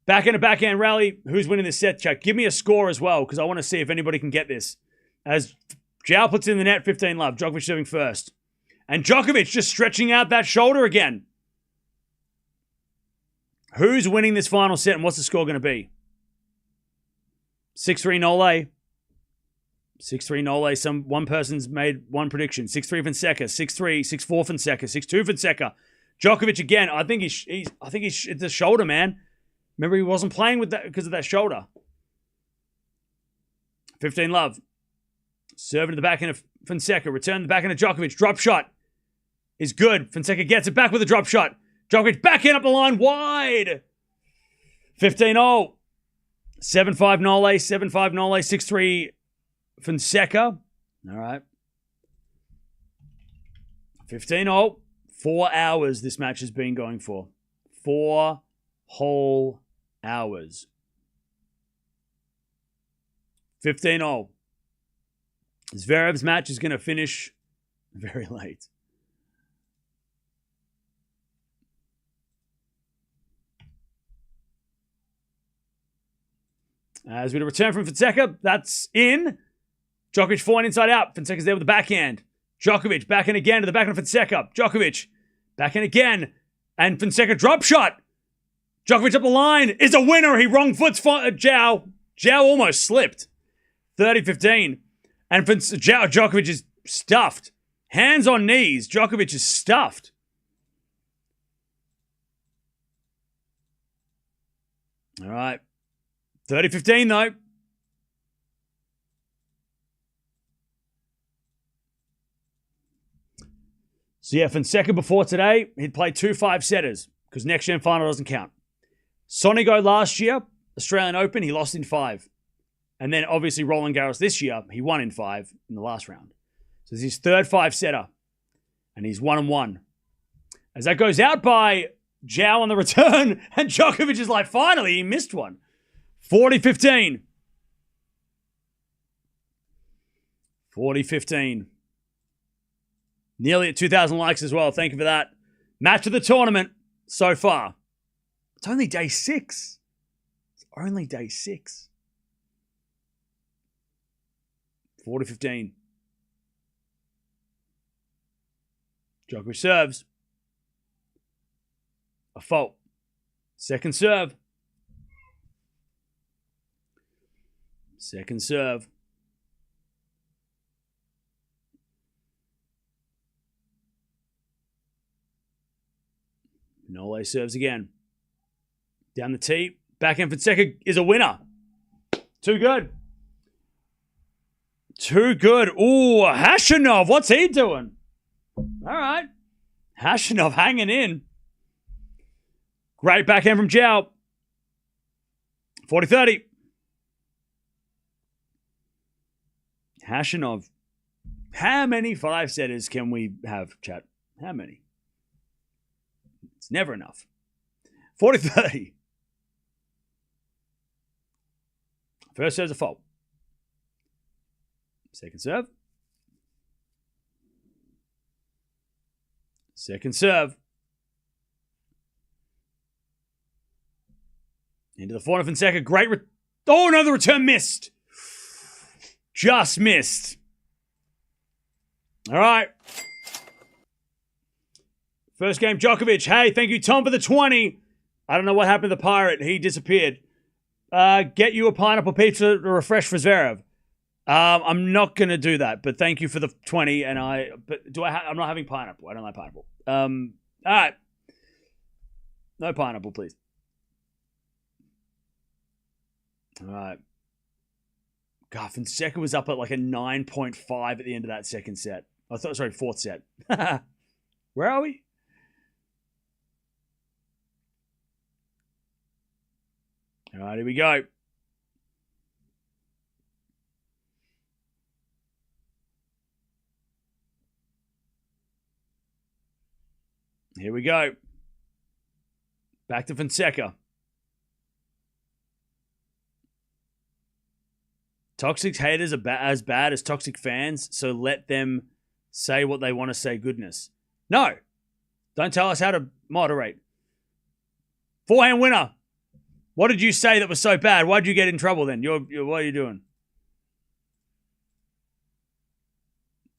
Backhand rally. Who's winning this set, Chuck? Give me a score as well, because I want to see if anybody can get this. As Joao puts in the net, 15 love. Djokovic serving first. And Djokovic just stretching out that shoulder again. Who's winning this final set, and what's the score going to be? 6-3 Nole. 6-3 Nole. One person's made one prediction. 6-3 Fonseca. 6-3. 6-4 Fonseca. 6-2 Fonseca. Djokovic again. I think he's it's the shoulder, man. Remember, he wasn't playing with that because of that shoulder. 15 love. Serving to the backhand of Fonseca. Return to the backhand of Djokovic. Drop shot is good. Fonseca gets it back with a drop shot. Djokovic backhand up the line wide. 15-0. 7-5 Nole. 7-5 Nole. 6-3 Fonseca. All right. 15-0. 4 hours this match has been going for. 4 whole hours. 15-0. Zverev's match is going to finish very late. As we return from Fonseca, that's in. Djokovic forehand inside out. Fonseca's there with the backhand. Djokovic backhand again to the backhand of Fonseca. Djokovic backhand again. And Fonseca drop shot. Djokovic up the line is a winner. He wrong foots Joao. Joao almost slipped. 30-15. And Djokovic is stuffed. Hands on knees. Djokovic is stuffed. All right. 30-15 though. So yeah, Fonseca before today, he'd play 2 5-setters because next gen final doesn't count. Sonigo last year, Australian Open, he lost in 5. And then obviously Roland Garros this year, he won in 5 in the last round. So this is his 3rd 5-setter. And he's 1-1. As that goes out by Joao on the return, and Djokovic is like, finally, he missed one. 40-15. 40-15. Nearly at 2,000 likes as well. Thank you for that. Match of the tournament so far. It's only day 6. It's only day 6. 40-15. Djokovic serves. A fault. Second serve. Second serve. Nole serves again. Down the tee. Backhand Fonseca is a winner. Too good. Too good. Ooh, Hashanov. What's he doing? All right. Hashanov hanging in. Great backhand from Joao. 40-30. Hashanov. How many 5-setters can we have, chat? How many? It's never enough. 40-30. First serve's a fault. Second serve. Second serve. Into the forehand of Fonseca. Great. Oh, no, the return missed. Just missed. All right. First game, Djokovic. Hey, thank you, Tom, for the 20. I don't know what happened to the Pirate. He disappeared. Get you a pineapple pizza to refresh for Zverev. I'm not going to do that, but thank you for the 20. And I'm not having pineapple. I don't like pineapple. All right. No pineapple, please. All right. God, Fonseca was up at like a 9.5 at the end of that second set. Fourth set. Where are we? All right, here we go. Here we go. Back to Fonseca. Toxic haters are as bad as toxic fans, so let them say what they want to say, goodness. No. Don't tell us how to moderate. Forehand winner. What did you say that was so bad? Why'd you get in trouble then? What are you doing?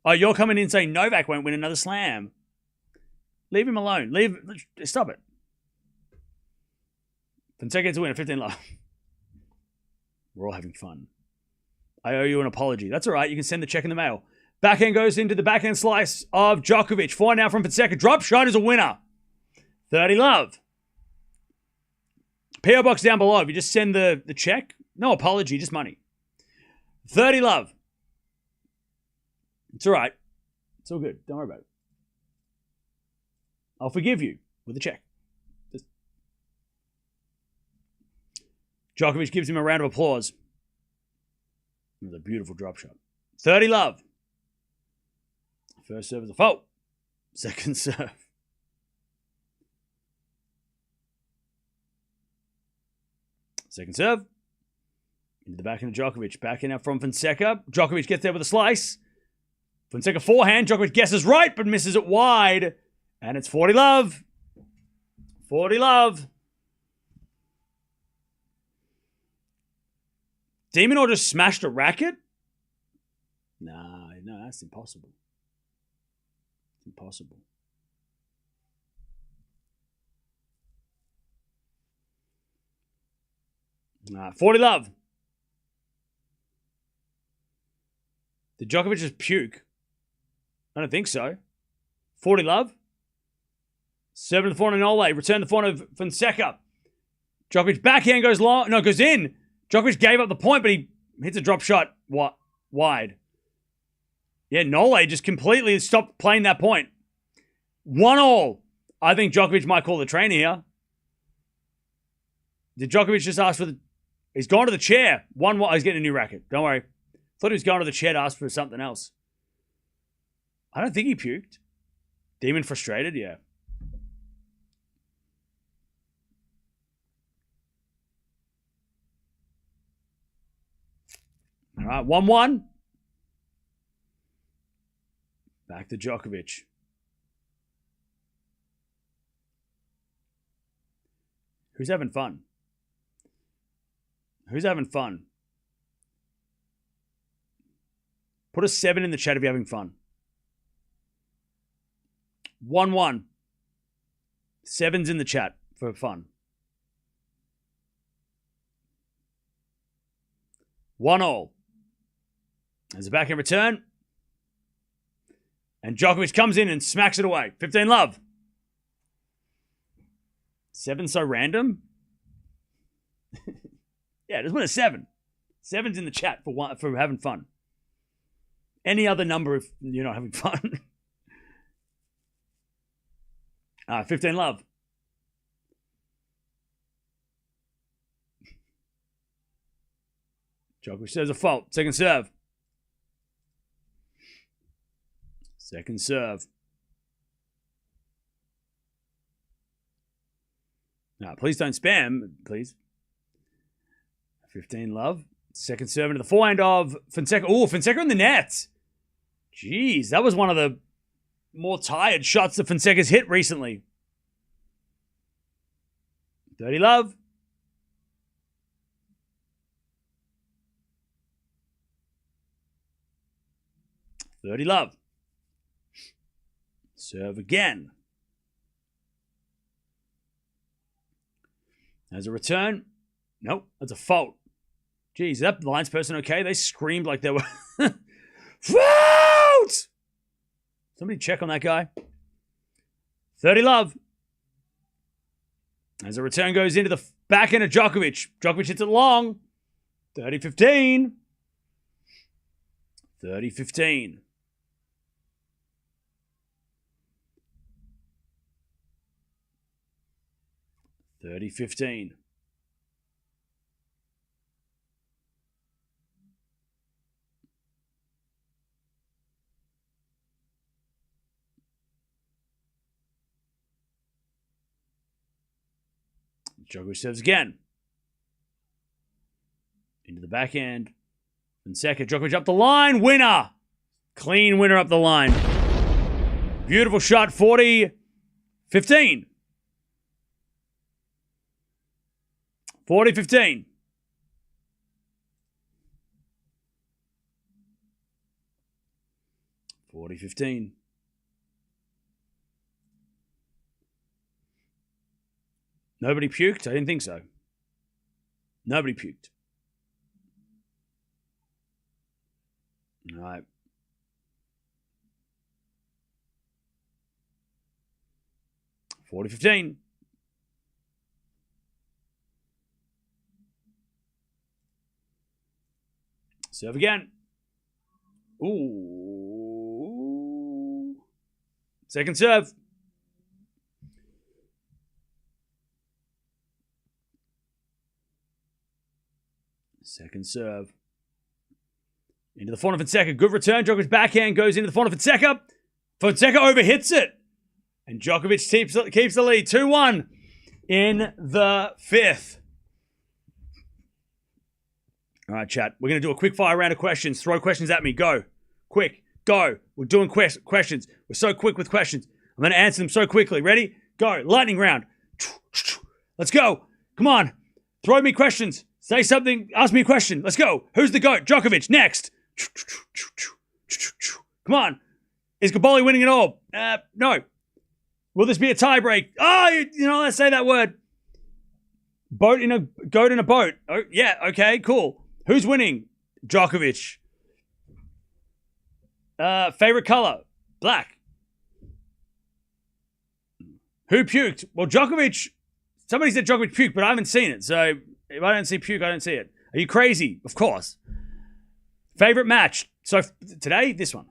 Oh, you're coming in saying Novak won't win another slam. Leave him alone. Stop it. Fonseca gets a winner, 15 love. We're all having fun. I owe you an apology. That's all right. You can send the check in the mail. Backhand goes into the backhand slice of Djokovic. Forehand now from Fonseca. Drop shot is a winner. 30 love. PO box down below. If you just send the check, no apology, just money. 30 love. It's all right. It's all good. Don't worry about it. I'll forgive you with a check. Djokovic gives him a round of applause. It was a beautiful drop shot. 30 love. First serve is a fault. Second serve. Second serve. Into the backhand of Djokovic. Backhand out from Fonseca. Djokovic gets there with a slice. Fonseca forehand. Djokovic guesses right, but misses it wide. And it's 40 love. 40 love. Demonor just smashed a racket? No, that's impossible. It's impossible. Nah, 40 love. Did Djokovic just puke? I don't think so. 40 love. Serve to the forehand of Nole. Return the forehand of Fonseca. Djokovic backhand goes long. No, goes in. Djokovic gave up the point, but he hits a drop shot wide. Yeah, Nole just completely stopped playing that point. 1-1. I think Djokovic might call the trainer here. Did Djokovic just ask for the... He's gone to the chair. 1-1. He's getting a new racket. Don't worry. Thought he was going to the chair to ask for something else. I don't think he puked. Demon frustrated? Yeah. All right, 1-1. Back to Djokovic. Who's having fun? Who's having fun? Put a 7 in the chat if you're having fun. 1-1. 7's in the chat for fun. 1-1. There's a backhand return. And Djokovic comes in and smacks it away. 15 love. 7 so random? Yeah, just win a 7. 7's in the chat for having fun. Any other number if you're not having fun. 15 love. Djokovic says a fault. Second serve. Second serve. No, please don't spam, please. 15 love. Second serve into the forehand of Fonseca. Oh, Fonseca in the net. Jeez, that was one of the more tired shots that Fonseca's hit recently. 30 love. 30 love. Serve again. There's a return. Nope, that's a fault. Geez, that lines person okay? They screamed like they were... Fault! Somebody check on that guy. 30 love. As a return goes into the back end of Djokovic. Djokovic hits it long. 30-15. 30-15. $30-15. Djokovic serves again. Into the backhand. Fonseca, Djokovic up the line. Winner. Clean winner up the line. Beautiful shot. 40-15. 40-15. Nobody puked? I didn't think so. Nobody puked. All right. $40-15. Serve again. Ooh. Second serve. Second serve. Into the front of Fonseca. Good return. Djokovic's backhand goes into the front of Fonseca. Fonseca overhits it. And Djokovic keeps the lead. 2-1 in the fifth. All right, chat. We're going to do a quick fire round of questions. Throw questions at me. Go. Quick. Go. We're doing questions. We're so quick with questions. I'm going to answer them so quickly. Ready? Go. Lightning round. Let's go. Come on. Throw me questions. Say something. Ask me a question. Let's go. Who's the GOAT? Djokovic. Next. Come on. Is Gaboli winning it all? No. Will this be a tie break? Oh, let's say that word. Goat in a boat. Oh, yeah. Okay, cool. Who's winning? Djokovic. Favorite color? Black. Who puked? Well, Djokovic. Somebody said Djokovic puked, but I haven't seen it. So if I don't see puke, I don't see it. Are you crazy? Of course. Favorite match? So today, this one.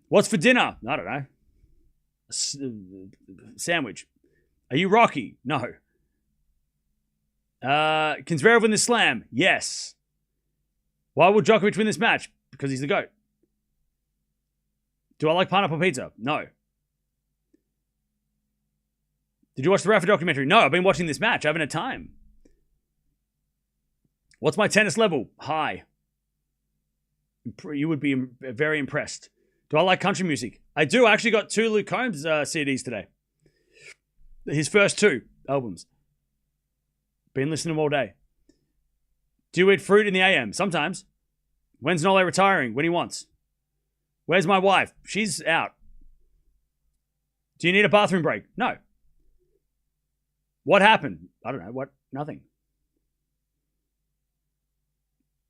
What's for dinner? I don't know. Sandwich. Are you Rocky? No. Can Zverev win the slam? Yes. Why would Djokovic win this match? Because he's the GOAT. Do I like pineapple pizza? No. Did you watch the Rafa documentary? No, I've been watching this match. I haven't had time. What's my tennis level? High. You would be very impressed. Do I like country music? I do. I actually got 2 Luke Combs CDs today. His first 2 albums. Been listening to them all day. Do you eat fruit in the AM? Sometimes. When's Nole retiring? When he wants. Where's my wife? She's out. Do you need a bathroom break? No. What happened? I don't know. What? Nothing.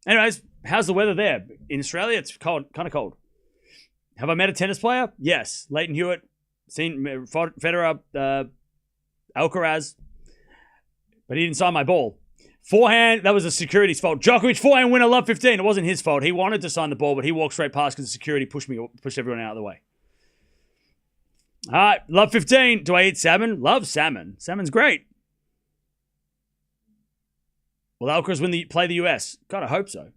Anyways, how's the weather there? In Australia, it's cold, kind of cold. Have I met a tennis player? Yes. Leighton Hewitt. Seen Federer, Alcaraz. But he didn't sign my ball. Forehand, that was a security's fault. Djokovic, forehand winner, love 15. It wasn't his fault. He wanted to sign the ball, but he walked straight past because the security pushed everyone out of the way. All right, love 15. Do I eat salmon? Love salmon. Salmon's great. Will Alcaraz play the US? God, I hope so.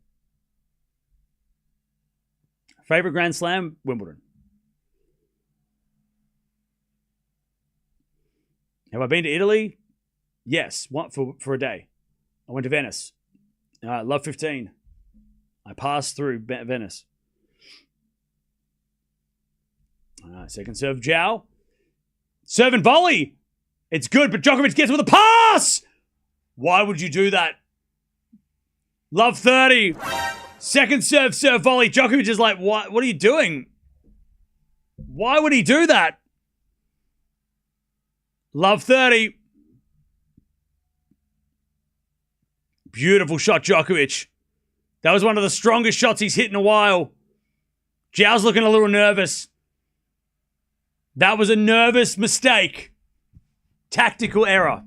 Favorite Grand Slam? Wimbledon. Have I been to Italy? Yes, for a day. I went to Venice. Love 15. I passed through Venice. Second serve, Joao. Serve and volley. It's good, but Djokovic gets with a pass. Why would you do that? Love 30. Second serve, serve volley. Djokovic is like, what are you doing? Why would he do that? Love 30. Beautiful shot, Djokovic. That was one of the strongest shots he's hit in a while. Joao's looking a little nervous. That was a nervous mistake. Tactical error.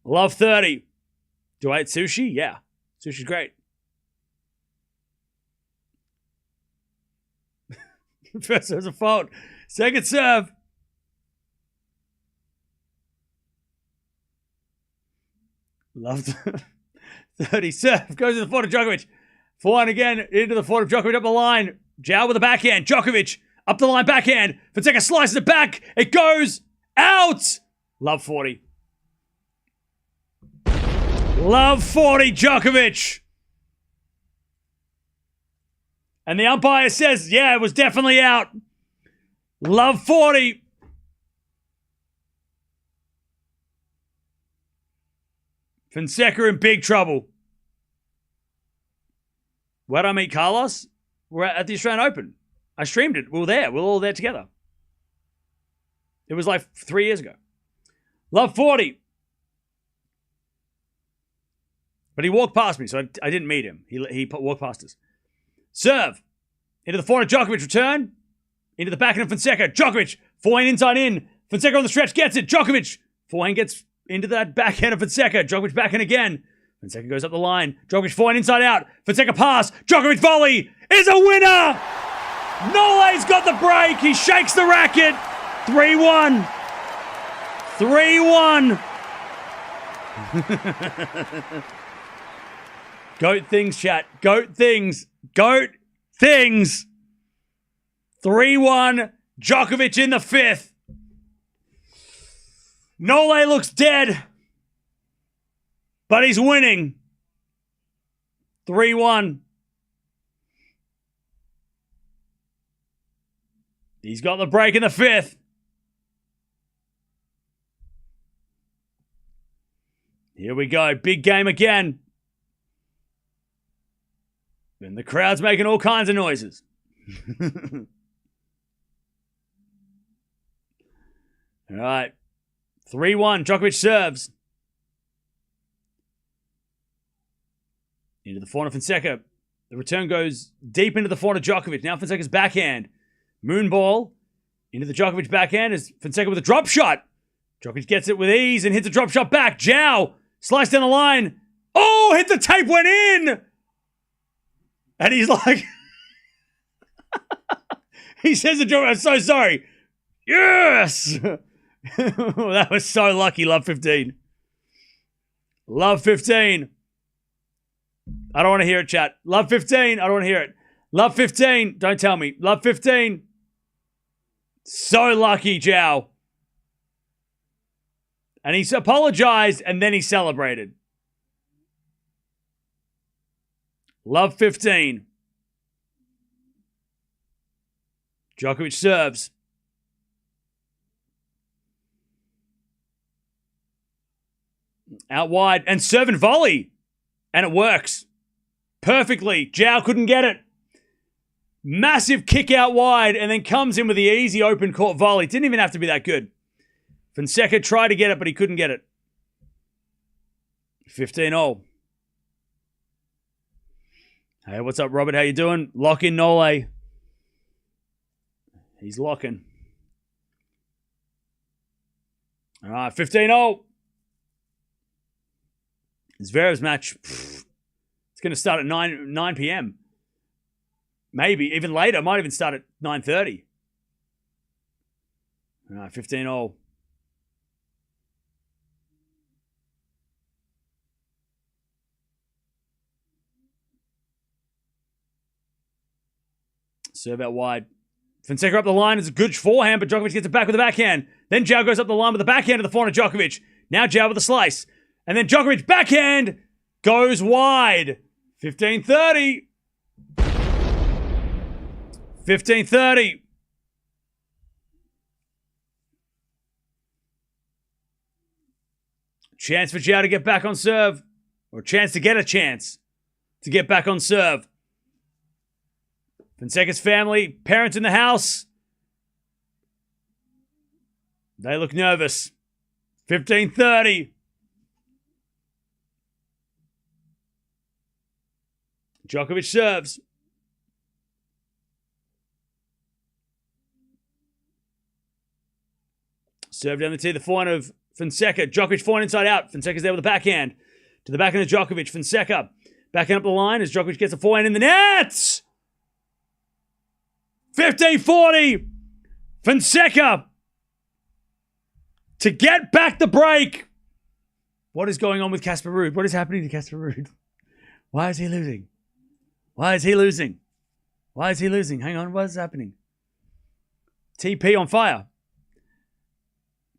Love 30. Do I eat sushi? Yeah. Sushi's great. First serve's a fault. Second serve. Love 30. Serve. Goes to the forehand of Djokovic. Forehand again. Into the forehand of Djokovic up the line. Joao with the backhand. Djokovic up the line backhand. Fonseca slices it back. It goes out. Love 40. Love 40, Djokovic. And the umpire says, yeah, it was definitely out. Love 40. Fonseca in big trouble. Where did I meet Carlos? We're at the Australian Open. I streamed it. We were there. We were all there together. It was like 3 years ago. Love 40. But he walked past me, so I didn't meet him. He walked past us. Serve. Into the forehand, Djokovic return. Into the backhand of Fonseca. Djokovic. Forehand inside in. Fonseca on the stretch gets it. Djokovic. Forehand gets into that backhand of Fonseca. Djokovic backhand again. Fonseca goes up the line. Djokovic forehand inside out. Fonseca pass. Djokovic volley is a winner. Nole's got the break. He shakes the racket. 3-1. 3-1. Goat things, chat. Goat things. Goat things. 3-1. Djokovic in the fifth. Nole looks dead. But he's winning. 3-1. He's got the break in the fifth. Here we go. Big game again. And the crowd's making all kinds of noises. All right. 3-1. Djokovic serves. Into the forehand of Fonseca. The return goes deep into the forehand of Djokovic. Now Fonseca's backhand. Moonball. Into the Djokovic backhand is Fonseca with a drop shot. Djokovic gets it with ease and hits a drop shot back. Joao. Slice down the line. Oh, hit the tape, went in. And he's like, he says to Djokovic, I'm so sorry. Yes. That was so lucky. Love 15. Love 15. I don't want to hear it, chat. Love 15. I don't want to hear it. Love 15. Don't tell me. Love 15. So lucky, Joao. And he apologized and then he celebrated. Love 15. Djokovic serves. Out wide and serve and volley. And it works. Perfectly. Joao couldn't get it. Massive kick out wide and then comes in with the easy open court volley. Didn't even have to be that good. Fonseca tried to get it, but he couldn't get it. 15-0. Hey, what's up, Robert? How you doing? Lock in Nole. He's locking. All right, 15-0. Zverev's match. It's going to start at 9 p.m. Maybe even later. Might even start at 9:30. All right, 15-0. Serve out wide. Fonseca up the line. It's a good forehand, but Djokovic gets it back with the backhand. Then Joao goes up the line with the backhand to the forehand of Djokovic. Now Joao with a slice. And then Djokovic backhand goes wide. 15-30. 15-30. Chance for Joao to get back on serve. or a chance to get back on serve. Fonseca's family, parents in the house, they look nervous. 15:30. Djokovic serves. Serve down the tee, the forehand of Fonseca. Djokovic forehand inside out. Fonseca's there with the backhand. To the backhand of Djokovic. Fonseca backing up the line as Djokovic gets a forehand in the net. 15:40. Fonseca to get back the break. What is going on with Casper Ruud? What is happening to Casper Ruud? Why is he losing? Why is he losing? Why is he losing? Hang on, what is happening? TP on fire.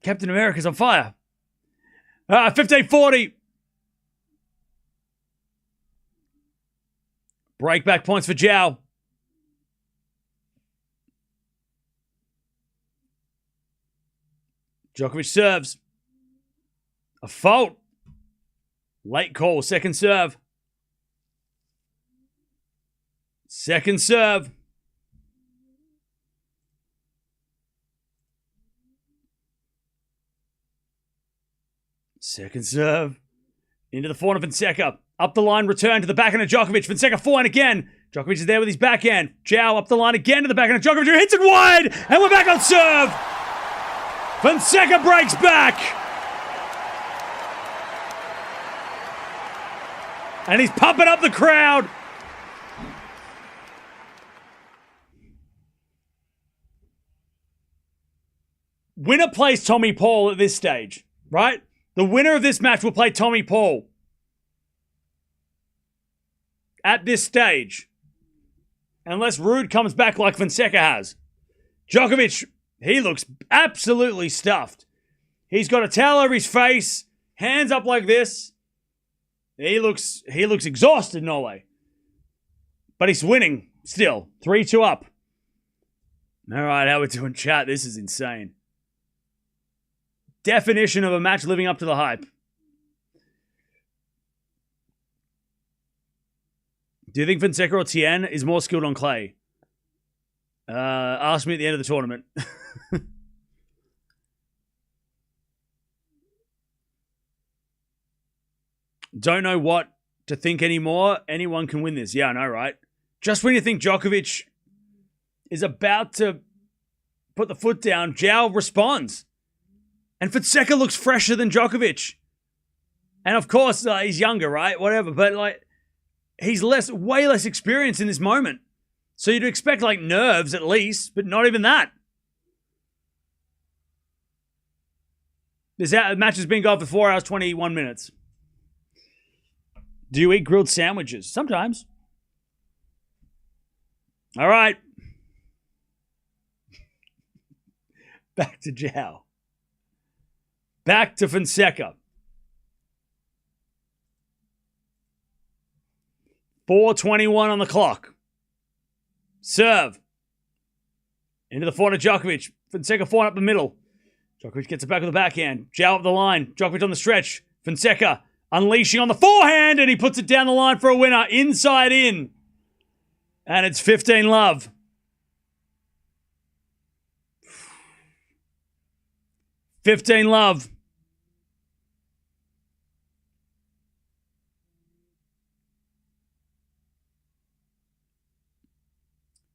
Captain America's on fire. 15:40. Break back points for Joao. Djokovic serves. A fault. Late call. Second serve. Second serve. Second serve. Into the forehand of Fonseca. Up the line, return to the backhand of Djokovic. Fonseca forehand again. Djokovic is there with his backhand. Joao up the line again to the backhand of Djokovic, who hits it wide. And we're back on serve. Fonseca breaks back. And he's pumping up the crowd. Winner plays Tommy Paul at this stage, right? The winner of this match will play Tommy Paul. At this stage. Unless Ruud comes back like Fonseca has. Djokovic, he looks absolutely stuffed. He's got a towel over his face, hands up like this. He looks exhausted, Norway. But he's winning still. 3-2 up. All right, how we doing, chat? This is insane. Definition of a match living up to the hype. Do you think Fonseca or Tien is more skilled on clay? Ask me at the end of the tournament. Don't know what to think anymore. Anyone can win this. Yeah, I know, right? Just when you think Djokovic is about to put the foot down, Joao responds. And Fonseca looks fresher than Djokovic. And of course, he's younger, right? Whatever. But he's way less experienced in this moment. So you'd expect nerves at least, but not even that. This match has been going for 4 hours, 21 minutes. Do you eat grilled sandwiches? Sometimes. All right. Back to Joao. Back to Fonseca. 4:21 on the clock. Serve. Into the forehand of Djokovic. Fonseca forehand up the middle. Djokovic gets it back with the backhand. Joao up the line. Djokovic on the stretch. Fonseca unleashing on the forehand, and he puts it down the line for a winner. Inside in. And it's 15-love. 15-love.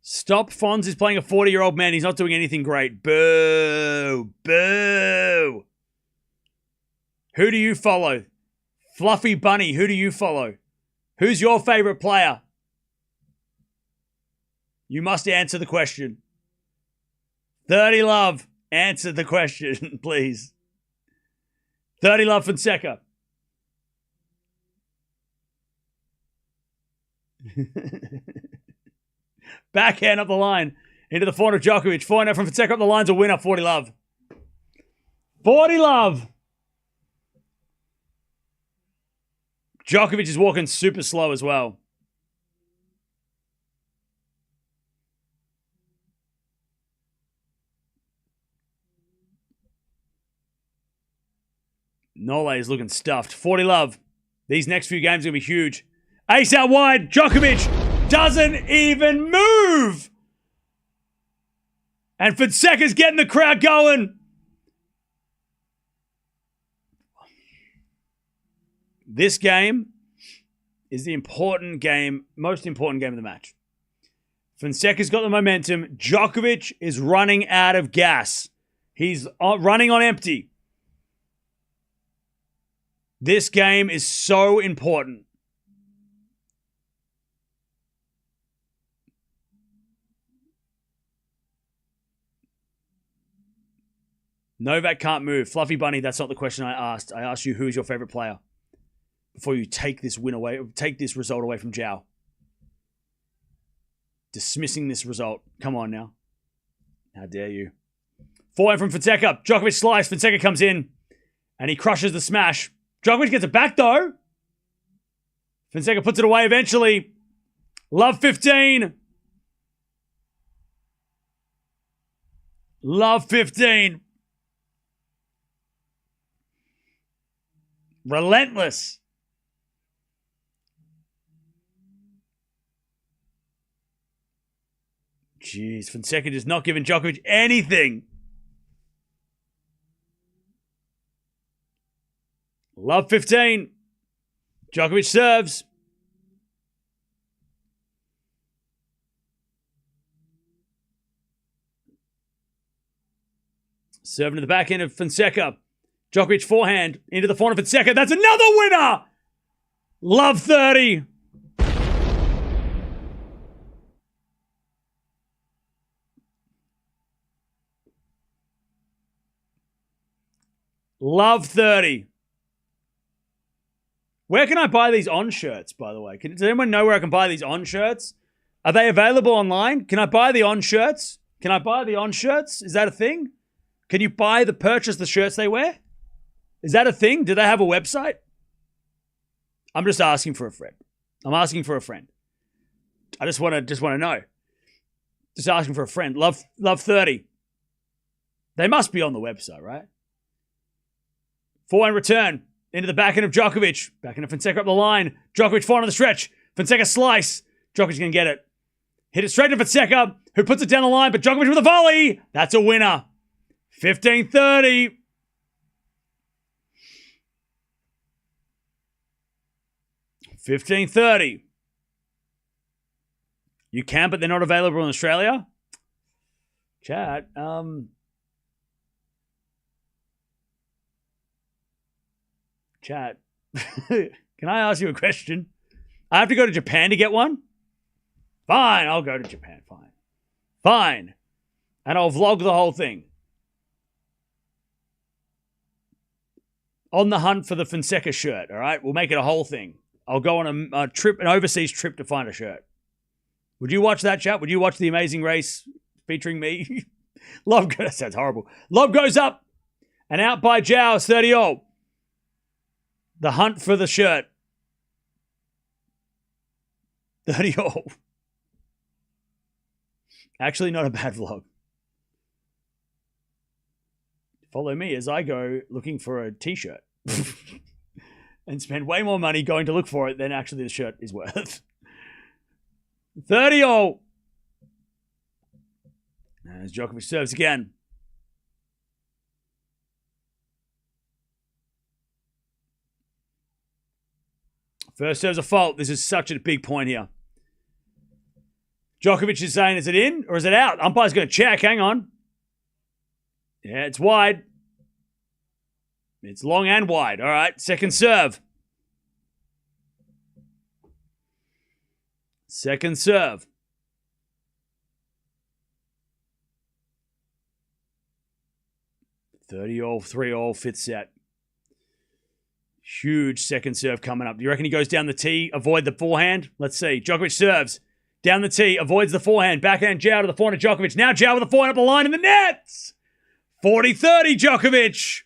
Stop. Fonz is playing a 40-year-old man. He's not doing anything great. Boo. Boo. Who do you follow? Fluffy Bunny, who do you follow? Who's your favorite player? You must answer the question. 30-love. Answer the question, please. 30-love Fonseca. Backhand up the line. Into the forehand of Djokovic. Forehand from Fonseca up the line's a winner. 40-love. 40-love. Djokovic is walking super slow as well. Nole is looking stuffed. 40-love. These next few games are going to be huge. Ace out wide. Djokovic doesn't even move. And Fonseca's getting the crowd going. This game is the important game, most important game of the match. Fonseca's got the momentum. Djokovic is running out of gas. He's running on empty. This game is so important. Novak can't move. Fluffy Bunny, that's not the question I asked. I asked you who is your favorite player before you take this win away, take this result away from Joao. Dismissing this result. Come on now. How dare you? Forehand from Fonseca. Djokovic slice. Fonseca comes in and he crushes the smash. Djokovic gets it back though. Fonseca puts it away eventually. Love 15. Love 15. Relentless. Jeez, Fonseca just not giving Djokovic anything. Love 15. Djokovic serves. Serving to the back end of Fonseca. Djokovic forehand into the forehand of Fonseca. That's another winner! Love 30. Love 30. Where can I buy these on shirts, by the way? Does anyone know where I can buy these on shirts? Are they available online? Can I buy the on shirts? Can I buy the on shirts? Is that a thing? Can you purchase the shirts they wear? Is that a thing? Do they have a website? I'm just asking for a friend. I'm asking for a friend. I just want to know. Just asking for a friend. Love 30. They must be on the website, right? Forehand return into the backhand of Djokovic. Backhand of Fonseca up the line. Djokovic forehand on the stretch. Fonseca slice. Djokovic's going to get it. Hit it straight to Fonseca, who puts it down the line, but Djokovic with a volley. That's a winner. 15-30. $15.30. You can, but they're not available in Australia. Chat. Chat. Can I ask you a question? I have to go to Japan to get one? Fine, I'll go to Japan. Fine. And I'll vlog the whole thing. On the hunt for the Fonseca shirt, all right? We'll make it a whole thing. I'll go on a trip, an overseas trip to find a shirt. Would you watch that, chat? Would you watch The Amazing Race featuring me? That sounds horrible. Lob goes up and out by Joao, 30-all. The hunt for the shirt. 30-all. Actually, not a bad vlog. Follow me as I go looking for a t-shirt. And spend way more money going to look for it than actually the shirt is worth. 30-all. As Djokovic serves again. First serve's a fault. This is such a big point here. Djokovic is saying, is it in or is it out? Umpire's going to check. Hang on. Yeah, it's wide. It's long and wide. All right, second serve. Second serve. 30-all, 3-all, fifth set. Huge second serve coming up. Do you reckon he goes down the tee, avoid the forehand? Let's see. Djokovic serves. Down the tee, avoids the forehand. Backhand Joao to the forehand of Djokovic. Now Joao with the forehand up the line in the nets. 40-30 Djokovic.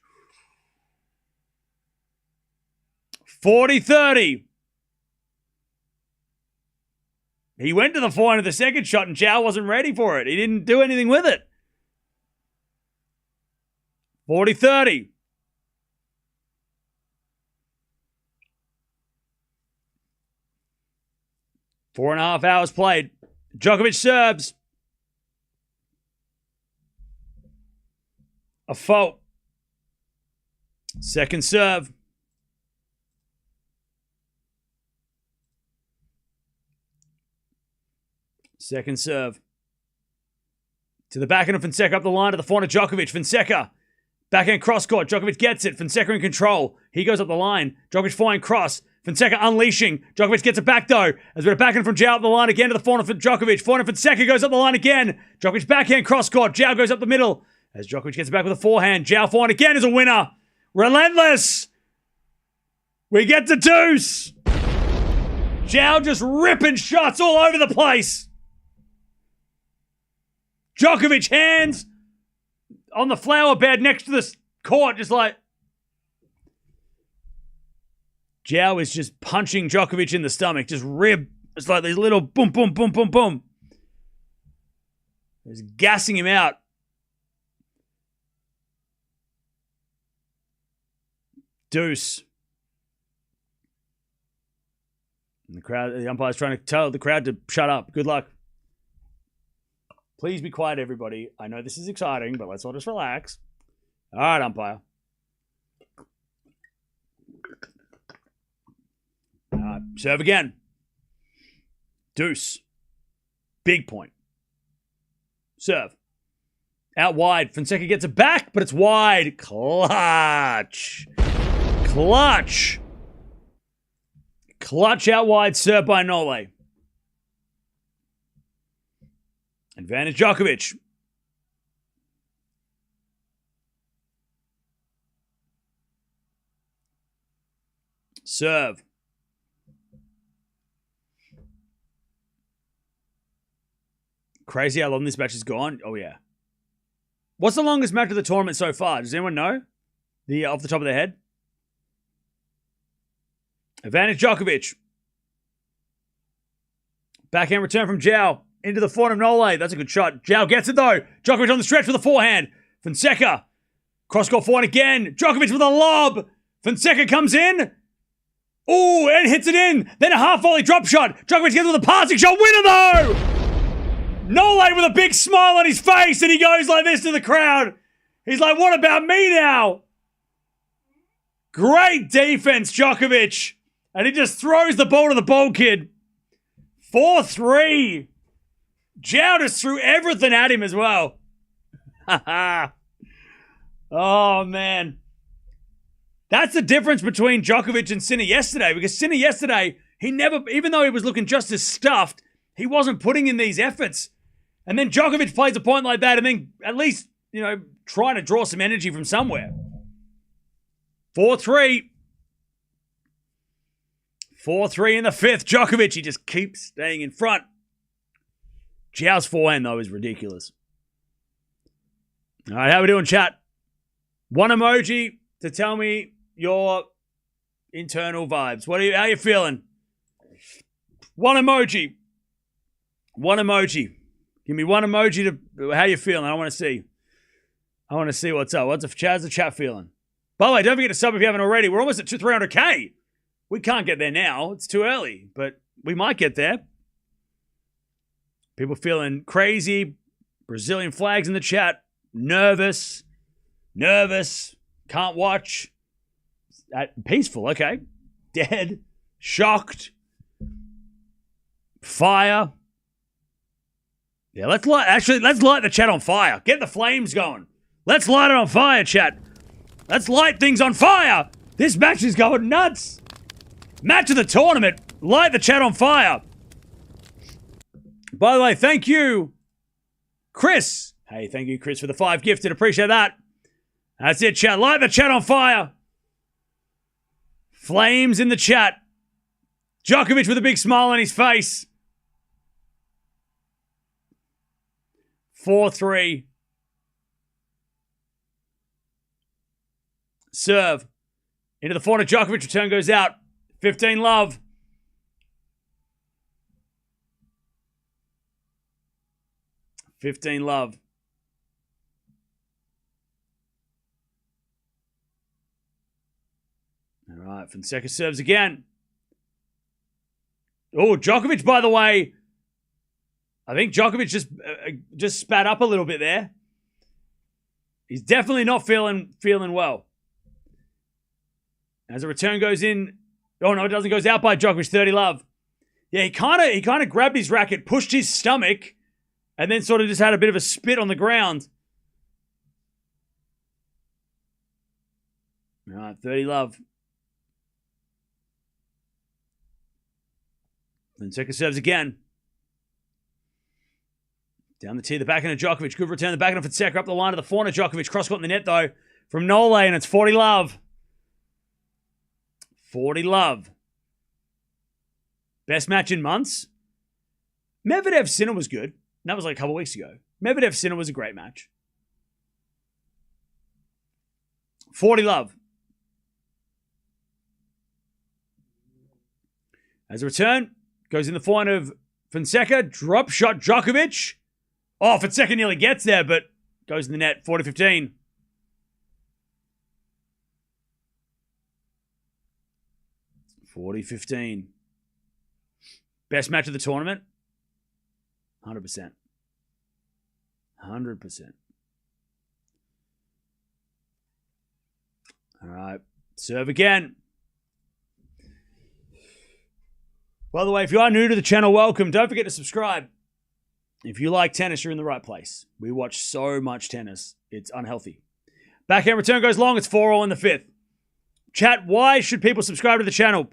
40-30. He went to the forehand of the second shot and Joao wasn't ready for it. He didn't do anything with it. 40-30. 4.5 hours played. Djokovic serves. A fault. Second serve. Second serve. To the backhand of Fonseca up the line to the front of Djokovic. Fonseca. Backhand cross court. Djokovic gets it. Fonseca in control. He goes up the line. Djokovic flying cross. Fonseca unleashing. Djokovic gets it back though. As we're backhand from Joao up the line again to the front of Djokovic. Front of Fonseca goes up the line again. Djokovic backhand cross court. Joao goes up the middle. As Djokovic gets it back with a forehand. Joao forehand again is a winner. Relentless. We get to deuce. Joao just ripping shots all over the place. Djokovic hands on the flower bed next to the court, just like... Joao is just punching Djokovic in the stomach, just rib. It's like these little boom, boom, boom, boom, boom. Just gassing him out. Deuce. And the umpire's trying to tell the crowd to shut up. Good luck. Please be quiet, everybody. I know this is exciting, but let's all just relax. All right, umpire. All right, serve again. Deuce. Big point. Serve. Out wide. Fonseca gets it back, but it's wide. Clutch. Clutch. Clutch out wide. Serve by Nole. Advantage Djokovic. Serve. Crazy how long this match has gone. Oh, yeah. What's the longest match of the tournament so far? Does anyone know? Off the top of their head? Advantage Djokovic. Backhand return from Joao. Into the forehand of Nole. That's a good shot. Joao gets it though. Djokovic on the stretch with a forehand. Fonseca. Cross-court forehand again. Djokovic with a lob. Fonseca comes in. Ooh, and hits it in. Then a half-volley drop shot. Djokovic gets with a passing shot. Winner though! Nole with a big smile on his face and he goes like this to the crowd. He's like, what about me now? Great defense, Djokovic. And he just throws the ball to the ball kid. 4-3. Joao just threw everything at him as well. Oh, man. That's the difference between Djokovic and Sinner yesterday. Because Sinner yesterday, he never, even though he was looking just as stuffed, he wasn't putting in these efforts. And then Djokovic plays a point like that and then at least, try to draw some energy from somewhere. 4-3. 4-3 in the fifth. Djokovic, he just keeps staying in front. Joao's forehand, though, is ridiculous. All right, how we doing, chat? One emoji to tell me your internal vibes. How you feeling? One emoji. One emoji. Give me one emoji to how you feeling. I want to see. I want to see what's up. How's the chat feeling? By the way, don't forget to sub if you haven't already. We're almost at 300K. We can't get there now. It's too early, but we might get there. People feeling crazy. Brazilian flags in the chat. Nervous. Can't watch. Peaceful, okay. Dead. Shocked. Fire. Yeah, let's light the chat on fire. Get the flames going. Let's light it on fire, chat. Let's light things on fire. This match is going nuts. Match of the tournament. Light the chat on fire. By the way, thank you, Chris. Hey, thank you, Chris, for the 5 gifted. Appreciate that. That's it, chat. Light the chat on fire. Flames in the chat. Djokovic with a big smile on his face. 4-3. Serve. Into the corner. Djokovic. Return goes out. 15 love. All right. Fonseca serves again. Oh, Djokovic, by the way. I think Djokovic just spat up a little bit there. He's definitely not feeling well. As a return goes in. Oh, no, it doesn't. Goes out by Djokovic. 30 love. Yeah, he kind of grabbed his racket, pushed his stomach, and then sort of just had a bit of a spit on the ground. All right, 30 love. Fonseca serves again. Down the tee, the backhand of Djokovic. Good return, the backhand of Fonseca up the line to the forehand of Djokovic. Cross-court in the net, though, from Nole, and it's 40 love. 40 love. Best match in months? Medvedev Sinner was good. That was like a couple weeks ago. Medvedev Sinner was a great match. 40 love. As a return, goes in the forehand of Fonseca. Drop shot Djokovic. Oh, Fonseca nearly gets there, but goes in the net. 40-15. Best match of the tournament? 100%. 100%. All right. Serve again. By the way, if you are new to the channel, welcome. Don't forget to subscribe. If you like tennis, you're in the right place. We watch so much tennis. It's unhealthy. Backhand return goes long. It's 4-all in the fifth. Chat, why should people subscribe to the channel?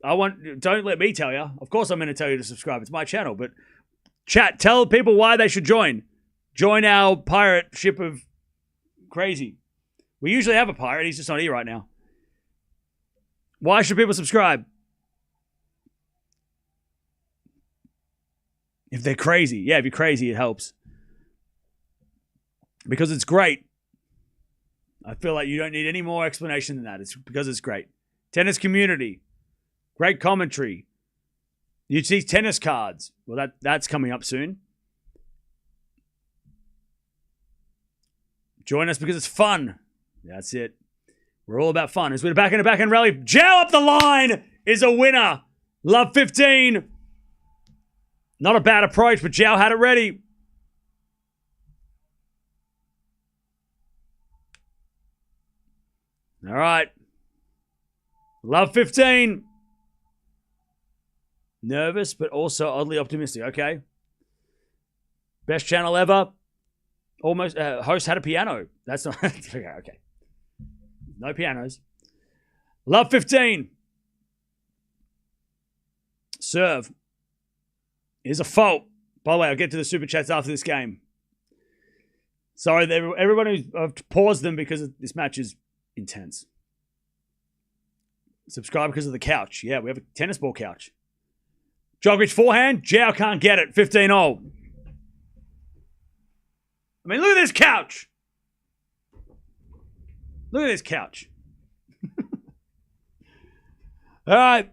Don't let me tell you. Of course I'm going to tell you to subscribe. It's my channel. But chat, tell people why they should join. Join our pirate ship of crazy. We usually have a pirate. He's just not here right now. Why should people subscribe? If they're crazy. Yeah, if you're crazy, it helps. Because it's great. I feel like you don't need any more explanation than that. It's because it's great. Tennis community. Great commentary. You see tennis cards. Well, that's coming up soon. Join us because it's fun. That's it. We're all about fun. As we're back in a backhand rally. Joao up the line is a winner. Love 15. Not a bad approach, but Joao had it ready. All right. Love 15. Nervous, but also oddly optimistic. Okay. Best channel ever. Almost. Host had a piano. That's not. Okay. No pianos. Love 15. Serve. Is a fault. By the way, I'll get to the super chats after this game. Sorry, everyone who's I've paused them because this match is intense. Subscribe because of the couch. Yeah, we have a tennis ball couch. Djokovic forehand. Joao can't get it. 15-all. I mean, look at this couch. Look at this couch. All right.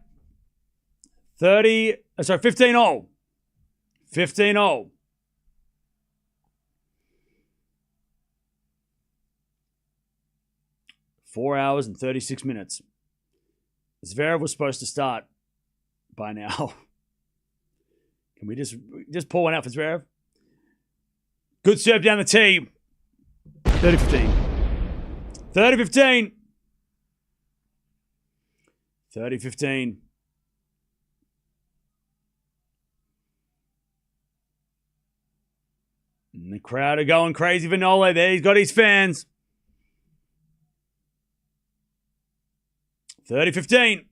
15-all. 15-all. Four hours and 36 minutes. Zverev was supposed to start by now. Can we just pull one out for Zverev? Good serve down the tee. 30-15. 30-15. 30-15. And the crowd are going crazy for Nole. There he's got his fans. 30-15.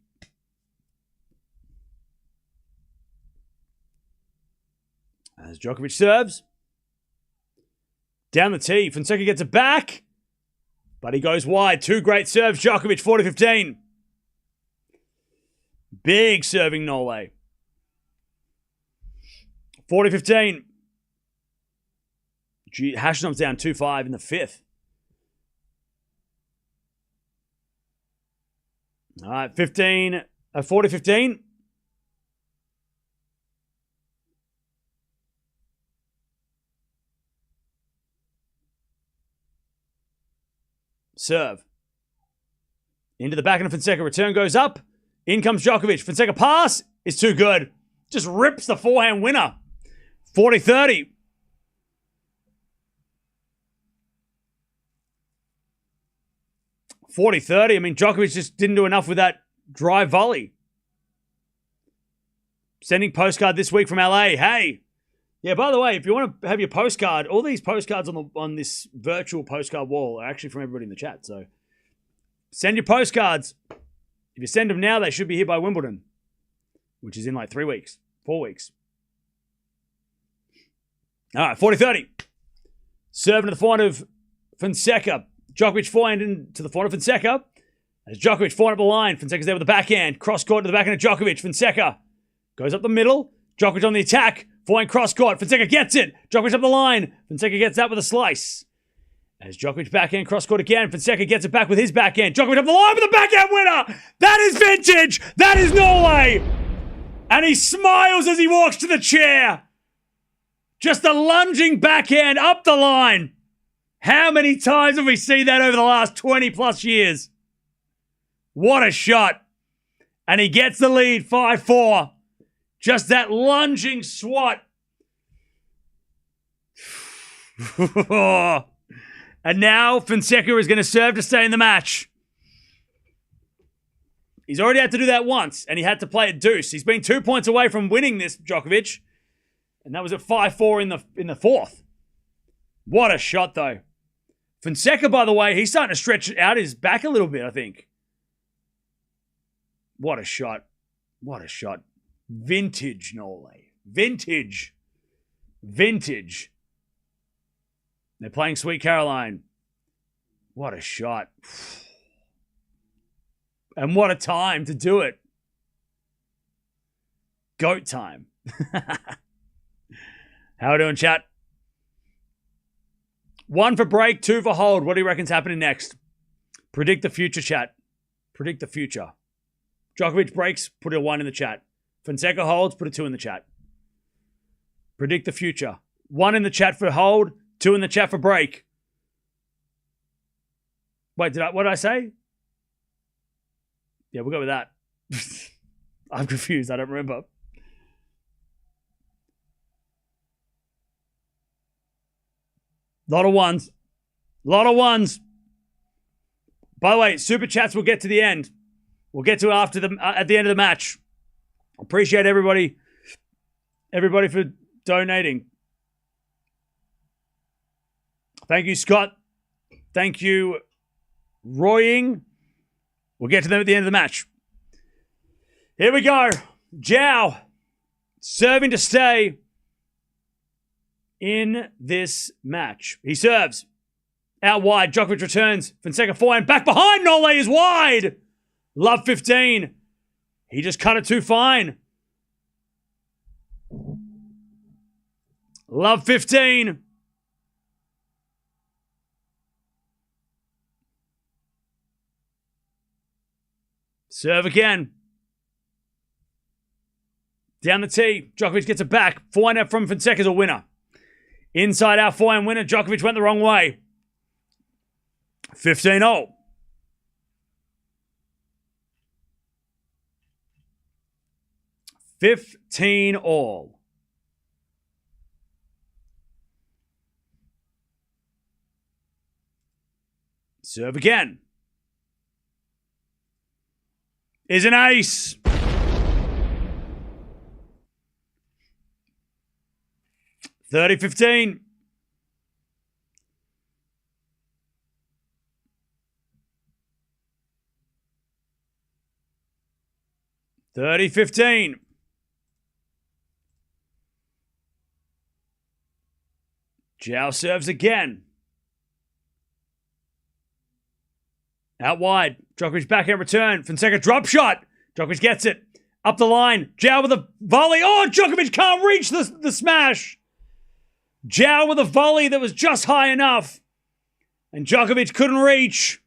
As Djokovic serves. Down the tee. Fonseca gets it back. But he goes wide. Two great serves. Djokovic 40-15. Big serving Nole. 40-15. Hashim's down 2-5 in the fifth. All right, 40-15. Serve. Into the backhand of Fonseca. Return goes up. In comes Djokovic. Fonseca pass. is too good. Just rips the forehand winner. 40-30. 40-30. I mean, Djokovic just didn't do enough with that drive volley. Sending postcard this week from LA. Hey. Yeah, by the way, if you want to have your postcard, all these postcards on this virtual postcard wall are actually from everybody in the chat. So send your postcards. If you send them now, they should be here by Wimbledon, which is in like 3 weeks, 4 weeks. All right, 40-30. Serving to the forehand of Fonseca. Djokovic forehand into the forehand of Fonseca. As Djokovic forehand up the line. Fonseca's there with the backhand. Cross court to the backhand of Djokovic. Fonseca goes up the middle. Djokovic on the attack. Forehand cross court. Fonseca gets it. Djokovic up the line. Fonseca gets that with a slice. As Djokovic backhand cross court again. Fonseca gets it back with his backhand. Djokovic up the line with a backhand winner. That is vintage. That is Norway. And he smiles as he walks to the chair. Just a lunging backhand up the line. How many times have we seen that over the last 20 plus years? What a shot. And he gets the lead 5-4. Just that lunging swat. And now Fonseca is going to serve to stay in the match. He's already had to do that once, and he had to play at deuce. He's been 2 points away from winning this, Djokovic. And that was at 5-4 in the fourth. What a shot, though. Fonseca, by the way, he's starting to stretch out his back a little bit, I think. What a shot. What a shot. Vintage, Norway. Vintage. Vintage. They're playing Sweet Caroline. What a shot. And what a time to do it. Goat time. How are we doing, chat? 1 for break, 2 for hold. What do you reckon's happening next? Predict the future, chat. Predict the future. Djokovic breaks, put a 1 in the chat. Fonseca holds, put a 2 in the chat. Predict the future. 1 in the chat for hold, 2 in the chat for break. Wait, what did I say? Yeah, we'll go with that. I'm confused. I don't remember. Lot of ones. Lot of ones. By the way, super chats we'll get to the end. We'll get to at the end of the match. Appreciate everybody for donating. Thank you, Scott. Thank you, Roying. We'll get to them at the end of the match. Here we go. Joao serving to stay in this match. He serves. Out wide. Djokovic returns. Fonseca forehand. Back behind. Norway is wide. Love 15. He just cut it too fine. Love 15. Serve again. Down the tee. Djokovic gets it back. Forehand out from Fonseca's a winner. Inside out forehand winner. Djokovic went the wrong way. 15-0. $15-all. Serve again. Is an ace. $30-15. $30-15. Joao serves again. Out wide. Djokovic backhand return. Fonseca drop shot. Djokovic gets it. Up the line. Joao with a volley. Oh, Djokovic can't reach the smash. Joao with a volley that was just high enough. And Djokovic couldn't reach.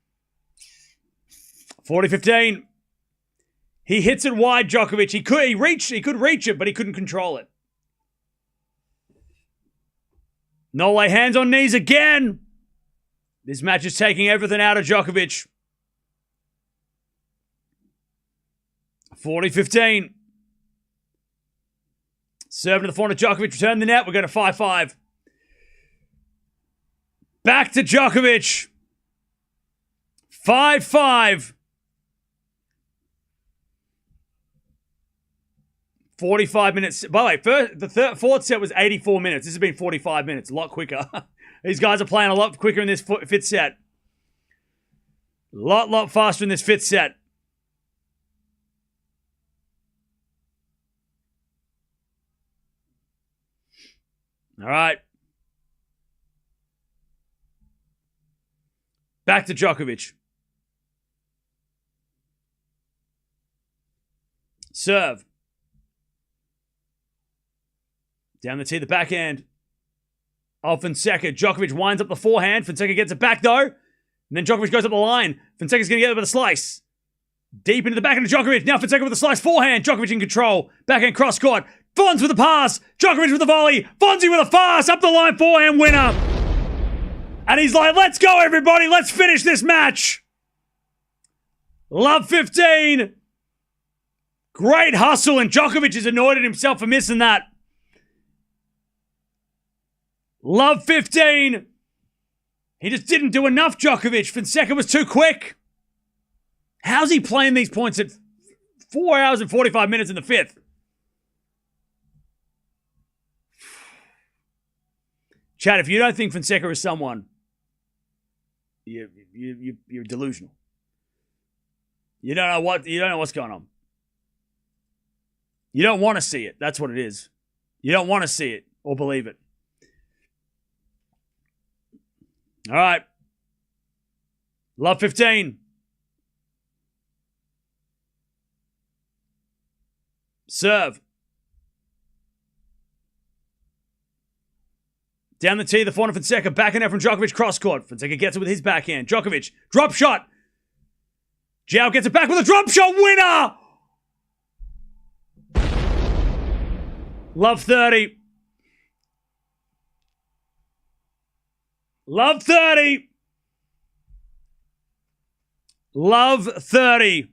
40-15. He hits it wide, Djokovic. He could reach it, but he couldn't control it. Norway hands on knees again. This match is taking everything out of Djokovic. 40-15. Serve to the forehand of Djokovic. Return the net. We're going to 5-5. Back to Djokovic. 5-5. 45 minutes. By the way, the fourth set was 84 minutes. This has been 45 minutes. A lot quicker. These guys are playing a lot quicker in this fifth set. A lot faster in this fifth set. All right. Back to Djokovic. Serve. Down the tee, the backhand. Oh, Fonseca. Djokovic winds up the forehand. Fonseca gets it back, though. And then Djokovic goes up the line. Fonseca's going to get it with a slice. Deep into the backhand of Djokovic. Now Fonseca with a slice forehand. Djokovic in control. Backhand cross court. Fons with a pass. Djokovic with a volley. Fonzie with a fast. Up the line forehand winner. And he's like, let's go, everybody. Let's finish this match. Love 15. Great hustle. And Djokovic is annoyed at himself for missing that. Love 15. He just didn't do enough, Djokovic. Fonseca was too quick. How's he playing these points at 4 hours and 45 minutes in the fifth? Chad, if you don't think Fonseca is someone, you're delusional. You don't know what's going on. You don't want to see it. That's what it is. You don't want to see it or believe it. All right. Love 15. Serve. Down the tee, the forehand of Fonseca. Backhand out from Djokovic, cross court. Fonseca gets it with his backhand. Djokovic, drop shot. Joao gets it back with a drop shot. Winner! Love 30. Love 30. Love 30.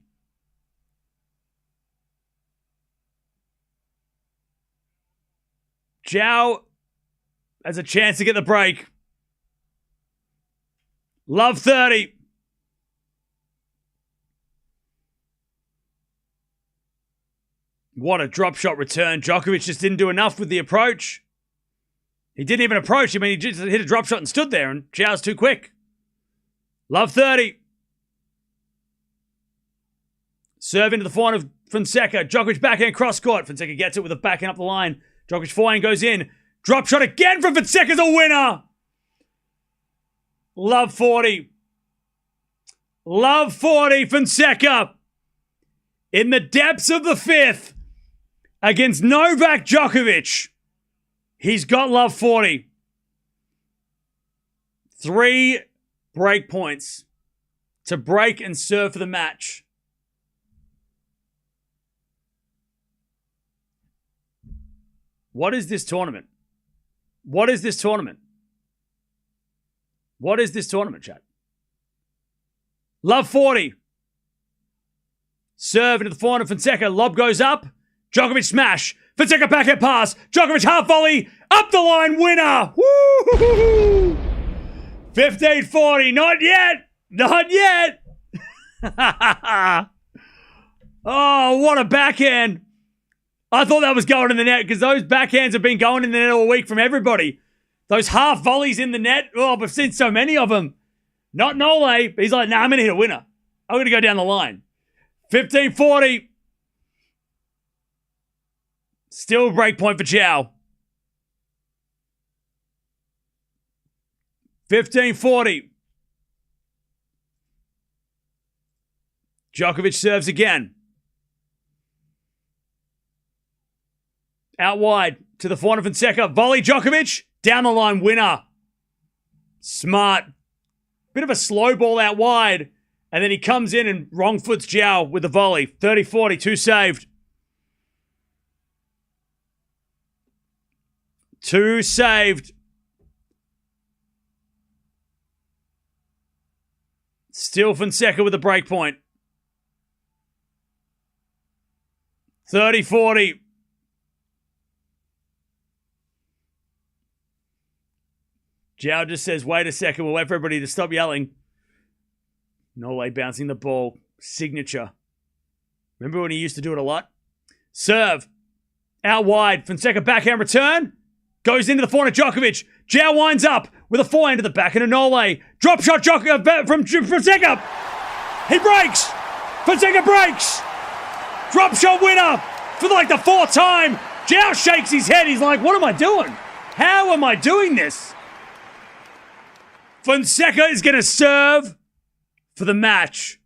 Joao has a chance to get the break. Love 30. What a drop shot return. Djokovic just didn't do enough with the approach. He didn't even approach. I mean, he just hit a drop shot and stood there, and Joao's too quick. Love 30. Serve into the forehand of Fonseca. Djokovic backhand cross court. Fonseca gets it with a backhand up the line. Djokovic forehand goes in. Drop shot again from Fonseca's a winner. Love 40. Love 40, Fonseca. In the depths of the fifth against Novak Djokovic. He's got love 40. 3 break points to break and serve for the match. What is this tournament? What is this tournament? What is this tournament, chat? Love 40. Serve into the forehand of Fonseca. Lob goes up. Djokovic smash. Fonseca backhand pass. Djokovic half volley. Up the line winner. Woo! 15-40. Not yet. Not yet. Oh, what a backhand. I thought that was going in the net because those backhands have been going in the net all week from everybody. Those half volleys in the net. Oh, we've seen so many of them. Not Nole. He's like, nah, I'm going to hit a winner. I'm going to go down the line. 15-40. Still break point for Joao. 15-40. Djokovic serves again. Out wide to the forehand of Fonseca. Volley Djokovic. Down the line winner. Smart. Bit of a slow ball out wide. And then he comes in and wrong foots Joao with the volley. 30-40. 2 saved. 2 saved. Still Fonseca with a break point. 30-40. Joao just says, wait a second. We'll wait for everybody to stop yelling. Nole bouncing the ball. Signature. Remember when he used to do it a lot? Serve. Out wide. Fonseca backhand return. Goes into the forehand of Djokovic. Joao winds up with a forehand to the backhand of Nole. Drop shot from Fonseca. He breaks. Fonseca breaks. Drop shot winner for like the fourth time. Joao shakes his head. He's like, what am I doing? How am I doing this? Fonseca is going to serve for the match.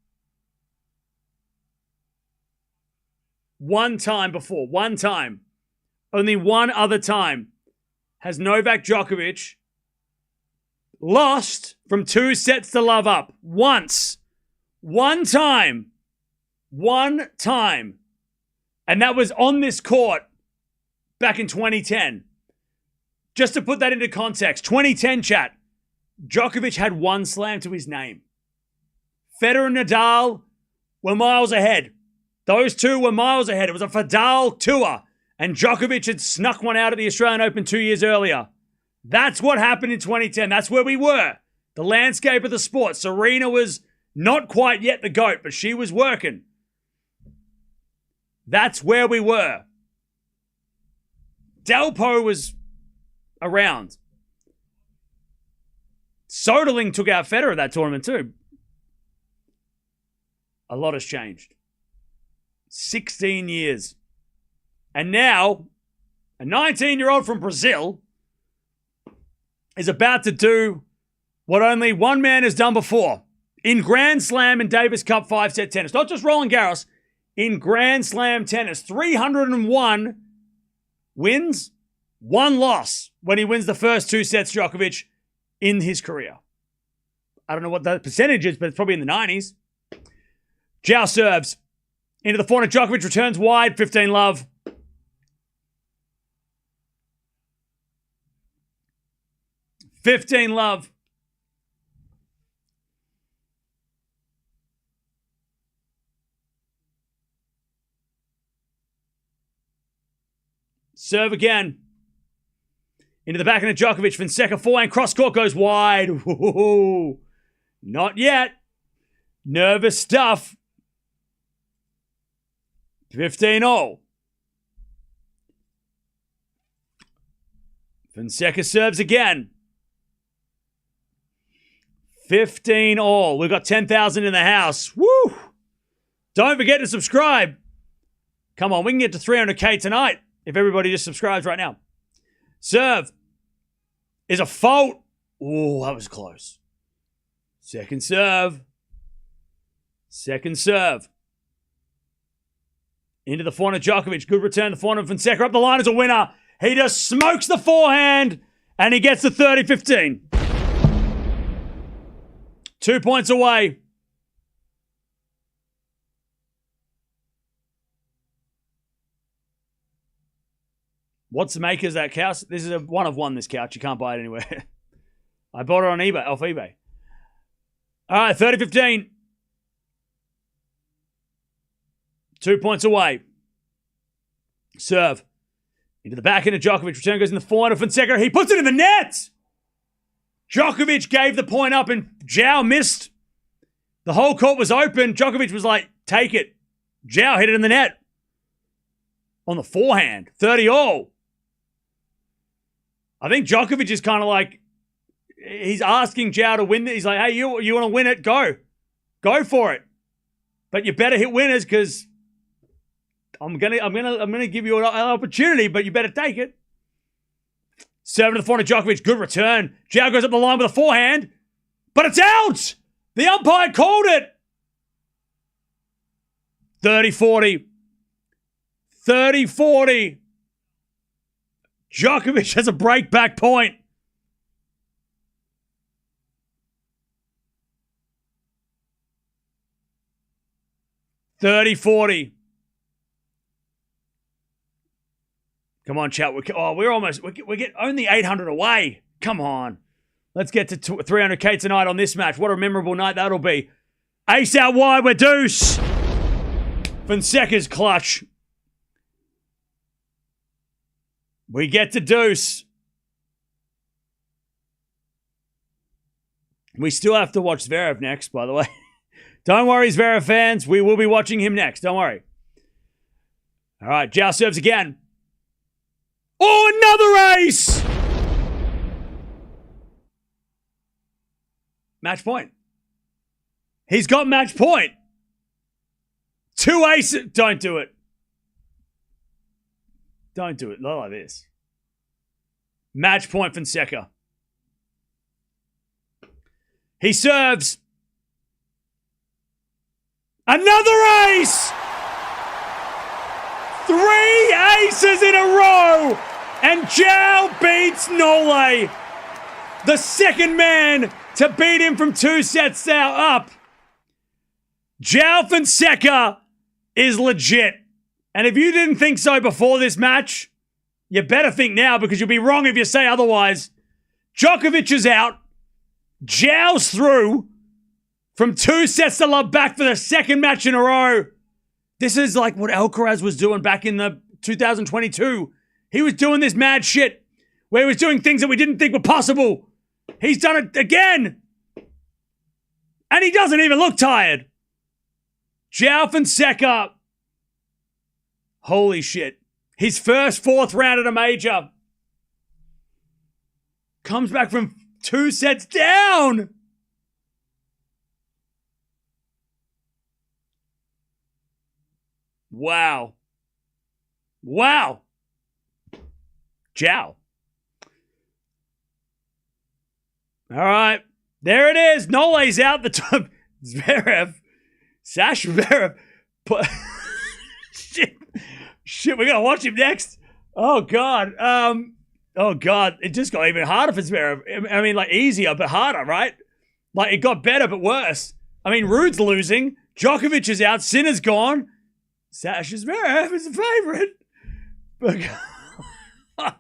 One time before. One time. Only one other time has Novak Djokovic lost from 2 sets to love up. Once. One time. One time. And that was on this court back in 2010. Just to put that into context, 2010 chat, Djokovic had 1 slam to his name. Federer and Nadal were miles ahead. Those two were miles ahead. It was a Fadal tour. And Djokovic had snuck one out at the Australian Open 2 years earlier. That's what happened in 2010. That's where we were. The landscape of the sport. Serena was not quite yet the GOAT, but she was working. That's where we were. Delpo was around. Soderling took out Federer that tournament too. A lot has changed. 16 years. And now, a 19-year-old from Brazil is about to do what only one man has done before. In Grand Slam and Davis Cup 5-set tennis. Not just Roland Garros. In Grand Slam tennis. 301 wins, 1 loss when he wins the first 2 sets, Djokovic, in his career. I don't know what that percentage is, but it's probably in the 90s. Joao serves. Into the forehand. Djokovic returns wide. 15 love. Serve again. Into the backhand of Djokovic. Fonseca forehand. Cross court goes wide. Ooh, not yet. Nervous stuff. 15-all. Fonseca serves again. 15-all. We've got 10,000 in the house. Woo! Don't forget to subscribe. Come on, we can get to 300K tonight if everybody just subscribes right now. Serve is a fault. Oh, that was close. Second serve. Second serve. Into the forehand of Djokovic. Good return. The forehand of Fonseca up the line as a winner. He just smokes the forehand and he gets the 30-15. 2 points away. What's the makers of that couch? This is a one of one, this couch. You can't buy it anywhere. I bought it on eBay, off eBay. All right, 30-15. 2 points away. Serve. Into the backhand of Djokovic. Return goes in the forehand of Fonseca. He puts it in the net. Djokovic gave the point up and Joao missed. The whole court was open. Djokovic was like, take it. Joao hit it in the net. On the forehand. 30-all. I think Djokovic is kind of like, he's asking Joao to win it. He's like, hey, you want to win it? Go. Go for it. But you better hit winners because I'm gonna give you an opportunity, but you better take it. Serving to the forehand of Djokovic. Good return. Joao goes up the line with a forehand. But it's out! The umpire called it! 30-40. 30-40. Djokovic has a break back point. $30-40. Come on, chat. We're getting only 800 away. Come on. Let's get to 300K tonight on this match. What a memorable night that'll be. Ace out wide. We're deuce. Fonseca's clutch. We get to deuce. We still have to watch Zverev next, by the way. Don't worry, Zverev fans. We will be watching him next. Don't worry. All right, Joao serves again. Oh, another ace! Match point. He's got match point. 2 aces. Don't do it. Don't do it. Not like this. Match point, Fonseca. He serves. Another ace! 3 aces in a row! And Joao beats Nole. The second man to beat him from 2 sets up. Joao Fonseca is legit. And if you didn't think so before this match, you better think now, because you'll be wrong if you say otherwise. Djokovic is out. Joao's through from 2 sets to love back for the second match in a row. This is like what Alcaraz was doing back in the 2022. He was doing this mad shit where he was doing things that we didn't think were possible. He's done it again. And he doesn't even look tired. Joao Fonseca. Holy shit. His first 4th round at a major. Comes back from 2 sets down. Wow. Wow. Joao. All right. There it is. Nole's out the top. Zverev. Sasha Zverev. Shit, we're going to watch him next. Oh, God. Oh, God. It just got even harder for Zverev. I mean, like, easier, but harder, right? Like, it got better, but worse. I mean, Rude's losing. Djokovic is out. Sinner's gone. Sasha Zverev is a favorite. But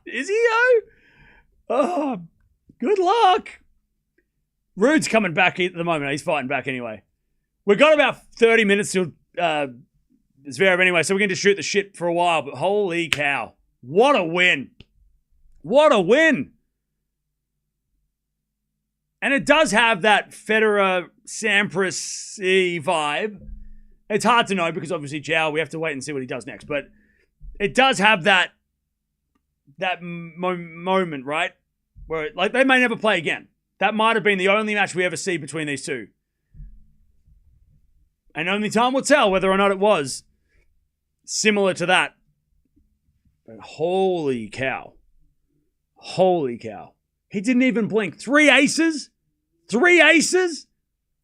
is he, though? Oh, good luck. Rude's coming back at the moment. He's fighting back anyway. We've got about 30 minutes till Zverev anyway, so we're going to shoot the shit for a while. But holy cow. What a win. What a win. And it does have that Federer-Sampras-y vibe. It's hard to know because obviously Joao, we have to wait and see what he does next. But it does have that moment, right? Where like they may never play again. That might have been the only match we ever see between these two. And only time will tell whether or not it was similar to that. But holy cow. Holy cow. He didn't even blink. 3 aces? 3 aces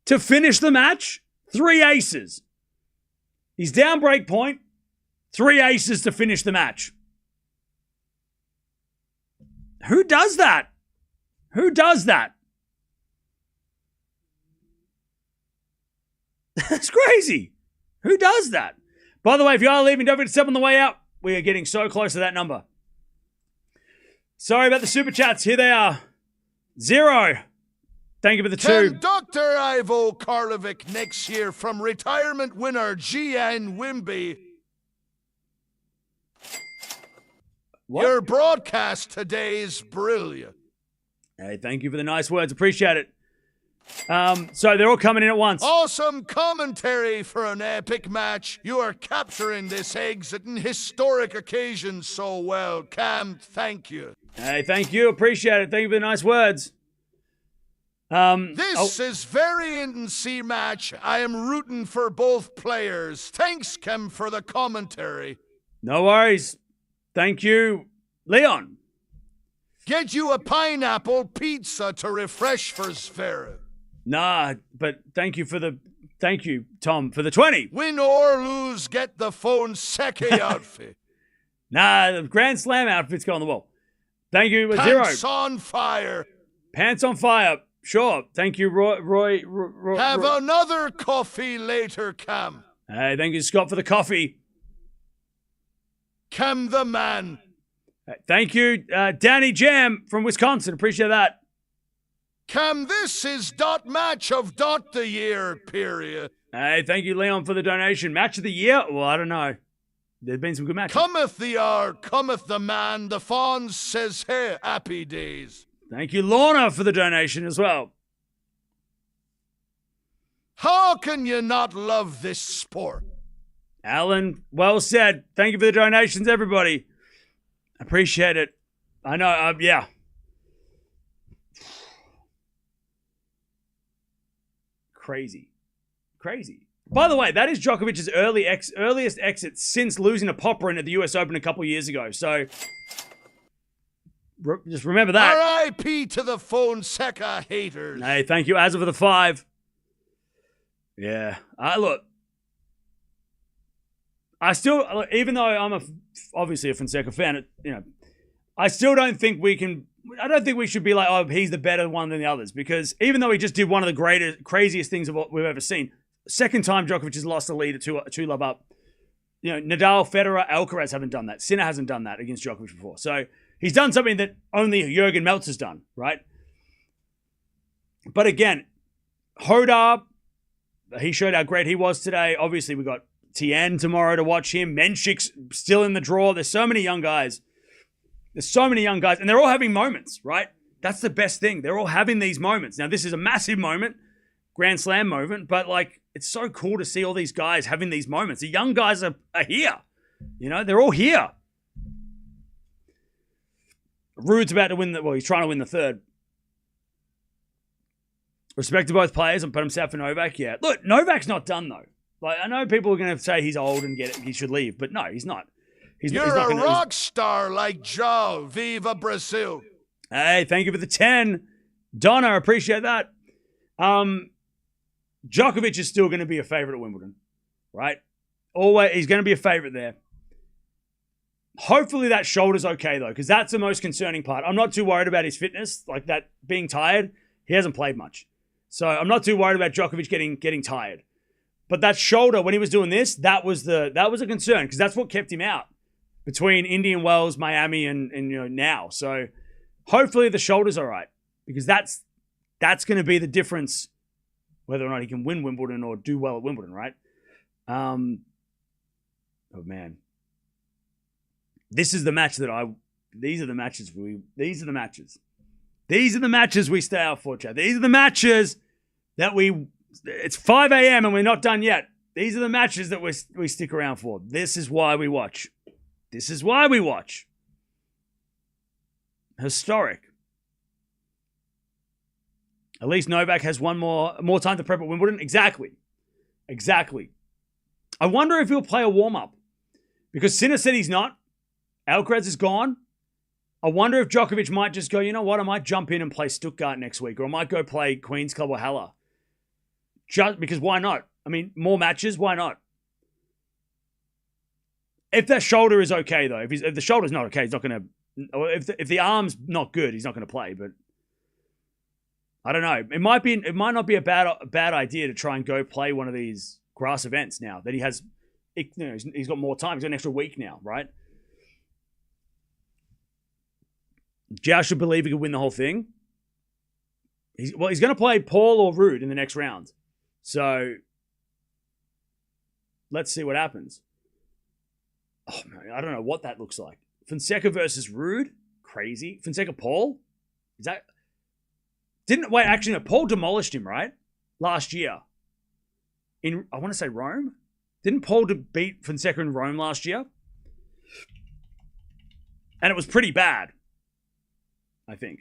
to finish the match? 3 aces. He's down break point. 3 aces to finish the match. Who does that? Who does that? That's crazy. Who does that? By the way, if you are leaving, don't forget to step on the way out. We are getting so close to that number. Sorry about the super chats. Here they are. 0. Thank you for the 2. Can Dr. Ivo Karlovic next year from retirement winner GN Wimby? What? Your broadcast today is brilliant. Hey, thank you for the nice words. Appreciate it. So they're all coming in at once. Awesome commentary for an epic match. You are capturing this exit and historic occasion so well. Cam, thank you. Hey, thank you. Appreciate it. Thank you for the nice words. This is very intense match. I am rooting for both players. Thanks, Cam, for the commentary. No worries. Thank you, Leon. Get you a pineapple pizza to refresh for Zverev. Nah, but thank you, Tom, for the 20. Win or lose, get the Fonseca outfit. Nah, the Grand Slam outfit's go on the wall. Thank you, Pants 0. on fire. Pants on fire. Sure. Thank you, Roy. Have another coffee later, Cam. Hey, thank you, Scott, for the coffee. Cam the man. Thank you, Danny Jam from Wisconsin. Appreciate that. Cam, this is dot match of dot the year, period. Hey, thank you, Leon, for the donation. Match of the year? Well, I don't know. There's been some good matches. Cometh the hour, cometh the man. The fawn says, hey, happy days. Thank you, Lorna, for the donation as well. How can you not love this sport? Alan, well said. Thank you for the donations, everybody. Appreciate it. I know, yeah. Crazy. By the way, that is Djokovic's earliest exit since losing to Popyrin at the US Open a couple years ago. So, just remember that. R.I.P. to the Fonseca haters. Hey, thank you, Azza, for the 5. Yeah. Look, I still, even though I'm obviously a Fonseca fan, I still don't think we should be like, oh, he's the better one than the others, because even though he just did one of the craziest things of what we've ever seen, second time Djokovic has lost the lead at 2-love up. Nadal, Federer, Alcaraz haven't done that. Sinner hasn't done that against Djokovic before. So he's done something that only Jurgen Meltzer's done, right? But again, Hodar, he showed how great he was today. Obviously, we got Tien tomorrow to watch him. Menchik's still in the draw. There's so many young guys. And they're all having moments, right? That's the best thing. They're all having these moments. Now, this is a massive moment, Grand Slam moment, but it's so cool to see all these guys having these moments. The young guys are here. They're all here. Rude's about to win he's trying to win the third. Respect to both players, but I'm sad for Novak. Yeah. Look, Novak's not done, though. I know people are going to say he's old and he should leave, but no, he's not. You're a rock star like Joao. Viva Brazil. Hey, thank you for the 10. Donna, appreciate that. Djokovic is still going to be a favorite at Wimbledon, right? Always, he's going to be a favorite there. Hopefully that shoulder's okay, though, because that's the most concerning part. I'm not too worried about his fitness, like that being tired. He hasn't played much. So I'm not too worried about Djokovic getting tired. But that shoulder, when he was doing this, that was a concern, because that's what kept him out between Indian Wells, Miami, and now. So hopefully the shoulder's all right, because that's going to be the difference whether or not he can win Wimbledon or do well at Wimbledon, right? Oh man, this is the match these are the matches we stay out for, Chad. These are the matches that it's 5 a.m. and we're not done yet. These are the matches that we stick around for. This is why we watch. Historic. At least Novak has one more time to prep at Wimbledon. Exactly. I wonder if he'll play a warm-up, because Sinner said he's not. Alcaraz is gone. I wonder if Djokovic might just go, you know what, I might jump in and play Stuttgart next week, or I might go play Queen's Club or Halle. Just because why not? I mean, more matches, why not? If that shoulder is okay, though, if the shoulder's not okay, he's not going to. If the arm's not good, he's not going to play. But I don't know. It might not be a bad idea to try and go play one of these grass events now that he has. He's got more time. He's got an extra week now, right? Joao should believe he could win the whole thing. He's going to play Paul or Rude in the next round. So let's see what happens. Oh man, I don't know what that looks like. Fonseca versus Rude? Crazy. Fonseca Paul? Is that... Actually, no, Paul demolished him, right? Last year. I want to say Rome? Didn't Paul beat Fonseca in Rome last year? And it was pretty bad. I think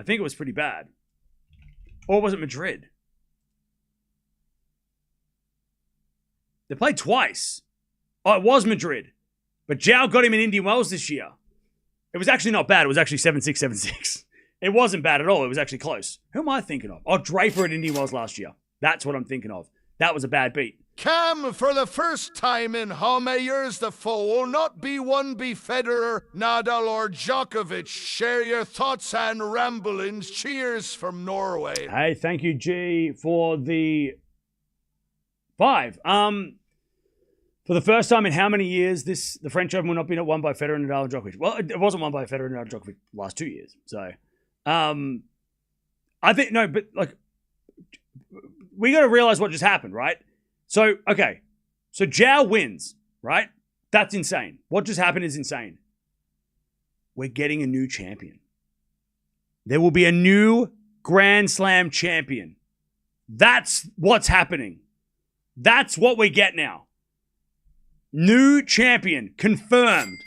it was pretty bad. Or was it Madrid? They played twice. Oh, it was Madrid. But Joao got him in Indian Wells this year. It was actually not bad. It was actually 7-6, 7-6. It wasn't bad at all. It was actually close. Who am I thinking of? Oh, Draper at Indian Wells last year. That's what I'm thinking of. That was a bad beat. Cam, for the first time in how many years, the foe will not be Federer, Nadal or Djokovic. Share your thoughts and ramblings. Cheers from Norway. Hey, thank you, G, for the 5. For the first time in how many years the French Open will not be won by Federer, Nadal, and Djokovic? Well, it wasn't won by Federer, Nadal, and Djokovic the last 2 years. So, I think, no, but we got to realize what just happened, right? So, okay. So, Joao wins, right? That's insane. What just happened is insane. We're getting a new champion. There will be a new Grand Slam champion That's what's happening. That's what we get now. New champion confirmed.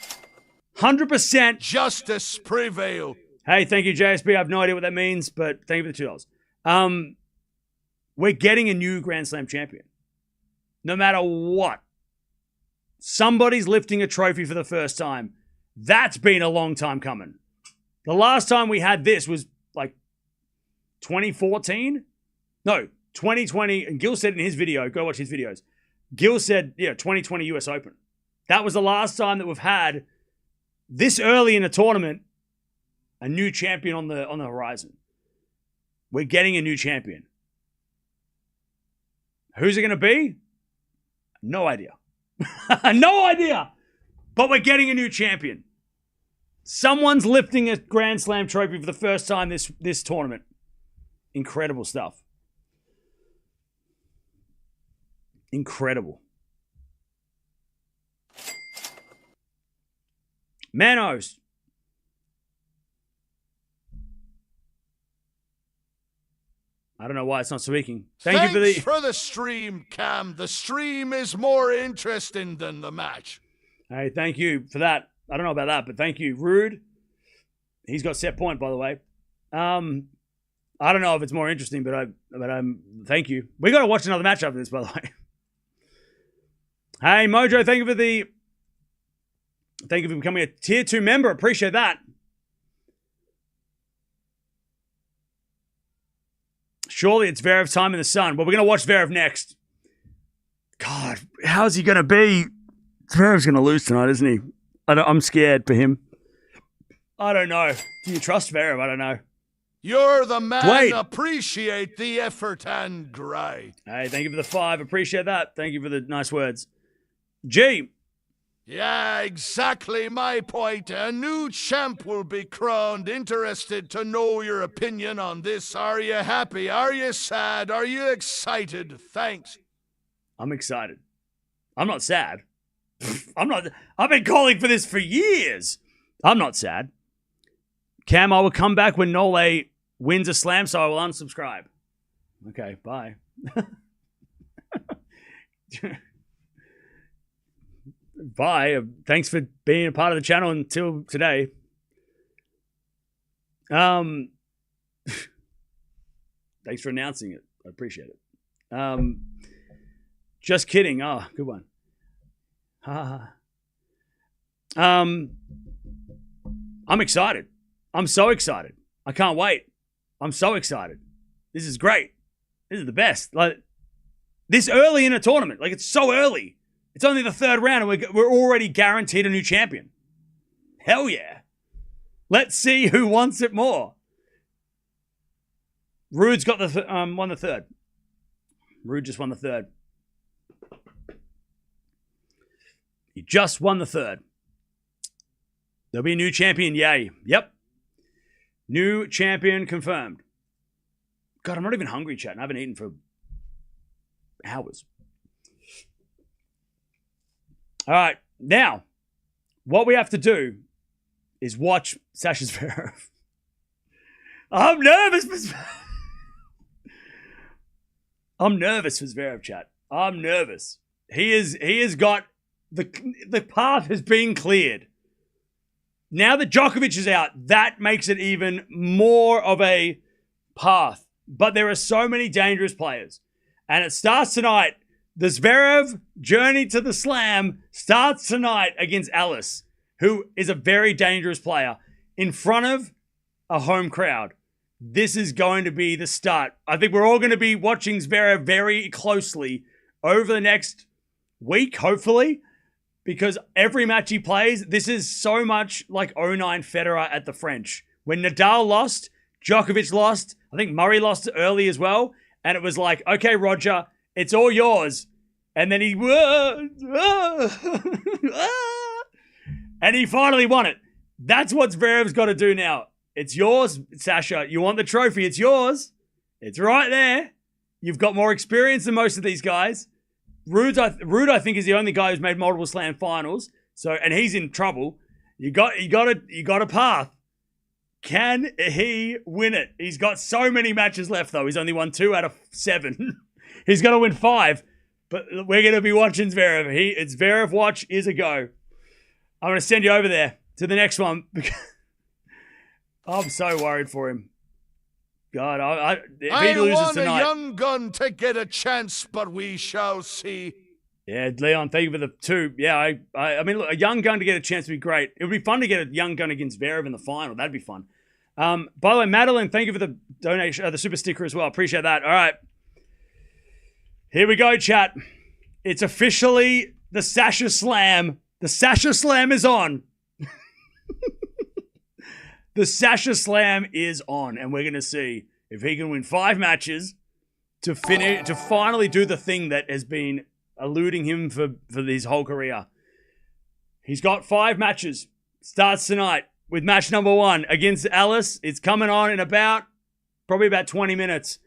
100%. Justice prevail. Hey, thank you, JSB. I have no idea what that means, but thank you for the $2. We're getting a new Grand Slam champion. No matter what. Somebody's lifting a trophy for the first time. That's been a long time coming. The last time we had this was like 2014? No, 2020. And Gil said in his video, go watch his videos. Gil said, 2020 US Open. That was the last time that we've had this early in a tournament a new champion on the horizon. We're getting a new champion. Who's it going to be? No idea. No idea. But we're getting a new champion. Someone's lifting a Grand Slam trophy for the first time this tournament. Incredible stuff. Incredible. Manos. I don't know why it's not speaking. Thanks for the stream, Cam. The stream is more interesting than the match. Hey, thank you for that. I don't know about that, but thank you. Rude. He's got set point, by the way. I don't know if it's more interesting, but thank you. We got to watch another match after this, by the way. Hey, Mojo, thank you for becoming a tier 2 member. Appreciate that. Surely it's Zverev's time in the sun. Well, we're going to watch Zverev next. God, how's he going to be? Zverev's going to lose tonight, isn't he? I'm scared for him. I don't know. Do you trust Zverev? I don't know. You're the man. Wait. Appreciate the effort and gray. Hey, thank you for the 5. Appreciate that. Thank you for the nice words. G. Yeah, exactly my point. A new champ will be crowned. Interested to know your opinion on this. Are you happy? Are you sad? Are you excited? Thanks. I'm excited. I'm not sad. I've been calling for this for years. I'm not sad. Cam, I will come back when Nole wins a slam, so I will unsubscribe. Okay, bye. Bye. Thanks for being a part of the channel until today. Thanks for announcing it. I appreciate it. Just kidding. Oh, good one. I'm excited. I'm so excited. I can't wait. I'm so excited. This is great. This is the best. Like this early in a tournament. Like it's so early. It's only the 3rd round and we're already guaranteed a new champion. Hell yeah. Let's see who wants it more. Rude's got won the 3rd. Rude just won the 3rd. He just won the 3rd. There'll be a new champion. Yay. Yep. New champion confirmed. God, I'm not even hungry, chat. I haven't eaten for hours. All right. Now, what we have to do is watch Sasha Zverev. I'm nervous for Zverev, chat. I'm nervous. He has got the path has been cleared. Now that Djokovic is out, that makes it even more of a path. But there are so many dangerous players. And it starts tonight. The Zverev journey to the slam starts tonight against Alice, who is a very dangerous player, in front of a home crowd. This is going to be the start. I think we're all going to be watching Zverev very closely over the next week, hopefully, because every match he plays, this is so much like 09 Federer at the French. When Nadal lost, Djokovic lost, I think Murray lost early as well, and it was like, okay, Roger, it's all yours. And then he and he finally won it. That's what Zverev's got to do now. It's yours, Sasha. You want the trophy, it's yours. It's right there. You've got more experience than most of these guys. Rude, I think, is the only guy who's made multiple slam finals. So, and he's in trouble. You got a path. Can he win it? He's got so many matches left, though. He's only won 2 out of 7. He's got to win 5. But we're going to be watching Zverev. It's Zverev watch is a go. I'm going to send you over there to the next one. I'm so worried for him. God, if he loses want tonight, a young gun to get a chance, but we shall see. Yeah, Leon, thank you for the 2. Yeah, I mean, look, a young gun to get a chance would be great. It would be fun to get a young gun against Zverev in the final. That'd be fun. By the way, Madeline, thank you for the donation, the super sticker as well. Appreciate that. All right. Here we go, chat. It's officially the Sasha Slam. The Sasha Slam is on. The Sasha Slam is on, and we're going to see if he can win 5 matches to finally do the thing that has been eluding him for his whole career. He's got 5 matches. Starts tonight with match number 1 against Alice. It's coming on in probably about 20 minutes.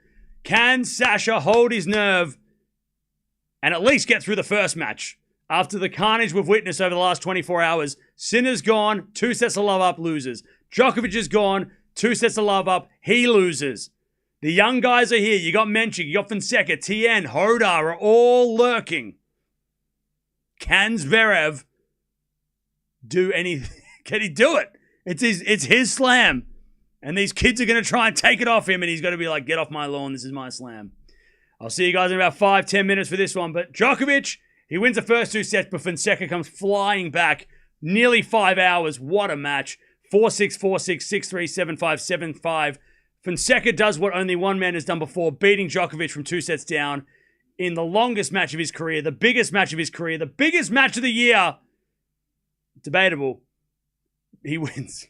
Can Sasha hold his nerve and at least get through the first match? After the carnage we've witnessed over the last 24 hours, Sinner's gone, 2 sets of love up, loses. Djokovic is gone, 2 sets of love up, he loses. The young guys are here. You got Menchik, you got Fonseca, Tien, Hoda are all lurking. Can Zverev do anything? Can he do it? It's his slam. And these kids are going to try and take it off him, and he's going to be like, get off my lawn, this is my slam. I'll see you guys in about 5-10 minutes for this one. But Djokovic, he wins the first 2 sets, but Fonseca comes flying back. Nearly 5 hours. What a match. 4-6, 4-6, 6-3, 7-5, 7-5. Fonseca does what only one man has done before, beating Djokovic from 2 sets down in the longest match of his career, the biggest match of his career, the biggest match of the year. Debatable. He wins.